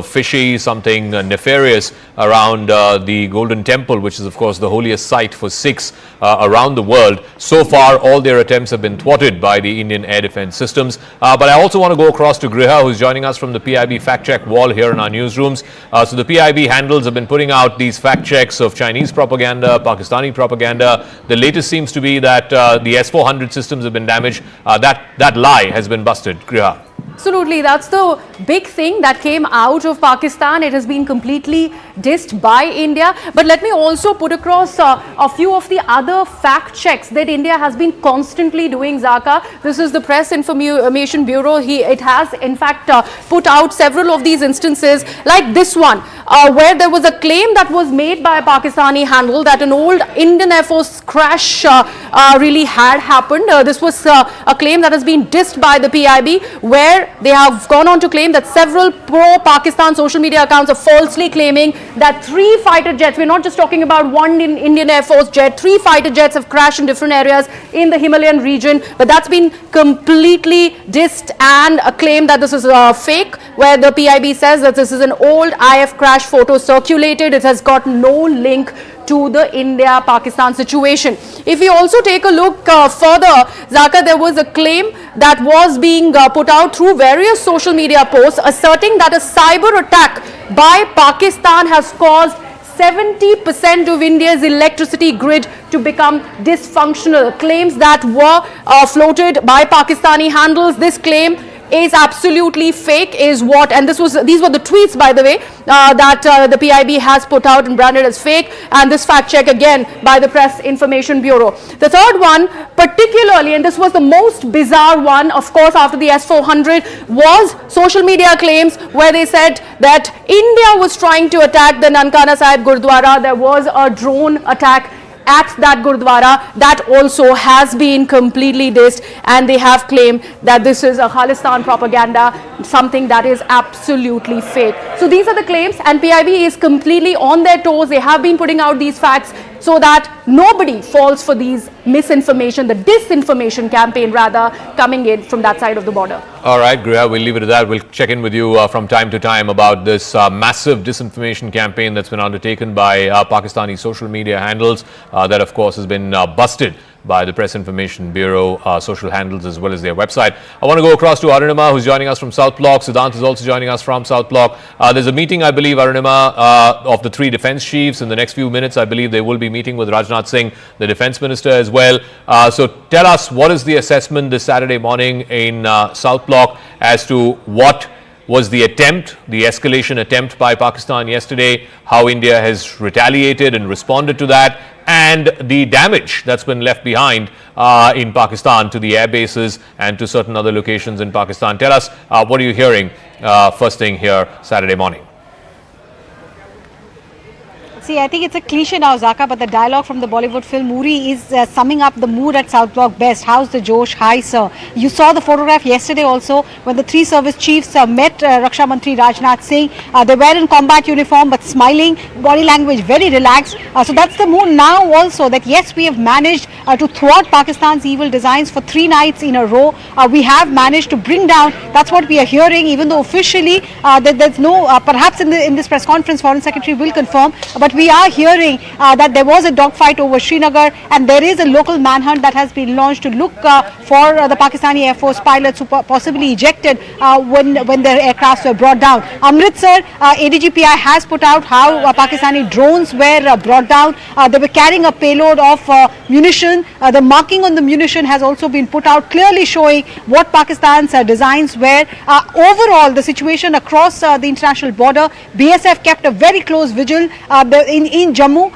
fishy, something nefarious around the Golden Temple, which is of course the holiest site for Sikhs around the world. So far, all their attempts have been thwarted by the Indian air defense systems. But I also want to go across to Griha, who's joining us from the PIB fact check wall here in our newsrooms. So the PIB handles have been putting out these fact checks of Chinese propaganda, Pakistani propaganda. The latest seems to be that the S-400 systems have been damaged. That lie has been busted. Griha. Absolutely, that's the big thing that came out of Pakistan. It has been completely dissed by India. But let me also put across a few of the other fact checks that India has been constantly doing, Zaka. This is the Press Information Bureau. It has in fact put out several of these instances, like this one. where there was a claim that was made by a Pakistani handle that an old Indian Air Force crash really had happened. This was a claim that has been dissed by the PIB, where they have gone on to claim that several pro-Pakistan social media accounts are falsely claiming that 3 fighter jets, we're not just talking about one Indian Air Force jet, 3 fighter jets have crashed in different areas in the Himalayan region, but that's been completely dissed, and a claim that this is fake, where the PIB says that this is an old IF crash photo circulated. It has got no link to the India-Pakistan situation. If we also take a look further, Zaka, there was a claim that was being put out through various social media posts asserting that a cyber attack by Pakistan has caused 70% of India's electricity grid to become dysfunctional. Claims that were floated by Pakistani handles. This claim is absolutely fake, is what, and these were the tweets, by the way, that the PIB has put out and branded as fake, and this fact check again by the Press Information Bureau. The third one, particularly, and this was the most bizarre one, of course, after the S-400, was social media claims where they said that India was trying to attack the Nankana Sahib Gurdwara. There was a drone attack at that Gurdwara. That also has been completely dissed, and they have claimed that this is a Khalistan propaganda, something that is absolutely fake. So these are the claims, and PIB is completely on their toes. They have been putting out these facts so that nobody falls for these misinformation, the disinformation campaign rather, coming in from that side of the border. All right, Griha, we'll leave it at that. We'll check in with you from time to time about this massive disinformation campaign that's been undertaken by Pakistani social media handles that, of course, has been busted by the Press Information Bureau social handles as well as their website. I want to go across to Arunima, who's joining us from South Block. Siddhant is also joining us from South Block. There's a meeting, I believe, Arunima, of the 3 defense chiefs. In the next few minutes, I believe they will be meeting with Rajnath Singh, the defense minister, as well. So tell us, what is the assessment this Saturday morning in South Block as to what was the attempt, the escalation attempt by Pakistan yesterday, how India has retaliated and responded to that, and the damage that's been left behind in Pakistan to the air bases and to certain other locations in Pakistan. Tell us, what are you hearing first thing here Saturday morning? See, I think it's a cliche now, Zaka, but the dialogue from the Bollywood film Uri is summing up the mood at South Block best. How's the Josh? Hi, sir. You saw the photograph yesterday also when the 3 service chiefs met Raksha Mantri Rajnath Singh. They were in combat uniform but smiling, body language very relaxed. So that's the mood now also, that yes, we have managed to thwart Pakistan's evil designs for 3 nights in a row. We have managed to bring down, that's what we are hearing, even though officially there's no, perhaps in this press conference, Foreign Secretary will confirm, but we are hearing that there was a dogfight over Srinagar, and there is a local manhunt that has been launched to look for the Pakistani Air Force pilots who possibly ejected when their aircrafts were brought down. Amritsar, ADGPI has put out how Pakistani drones were brought down. They were carrying a payload of munition. The marking on the munition has also been put out, clearly showing what Pakistan's designs were. Overall, the situation across the international border, BSF kept a very close vigil. In Jammu,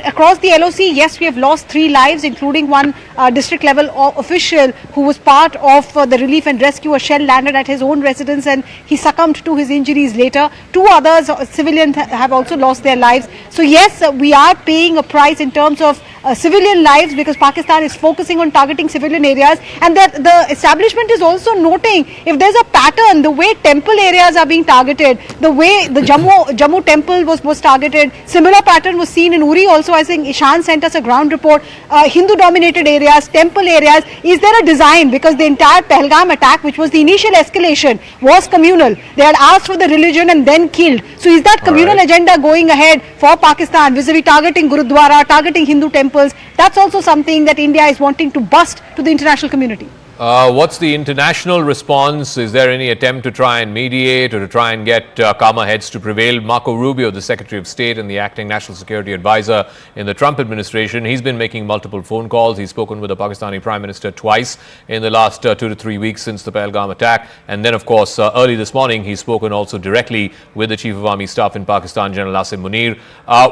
across the LOC, yes, we have lost 3 lives, including one district level official who was part of the relief and rescue. A shell landed at his own residence and he succumbed to his injuries later. 2 others, civilians, have also lost their lives. So yes, we are paying a price in terms of civilian lives, because Pakistan is focusing on targeting civilian areas, and that the establishment is also noting if there's a pattern, the way temple areas are being targeted, the way the Jammu temple was targeted, similar pattern was seen in Uri also. I think Ishan sent us a ground report. Hindu dominated areas, temple areas. Is there a design? Because the entire Pahalgam attack, which was the initial escalation, was communal. They had asked for the religion and then killed. So is that communal agenda going ahead for Pakistan vis-a-vis targeting Gurudwara, targeting Hindu temples? That's also something that India is wanting to bust to the international community. What's the international response? Is there any attempt to try and mediate or to try and get calmer heads to prevail? Marco Rubio, the Secretary of State and the acting National Security Advisor in the Trump administration, he's been making multiple phone calls. He's spoken with the Pakistani Prime Minister twice in the last 2 to 3 weeks since the Pahalgam attack. And then, of course, early this morning, he's spoken also directly with the Chief of Army Staff in Pakistan, General Asim Munir.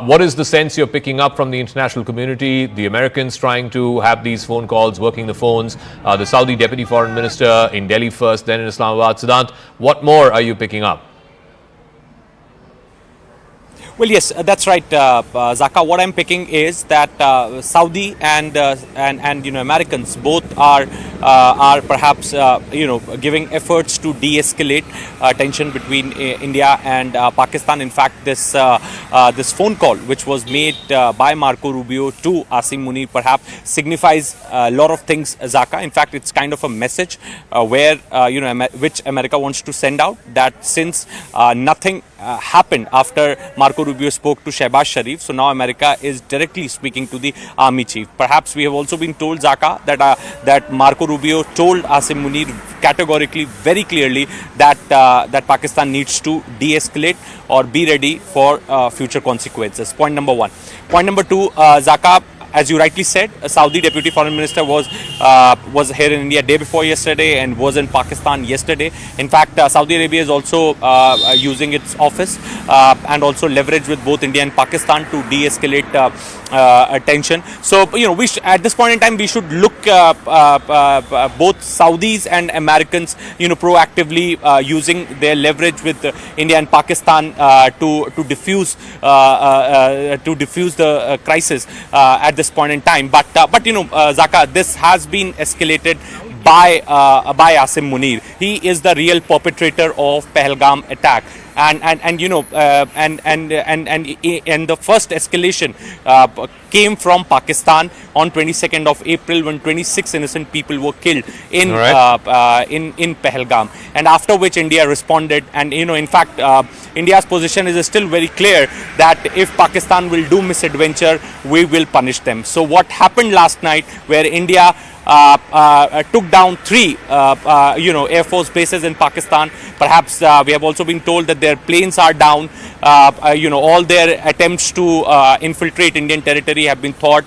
What is the sense you're picking up from the international community? The Americans trying to have these phone calls, working the phones, the Saudi Deputy Foreign Minister in Delhi first, then in Islamabad. Siddhant, what more are you picking up? Well, yes, that's right, Zaka. What I'm picking is that Saudi and Americans both are perhaps giving efforts to de-escalate tension between India and Pakistan. In fact, this phone call, which was made by Marco Rubio to Asim Munir, perhaps signifies a lot of things, Zaka. In fact, it's kind of a message where which America wants to send out, that since nothing happened after Marco Rubio spoke to Shehbaz Sharif, so now America is directly speaking to the army chief. Perhaps we have also been told, Zaka, that Marco Rubio told Asim Munir categorically, very clearly, that Pakistan needs to de-escalate or be ready for future consequences. Point number one. Point number two, Zaka, as you rightly said, a Saudi Deputy Foreign Minister was here in India day before yesterday and was in Pakistan yesterday. In fact, Saudi Arabia is also using its office and also leverage with both India and Pakistan to de-escalate tension. So, at this point in time, we should look both Saudis and Americans, proactively using their leverage with India and Pakistan to diffuse the crisis at this point in time. But Zaka, this has been escalated by Asim Munir. He is the real perpetrator of Pahalgam attack. And the first escalation came from Pakistan on 22nd of April, when 26 innocent people were killed in Pahalgam, and after which India responded. And in fact, India's position is still very clear that if Pakistan will do misadventure, we will punish them. So what happened last night, where India took down 3 Air Force bases in Pakistan. Perhaps we have also been told that their planes are down. All their attempts to infiltrate Indian territory have been thought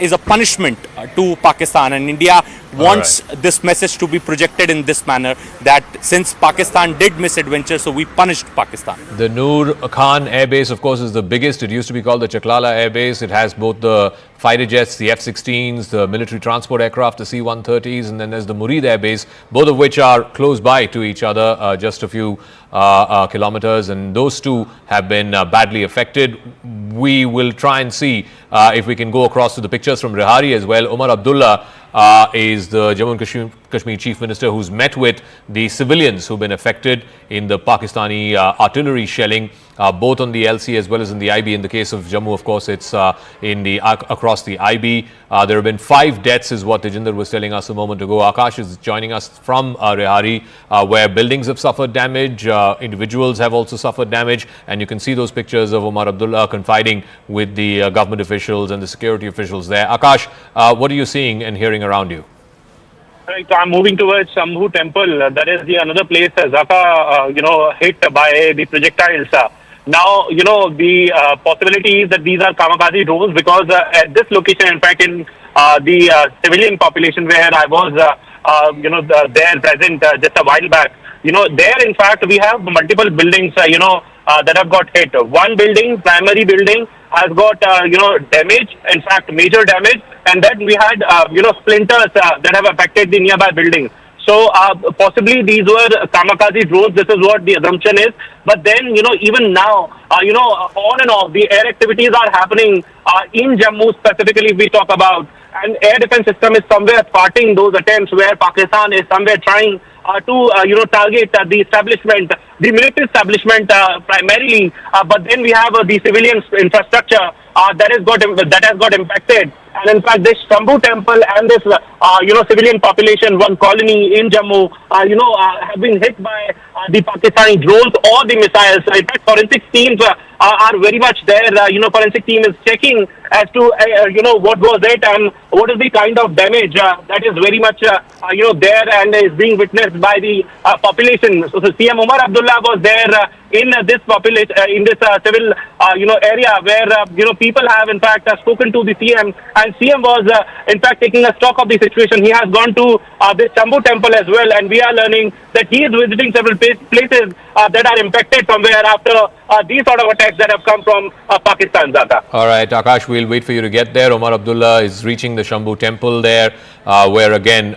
is a punishment to Pakistan, and India wants this message to be projected in this manner, that since Pakistan did misadventure, so we punished Pakistan. The Noor Khan Air Base, of course, is the biggest. It used to be called the Chaklala Air Base. It has both the fighter jets, the F-16s, the military transport aircraft, the C-130s, and then there's the Murid Air Base, both of which are close by to each other, just a few kilometers, and those two have been badly affected. We will try and see if we can go across to the pictures from Reasi as well. Omar Abdullah is the Jammu and Kashmir Chief Minister, who's met with the civilians who've been affected in the Pakistani artillery shelling, both on the LC as well as in the IB. In the case of Jammu, of course, it's across the IB. There have been 5 deaths, is what Tejinder was telling us a moment ago. Akash is joining us from Reasi, where buildings have suffered damage, individuals have also suffered damage, and you can see those pictures of Omar Abdullah confiding with the government officials and the security officials there. Akash, what are you seeing and hearing around you? Right, I'm moving towards Shambhu Temple. That is another place, Zaka, hit by the projectiles. Now, the possibility is that these are kamikaze drones, because at this location, in fact, in the civilian population where I was, there present just a while back, there, in fact, we have multiple buildings, that have got hit. One building, primary building, has got, damage, in fact, major damage. And then we had, splinters that have affected the nearby buildings. So possibly these were kamikaze drones. This is what the assumption is. But then, even now, on and off, the air activities are happening in Jammu specifically, we talk about. And air defense system is somewhere thwarting those attempts, where Pakistan is somewhere trying to target the establishment, the military establishment primarily. But then we have the civilian infrastructure that has got impacted. And in fact, this Shambhu Temple and this civilian population, one colony in Jammu, have been hit by the Pakistani drones or the missiles. In fact, forensic teams are very much there. Forensic team is checking as to what was it and what is the kind of damage that is very much there and is being witnessed by the population. So CM Omar Abdullah was there in this population, in this civil area where people have in fact spoken to the CM, and CM was in fact taking a stock of the situation. He has gone to this Shambhu Temple as well, and we are learning that he is visiting several places that are impacted somewhere after these sort of attacks that have come from Pakistan, Zaka. All right, Akash, we'll wait for you to get there. Omar Abdullah is reaching the Shambhu temple there, where again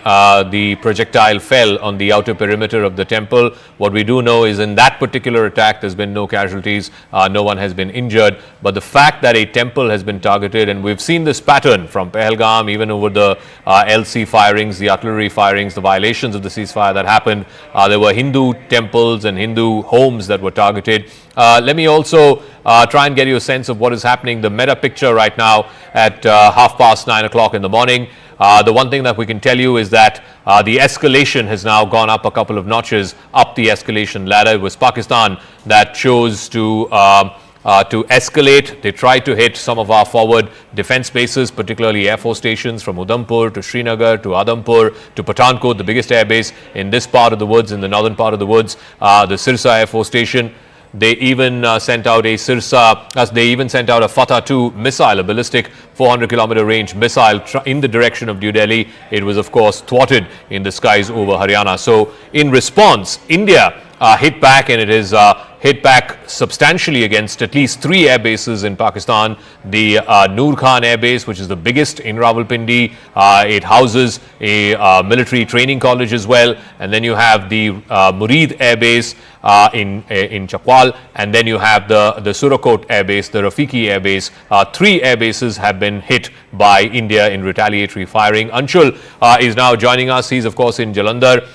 the projectile fell on the outer perimeter of the temple. What we do know is in that particular attack, there's been no casualties, no one has been injured. But the fact that a temple has been targeted, and we've seen this pattern from Pahalgam, even over the LC firings, the artillery firings, the violations of the ceasefire that happened, there were Hindu temples and Hindu homes that were targeted. Let me also try and get you a sense of what is happening, the meta picture right now at 9:30 o'clock in the morning. The one thing that we can tell you is that the escalation has now gone up a couple of notches up the escalation ladder. It was Pakistan that chose to escalate. They tried to hit some of our forward defense bases, particularly Air Force stations from Udhampur to Srinagar to Udhampur to Pathankot, the biggest air base in this part of the woods, in the northern part of the woods, the Sirsa Air Force Station. They even sent out a Fatah 2 missile, a ballistic 400-kilometer range missile in the direction of New Delhi. It was, of course, thwarted in the skies over Haryana. So, in response, India hit back, and it is hit back substantially against at least 3 air bases in Pakistan. The Noor Khan Air Base, which is the biggest in Rawalpindi, it houses a military training college as well. And then you have the Murid Air Base in Chakwal, and then you have the Surakot Air Base, the Rafiki Air Base. 3 air bases have been hit by India in retaliatory firing. Anshul is now joining us. He's, of course, in Jalandhar.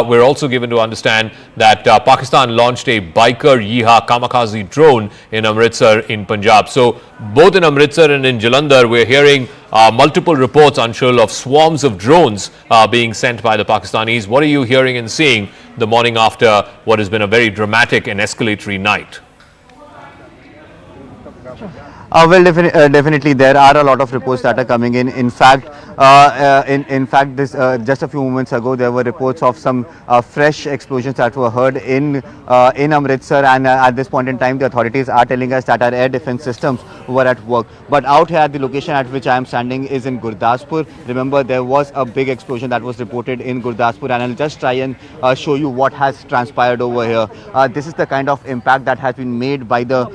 We're also given to understand that Pakistan launched a Biker Yeeha kamikaze drone in Amritsar in Punjab. So both in Amritsar and in Jalandhar, we're hearing multiple reports, Anshul, of swarms of drones being sent by the Pakistanis. What are you hearing and seeing the morning after what has been a very dramatic and escalatory night? Well, definitely there are a lot of reports that are coming in. In fact, this just a few moments ago there were reports of some fresh explosions that were heard in Amritsar, and at this point in time the authorities are telling us that our air defense systems were at work. But out here, the location at which I am standing is in Gurdaspur. Remember, there was a big explosion that was reported in Gurdaspur, and I'll just try and show you what has transpired over here. This is the kind of impact that has been made by the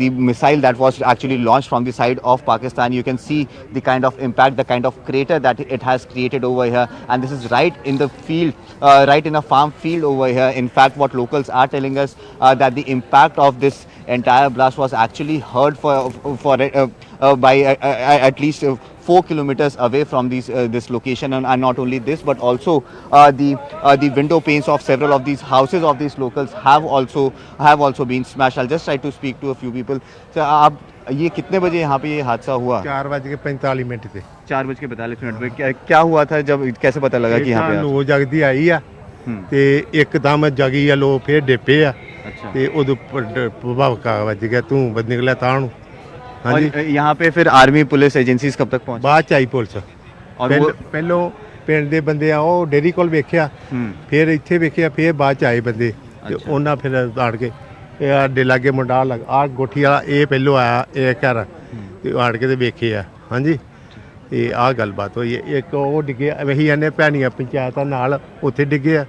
missile that was actually launched from the side of Pakistan. You can see the kind of impact, the kind of crater that it has created over here, and this is right in the field, right in a farm field over here. In fact, what locals are telling us that the impact of this entire blast was actually heard by at least 4 kilometers away from this location, and not only this, but also the window panes of several of these houses of these locals have also been smashed. I'll just try to speak to a few people. So, आप ये कितने बजे यहाँ पे ये हादसा हुआ? 4:45 पे। 4:45 पे क्या हुआ था? जब कैसे पता लगा कि यहाँ पे लो जगदी आई आ ते एकदम जगी आ लो फिर डिपे आ ते उद प्रभाव का वज गया तू बद निकला ताणू। हाँ जी, यहाँ पे फिर आर्मी पुलिस एजेंसीज कब तक पहुंची? बाद च आई पुलिस और पहलो पिंड दे बंदे आ ओ डेरी कोल वेखिया फिर इत्थे वेखिया फिर बाद च आए बंदे ते उन्हां फिर आड़ के आडे लागे मुंडा आ गोठी वाला ये पहलो आया ये घर ते आड़ के ते वेखिया। हाँ जी, ये आ गलबात होई। एक ओ डिगे वही आने भैनियां पंचायत नाल उत्थे डिगे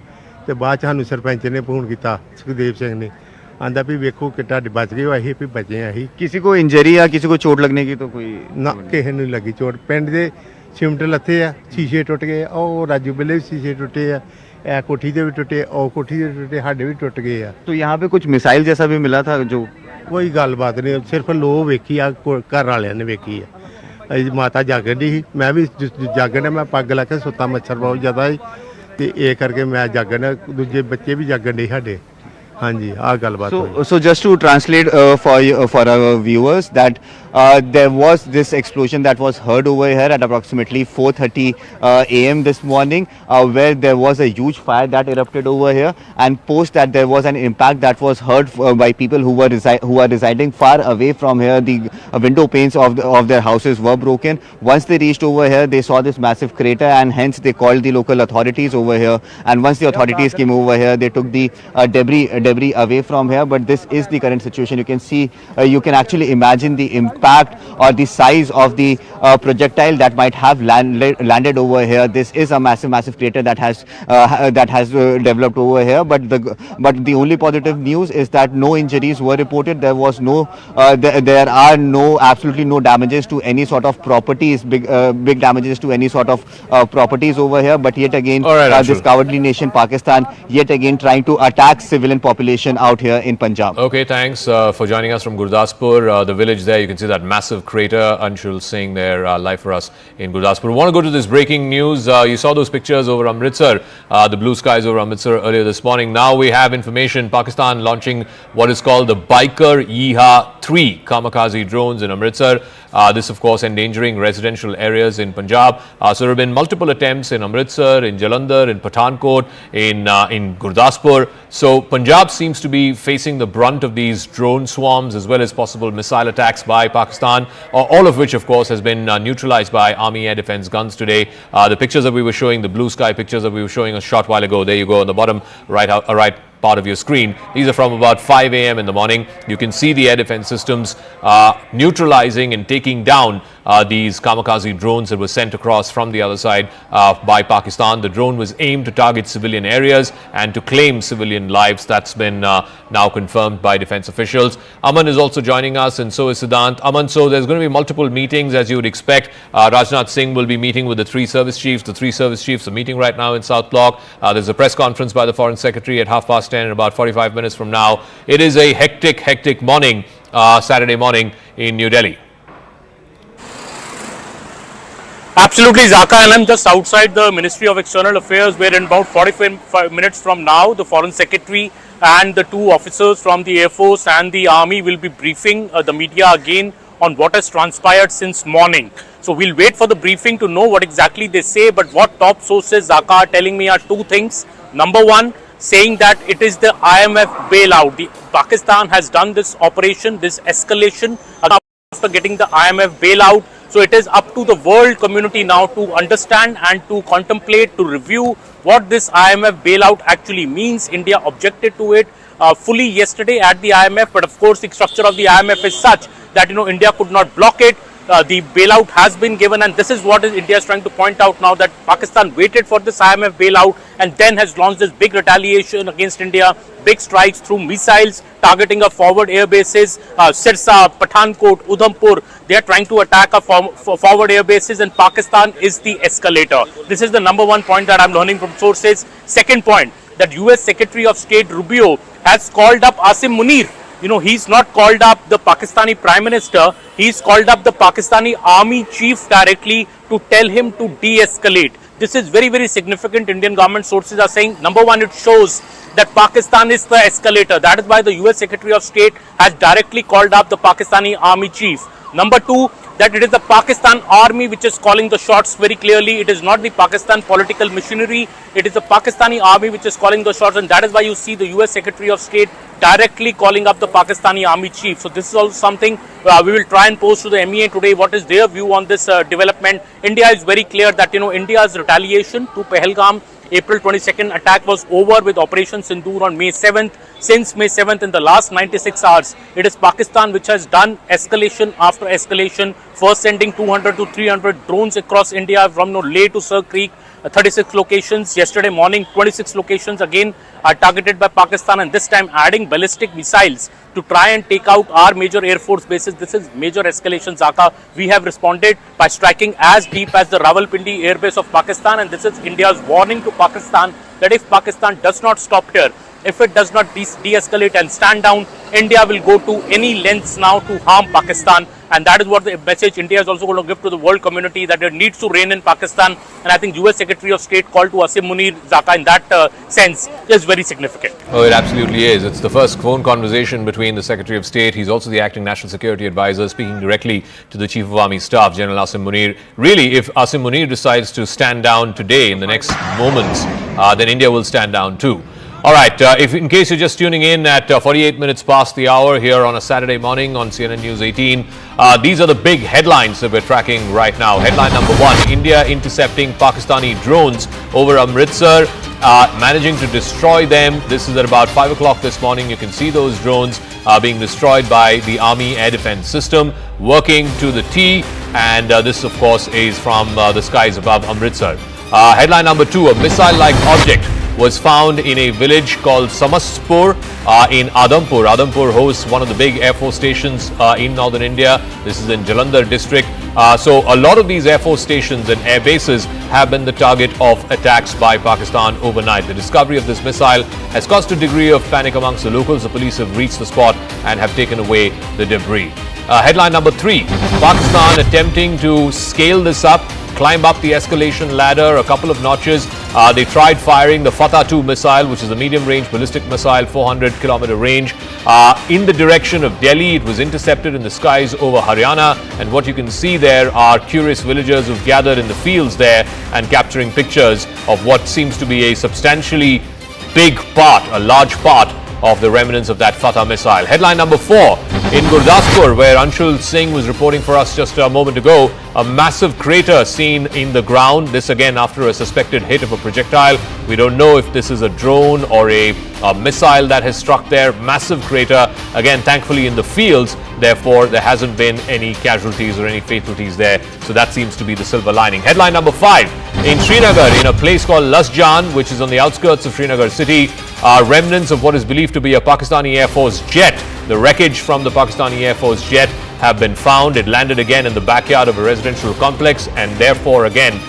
ते बाद च सानू सरपंच ने फोन किया सुखदेव सिंह ने, आंदा भी वेखो कितना बच गए अही भी बचे अही। किसी को इंजरी या किसी को चोट लगने की तो कोई ना किसी ने लगी चोट। पिंड दे सिमट लथे आ, शीशे टुट गए, ओ राजू बिल्ले भी शीशे टुटे आ, ए कोठी दे भी टुटे, ओ कोठी दे टुटे, साडे भी टुट गए आ। तो यहाँ पे कुछ मिसाइल जैसा भी मिला था? जो कोई गलबात नहीं, सिर्फ लो वेखी आ, घर वाले ने वेखी आ। माता जागन दी, मैं भी जागन, मैं पग ला के सुता, मच्छर बहुत ज़्यादा ही ते ये करके मैं जागन, दूजे बच्चे भी जागन दे साडे। हाँ जी, आ गलबात। So just to translate for our viewers that there was this explosion that was heard over here at approximately 4:30 a.m. this morning, where there was a huge fire that erupted over here, and post that there was an impact that was heard by people who are residing far away from here. The window panes of their houses were broken. Once they reached over here, they saw this massive crater, and hence they called the local authorities over here. And once the authorities came over here, they took the debris debris away from here, but this is the current situation. You can see, you can actually imagine the impact or the size of the projectile that might have landed over here. This is a massive crater that has developed over here, but the only positive news is that no injuries were reported. There was no there are absolutely no damages to any sort of properties, big damages to any sort of properties over here. But yet again, this cowardly nation Pakistan yet again trying to attack civilian population out here in Punjab. Okay, thanks for joining us from Gurdaspur, the village there. You can see that massive crater. Anshul Singh there live for us in Gurdaspur. We want to go to this breaking news. You saw those pictures over Amritsar, the blue skies over Amritsar earlier this morning. Now we have information. Pakistan launching what is called the Biker Yeeha 3 kamikaze drones in Amritsar. This, of course, endangering residential areas in Punjab. So there have been multiple attempts in Amritsar, in Jalandhar, in Pathankot, in Gurdaspur. So Punjab seems to be facing the brunt of these drone swarms as well as possible missile attacks by Pakistan, all of which, of course, has been neutralized by Army air defense guns today. The pictures that we were showing, the blue sky pictures that we were showing a short while ago, there you go on the bottom right part of your screen. These are from about 5 a.m. in the morning. You can see the air defense systems neutralizing and taking down these kamikaze drones that were sent across from the other side by Pakistan. The drone was aimed to target civilian areas and to claim civilian lives. That's been now confirmed by defense officials. Aman is also joining us, and so is Siddhant. Aman, so there's going to be multiple meetings as you would expect. Rajnath Singh will be meeting with the three service chiefs. The three service chiefs are meeting right now in South Block. There's a press conference by the Foreign Secretary at 10:30 in about 45 minutes from now. It is a hectic morning, Saturday morning in New Delhi. Absolutely, Zaka, and I'm just outside the Ministry of External Affairs, where in about 45 minutes from now, the Foreign Secretary and the two officers from the Air Force and the Army will be briefing the media again on what has transpired since morning. So we'll wait for the briefing to know what exactly they say, but what top sources, Zaka, are telling me are two things. Number one, saying that it is the IMF bailout. Pakistan has done this operation, this escalation after getting the IMF bailout. So it is up to the world community now to understand and to contemplate, to review what this IMF bailout actually means. India objected to it fully yesterday at the IMF, but of course the structure of the IMF is such that India could not block it. The bailout has been given, and this is what India is trying to point out now, that Pakistan waited for this IMF bailout and then has launched this big retaliation against India, big strikes through missiles targeting our forward air bases, Sirsa, Pathankot, Udhampur. They are trying to attack our forward air bases, and Pakistan is the escalator. This is the number one point that I'm learning from sources. Second point, that US Secretary of State Rubio has called up Asim Munir. He's not called up the Pakistani Prime Minister, he's called up the Pakistani Army Chief directly to tell him to de-escalate. This is very significant. Indian government sources are saying, number one, it shows that Pakistan is the escalator. That is why the US Secretary of State has directly called up the Pakistani Army Chief. Number two, that it is the Pakistan Army which is calling the shots very clearly. It is not the Pakistan political machinery. It is the Pakistani Army which is calling the shots, and that is why you see the US Secretary of State directly calling up the Pakistani Army Chief. So this is also something we will try and post to the MEA today. What is their view on this development? India is very clear that India's retaliation to Pahalgam April 22nd attack was over with Operation Sindoor on May 7th. Since May 7th, in the last 96 hours, it is Pakistan which has done escalation after escalation, first sending 200 to 300 drones across India from Leh to Sir Creek, 36 locations. Yesterday morning, 26 locations again are targeted by Pakistan, and this time adding ballistic missiles to try and take out our major air force bases. This is major escalation, Zaka. We have responded by striking as deep as the Rawalpindi airbase of Pakistan, and this is India's warning to Pakistan that if Pakistan does not stop here, if it does not de-escalate and stand down, India will go to any lengths now to harm Pakistan. And that is what the message India is also going to give to the world community, that it needs to reign in Pakistan. And I think US Secretary of State called to Asim Munir, Zaka, in that sense is very significant. Oh, it absolutely is. It's the first phone conversation between the Secretary of State. He's also the acting National Security Advisor, speaking directly to the Chief of Army Staff, General Asim Munir. Really, if Asim Munir decides to stand down today in the next moments, then India will stand down too. All right, if in case you're just tuning in at 48 minutes past the hour here on a Saturday morning on CNN News 18, these are the big headlines that we're tracking right now. Headline number one, India intercepting Pakistani drones over Amritsar. managing to destroy them. This is at about 5 o'clock this morning. You can see those drones being destroyed by the Army Air Defense System, working to the T, and this of course is from the skies above Amritsar. Headline number 2, a missile-like object was found in a village called Ferozpur in Udhampur. Udhampur hosts one of the big Air Force stations in northern India. This is in Jalandhar district. So a lot of these Air Force stations and air bases have been the target of attacks by Pakistan overnight. The discovery of this missile has caused a degree of panic amongst the locals. The police have reached the spot and have taken away the debris. Headline number 3, Pakistan attempting to scale this up, climb up the escalation ladder a couple of notches. They tried firing the Fatah-2 missile, which is a medium-range ballistic missile, 400-kilometer range, in the direction of Delhi. It was intercepted in the skies over Haryana, and what you can see there are curious villagers who've gathered in the fields there and capturing pictures of what seems to be a substantially big part, a large part of the remnants of that Fatah missile. Headline number 4, in Gurdaspur, where Anshul Singh was reporting for us just a moment ago, a massive crater seen in the ground. This again after a suspected hit of a projectile. We don't know if this is a drone or a missile that has struck there. Massive crater, again thankfully in the fields, therefore there hasn't been any casualties or any fatalities there, so that seems to be the silver lining. Headline number 5, in Srinagar, in a place called Lasjan, which is on the outskirts of Srinagar city, remnants of what is believed to be a Pakistani Air Force jet. The wreckage from the Pakistani Air Force jet have been found. It landed again in the backyard of a residential complex, and therefore again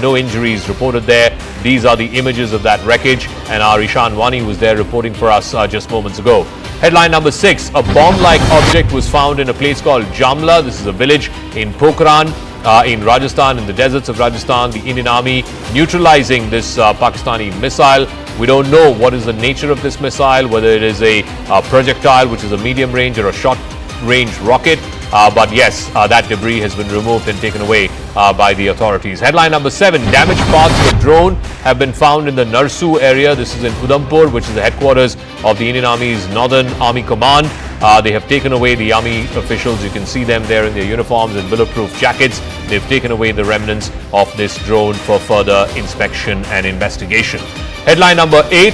no injuries reported there. These are the images of that wreckage, and our Ishan Wani was there reporting for us just moments ago. Headline number 6, a bomb-like object was found in a place called Jamla. This is a village in Pokhran in Rajasthan, in the deserts of Rajasthan. The Indian Army neutralizing this Pakistani missile. We don't know what is the nature of this missile, whether it is a projectile, which is a medium range, or a short range rocket. But yes, that debris has been removed and taken away by the authorities. Headline number 7, damaged parts of a drone have been found in the Narsu area. This is in Udhampur, which is the headquarters of the Indian Army's Northern Army Command. They have taken away the army officials. You can see them there in their uniforms and bulletproof jackets. They've taken away the remnants of this drone for further inspection and investigation. Headline number 8,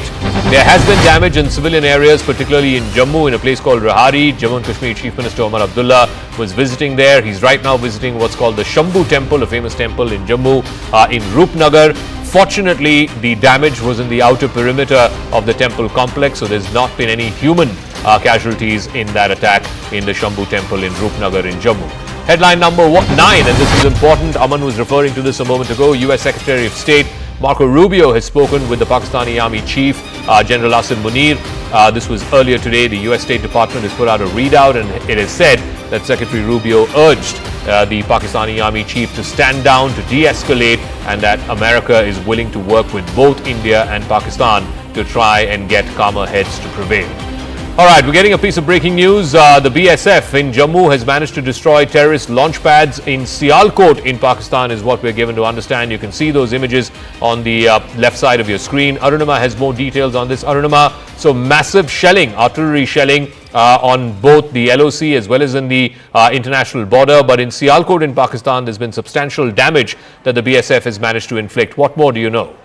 there has been damage in civilian areas, particularly in Jammu, in a place called Rajouri. Jammu and Kashmir Chief Minister Omar Abdullah was visiting there. He's right now visiting what's called the Shambhu Temple, a famous temple in Jammu, in Rupnagar. Fortunately, the damage was in the outer perimeter of the temple complex, so there's not been any human casualties in that attack in the Shambhu Temple in Rupnagar in Jammu. Headline number 9, and this is important, Aman was referring to this a moment ago, US Secretary of State Marco Rubio has spoken with the Pakistani Army Chief, General Asim Munir. This was earlier today. The US State Department has put out a readout, and it has said that Secretary Rubio urged the Pakistani Army Chief to stand down, to de-escalate, and that America is willing to work with both India and Pakistan to try and get calmer heads to prevail. All right, we're getting a piece of breaking news. The BSF in Jammu has managed to destroy terrorist launch pads in Sialkot in Pakistan, is what we're given to understand. You can see those images on the left side of your screen. Arunima has more details on this. Arunima, so massive shelling, artillery shelling on both the LOC as well as in the international border. But in Sialkot in Pakistan, there's been substantial damage that the BSF has managed to inflict. What more do you know?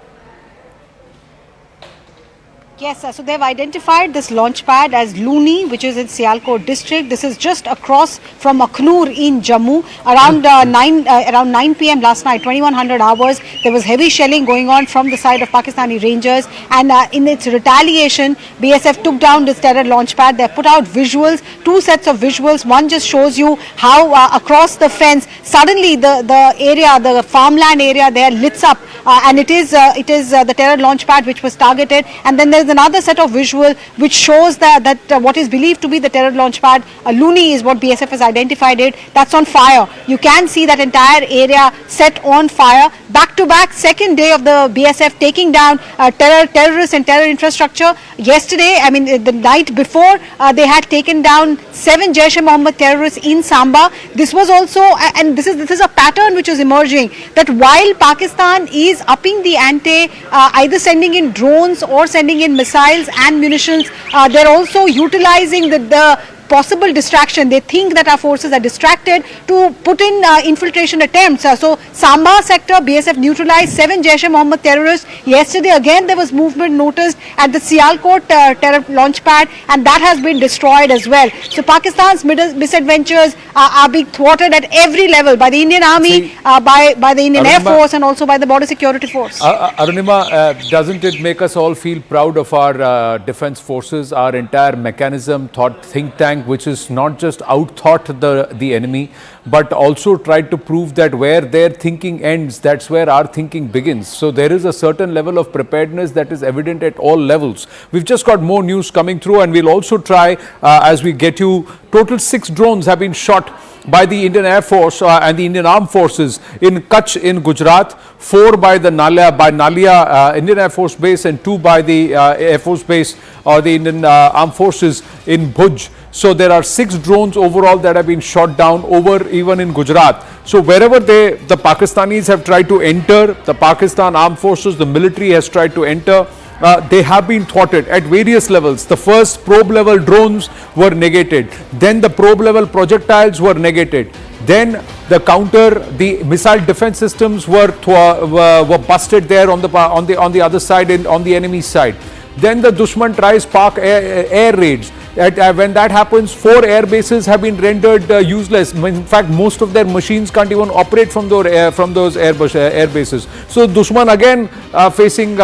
Yes, so they've identified this launch pad as Luni, which is in Sialkot district. This is just across from Akhnoor in Jammu. Around 9 p.m. last night, 2100 hours, there was heavy shelling going on from the side of Pakistani Rangers. And in its retaliation, BSF took down this terror launch pad. They put out visuals, 2 sets of visuals. One just shows you how across the fence, suddenly the area, the farmland area there lights up. And it is the terror launch pad which was targeted. And then there's another set of visual which shows that what is believed to be the terror launch pad, Luni is what BSF has identified it, that's on fire. You can see that entire area set on fire. Back to back, second day of the BSF taking down terrorists and terror infrastructure. Yesterday, I mean the night before, they had taken down 7 Jaish-e-Mohammed terrorists in Samba. This was also, and this is a pattern which is emerging, that while Pakistan is upping the ante, either sending in drones or sending in missiles and munitions, they're also utilizing the possible distraction. They think that our forces are distracted to put in infiltration attempts. So Samba sector, BSF neutralized 7 Jaish-e-Mohammed terrorists. Yesterday again there was movement noticed at the Sialkot terror launch pad, and that has been destroyed as well. So Pakistan's misadventures are being thwarted at every level by the Indian Army, by the Indian Air Force, and also by the Border Security Force. Arunima, doesn't it make us all feel proud of our defense forces, our entire mechanism, think tank, which is not just out-thought the enemy, but also tried to prove that where their thinking ends, that's where our thinking begins. So there is a certain level of preparedness that is evident at all levels. We've just got more news coming through, and we'll also try, as we get you, total 6 drones have been shot by the Indian Air Force and the Indian Armed Forces in Kutch in Gujarat, 4 by the Nalia Indian Air Force Base, and 2 by the Air Force Base or the Indian Armed Forces in Bhuj. So there are 6 drones overall that have been shot down even in Gujarat. So wherever the Pakistanis have tried to enter, the Pakistan Armed Forces, the military has tried to enter, they have been thwarted at various levels. The first probe level drones were negated, then the probe level projectiles were negated, then the missile defense systems were busted there on the other side, on the enemy side. Then the Dushman tries PAK air raids. When that happens, 4 air bases have been rendered useless. In fact, most of their machines can't even operate from those air bases. So Dushman again facing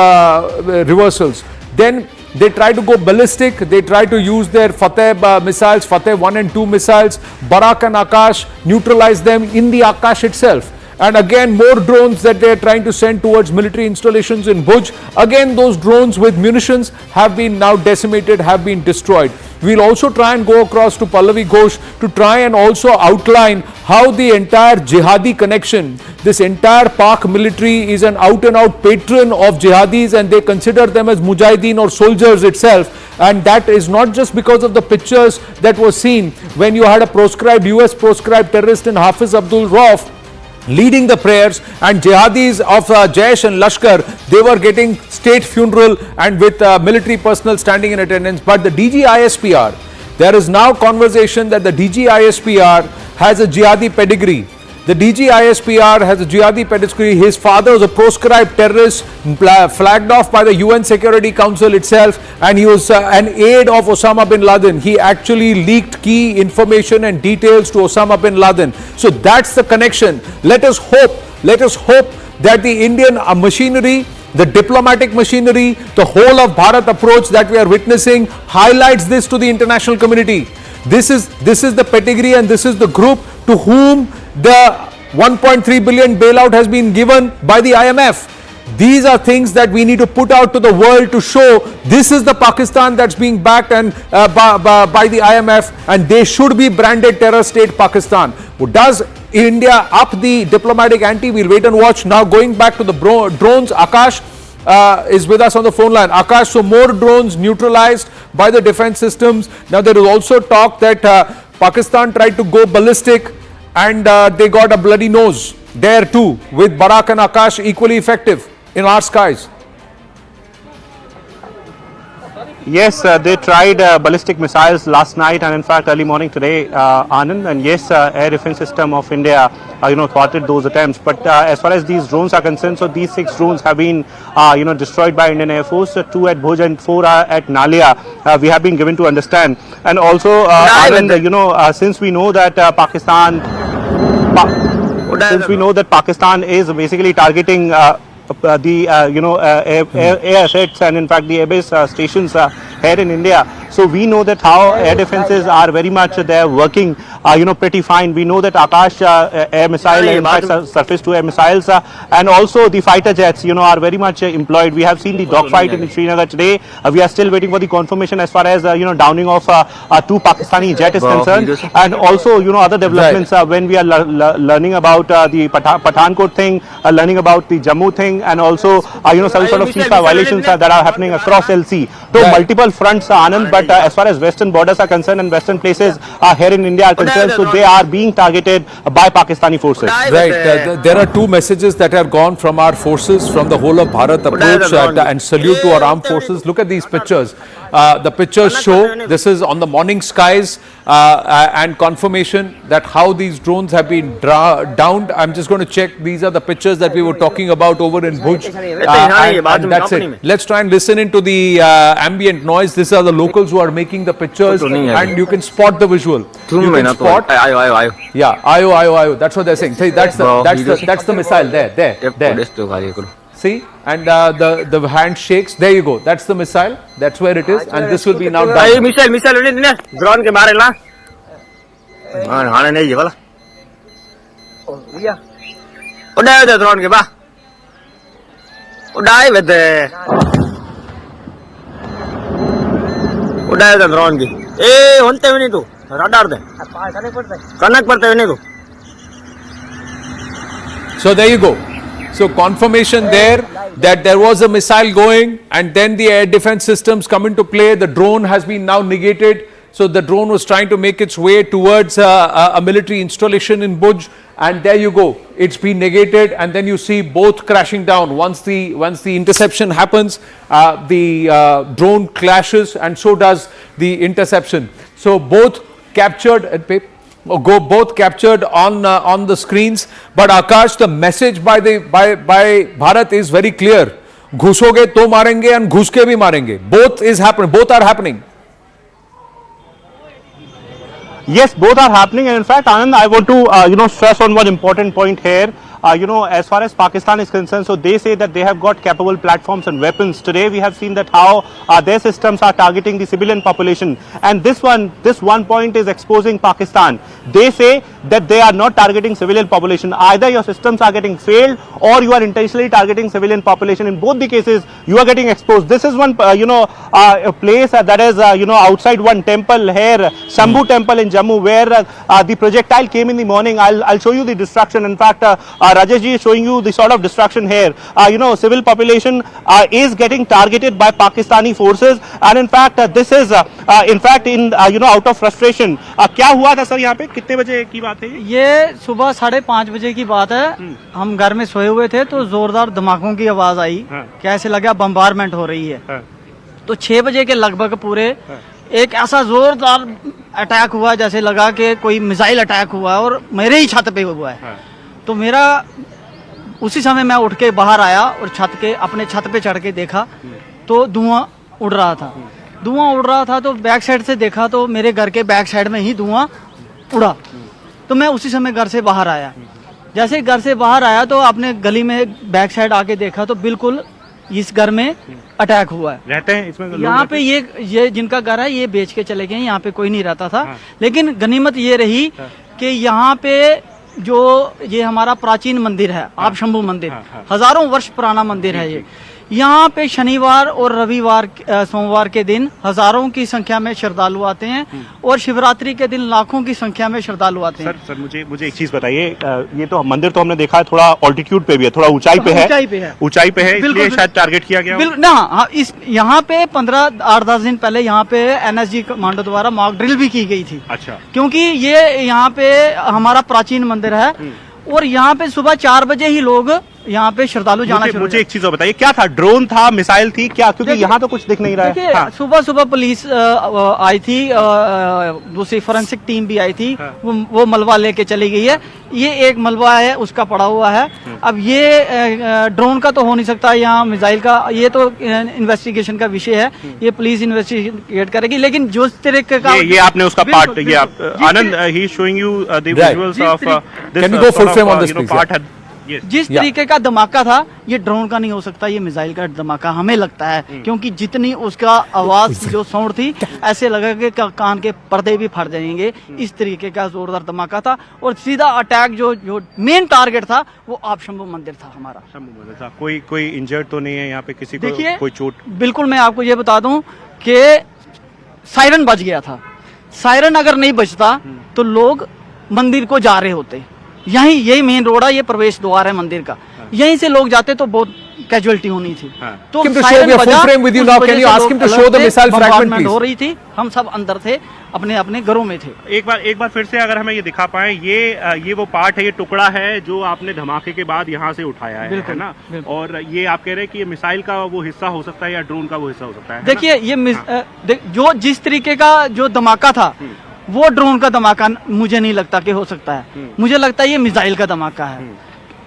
reversals. Then they try to go ballistic. They try to use their Fateh missiles, Fateh 1 and 2 missiles, Barak and Akash, neutralize them in the Akash itself. And again, more drones that they are trying to send towards military installations in Bhuj. Again, those drones with munitions have been now decimated, have been destroyed. We'll also try and go across to Pallavi Ghosh to try and also outline how the entire jihadi connection, this entire PAK military is an out-and-out patron of jihadis, and they consider them as mujahideen or soldiers itself. And that is not just because of the pictures that were seen when you had a US proscribed terrorist in Hafiz Abdul Rauf leading the prayers, and jihadis of Jaish and Lashkar, they were getting state funeral and with military personnel standing in attendance. But the DG-ISPR, there is now conversation that the DG-ISPR has a jihadi pedigree. The DG-ISPR has a jihadi pedigree. His father was a proscribed terrorist, flagged off by the UN Security Council itself, and he was an aide of Osama bin Laden. He actually leaked key information and details to Osama bin Laden. So that's the connection. Let us hope that the Indian machinery, the diplomatic machinery, the whole of Bharat approach that we are witnessing highlights this to the international community. This is the pedigree, and this is the group to whom the 1.3 billion bailout has been given by the IMF. These are things that we need to put out to the world to show this is the Pakistan that's being backed and by the IMF, and they should be branded terror state Pakistan. Does India up the diplomatic ante? We'll wait and watch. Now going back to the drones, Akash is with us on the phone line. Akash, so more drones neutralized by the defense systems. Now there is also talk that Pakistan tried to go ballistic, and they got a bloody nose there too, with Barak and Akash equally effective in our skies. Yes, they tried ballistic missiles last night and in fact early morning today, Anand, and yes, air defense system of India thwarted those attempts. But as far as these drones are concerned, so these 6 drones have been destroyed by Indian Air Force, 2 at Bhuj and 4 are at Nalia, we have been given to understand. And also Anand, since we know that Pakistan is basically targeting the air assets and in fact the airbase stations here in India. So we know that how air defenses are very much there working pretty fine. We know that Akash air missile, in fact surface to air missiles and also the fighter jets are very much employed. We have seen the dogfight in Srinagar today. We are still waiting for the confirmation as far as downing of 2 Pakistani jet is concerned, and also other developments when we are learning about the Pathankot thing, learning about the Jammu thing, and also some sort of ceasefire violations that are happening across LC. So multiple fronts, Anand, but as far as western borders are concerned and western places here in India are concerned, so they are being targeted by Pakistani forces. Right. There are 2 messages that have gone from our forces, from the whole of Bharat approach, and salute to our armed forces. Look at these pictures. The pictures show this is on the morning skies and confirmation that how these drones have been downed. I'm just going to check. These are the pictures that we were talking about over in Bhuj. And that's it. Let's try and listen into the ambient noise. These are the locals who are making the pictures, and you can spot the visual. You can spot. Yeah, ayo. That's what they're saying. See, that's the missile there. See, and the hand shakes. There you go. That's the missile. That's where it is, and this will be now done. Missile, drone ke mare la. Hane nahi ye wala. Udai the drone ke ba. Udai with the. Udai the drone ke. Honte bhi nahi tu. Radar de. Kanak padte bhi nahi tu. So there you go. So confirmation there that there was a missile going, and then the air defense systems come into play. The drone has been now negated. So the drone was trying to make its way towards a military installation in Bhuj, and there you go. It's been negated, and then you see both crashing down. Once the interception happens, the drone clashes, and so does the interception. So both captured. Both captured on the screens. But Akash, the message by Bharat is very clear. Ghusoge to marenge and ghuske bhi marenge. Both is happening. Both are happening. Yes, both are happening, and in fact, Anand, I want to stress on one important point here. As far as Pakistan is concerned, so they say that they have got capable platforms and weapons. Today we have seen that how their systems are targeting the civilian population, and this one point is exposing Pakistan. They say that they are not targeting civilian population. Either your systems are getting failed, or you are intentionally targeting civilian population. In both the cases, you are getting exposed. This is one a place that is outside one temple here, Shambhu temple in Jammu, where the projectile came in the morning. I'll show you the destruction. In fact, Rajesh ji is showing you the sort of destruction here. Civil population is getting targeted by Pakistani forces, and in fact this is out of frustration. क्या हुआ था sir यहाँ पे, कितने बजे की बात है ये? सुबह 5:30 बजे की बात है। हम घर में सोए हुए थे तो जोरदार धमाकों की आवाज आई। कैसे लगा बम्बारमेंट हो रही है। तो 6 बजे के लगभग पूरे एक ऐसा जोरदार अटैक हुआ जैसे लगा कि कोई मिसाइल अटैक हुआ और मेरे ही छत पे हुआ है। तो मेरा उसी समय मैं उठ के बाहर आया और अपने छत पे चढ़ के देखा तो धुआं उड़ रहा था। तो बैक साइड से देखा तो मेरे घर के बैक साइड में ही धुआं उड़ा। तो मैं उसी समय घर से बाहर आया। जैसे घर से बाहर आया तो अपने गली में बैक साइड आके देखा तो बिल्कुल इस घर में अटैक हुआ है। रहते हैं इसमें यहाँ पे ये जिनका घर है ये बेच के चले गए। यहाँ पे कोई नहीं रहता था। लेकिन गनीमत ये रही कि यहाँ पे जो ये हमारा प्राचीन मंदिर है आप शंभू मंदिर, हजारों वर्ष पुराना मंदिर है ये। यहाँ पे शनिवार और रविवार सोमवार के दिन हजारों की संख्या में श्रद्धालु आते हैं और शिवरात्रि के दिन लाखों की संख्या में श्रद्धालु आते हैं। सर मुझे एक चीज बताइए, ये तो मंदिर तो हमने देखा है थोड़ा ऑल्टीट्यूड पे भी है, थोड़ा ऊंचाई पे है, इसलिए शायद टारगेट किया गया ना। इस यहाँ पे 8-10 दिन पहले यहाँ पे NSG कमांडो द्वारा मॉक ड्रिल भी की गई थी। अच्छा, क्योंकि ये यहाँ पे हमारा प्राचीन मंदिर है और यहाँ पे सुबह 4 बजे ही लोग यहाँ पे श्रद्धालु जाना शुरू। मुझे एक चीज बताइए, क्या था? ड्रोन था, मिसाइल थी क्या? क्योंकि यहाँ तो कुछ दिख नहीं रहा है। हाँ। सुबह पुलिस आई थी, दूसरी फोरेंसिक टीम भी आई थी। वो मलबा लेके चली गई है। ये एक मलबा है उसका पड़ा हुआ है। अब ये ड्रोन का तो हो नहीं सकता, यहाँ मिसाइल का, ये तो इन्वेस्टिगेशन का विषय है। ये पुलिस इन्वेस्टिगेट करेगी। लेकिन जो तरीके का ये आपने उसका पार्ट, ये आनंद ही is showing you the visuals of this part. जिस तरीके का धमाका था ये ड्रोन का नहीं हो सकता, ये मिसाइल का धमाका हमें लगता है। क्योंकि जितनी उसका आवाज जो साउंड थी ऐसे लगा कि कान के पर्दे भी फट जाएंगे। इस तरीके का जोरदार धमाका था और सीधा अटैक जो मेन टारगेट था वो आप शंभू मंदिर था हमारा। शंभू मंदिर था। कोई इंजर्ड तो नहीं है यहाँ पे? किसी को कोई चोट? बिल्कुल, मैं आपको ये बता दूं कि सायरन बज गया था। सायरन अगर नहीं बजता तो लोग मंदिर को जा रहे होते। यही मेन रोड है, ये प्रवेश द्वार है मंदिर का। यहीं से लोग जाते तो बहुत कैजुअलिटी होनी थी। तो Him to show siren we are full बजा, frame with you उस now. वजह Can you से ask लोग him to alert show the थे, missile fragment, bombardment please? हो रही थी, हम सब अंदर थे, अपने अपने घरों में थे। एक बार फिर से अगर हमें ये दिखा पाए, ये वो पार्ट है, ये टुकड़ा है जो आपने धमाके के बाद यहाँ से उठाया है ना? और ये आप कह रहे हैं कि ये मिसाइल का वो हिस्सा हो सकता है या ड्रोन का वो हिस्सा हो सकता है? देखिए ये जो जिस तरीके का जो धमाका था वो ड्रोन का धमाका मुझे नहीं लगता कि हो सकता है। मुझे लगता है ये मिसाइल का धमाका है।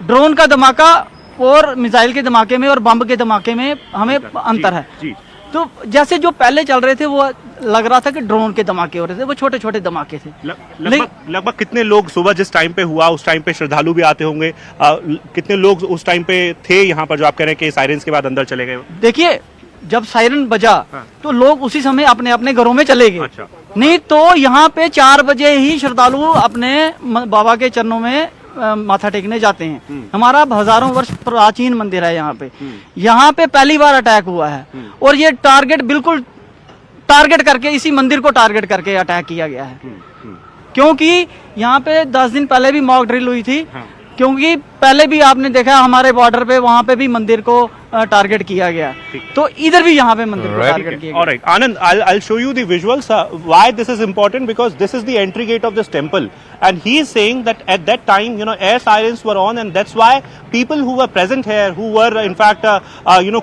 ड्रोन का धमाका और मिसाइल के धमाके में और बम के धमाके में हमें अंतर है। तो जैसे जो पहले चल रहे थे वो लग रहा था कि ड्रोन के धमाके हो रहे थे, वो छोटे छोटे धमाके थे। लगभग कितने लोग सुबह जिस टाइम पे हुआ उस टाइम पे श्रद्धालु भी आते होंगे, कितने लोग उस टाइम पे थे यहाँ पर जो आप कह रहे हैं कि साइरेंस के बाद अंदर चले गए? देखिए जब सायरन बजा तो लोग उसी समय अपने अपने घरों में चले गए। नहीं तो यहाँ पे 4 बजे ही श्रद्धालु अपने बाबा के चरणों में माथा टेकने जाते हैं। हमारा हजारों वर्ष प्राचीन मंदिर है यहाँ पे। यहाँ पे पहली बार अटैक हुआ है और ये बिल्कुल टारगेट करके इसी मंदिर को टारगेट करके अटैक किया गया है। क्योंकि यहाँ पे 10 दिन पहले भी मॉक ड्रिल हुई थी। क्योंकि पहले भी आपने देखा हमारे बॉर्डर पे वहाँ पे भी मंदिर को टारगेट किया गया, तो इधर भी यहाँ पे मंदिर को टारगेट किया गया। Alright, Anand, I'll show you the visuals. Why this is important? Because this is the entry gate of this temple, and he is saying that at that time, air sirens were on, and that's why people who were present here, who were in fact,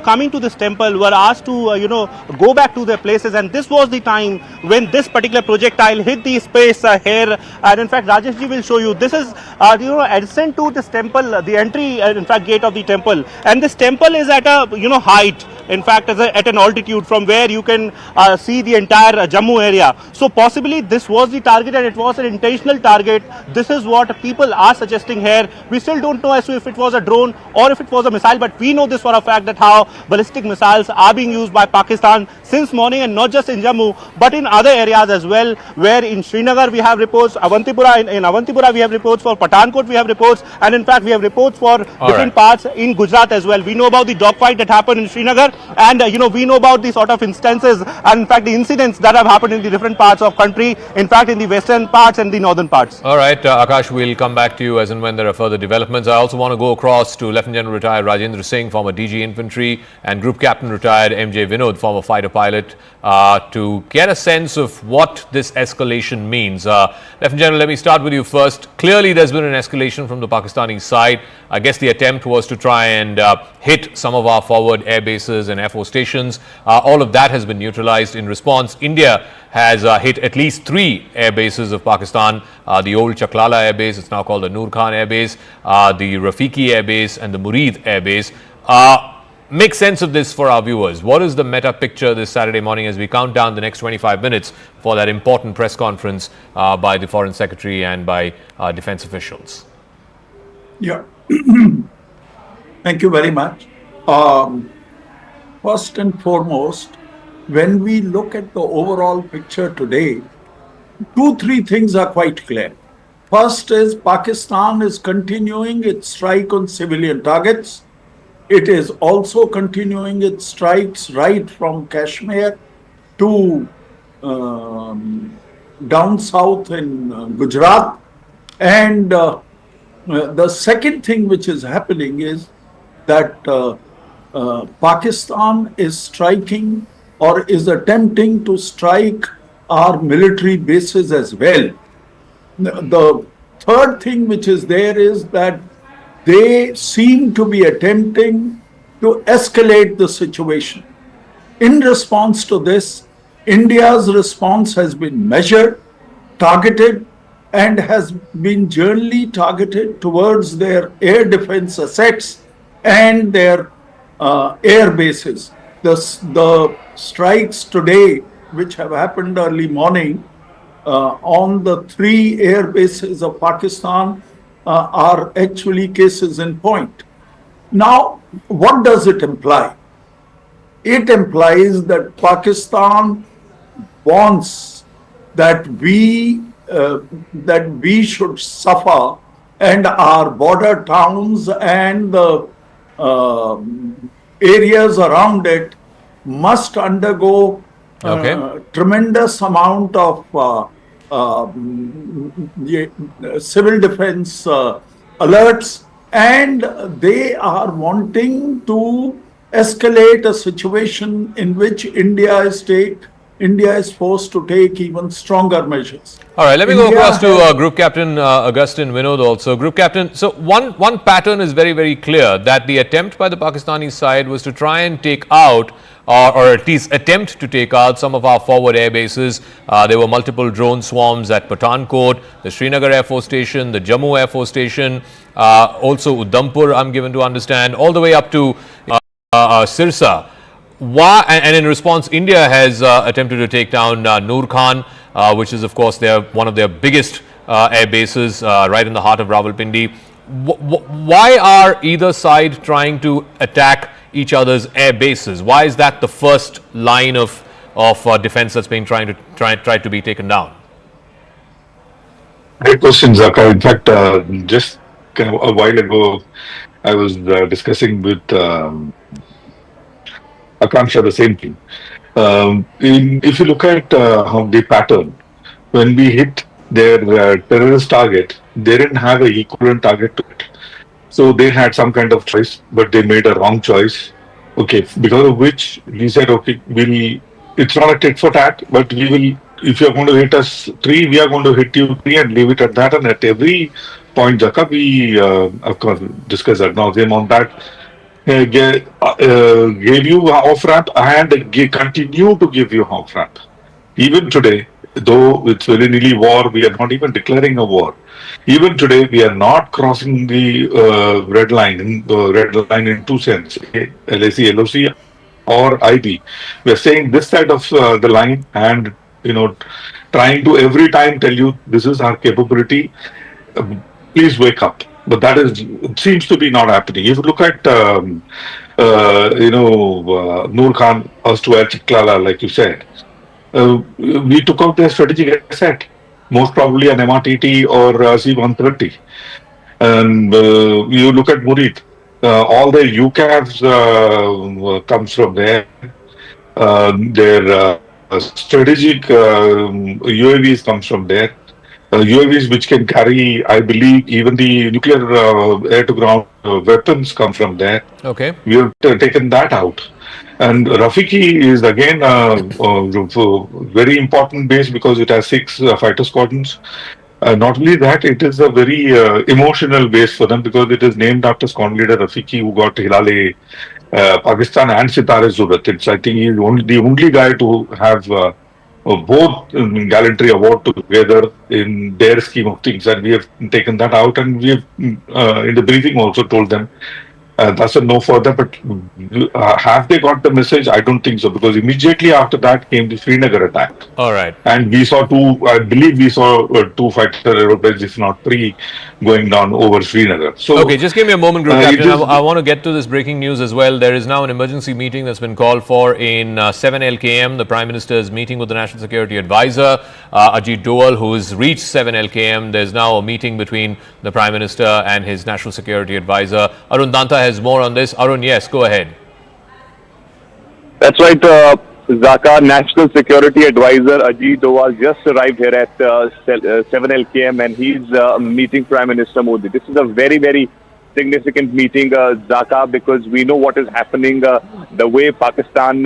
coming to this temple, were asked to, go back to their places, and this was the time when this particular projectile hit the space here. And in fact, Rajesh ji will show you. This is, adjacent to this temple, the entry, in fact, gate of the temple, and this temple is at a height, in fact at an altitude from where you can see the entire Jammu area. So possibly this was the target and it was an intentional target. This is what people are suggesting here. We still don't know as to if it was a drone or if it was a missile, but we know this for a fact that how ballistic missiles are being used by Pakistan since morning, and not just in Jammu but in other areas as well, where in Srinagar we have reports, Awantipora, in Awantipora we have reports, for Pathankot we have reports, and in fact we have reports for different parts in Gujarat as well. We know about the dogfight that happened in Srinagar, and we know about the sort of instances and in fact the incidents that have happened in the different parts of country, in fact in the western parts and the northern parts. All right, Akash, we'll come back to you as and when there are further developments. I also want to go across to Lieutenant General retired Rajendra Singh, former DG Infantry, and Group Captain retired MJ Vinod, former fighter pilot, to get a sense of what this escalation means. Lieutenant General, let me start with you first. Clearly there's been an escalation from the Pakistani side. I guess the attempt was to try and hit some of our forward air bases and FO stations. All of that has been neutralized. In response, India has hit at least 3 air bases of Pakistan. The old Chaklala air base, it's now called the Noor Khan air base, the Rafiki air base and the Murid air base. Make sense of this for our viewers. What is the meta picture this Saturday morning as we count down the next 25 minutes for that important press conference by the Foreign Secretary and by defense officials? Yeah. Thank you very much. First and foremost, when we look at the overall picture today, 2-3 things are quite clear. First is Pakistan is continuing its strike on civilian targets. It is also continuing its strikes right from Kashmir to down south in Gujarat. And the second thing which is happening is that Pakistan is striking or is attempting to strike our military bases as well. The third thing which is there is that they seem to be attempting to escalate the situation. In response to this, India's response has been measured, targeted, and has been generally targeted towards their air defense assets and their air bases. The strikes today, which have happened early morning on the 3 air bases of Pakistan, are actually cases in point. Now, what does it imply? It implies that Pakistan wants that we should suffer, and our border towns and the areas around it must undergo tremendous amount of civil defense alerts and they are wanting to escalate a situation in which India is forced to take even stronger measures. All right, let me go across to Group Captain Augustin Vinod also. Group Captain, so one pattern is very, very clear, that the attempt by the Pakistani side was to try and take out or at least attempt to take out some of our forward air bases. There were multiple drone swarms at Pathankot, the Srinagar Air Force Station, the Jammu Air Force Station, also Udhampur, I'm given to understand, all the way up to Sirsa. Why? And in response, India has attempted to take down Noor Khan, which is, of course, one of their biggest air bases right in the heart of Rawalpindi. Why are either side trying to attack each other's air bases? Why is that the first line of defense that's being tried to be taken down? Great question, Zaka. In fact, just kind of a while ago, I was discussing with Akansha the same thing. If you look at how they pattern, when we hit their terrorist target, they didn't have an equivalent target to it. So they had some kind of choice, but they made a wrong choice. Okay, because of which we said, okay, it's not a tit for tat, but we will, if you're going to hit us 3, we are going to hit you 3 and leave it at that. And at every point, Jaka, we, of course, discussed ad nauseum on that. Gave you off ramp and continue to give you off ramp. Even today, though it's very nearly war, we are not even declaring a war. Even today, we are not crossing the red line in two sense, LAC, LOC or IB. We are saying this side of the line and, trying to every time tell you this is our capability. Please wake up. But that seems to be not happening. If you look at, Noor Khan, erstwhile Chiklala, like you said, we took out their strategic asset, most probably an MRTT or C-130. And you look at Murid, all their UCAVs comes from there. Their strategic UAVs comes from there. UAVs which can carry, I believe, even the nuclear air-to-ground weapons come from there. Okay. We have taken that out. And Rafiki is again a very important base because it has 6 fighter squadrons. Not only that, it is a very emotional base for them because it is named after squadron leader Rafiki, who got Hilale Pakistan and Sitare Surat. I think he is the only guy to have both gallantry award together in their scheme of things, and we have taken that out, and we have in the briefing also told them that's a no further. But have they got the message? I don't think so, because immediately after that came the Srinagar attack. All right. And we saw 2, I believe we saw 2 fighter aeroplanes, if not 3, going down over Srinagar. So okay, just give me a moment, Group Captain. I want to get to this breaking news as well. There is now an emergency meeting that's been called for in 7 LKM. The Prime Minister is meeting with the National Security Advisor, Ajit Doval, who has reached 7 LKM. There's now a meeting between the Prime Minister and his National Security Advisor. Arun Danta has more on this. Arun, yes, go ahead. That's right. Zaka, National Security Advisor Ajit Doval just arrived here at 7 LKM and he's meeting Prime Minister Modi. This is a very, very significant meeting, Zaka, because we know what is happening, the way Pakistan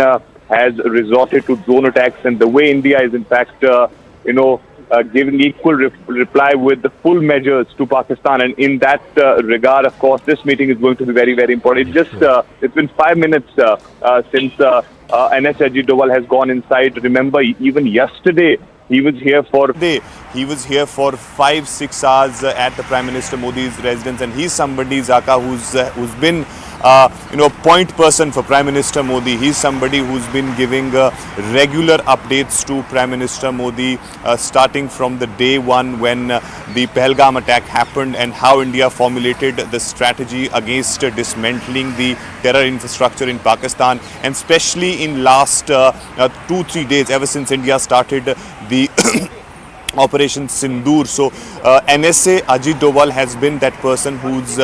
has resorted to drone attacks and the way India is in fact, giving equal reply with the full measures to Pakistan. And in that regard, of course, this meeting is going to be very, very important. It's been 5 minutes since NS Ajit Doval has gone inside. Remember, even yesterday, he was here for 5-6 hours at the Prime Minister Modi's residence, and he's somebody, Zaka, who's been point person for Prime Minister Modi. He's somebody who's been giving regular updates to Prime Minister Modi, starting from the day one when the Pahalgam attack happened and how India formulated the strategy against dismantling the terror infrastructure in Pakistan, and especially in last 2-3 days, ever since India started the Operation Sindoor. So NSA Ajit Doval has been that person who's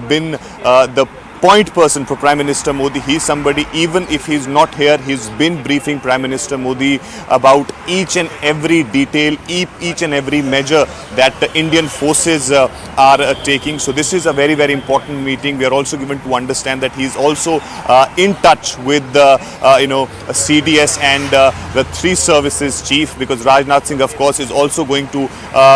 been the point person for Prime Minister Modi. He's somebody, even if he's not here, he's been briefing Prime Minister Modi about each and every detail, each and every measure that the Indian forces are taking. So this is a very, very important meeting. We are also given to understand that he's also in touch with the CDS and the three services chief, because Rajnath Singh, of course, is also going to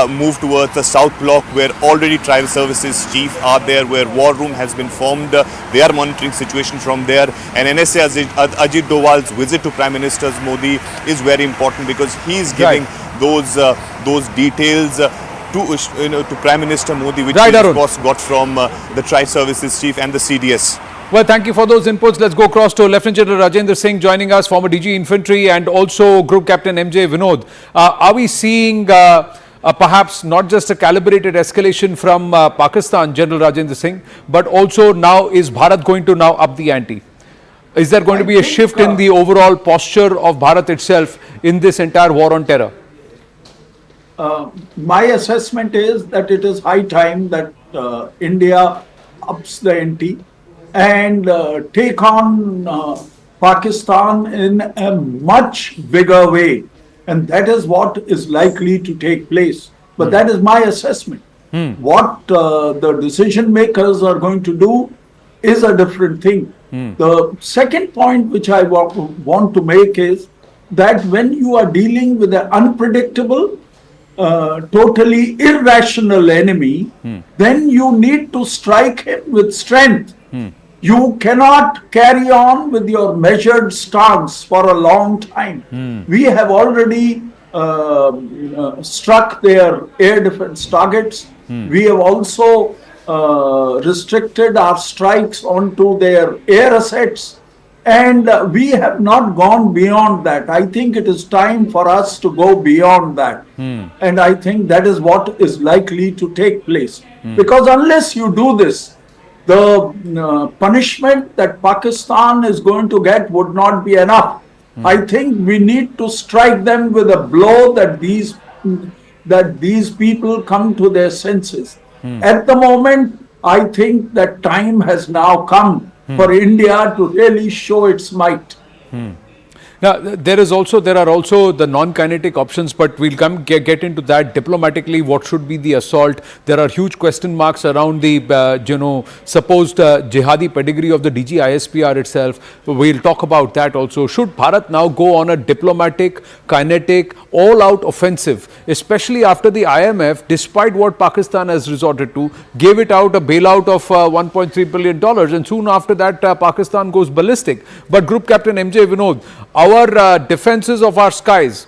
move towards the South Block, where already tribal services chief are there, where war room has been formed. They are monitoring situation from there. And NSA Ajit Doval's visit to Prime Minister Modi is very important, because he is giving those details to Prime Minister Modi, which he of course got from the Tri Services Chief and the CDS. Well, thank you for those inputs. Let's go across to Lieutenant General Rajendra Singh joining us, former DG Infantry, and also Group Captain MJ Vinod. Are we seeing perhaps not just a calibrated escalation from Pakistan, General Rajendra Singh, but also now is Bharat going to now up the ante? Is there going to be a shift in the overall posture of Bharat itself in this entire war on terror? My assessment is that it is high time that India ups the ante and take on Pakistan in a much bigger way. And that is what is likely to take place. But that is my assessment. What the decision makers are going to do is a different thing. The second point which I want to make is that when you are dealing with an unpredictable, totally irrational enemy, then you need to strike him with strength. You cannot carry on with your measured stance for a long time. We have already struck their air defense targets. We have also restricted our strikes onto their air assets. And we have not gone beyond that. I think it is time for us to go beyond that. And I think that is what is likely to take place. Because unless you do this, the punishment that Pakistan is going to get would not be enough. I think we need to strike them with a blow that these people come to their senses. At the moment, I think that time has now come for India to really show its might. Now, there are also the non-kinetic options, but we'll get into that diplomatically. What should be the assault? There are huge question marks around the supposed jihadi pedigree of the DG ISPR itself. We'll talk about that also. Should Bharat now go on a diplomatic, kinetic, all-out offensive, especially after the IMF, despite what Pakistan has resorted to, gave it out a bailout of $1.3 billion, and soon after that Pakistan goes ballistic. But Group Captain MJ Vinod, our defenses of our skies,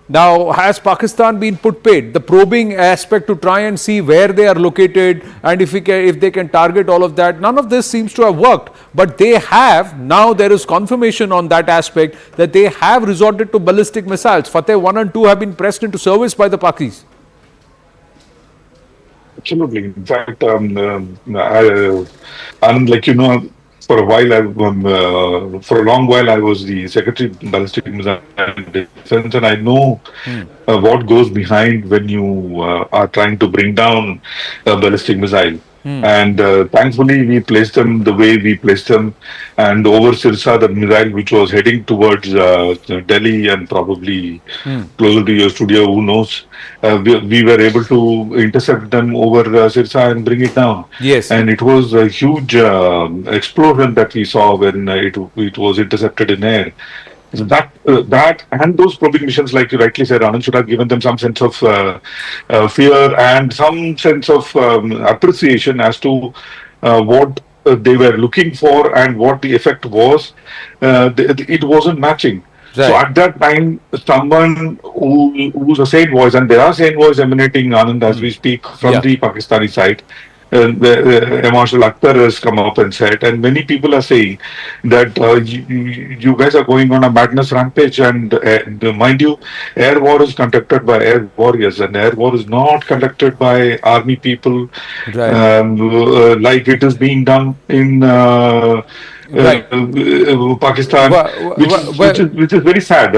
now has Pakistan been put paid? The probing aspect to try and see where they are located and if they can target all of that, none of this seems to have worked. But they have, now there is confirmation on that aspect that they have resorted to ballistic missiles. Fateh 1 and 2 have been pressed into service by the Pakis. Absolutely. In fact, for a while, for a long while, I was the Secretary of Ballistic Missile Defense, and I know what goes behind when you are trying to bring down a ballistic missile. And thankfully, we placed them the way we placed them. And over Sirsa, the missile which was heading towards Delhi and probably closer to your studio, who knows, we were able to intercept them over Sirsa and bring it down. Yes. And it was a huge explosion that we saw when it was intercepted in air. So that and those probing missions, like you rightly said, Anand, should have given them some sense of fear and some sense of appreciation as to what they were looking for and what the effect was. It wasn't matching. Right. So at that time, someone who's a sane voice, and there are sane voices emanating, Anand, as we speak from the Pakistani side. Marshal Akhtar has come up and said, and many people are saying that you guys are going on a madness rampage, and mind you, air war is conducted by air warriors, and air war is not conducted by army people, like it is being done in Pakistan, which is very sad.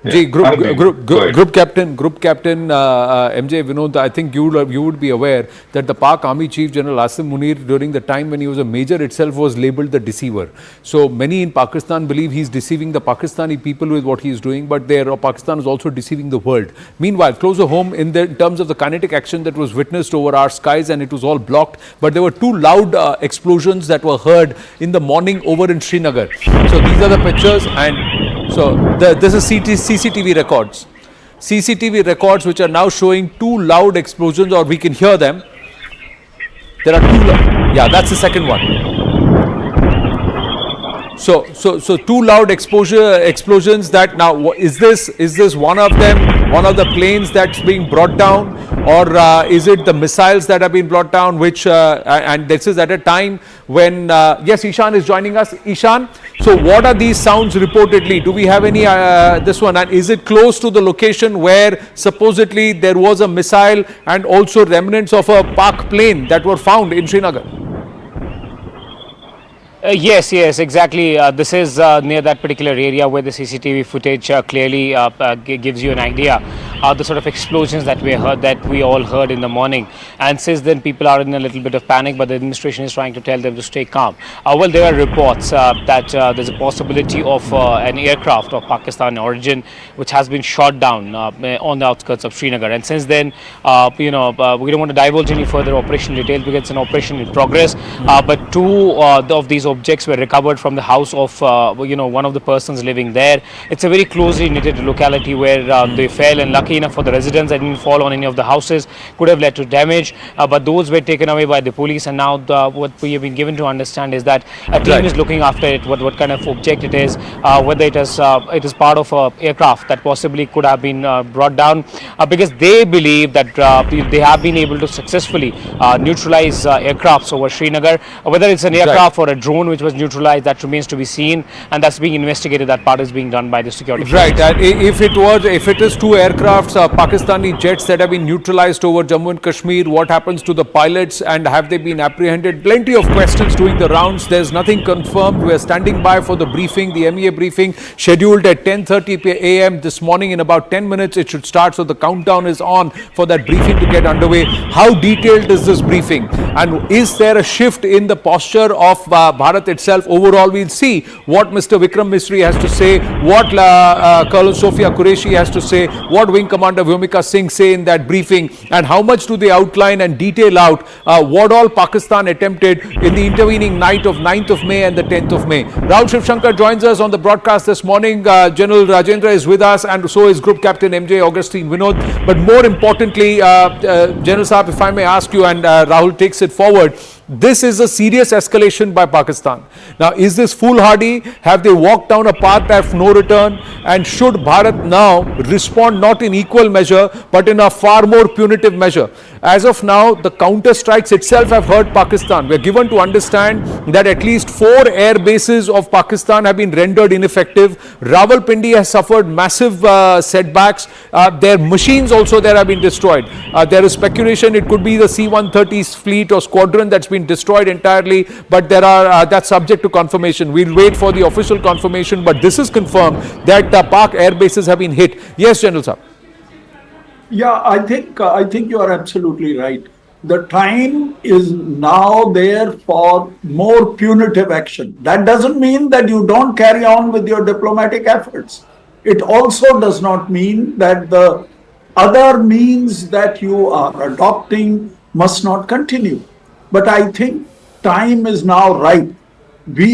Ji, group captain MJ Vinod, I think you would be aware that the PAK Army Chief General Asim Munir, during the time when he was a major itself, was labelled the deceiver. So many in Pakistan believe he's deceiving the Pakistani people with what he's doing, but Pakistan is also deceiving the world. Meanwhile, closer home in terms of the kinetic action that was witnessed over our skies, and it was all blocked, but there were two loud explosions that were heard in the morning over in Srinagar. So these are the pictures, and so this is CCTV records. CCTV records which are now showing two loud explosions, or we can hear them. There are two, yeah, that's the second one. So two loud explosions. That now, is this one of them, one of the planes that's being brought down, or is it the missiles that have been brought down? Which and this is at a time when yes, Ishan is joining us. Ishan, so what are these sounds reportedly? Do we have any this one? And is it close to the location where supposedly there was a missile and also remnants of a PAK plane that were found in Srinagar? Yes, exactly. This is near that particular area where the CCTV footage clearly gives you an idea of the sort of explosions that we all heard in the morning. And since then, people are in a little bit of panic, but the administration is trying to tell them to stay calm. Well, there are reports that there's a possibility of an aircraft of Pakistani origin which has been shot down on the outskirts of Srinagar. And since then, we don't want to divulge any further operation details because it's an operation in progress. But two of these objects were recovered from the house of one of the persons living there. It's a very closely knitted locality where they fell, and lucky enough for the residents that didn't fall on any of the houses, could have led to damage, but those were taken away by the police. And now what we have been given to understand is that a team is looking after it, what kind of object it is, whether it is part of a aircraft that possibly could have been brought down, because they believe that they have been able to successfully neutralize aircrafts over Srinagar. Whether it's an aircraft or a drone which was neutralized, that remains to be seen, and that's being investigated. That part is being done by the security forces. Right, and if it is two aircrafts, Pakistani jets that have been neutralized over Jammu and Kashmir, what happens to the pilots, and have they been apprehended? Plenty of questions doing the rounds. There's nothing confirmed. We're standing by for the briefing, the MEA briefing, scheduled at 10:30 a.m. this morning. In about 10 minutes it should start, so the countdown is on for that briefing to get underway. How detailed is this briefing, and is there a shift in the posture of Bharat itself? Overall, we'll see what Mr. Vikram Misri has to say, what Colonel Sophia Qureshi has to say, what Wing Commander Vyomika Singh say in that briefing, and how much do they outline and detail out what all Pakistan attempted in the intervening night of 9th of May and the 10th of May. Rahul Shivshankar joins us on the broadcast this morning. General Rajendra is with us, and so is Group Captain MJ Augustine Vinod. But more importantly, General Saab, if I may ask you, and Rahul takes it forward, this is a serious escalation by Pakistan. Now, is this foolhardy? Have they walked down a path of no return? And should Bharat now respond not in equal measure, but in a far more punitive measure? As of now, the counter strikes itself have hurt Pakistan. We are given to understand that at least 4 air bases of Pakistan have been rendered ineffective. Rawalpindi has suffered massive setbacks. Their machines also there have been destroyed. There is speculation it could be the C-130 fleet or squadron that's been destroyed entirely, but there are that's subject to confirmation. We'll wait for the official confirmation, but this is confirmed that the PAK air bases have been hit. Yes, General Saab. Yeah, I think you are absolutely right. The time is now there for more punitive action. That doesn't mean that you don't carry on with your diplomatic efforts. It also does not mean that the other means that you are adopting must not continue. But I think time is now ripe.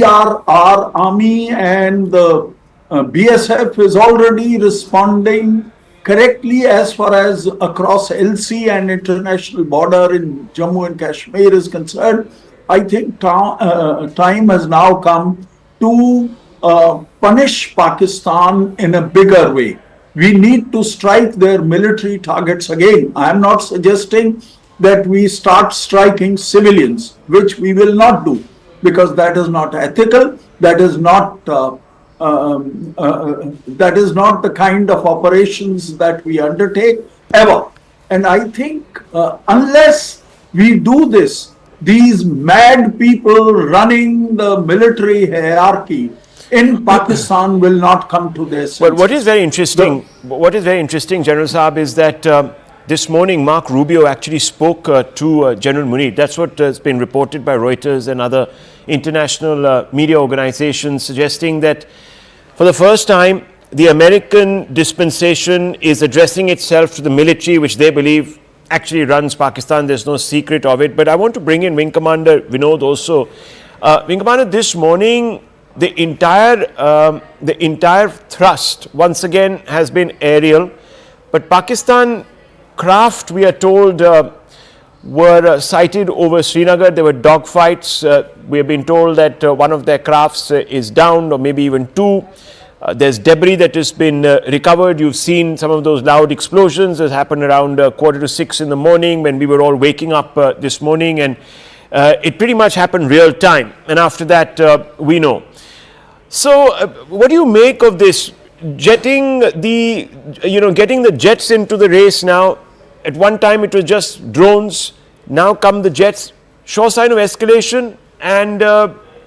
Our army and the BSF is already responding correctly as far as across LC and international border in Jammu and Kashmir is concerned. I think time has now come to punish Pakistan in a bigger way. We need to strike their military targets again. I am not suggesting that we start striking civilians, which we will not do, because that is not ethical. That is not the kind of operations that we undertake ever. And I think unless we do this, these mad people running the military hierarchy in Pakistan will not come to their senses. Well, what is very interesting, General Saab, is that this morning Mark Rubio actually spoke to General Munir. That's what has been reported by Reuters and other international media organizations, suggesting that for the first time, the American dispensation is addressing itself to the military, which they believe actually runs Pakistan. There's no secret of it. But I want to bring in Wing Commander Vinod also. Wing Commander, this morning, the entire thrust once again has been aerial, but Pakistan craft, we are told, were sighted over Srinagar. There were dogfights. We have been told that one of their crafts is downed, or maybe even two. There's debris that has been recovered. You've seen some of those loud explosions that happened around 5:45 in the morning when we were all waking up this morning, and it pretty much happened real time. And after that, we know. So, what do you make of this? Getting the jets into the race now. At one time, it was just drones. Now come the jets. Sure sign of escalation, and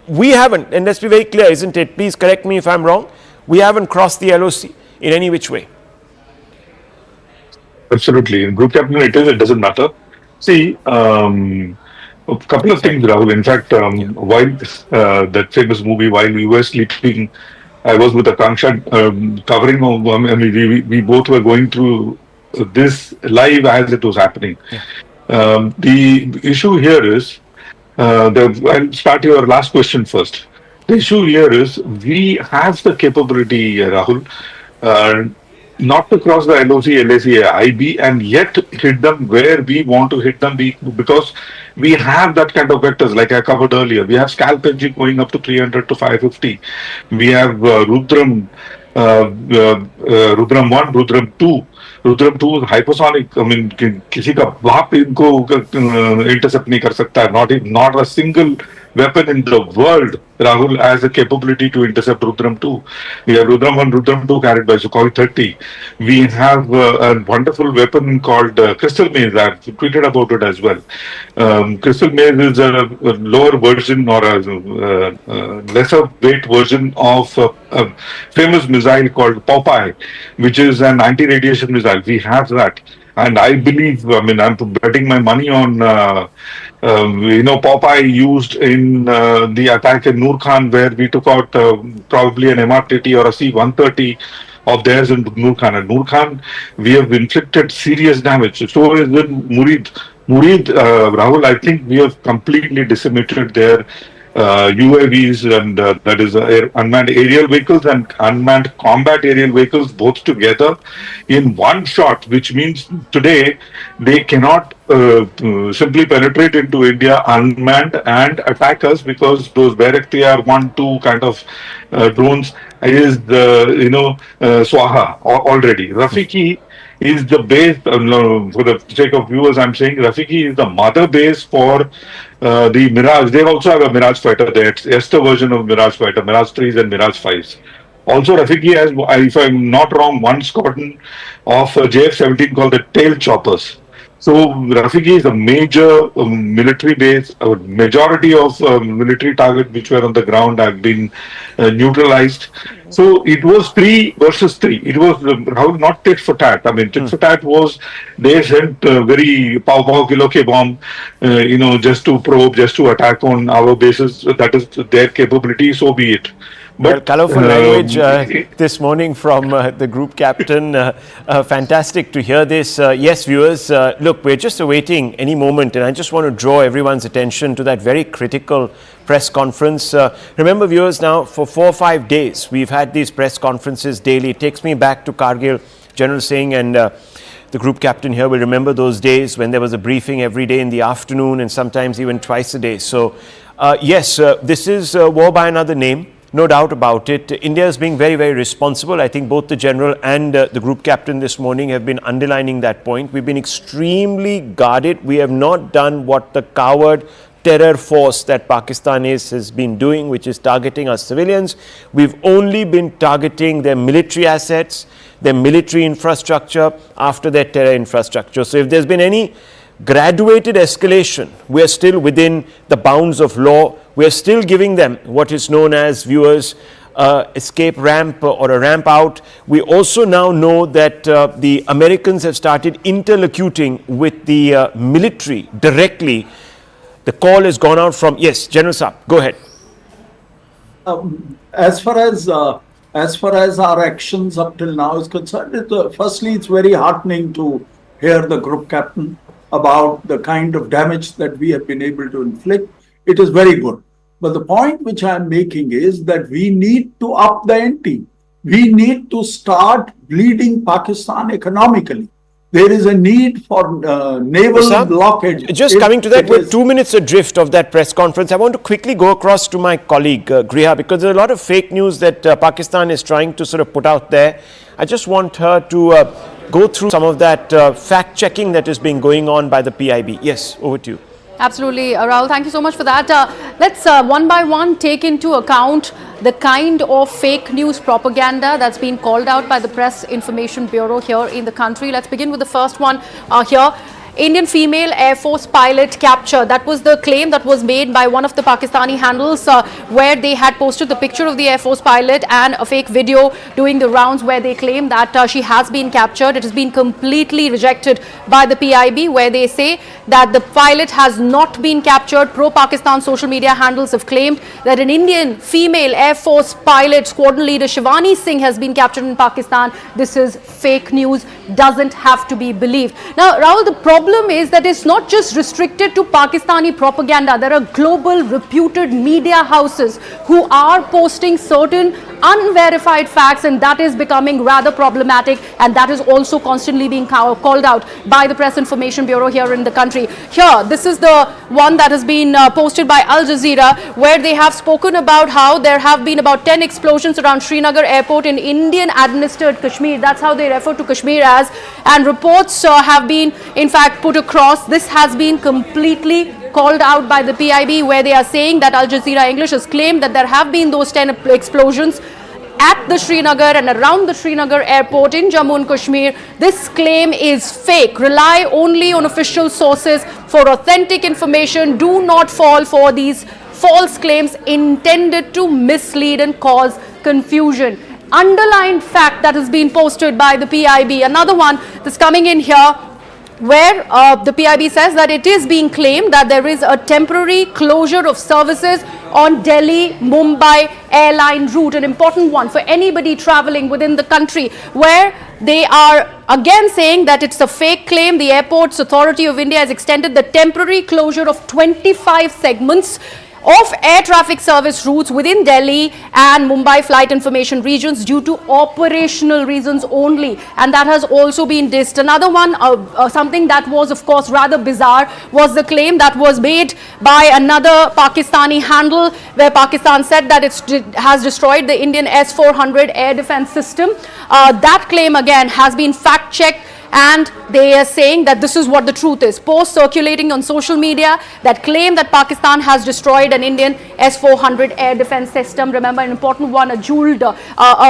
we haven't. And let's be very clear, isn't it? Please correct me if I'm wrong. We haven't crossed the LOC in any which way. Absolutely. In Group Captain, it doesn't matter. See, a couple of things, Rahul. In fact, while that famous movie, While We Were Sleeping, I was with Akanksha covering, we both were going through this live as it was happening. Yeah. The issue here is, I'll start your last question first. The issue here is, we have the capability, Rahul, not to cross the LOC, LAC, IB, and yet hit them where we want to hit them, because we have that kind of vectors, like I covered earlier. We have scalp engine going up to 300 to 550. We have Rudram 1, Rudram 2. Rudram 2 is hypersonic. I mean, किसी का बाप इनको intercept नहीं कर सकता. Not a single weapon in the world, Rahul, has a capability to intercept Rudram 2. We have Rudram 1, Rudram 2 carried by Sukhoi 30. We have a wonderful weapon called Crystal Maze. I've tweeted about it as well. Crystal Maze is a lower version, or a lesser weight version of a famous missile called Popeye, which is an anti-radiation missile. We have that. And I believe, I'm betting my money on, Popeye used in the attack in Noor Khan, where we took out probably an MRTT or a C-130 of theirs in Noor Khan. And Noor Khan, we have inflicted serious damage. So is in Murid. Rahul, I think we have completely decimated their UAVs, and that is unmanned aerial vehicles and unmanned combat aerial vehicles, both together in one shot, which means today they cannot simply penetrate into India unmanned and attack us, because those Bayraktar 1-2 kind of drones is Swaha already. Rafiki is the base, for the sake of viewers, I'm saying Rafiki is the mother base for the Mirage. They also have a Mirage fighter there. It's Esther version of Mirage fighter, Mirage 3s and Mirage 5s. Also, Rafiki has, if I'm not wrong, one squadron of JF-17 called the Tail Choppers. So Rafiki is a major military base. A majority of military targets which were on the ground have been neutralized. So it was 3 versus 3. It was not tit for tat. Tit for tat was they sent very pow kilo ke bomb, just to probe, just to attack on our bases. That is their capability. So be it. But colourful language this morning from the group captain. Fantastic to hear this. Yes, viewers, look, we're just awaiting any moment, and I just want to draw everyone's attention to that very critical press conference. Remember, viewers, now for 4 or 5 days, we've had these press conferences daily. It takes me back to Kargil. General Singh and the group captain here will remember those days when there was a briefing every day in the afternoon, and sometimes even twice a day. So, yes, this is war by another name. No doubt about it. India is being very, very responsible. I think both the general and the group captain this morning have been underlining that point. We've been extremely guarded. We have not done what the coward terror force that Pakistan has been doing, which is targeting our civilians. We've only been targeting their military assets, their military infrastructure after their terror infrastructure. So if there's been any graduated escalation, we are still within the bounds of law. We are still giving them what is known as, viewers, escape ramp or a ramp out. We also now know that the Americans have started interlocuting with the military directly. The call has gone out from, yes, General Saab, go ahead. As far as our actions up till now is concerned, firstly, it's very heartening to hear the group captain about the kind of damage that we have been able to inflict. It is very good. But the point which I am making is that we need to up the ante. We need to start bleeding Pakistan economically. There is a need for naval blockade. Just coming to that, we're 2 minutes adrift of that press conference. I want to quickly go across to my colleague, Griha, because there's a lot of fake news that Pakistan is trying to sort of put out there. I just want her to go through some of that fact-checking that is being going on by the PIB. Yes, over to you. Absolutely, Rahul. Thank you so much for that. Let's one by one take into account the kind of fake news propaganda that's been called out by the Press Information Bureau here in the country. Let's begin with the first one here. Indian female Air Force pilot captured. That was the claim that was made by one of the Pakistani handles where they had posted the picture of the Air Force pilot and a fake video doing the rounds where they claim that she has been captured. It has been completely rejected by the PIB, where they say that the pilot has not been captured. Pro-Pakistan social media handles have claimed that an Indian female Air Force pilot, squadron leader Shivani Singh, has been captured in Pakistan. This is fake news, doesn't have to be believed. Now, Rahul, the problem is that it's not just restricted to Pakistani propaganda. There are global reputed media houses who are posting certain unverified facts, and that is becoming rather problematic, and that is also constantly being called out by the Press Information Bureau here in the country. Here, this is the one that has been posted by Al Jazeera, where they have spoken about how there have been about 10 explosions around Srinagar airport in Indian administered Kashmir. That's how they refer to Kashmir as, and reports have been in fact put across. This has been completely called out by the PIB, where they are saying that Al Jazeera English has claimed that there have been those 10 explosions at the Srinagar and around the Srinagar airport in Jammu and Kashmir. This claim is fake. Rely only on official sources for authentic information. Do not fall for these false claims intended to mislead and cause confusion. Underlined fact that has been posted by the PIB. Another one that's coming in here, where the PIB says that it is being claimed that there is a temporary closure of services on Delhi-Mumbai airline route, an important one for anybody traveling within the country, where they are again saying that it's a fake claim. The Airports Authority of India has extended the temporary closure of 25 segments of air traffic service routes within Delhi and Mumbai flight information regions due to operational reasons only, and that has also been dissed. Another one, something that was of course rather bizarre, was the claim that was made by another Pakistani handle, where Pakistan said that it has destroyed the Indian S-400 air defense system. That claim again has been fact-checked, and they are saying that this is what the truth is. Posts circulating on social media that claim that Pakistan has destroyed an Indian S-400 air defense system. Remember, an important one, a jeweled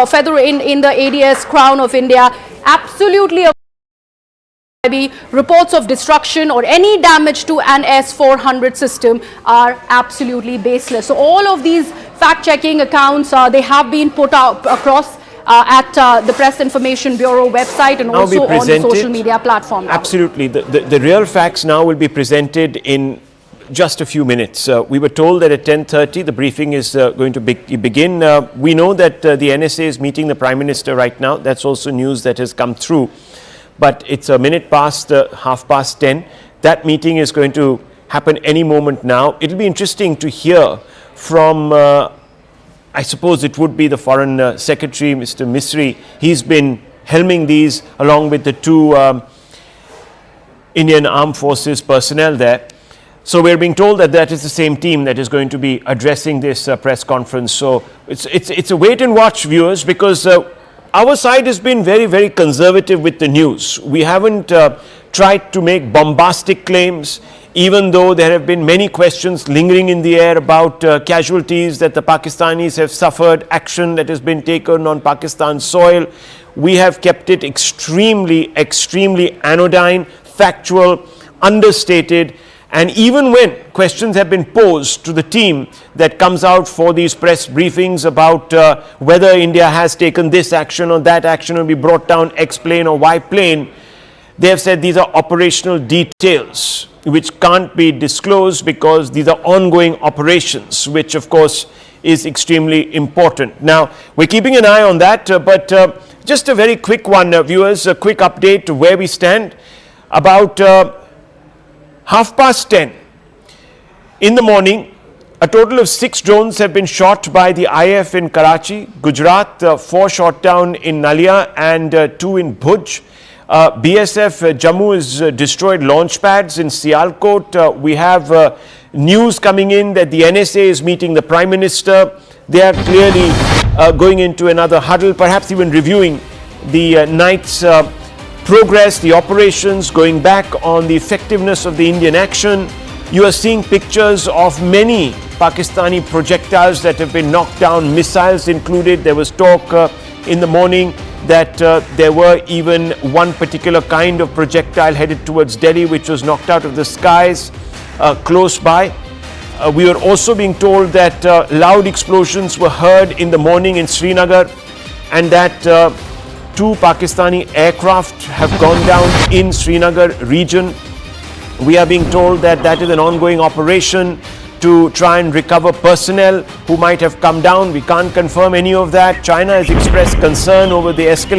feather in the ADS crown of India. Absolutely reports of destruction or any damage to an S-400 system are absolutely baseless. So all of these fact-checking accounts, they have been put out across at the Press Information Bureau website and also on the social media platform. Absolutely. The real facts now will be presented in just a few minutes. We were told that at 10:30 the briefing is going to begin. We know that the NSA is meeting the Prime Minister right now. That's also news that has come through. But it's a minute past 10:30. That meeting is going to happen any moment now. It'll be interesting to hear from I suppose it would be the Foreign Secretary, Mr. Misri. He's been helming these along with the two Indian Armed Forces personnel there. So we're being told that that is the same team that is going to be addressing this press conference. So it's a wait and watch, viewers, because our side has been very, very conservative with the news. We haven't tried to make bombastic claims, even though there have been many questions lingering in the air about casualties that the Pakistanis have suffered, action that has been taken on Pakistan soil. We have kept it extremely, extremely anodyne, factual, understated, And even when questions have been posed to the team that comes out for these press briefings about whether India has taken this action or that action will be brought down X plane or Y plane, they have said these are operational details which can't be disclosed because these are ongoing operations, which of course is extremely important. Now, we're keeping an eye on that, but just a very quick one, viewers, a quick update to where we stand. About 10:30 in the morning, a total of 6 drones have been shot by the IF in Karachi, Gujarat, 4 shot down in Nalia and 2 in Bhuj. BSF Jammu has destroyed launch pads in Sialkot. We have news coming in that the NSA is meeting the Prime Minister. They are clearly going into another huddle, perhaps even reviewing the night's progress, the operations, going back on the effectiveness of the Indian action. You are seeing pictures of many Pakistani projectiles that have been knocked down, missiles included. There was talk in the morning that there were even one particular kind of projectile headed towards Delhi which was knocked out of the skies close by. We were also being told that loud explosions were heard in the morning in Srinagar and that 2 Pakistani aircraft have gone down in Srinagar region. We are being told that that is an ongoing operation to try and recover personnel who might have come down. We can't confirm any of that. China has expressed concern over the escalation.